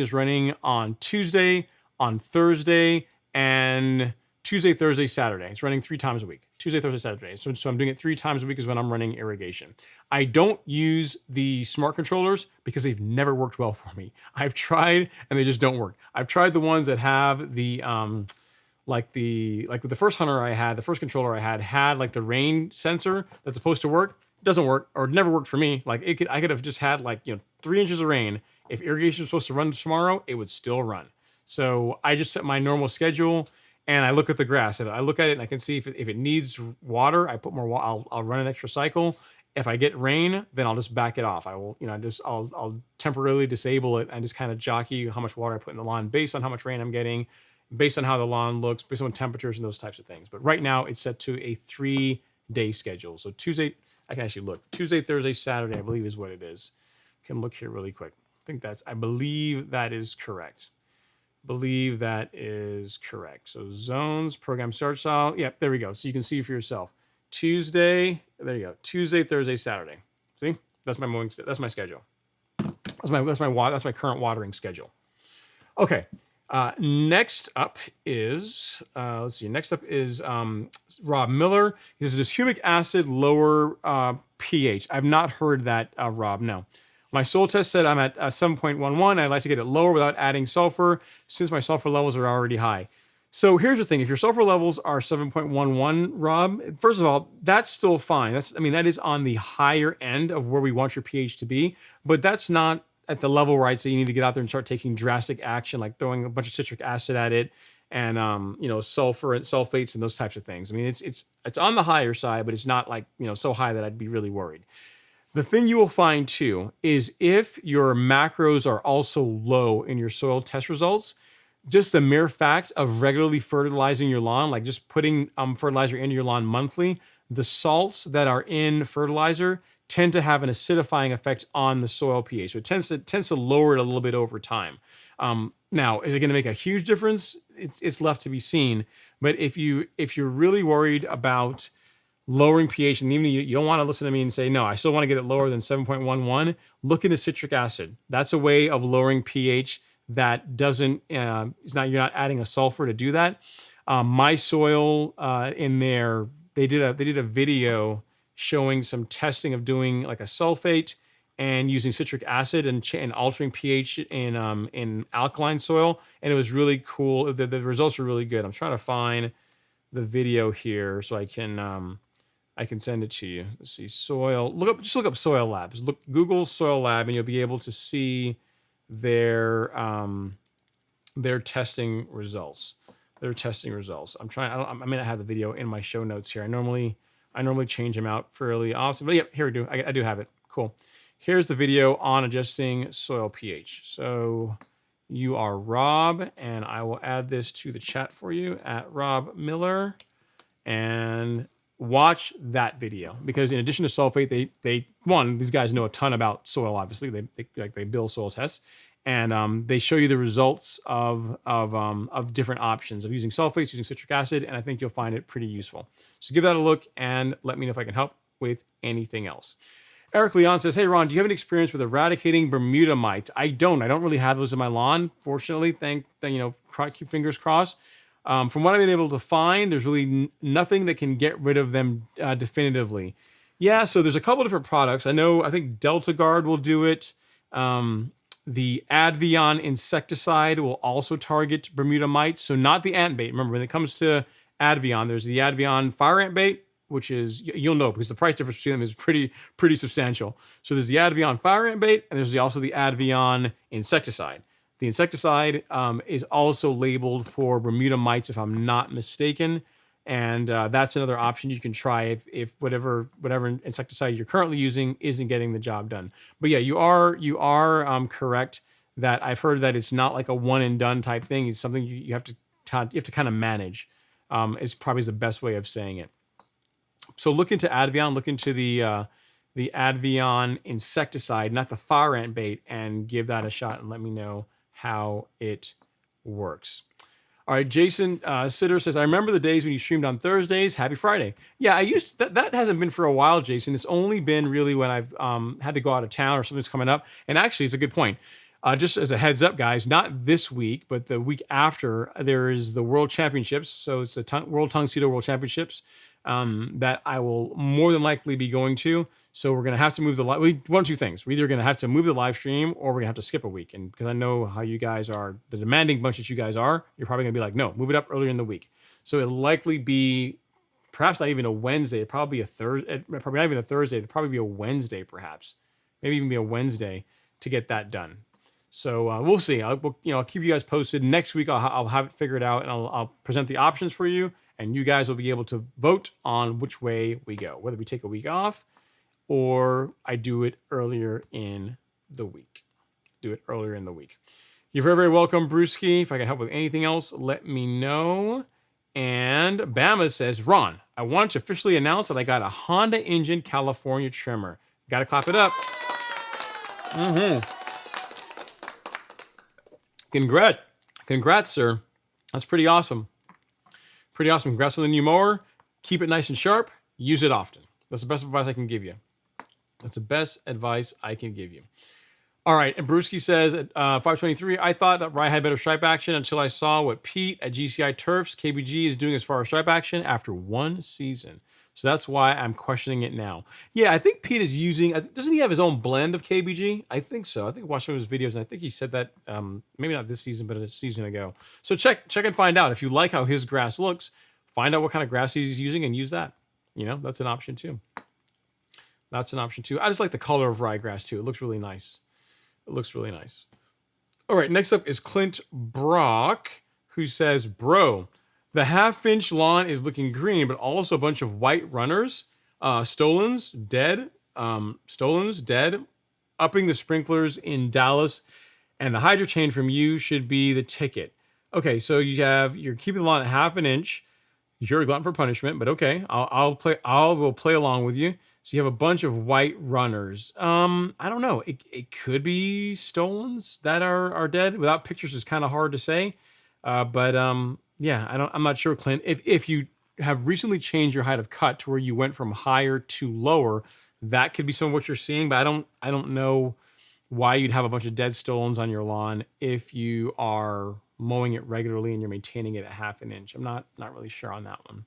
is running on Tuesday, on Thursday, and Tuesday, Thursday, Saturday. It's running 3 times a week. Tuesday, Thursday, Saturday. So I'm doing it 3 times a week is when I'm running irrigation. I don't use the smart controllers because they've never worked well for me. I've tried and they just don't work. I've tried the ones that have the like with the first hunter I had, the first controller I had like the rain sensor that's supposed to work. It doesn't work, or it never worked for me. Like I could have just had 3 inches of rain. If irrigation was supposed to run tomorrow, it would still run. So I just set my normal schedule and I look at the grass. If I look at it and I can see if it needs water, I put more water. I'll run an extra cycle. If I get rain, then I'll just back it off. I will, I'll temporarily disable it and just kind of jockey how much water I put in the lawn based on how much rain I'm getting, based on how the lawn looks, based on temperatures and those types of things. But right now it's set to a 3-day schedule. So Tuesday, I can actually look. Tuesday, Thursday, Saturday, I believe is what it is. Can look here really quick. I believe that is correct. So zones, program start style. Yep, there we go. So you can see for yourself. Tuesday, there you go. Tuesday, Thursday, Saturday. See, that's my mowing. That's my schedule. That's my current watering schedule. Okay. Next up is let's see. Next up is Rob Miller. He says, "Does humic acid lower pH?" I've not heard that, Rob. No. My soil test said I'm at 7.11. I'd like to get it lower without adding sulfur since my sulfur levels are already high. So here's the thing. If your sulfur levels are 7.11, Rob, first of all, that's still fine. That is on the higher end of where we want your pH to be, but that's not at the level where I'd say you need to get out there and start taking drastic action, like throwing a bunch of citric acid at it and, sulfur and sulfates and those types of things. I mean, it's on the higher side, but it's not like, so high that I'd be really worried. The thing you will find too is if your macros are also low in your soil test results, just the mere fact of regularly fertilizing your lawn, like just putting fertilizer into your lawn monthly, the salts that are in fertilizer tend to have an acidifying effect on the soil pH. So it tends to lower it a little bit over time. Now, is it going to make a huge difference? It's left to be seen. But if you're really worried about lowering pH, and even you don't want to listen to me and say, no, I still want to get it lower than 7.11, look into citric acid. That's a way of lowering pH that doesn't, you're not adding a sulfur to do that. My soil in there, they did a video showing some testing of doing like a sulfate and using citric acid and altering pH in alkaline soil. And it was really cool. The results were really good. I'm trying to find the video here so I can send it to you. Let's see, soil. Just look up soil labs. Google soil lab, and you'll be able to see their testing results. I may not have the video in my show notes here. I normally change them out fairly often, but yeah, here we do. I do have it. Cool. Here's the video on adjusting soil pH. So you are Rob, and I will add this to the chat for you at Rob Miller, and watch that video, because in addition to sulfate, these guys know a ton about soil. Obviously, they build soil tests, and they show you the results of different options of using sulfates, using citric acid, and I think you'll find it pretty useful. So give that a look and let me know if I can help with anything else. Eric Leon says, "Hey Ron, do you have any experience with eradicating Bermuda mites?" I don't really have those in my lawn, fortunately. Keep fingers crossed. From what I've been able to find, there's really nothing that can get rid of them definitively. Yeah, so there's a couple different products. I think Delta Guard will do it. The Advion insecticide will also target Bermuda mites. So not the ant bait. Remember, when it comes to Advion, there's the Advion fire ant bait, which is, you'll know because the price difference between them is pretty substantial. So there's the Advion fire ant bait, and there's also the Advion insecticide. The insecticide is also labeled for Bermuda mites, if I'm not mistaken. And that's another option you can try if whatever insecticide you're currently using isn't getting the job done. But yeah, you are correct that I've heard that it's not like a one and done type thing. It's something you have to kind of manage. Is probably the best way of saying it. So look into Advion. Look into the Advion insecticide, not the fire ant bait, and give that a shot and let me know how it works. All right, Jason Sitter says, I remember the days when you streamed on Thursdays. Happy Friday. Yeah, I used to, that hasn't been for a while, Jason. It's only been really when I've had to go out of town or something's coming up. And actually, it's a good point. Just as a heads up, guys, not this week, but the week after, there is the World Championships. So it's the World Tuxedo World Championships that I will more than likely be going to. So we're going to have to move the live. One of two things. We're either going to have to move the live stream or we're going to have to skip a week. And because I know how you guys are, the demanding bunch that you guys are, you're probably going to be like, no, move it up earlier in the week. So it'll likely be perhaps not even a Wednesday. It'll probably be a Thursday. Probably not even a Thursday. It'll probably be a Wednesday, perhaps. Maybe even be a Wednesday to get that done. So we'll see. I'll keep you guys posted. Next week, I'll have it figured out and I'll present the options for you. And you guys will be able to vote on which way we go, whether we take a week off or I do it earlier in the week. You're very, very welcome, Brewski. If I can help with anything else, let me know. And Bama says, Ron, I want to officially announce that I got a Honda engine California trimmer. Got to clap it up. Congrats, sir. That's pretty awesome. Congrats on the new mower. Keep it nice and sharp. Use it often. That's the best advice I can give you. All right, and Brewski says at 523, I thought that Rye had better stripe action until I saw what Pete at GCI Turfs KBG is doing as far as stripe action after one season. So that's why I'm questioning it now. Yeah, I think Pete is using, doesn't he have his own blend of KBG? I think so. I think I watched some of his videos, and I think he said that, maybe not this season, but a season ago. So check and find out. If you like how his grass looks, find out what kind of grass he's using and use that. That's an option too. I just like the color of ryegrass too. It looks really nice. All right, next up is Clint Brock, who says, bro, the half-inch lawn is looking green, but also a bunch of white runners, stolons, dead, upping the sprinklers in Dallas, and the hydro chain from you should be the ticket. Okay, so you're keeping the lawn at half an inch. You're a glutton for punishment, but okay, I'll play along with you. So you have a bunch of white runners. I don't know. It could be stolons that are dead. Without pictures, it's kind of hard to say. Yeah, I'm not sure, Clint. If you have recently changed your height of cut to where you went from higher to lower, that could be some of what you're seeing. But I don't know why you'd have a bunch of dead stolons on your lawn if you are mowing it regularly and you're maintaining it at half an inch. I'm not really sure on that one.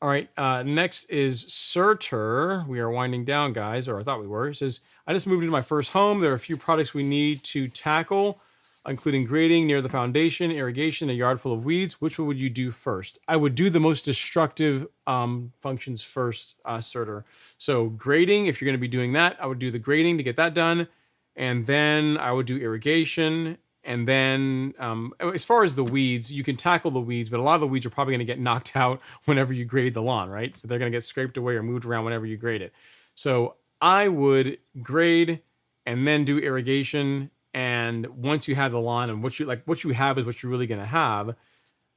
All right, next is Surtur. We are winding down, guys, or I thought we were. It says, I just moved into my first home. There are a few projects we need to tackle, including grading near the foundation, irrigation, a yard full of weeds. Which one would you do first? I would do the most destructive functions first, Surtur. So grading, if you're going to be doing that, I would do the grading to get that done. And then I would do irrigation. And then as far as the weeds, you can tackle the weeds, but a lot of the weeds are probably going to get knocked out whenever you grade the lawn, right? So they're going to get scraped away or moved around whenever you grade it. So I would grade and then do irrigation. And once you have the lawn and what you have is what you're really going to have,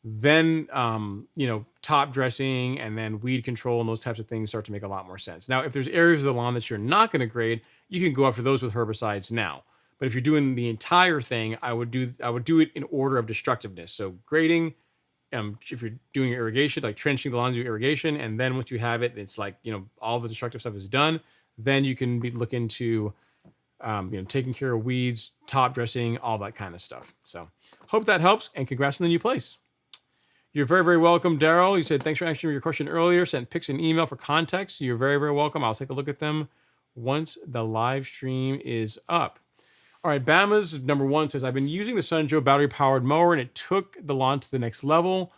then top dressing and then weed control and those types of things start to make a lot more sense. Now, if there's areas of the lawn that you're not going to grade, you can go after those with herbicides now. But if you're doing the entire thing, I would do it in order of destructiveness. So grading, if you're doing irrigation, like trenching the lawns, do irrigation, and then once you have it, it's like all the destructive stuff is done. Then you can look into taking care of weeds, top dressing, all that kind of stuff. So hope that helps, and congrats on the new place. You're very, very welcome, Daryl. You said thanks for answering your question earlier. Sent pics and email for context. You're very, very welcome. I'll take a look at them once the live stream is up. All right, Bama's number one says, I've been using the Sunjoe battery-powered mower, and it took the lawn to the next level.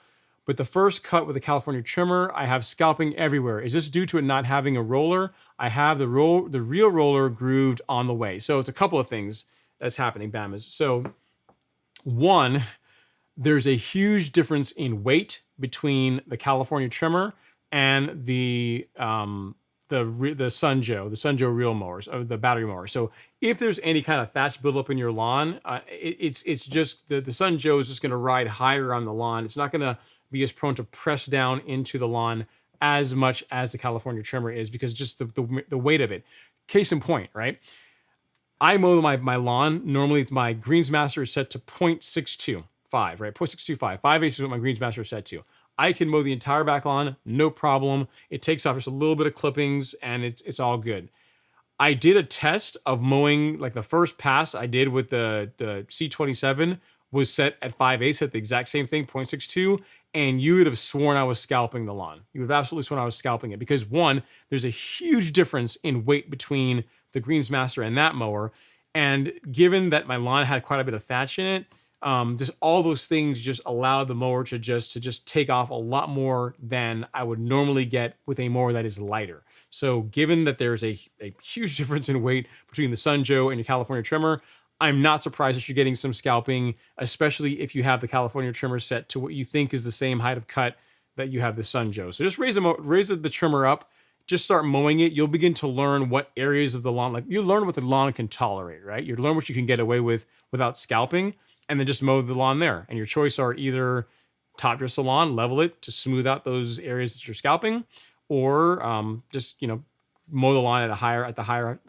But the first cut with the California trimmer, I have scalping everywhere. Is this due to it not having a roller? I have the real roller grooved on the way. So it's a couple of things that's happening, Bama's. So one, there's a huge difference in weight between the California trimmer and the Sunjoe reel mowers, or the battery mower. So if there's any kind of thatch buildup in your lawn, it's just the Sunjoe is just going to ride higher on the lawn. It's not going to be as prone to press down into the lawn as much as the California trimmer is, because just the weight of it. Case in point, right? I mow my lawn. Normally, it's my Greensmaster is set to 0.625, right? 0.625. 5/8 is what my Greensmaster is set to. I can mow the entire back lawn, no problem. It takes off just a little bit of clippings, and it's all good. I did a test of mowing, like the first pass I did with the C27 was set at 5/8 at the exact same thing, 0.62, and you would have sworn I was scalping the lawn. You would have absolutely sworn I was scalping it because one, there's a huge difference in weight between the Greensmaster and that mower. And given that my lawn had quite a bit of thatch in it, just all those things just allowed the mower to just take off a lot more than I would normally get with a mower that is lighter. So given that there's a huge difference in weight between the Sun Joe and your California trimmer, I'm not surprised that you're getting some scalping, especially if you have the California trimmer set to what you think is the same height of cut that you have the Sun Joe. So just raise the trimmer up, just start mowing it. You'll begin to learn what areas of the lawn, like you learn what the lawn can tolerate, right? You learn what you can get away with without scalping, and then just mow the lawn there. And your choice are either top dress the lawn, level it to smooth out those areas that you're scalping, or just mow the lawn at the higher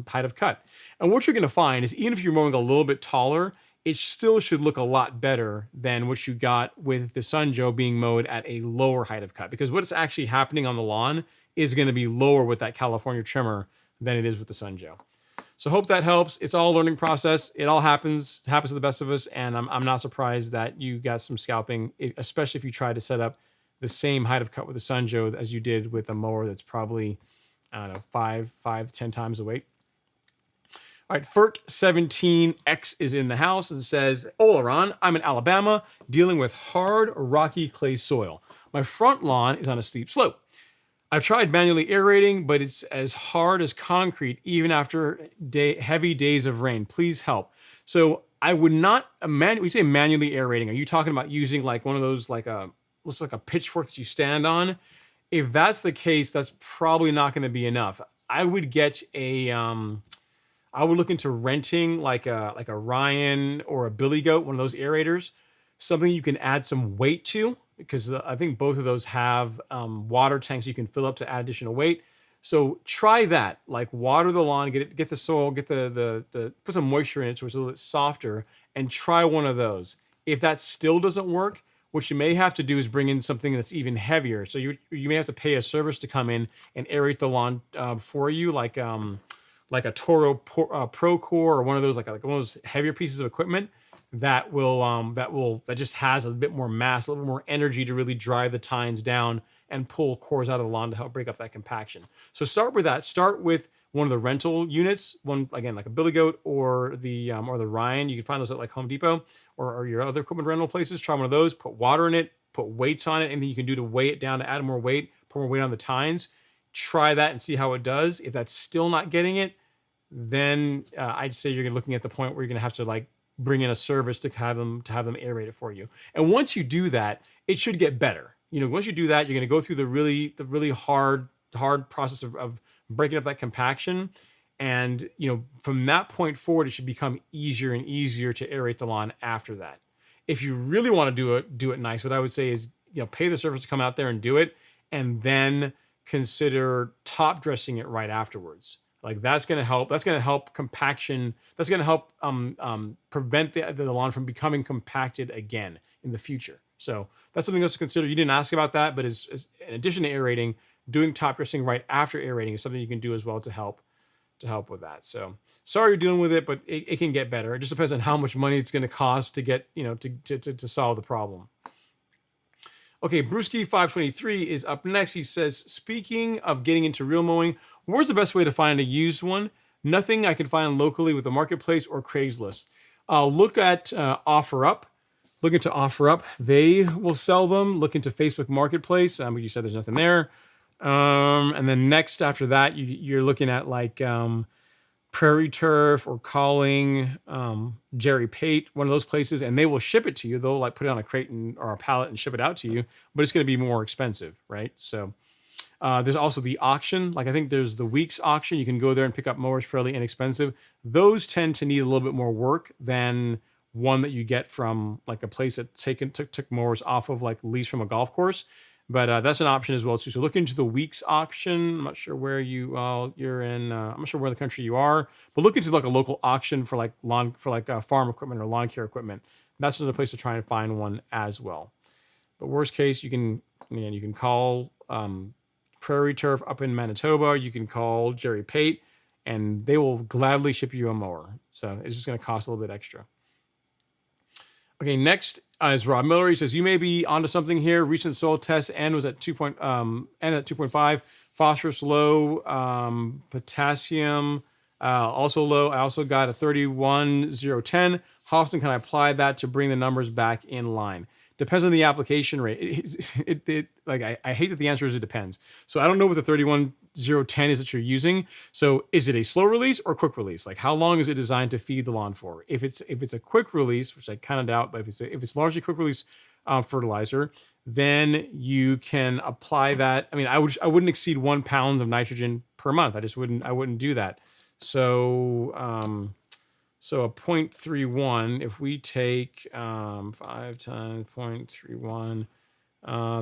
height of cut. And what you're going to find is even if you're mowing a little bit taller, it still should look a lot better than what you got with the Sun Joe being mowed at a lower height of cut, because what's actually happening on the lawn is going to be lower with that California trimmer than it is with the Sun Joe. So hope that helps. It's all a learning process. It all happens to the best of us. And I'm not surprised that you got some scalping, especially if you try to set up the same height of cut with the Sun Joe as you did with a mower that's probably, I don't know, 10 times the weight. All right, Fert17X is in the house and says, "Hola, Ron. I'm in Alabama dealing with hard, rocky clay soil. My front lawn is on a steep slope. I've tried manually aerating, but it's as hard as concrete even after heavy days of rain. Please help." So I would not, when you say manually aerating, are you talking about using like one of those, looks like a pitchfork that you stand on? If that's the case, that's probably not going to be enough. I would get I would look into renting like a Ryan or a Billy Goat, one of those aerators, something you can add some weight to, because I think both of those have water tanks you can fill up to add additional weight. So try that, like water the lawn, get the soil, get the put some moisture in it so it's a little bit softer, and try one of those. If that still doesn't work, what you may have to do is bring in something that's even heavier. So you may have to pay a service to come in and aerate the lawn for you, like a Toro Procore or one of those like one of those heavier pieces of equipment that just has a bit more mass, a little bit more energy to really drive the tines down and pull cores out of the lawn to help break up that compaction. So start with that. Start with one of the rental units, one again like a Billy Goat or the Ryan. You can find those at like Home Depot or your other equipment rental places. Try one of those. Put water in it. Put weights on it. Anything you can do to weigh it down to add more weight. Put more weight on the tines. Try that and see how it does. If that's still not getting it, then I'd say you're looking at the point where you're going to have to like bring in a service to have them aerate it for you. And once you do that, it should get better. Once you do that, you're going to go through the really hard process of breaking up that compaction. And, from that point forward, it should become easier and easier to aerate the lawn after that. If you really want to do it nice, what I would say is, pay the service to come out there and do it, and then consider top dressing it right afterwards. Like that's going to help. That's going to help compaction. That's going to help prevent the lawn from becoming compacted again in the future. So that's something else to consider. You didn't ask about that, but as in addition to aerating, doing top dressing right after aerating is something you can do as well to help with that. So sorry you're dealing with it, but it can get better. It just depends on how much money it's going to cost to get to solve the problem. Okay, Brewski523 is up next. He says, "Speaking of getting into real mowing, where's the best way to find a used one? Nothing I can find locally with a marketplace or Craigslist." Look at OfferUp. Look into OfferUp. They will sell them. Look into Facebook Marketplace. You said there's nothing there. And then next after that, you're looking at like Prairie Turf or Calling, Jerry Pate, one of those places, and they will ship it to you. They'll like put it on a crate or a pallet and ship it out to you, but it's going to be more expensive, right? So there's also the auction. Like I think there's the Weeks auction. You can go there and pick up mowers fairly inexpensive. Those tend to need a little bit more work than one that you get from like a place that took mowers off of like lease from a golf course. But that's an option as well too. So look into the weeks auction. I'm not sure where you're in. I'm not sure where the country you are, but look into like a local auction for like farm equipment or lawn care equipment. That's another place to try and find one as well. But worst case, you can call Prairie Turf up in Manitoba. You can call Jerry Pate, and they will gladly ship you a mower. So it's just going to cost a little bit extra. Okay, next is Rob Miller. He says, you may be onto something here. Recent soil test N was at 2.5. Phosphorus low, potassium also low. I also got a 31,010. How often can I apply that to bring the numbers back in line? Depends on the application rate. I hate that the answer is it depends. So I don't know what the 31,010 is that you're using. So is it a slow release or quick release? Like how long is it designed to feed the lawn for? If it's a quick release, which I kind of doubt, but if it's largely quick release fertilizer, then you can apply that. I mean, I wouldn't exceed 1 pound of nitrogen per month. I wouldn't do that. So a 0.31, if we take 5 times 0.31,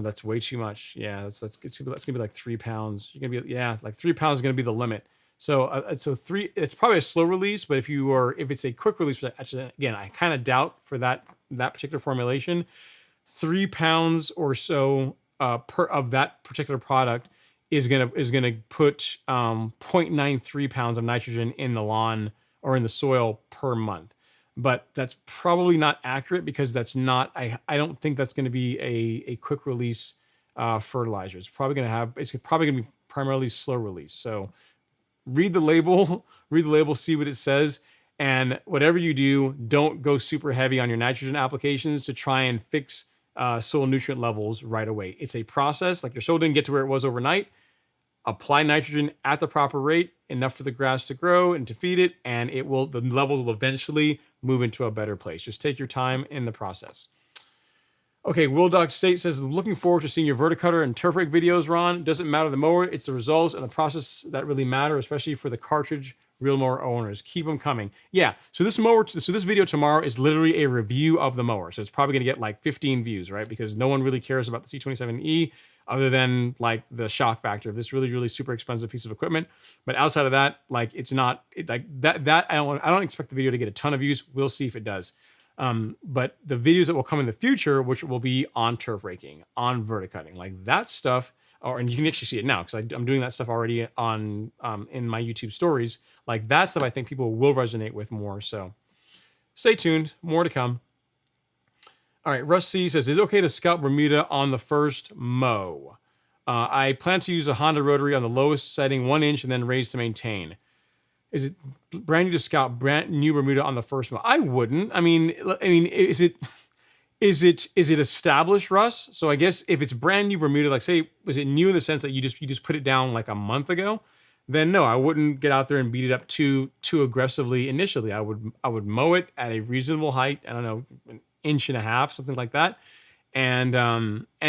that's way too much. Yeah, that's gonna be like 3 pounds. You're gonna be like 3 pounds is gonna be the limit. So three. It's probably a slow release, but if it's a quick release, again, I kind of doubt for that particular formulation. 3 pounds or so of that particular product is gonna put 0.93 pounds of nitrogen in the lawn or in the soil per month. But that's probably not accurate because that's not, I don't think that's going to be a quick release fertilizer. It's probably going to be primarily slow release. So read the label, see what it says. And whatever you do, don't go super heavy on your nitrogen applications to try and fix soil nutrient levels right away. It's a process. Like your soil didn't get to where it was overnight. Apply nitrogen at the proper rate, enough for the grass to grow and to feed it, and the levels will eventually move into a better place. Just take your time in the process. Okay, Will Doc State says, looking forward to seeing your verticutter and turf rake videos, Ron. Doesn't matter the mower, it's the results and the process that really matter, especially for the cartridge reel mower owners. Keep them coming. Yeah, so this video tomorrow is literally a review of the mower. So it's probably gonna get like 15 views, right? Because no one really cares about the C27E other than like the shock factor of this really, really super expensive piece of equipment. But outside of that, like I don't expect the video to get a ton of views. We'll see if it does. But the videos that will come in the future, which will be on turf raking, on verticutting, like that stuff, and you can actually see it now because I'm doing that stuff already on in my YouTube stories. Like that stuff, I think people will resonate with more. So stay tuned, more to come. All right, Russ C says, is it okay to scalp Bermuda on the first mow? I plan to use a Honda rotary on the lowest setting, 1 inch, and then raise to maintain. Is it brand new to scalp brand new Bermuda on the first mow? I wouldn't. I mean, is it established, Russ? So I guess if it's brand new Bermuda, like say, was it new in the sense that you just put it down like a month ago? Then no, I wouldn't get out there and beat it up too aggressively initially. I would mow it at a reasonable height. I don't know, 1.5 inches, something like that, and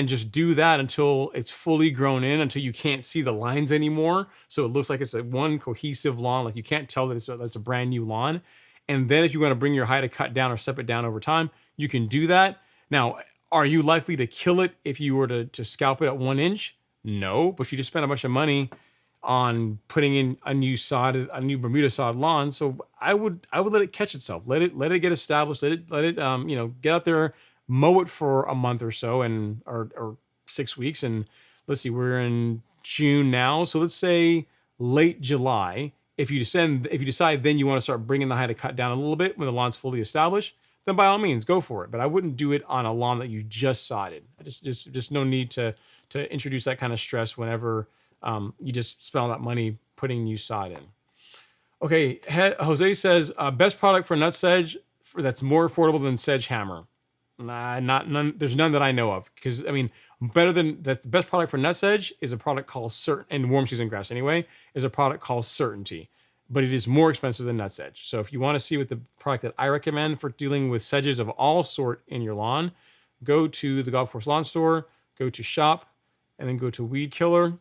just do that until it's fully grown in, until you can't see the lines anymore. So it looks like it's a one cohesive lawn, like you can't tell that that's a brand new lawn. And then if you want to bring your height to cut down or step it down over time, you can do that. Now, are you likely to kill it if you were to scalp it at 1 inch? No, but you just spent a bunch of money on putting in a new Bermuda sod lawn. So I would let it catch itself. Let it get established. Let it get out there, mow it for a month or so, or 6 weeks. And let's see, we're in June now. So let's say late July. If you decide then you want to start bringing the height to cut down a little bit when the lawn's fully established, then by all means go for it. But I wouldn't do it on a lawn that you just sodded. Just no need to introduce that kind of stress whenever you just spend all that money putting new sod in. Okay, Jose says best product for nut sedge that's more affordable than sedge hammer. None. There's none that I know of, because I mean, the best product for nut sedge is a product called and warm season grass anyway, is a product called Certainty, but it is more expensive than nut sedge. So if you want to see what the product that I recommend for dealing with sedges of all sort in your lawn, go to the Golf Course Lawn Store, go to shop, and then go to weed killer.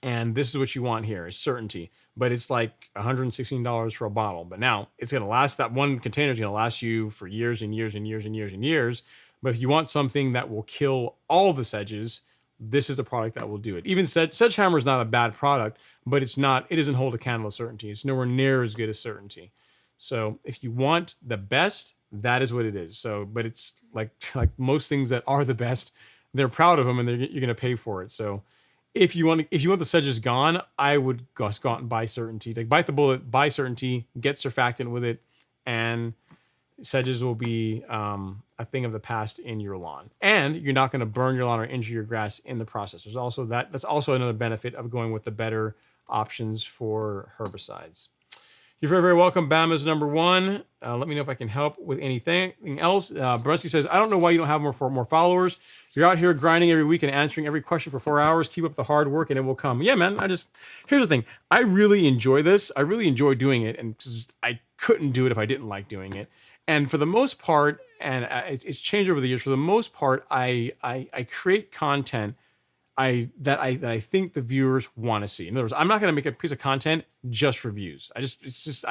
And this is what you want here, is Certainty. But it's like $116 for a bottle. But now it's going to last, that one container is going to last you for years and years and years and years and years. But if you want something that will kill all the sedges, this is the product that will do it. Even Sledgehammer is not a bad product, but it doesn't hold a candle of certainty. It's nowhere near as good as certainty. So if you want the best, that is what it is. So, but it's like most things that are the best, they're proud of them and you're going to pay for it. So if you want the sedges gone, I would just go out and buy certainty. Like bite the bullet, buy certainty, get surfactant with it, and sedges will be a thing of the past in your lawn. And you're not going to burn your lawn or injure your grass in the process. There's also that's also another benefit of going with the better options for herbicides. You're very, very welcome. Bama's number one. Let me know if I can help with anything else. Brusky says, I don't know why you don't have more followers. You're out here grinding every week and answering every question for 4 hours. Keep up the hard work and it will come. Yeah, man. Here's the thing. I really enjoy this. I really enjoy doing it. And I couldn't do it if I didn't like doing it. And for the most part, and it's changed over the years, for the most part, I create content that I think the viewers want to see. In other words, I'm not going to make a piece of content just for views. It's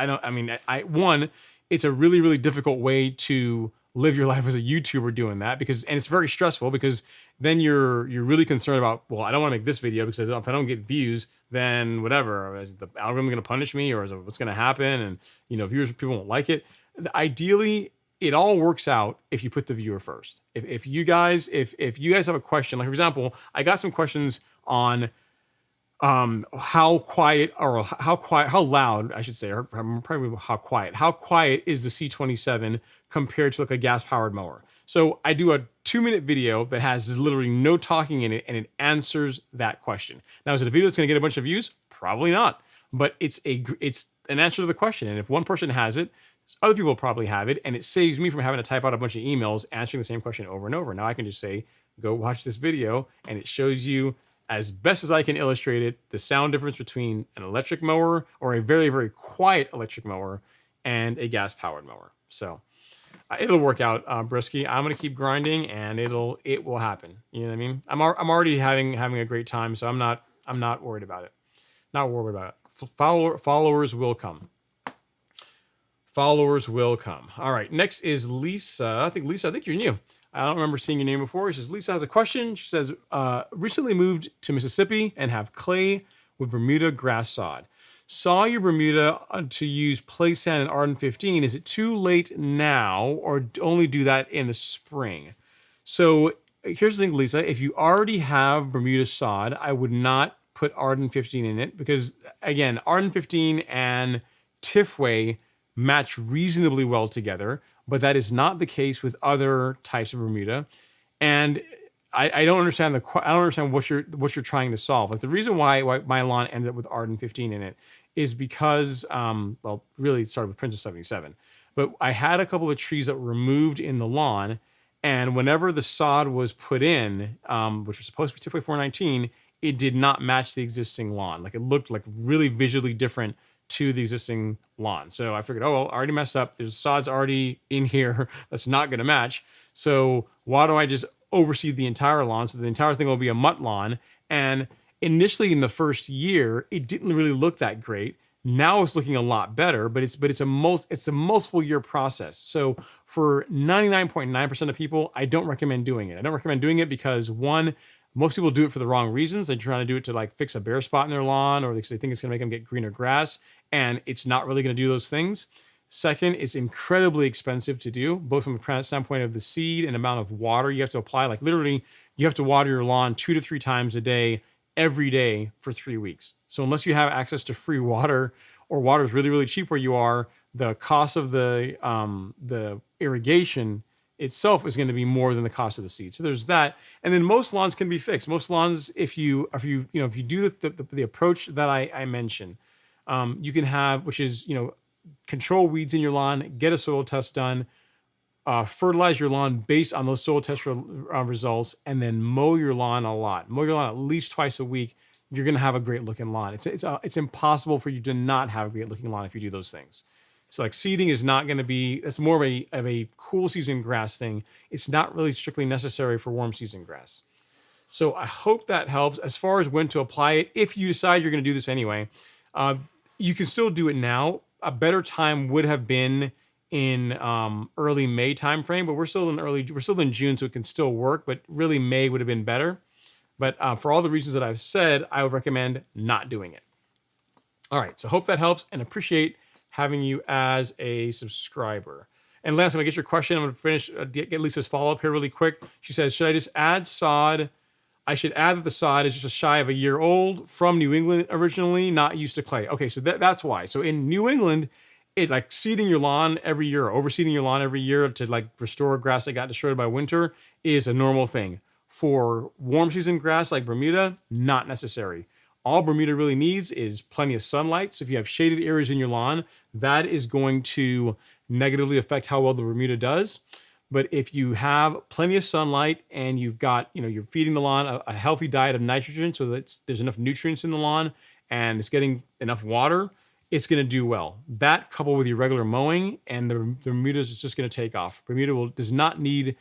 a really, really difficult way to live your life as a YouTuber doing that and it's very stressful because then you're really concerned about, well, I don't want to make this video because if I don't get views, then whatever, is the algorithm going to punish me or what's going to happen? And, people won't like it. Ideally, it all works out if you put the viewer first. If you guys have a question, like for example, I got some questions on how loud, I should say, or probably how quiet is the C27 compared to like a gas powered mower. So I do a 2-minute video that has literally no talking in it, and it answers that question. Now, is it a video that's going to get a bunch of views? Probably not, but it's an answer to the question. And if one person has it, other people probably have it, and it saves me from having to type out a bunch of emails answering the same question over and over. Now I can just say, go watch this video, and it shows you, as best as I can illustrate it, the sound difference between an electric mower or a very, very quiet electric mower and a gas-powered mower. So it'll work out, Brisky. I'm going to keep grinding, and it will happen. You know what I mean? I'm already having a great time, so I'm not worried about it. Not worried about it. Followers will come. Followers will come. All right. Next is Lisa. I think you're new. I don't remember seeing your name before. She says, Lisa has a question. She says, recently moved to Mississippi and have clay with Bermuda grass sod. Saw your Bermuda to use play sand and Arden 15. Is it too late now or only do that in the spring? So here's the thing, Lisa. If you already have Bermuda sod, I would not put Arden 15 in it because, again, Arden 15 and Tifway match reasonably well together, but that is not the case with other types of Bermuda. And I don't understand what you're trying to solve. Like the reason why my lawn ends up with Arden 15 in it is because, really it started with Princess 77. But I had a couple of trees that were removed in the lawn, and whenever the sod was put in, which was supposed to be Tifway 419, it did not match the existing lawn. Like it looked like really visually different to the existing lawn. So I figured, I already messed up. There's sods already in here that's not going to match. So why don't I just overseed the entire lawn? So the entire thing will be a mutt lawn. And initially in the first year, it didn't really look that great. Now it's looking a lot better, but it's a multiple year process. So for 99.9% of people, I don't recommend doing it. I don't recommend doing it because one, most people do it for the wrong reasons. They're trying to do it to like fix a bare spot in their lawn, or they think it's going to make them get greener grass, and it's not really going to do those things. Second, it's incredibly expensive to do, both from a standpoint of the seed and amount of water you have to apply. Like literally, you have to water your lawn 2 to 3 times a day, every day for 3 weeks. So unless you have access to free water, or water is really, really cheap where you are, the cost of the irrigation itself is going to be more than the cost of the seed. So there's that. And then most lawns can be fixed. Most lawns, if you do the approach that I mentioned, you can have, which is, control weeds in your lawn, get a soil test done, fertilize your lawn based on those soil test results, and then mow your lawn a lot. Mow your lawn at least twice a week. You're going to have a great looking lawn. It's impossible for you to not have a great looking lawn if you do those things. So like seeding is not going to be, it's more of a cool season grass thing. It's not really strictly necessary for warm season grass. So I hope that helps. As far as when to apply it, if you decide you're going to do this anyway, you can still do it now. A better time would have been in early May timeframe, but we're still in June, so it can still work, but really May would have been better. But for all the reasons that I've said, I would recommend not doing it. All right, so hope that helps and appreciate having you as a subscriber. And last, I'm gonna get your question. I'm gonna finish, get Lisa's follow-up here really quick. She says, should I just add sod? I should add that the sod is just a shy of a year old, from New England originally, not used to clay. Okay, so that's why. So in New England, it like seeding your lawn every year, or overseeding your lawn every year to like restore grass that got destroyed by winter is a normal thing. For warm season grass like Bermuda, not necessary. All Bermuda really needs is plenty of sunlight. So if you have shaded areas in your lawn, that is going to negatively affect how well the Bermuda does. But if you have plenty of sunlight and you've got, you're feeding the lawn a healthy diet of nitrogen so that there's enough nutrients in the lawn and it's getting enough water, it's going to do well. That coupled with your regular mowing, and the Bermuda is just going to take off. Bermuda does not need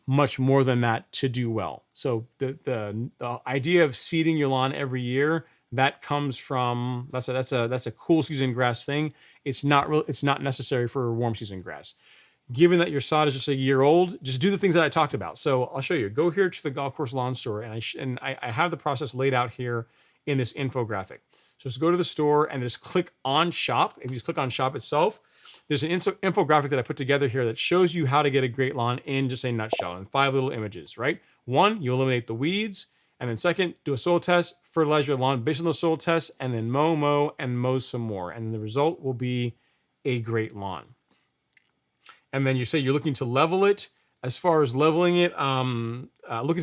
much more than that to do well. So the idea of seeding your lawn every year, that comes from that's a cool season grass thing. It's not necessary for a warm season grass. Given that your sod is just a year old, just do the things that I talked about. So I'll show you. Go here to the golf course lawn store, and I have the process laid out here in this infographic. So just go to the store and just click on shop. If you just click on shop itself, there's an infographic that I put together here that shows you how to get a great lawn in just a nutshell, in 5 little images, right? 1, you eliminate the weeds. And then 2nd, do a soil test, fertilize your lawn based on those soil tests, and then mow some more. And the result will be a great lawn. And then you say you're looking to level it. As far as leveling it, looking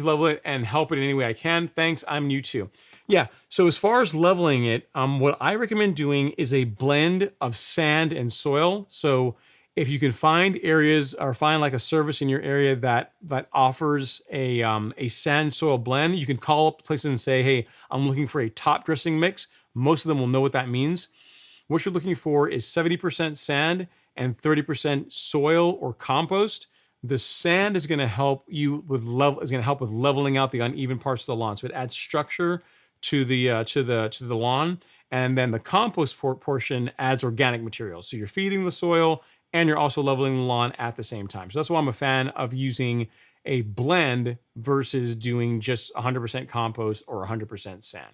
to level it and help it in any way I can. Thanks, I'm new too. Yeah, so as far as leveling it, what I recommend doing is a blend of sand and soil. So if you can find areas or find like a service in your area that offers a sand soil blend, you can call up places and say, hey, I'm looking for a top dressing mix. Most of them will know what that means. What you're looking for is 70% sand and 30% soil or compost. The sand is going to help you with leveling out the uneven parts of the lawn. So it adds structure to the lawn, and then the compost portion adds organic material. So you're feeding the soil and you're also leveling the lawn at the same time. So that's why I'm a fan of using a blend versus doing just 100% compost or 100% sand.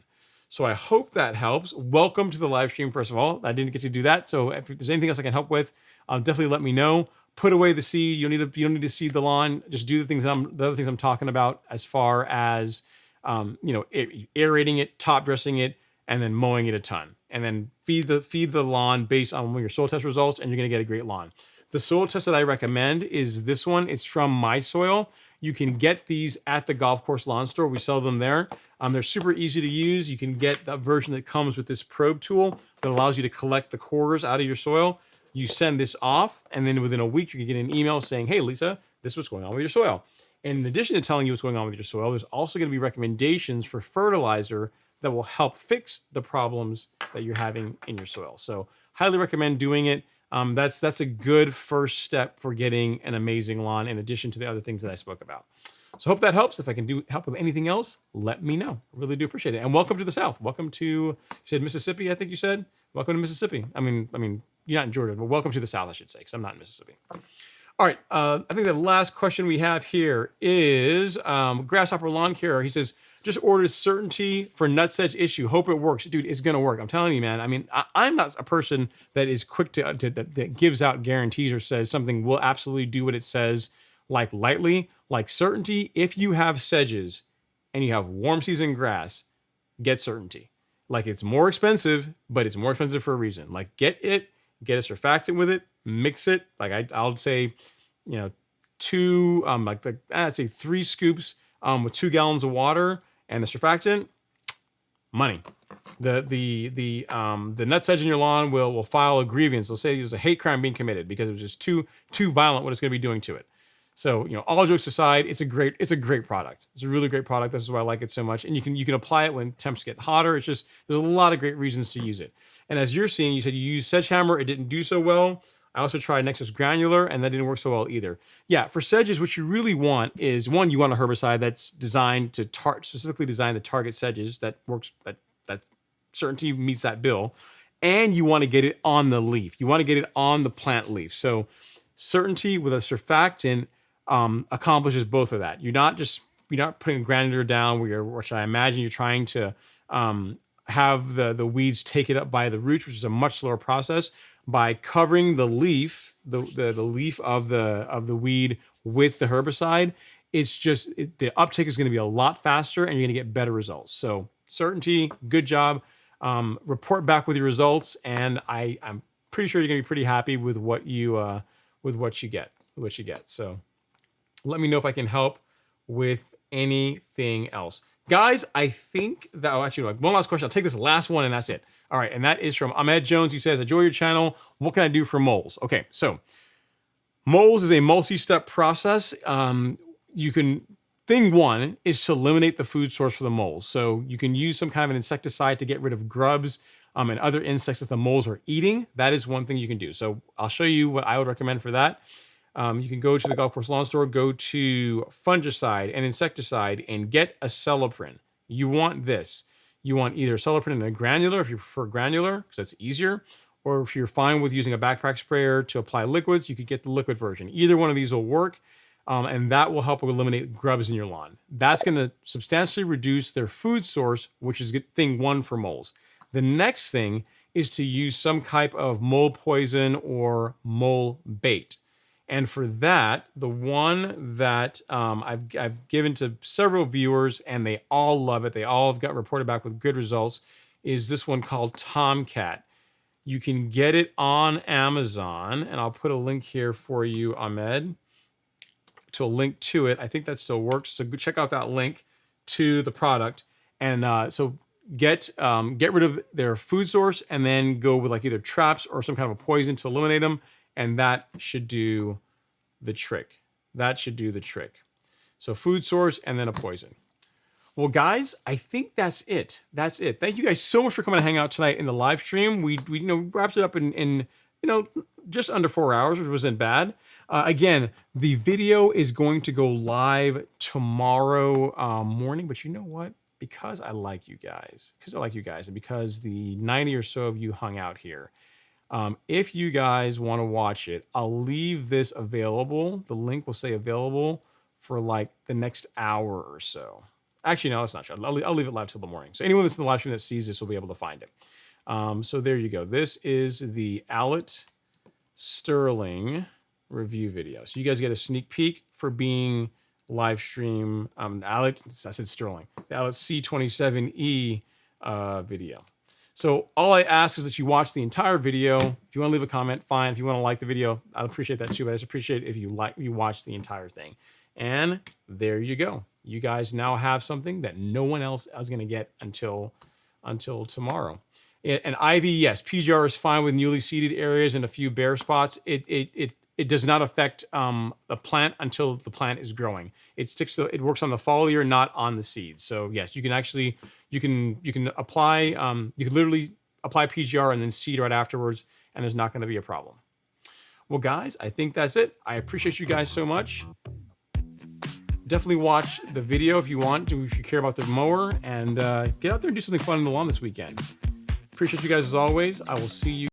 So I hope that helps. Welcome to the live stream, first of all. I didn't get to do that. So if there's anything else I can help with, definitely let me know. Put away the seed. You don't need to seed the lawn. Just do the other things I'm talking about, as far as aerating it, top dressing it, and then mowing it a ton. And then feed the lawn based on your soil test results, and you're gonna get a great lawn. The soil test that I recommend is this one. It's from My Soil. You can get these at the golf course lawn store. We sell them there. They're super easy to use. You can get a version that comes with this probe tool that allows you to collect the cores out of your soil. You send this off, and then within a week, you can get an email saying, hey, Lisa, this is what's going on with your soil. And in addition to telling you what's going on with your soil, there's also going to be recommendations for fertilizer that will help fix the problems that you're having in your soil. So highly recommend doing it. That's a good first step for getting an amazing lawn, in addition to the other things that I spoke about. So hope that helps. If I can help with anything else, let me know. I really do appreciate it. And welcome to the South. Welcome to, you said Mississippi, I think you said. Welcome to Mississippi. I mean, you're not in Georgia, but welcome to the South, I should say, because I'm not in Mississippi. All right, I think the last question we have here is Grasshopper Lawn Care. He says, just ordered certainty for nutsedge issue. Hope it works. Dude, it's going to work. I'm telling you, man. I mean, I'm not a person that is quick that gives out guarantees or says something will absolutely do what it says, like lightly. Like certainty, if you have sedges and you have warm season grass, get certainty. Like it's more expensive, but it's more expensive for a reason. Like get a surfactant with it, mix it. Like I'll say, two, I'd say 3 scoops with 2 gallons of water and the surfactant, money. The nutsedge in your lawn will file a grievance. They'll say there's a hate crime being committed because it was just too violent what it's going to be doing to it. So, all jokes aside, it's a great product. It's a really great product. This is why I like it so much. And you can apply it when temps get hotter. It's just, there's a lot of great reasons to use it. And as you're seeing, you said you used Sedgehammer. It didn't do so well. I also tried Nexus Granular, and that didn't work so well either. Yeah, for sedges, what you really want is, one, you want a herbicide that's designed to specifically designed to target sedges that works, that certainty meets that bill. And you want to get it on the leaf. You want to get it on the plant leaf. So certainty with a surfactant accomplishes both of that. You're not just not putting a granular down which I imagine you're trying to have the weeds take it up by the roots, which is a much slower process. By covering the leaf, the leaf of the weed with the herbicide, it's just the uptake is going to be a lot faster, and you're going to get better results. So certainty, good job. Report back with your results, and I'm pretty sure you're going to be pretty happy with what you get. So let me know if I can help with anything else. Guys, I think that, actually, one last question. I'll take this last one and that's it. All right, and that is from Ahmed Jones. He says, enjoy your channel. What can I do for moles? Okay, so moles is a multi-step process. Thing one is to eliminate the food source for the moles. So you can use some kind of an insecticide to get rid of grubs and other insects that the moles are eating. That is one thing you can do. So I'll show you what I would recommend for that. You can go to the golf course lawn store, go to fungicide and insecticide, and get a celloprint. You want this. You want either celloprint in a granular, if you prefer granular, because that's easier, or if you're fine with using a backpack sprayer to apply liquids, you could get the liquid version. Either one of these will work, and that will help eliminate grubs in your lawn. That's going to substantially reduce their food source, which is thing one for moles. The next thing is to use some type of mole poison or mole bait. And for that, the one that I've given to several viewers, and they all love it, they all have got reported back with good results, is this one called Tomcat. You can get it on Amazon, and I'll put a link here for you, Ahmed, to a link to it. I think that still works. So go check out that link to the product, and so get rid of their food source, and then go with like either traps or some kind of a poison to eliminate them. And that should do the trick. That should do the trick. So food source and then a poison. Well, guys, I think that's it. That's it. Thank you guys so much for coming to hang out tonight in the live stream. We wrapped it up in just under 4 hours, which wasn't bad. Again, the video is going to go live tomorrow morning. But you know what? Because I like you guys, and because the 90 or so of you hung out here, if you guys want to watch it, I'll leave this available. The link will stay available for like the next hour or so. Actually, no, that's not true. I'll leave it live till the morning. So anyone that's in the live stream that sees this will be able to find it. So there you go. This is the Allett Sterling review video. So you guys get a sneak peek for being live stream. Allett, I said Sterling. The Allett C27 video. So all I ask is that you watch the entire video. If you want to leave a comment, fine. If you want to like the video, I'd appreciate that too. But I just appreciate if you watch the entire thing. And there you go. You guys now have something that no one else is going to get until tomorrow. And ivy, yes, PGR is fine with newly seeded areas and a few bare spots. It does not affect the plant until the plant is growing. It works on the foliar, not on the seeds. So yes, you can actually you can apply you can literally apply PGR and then seed right afterwards, and there's not going to be a problem. Well, guys, I think that's it. I appreciate you guys so much. Definitely watch the video if you want to, if you care about the mower, and get out there and do something fun on the lawn this weekend. Appreciate you guys as always. I will see you.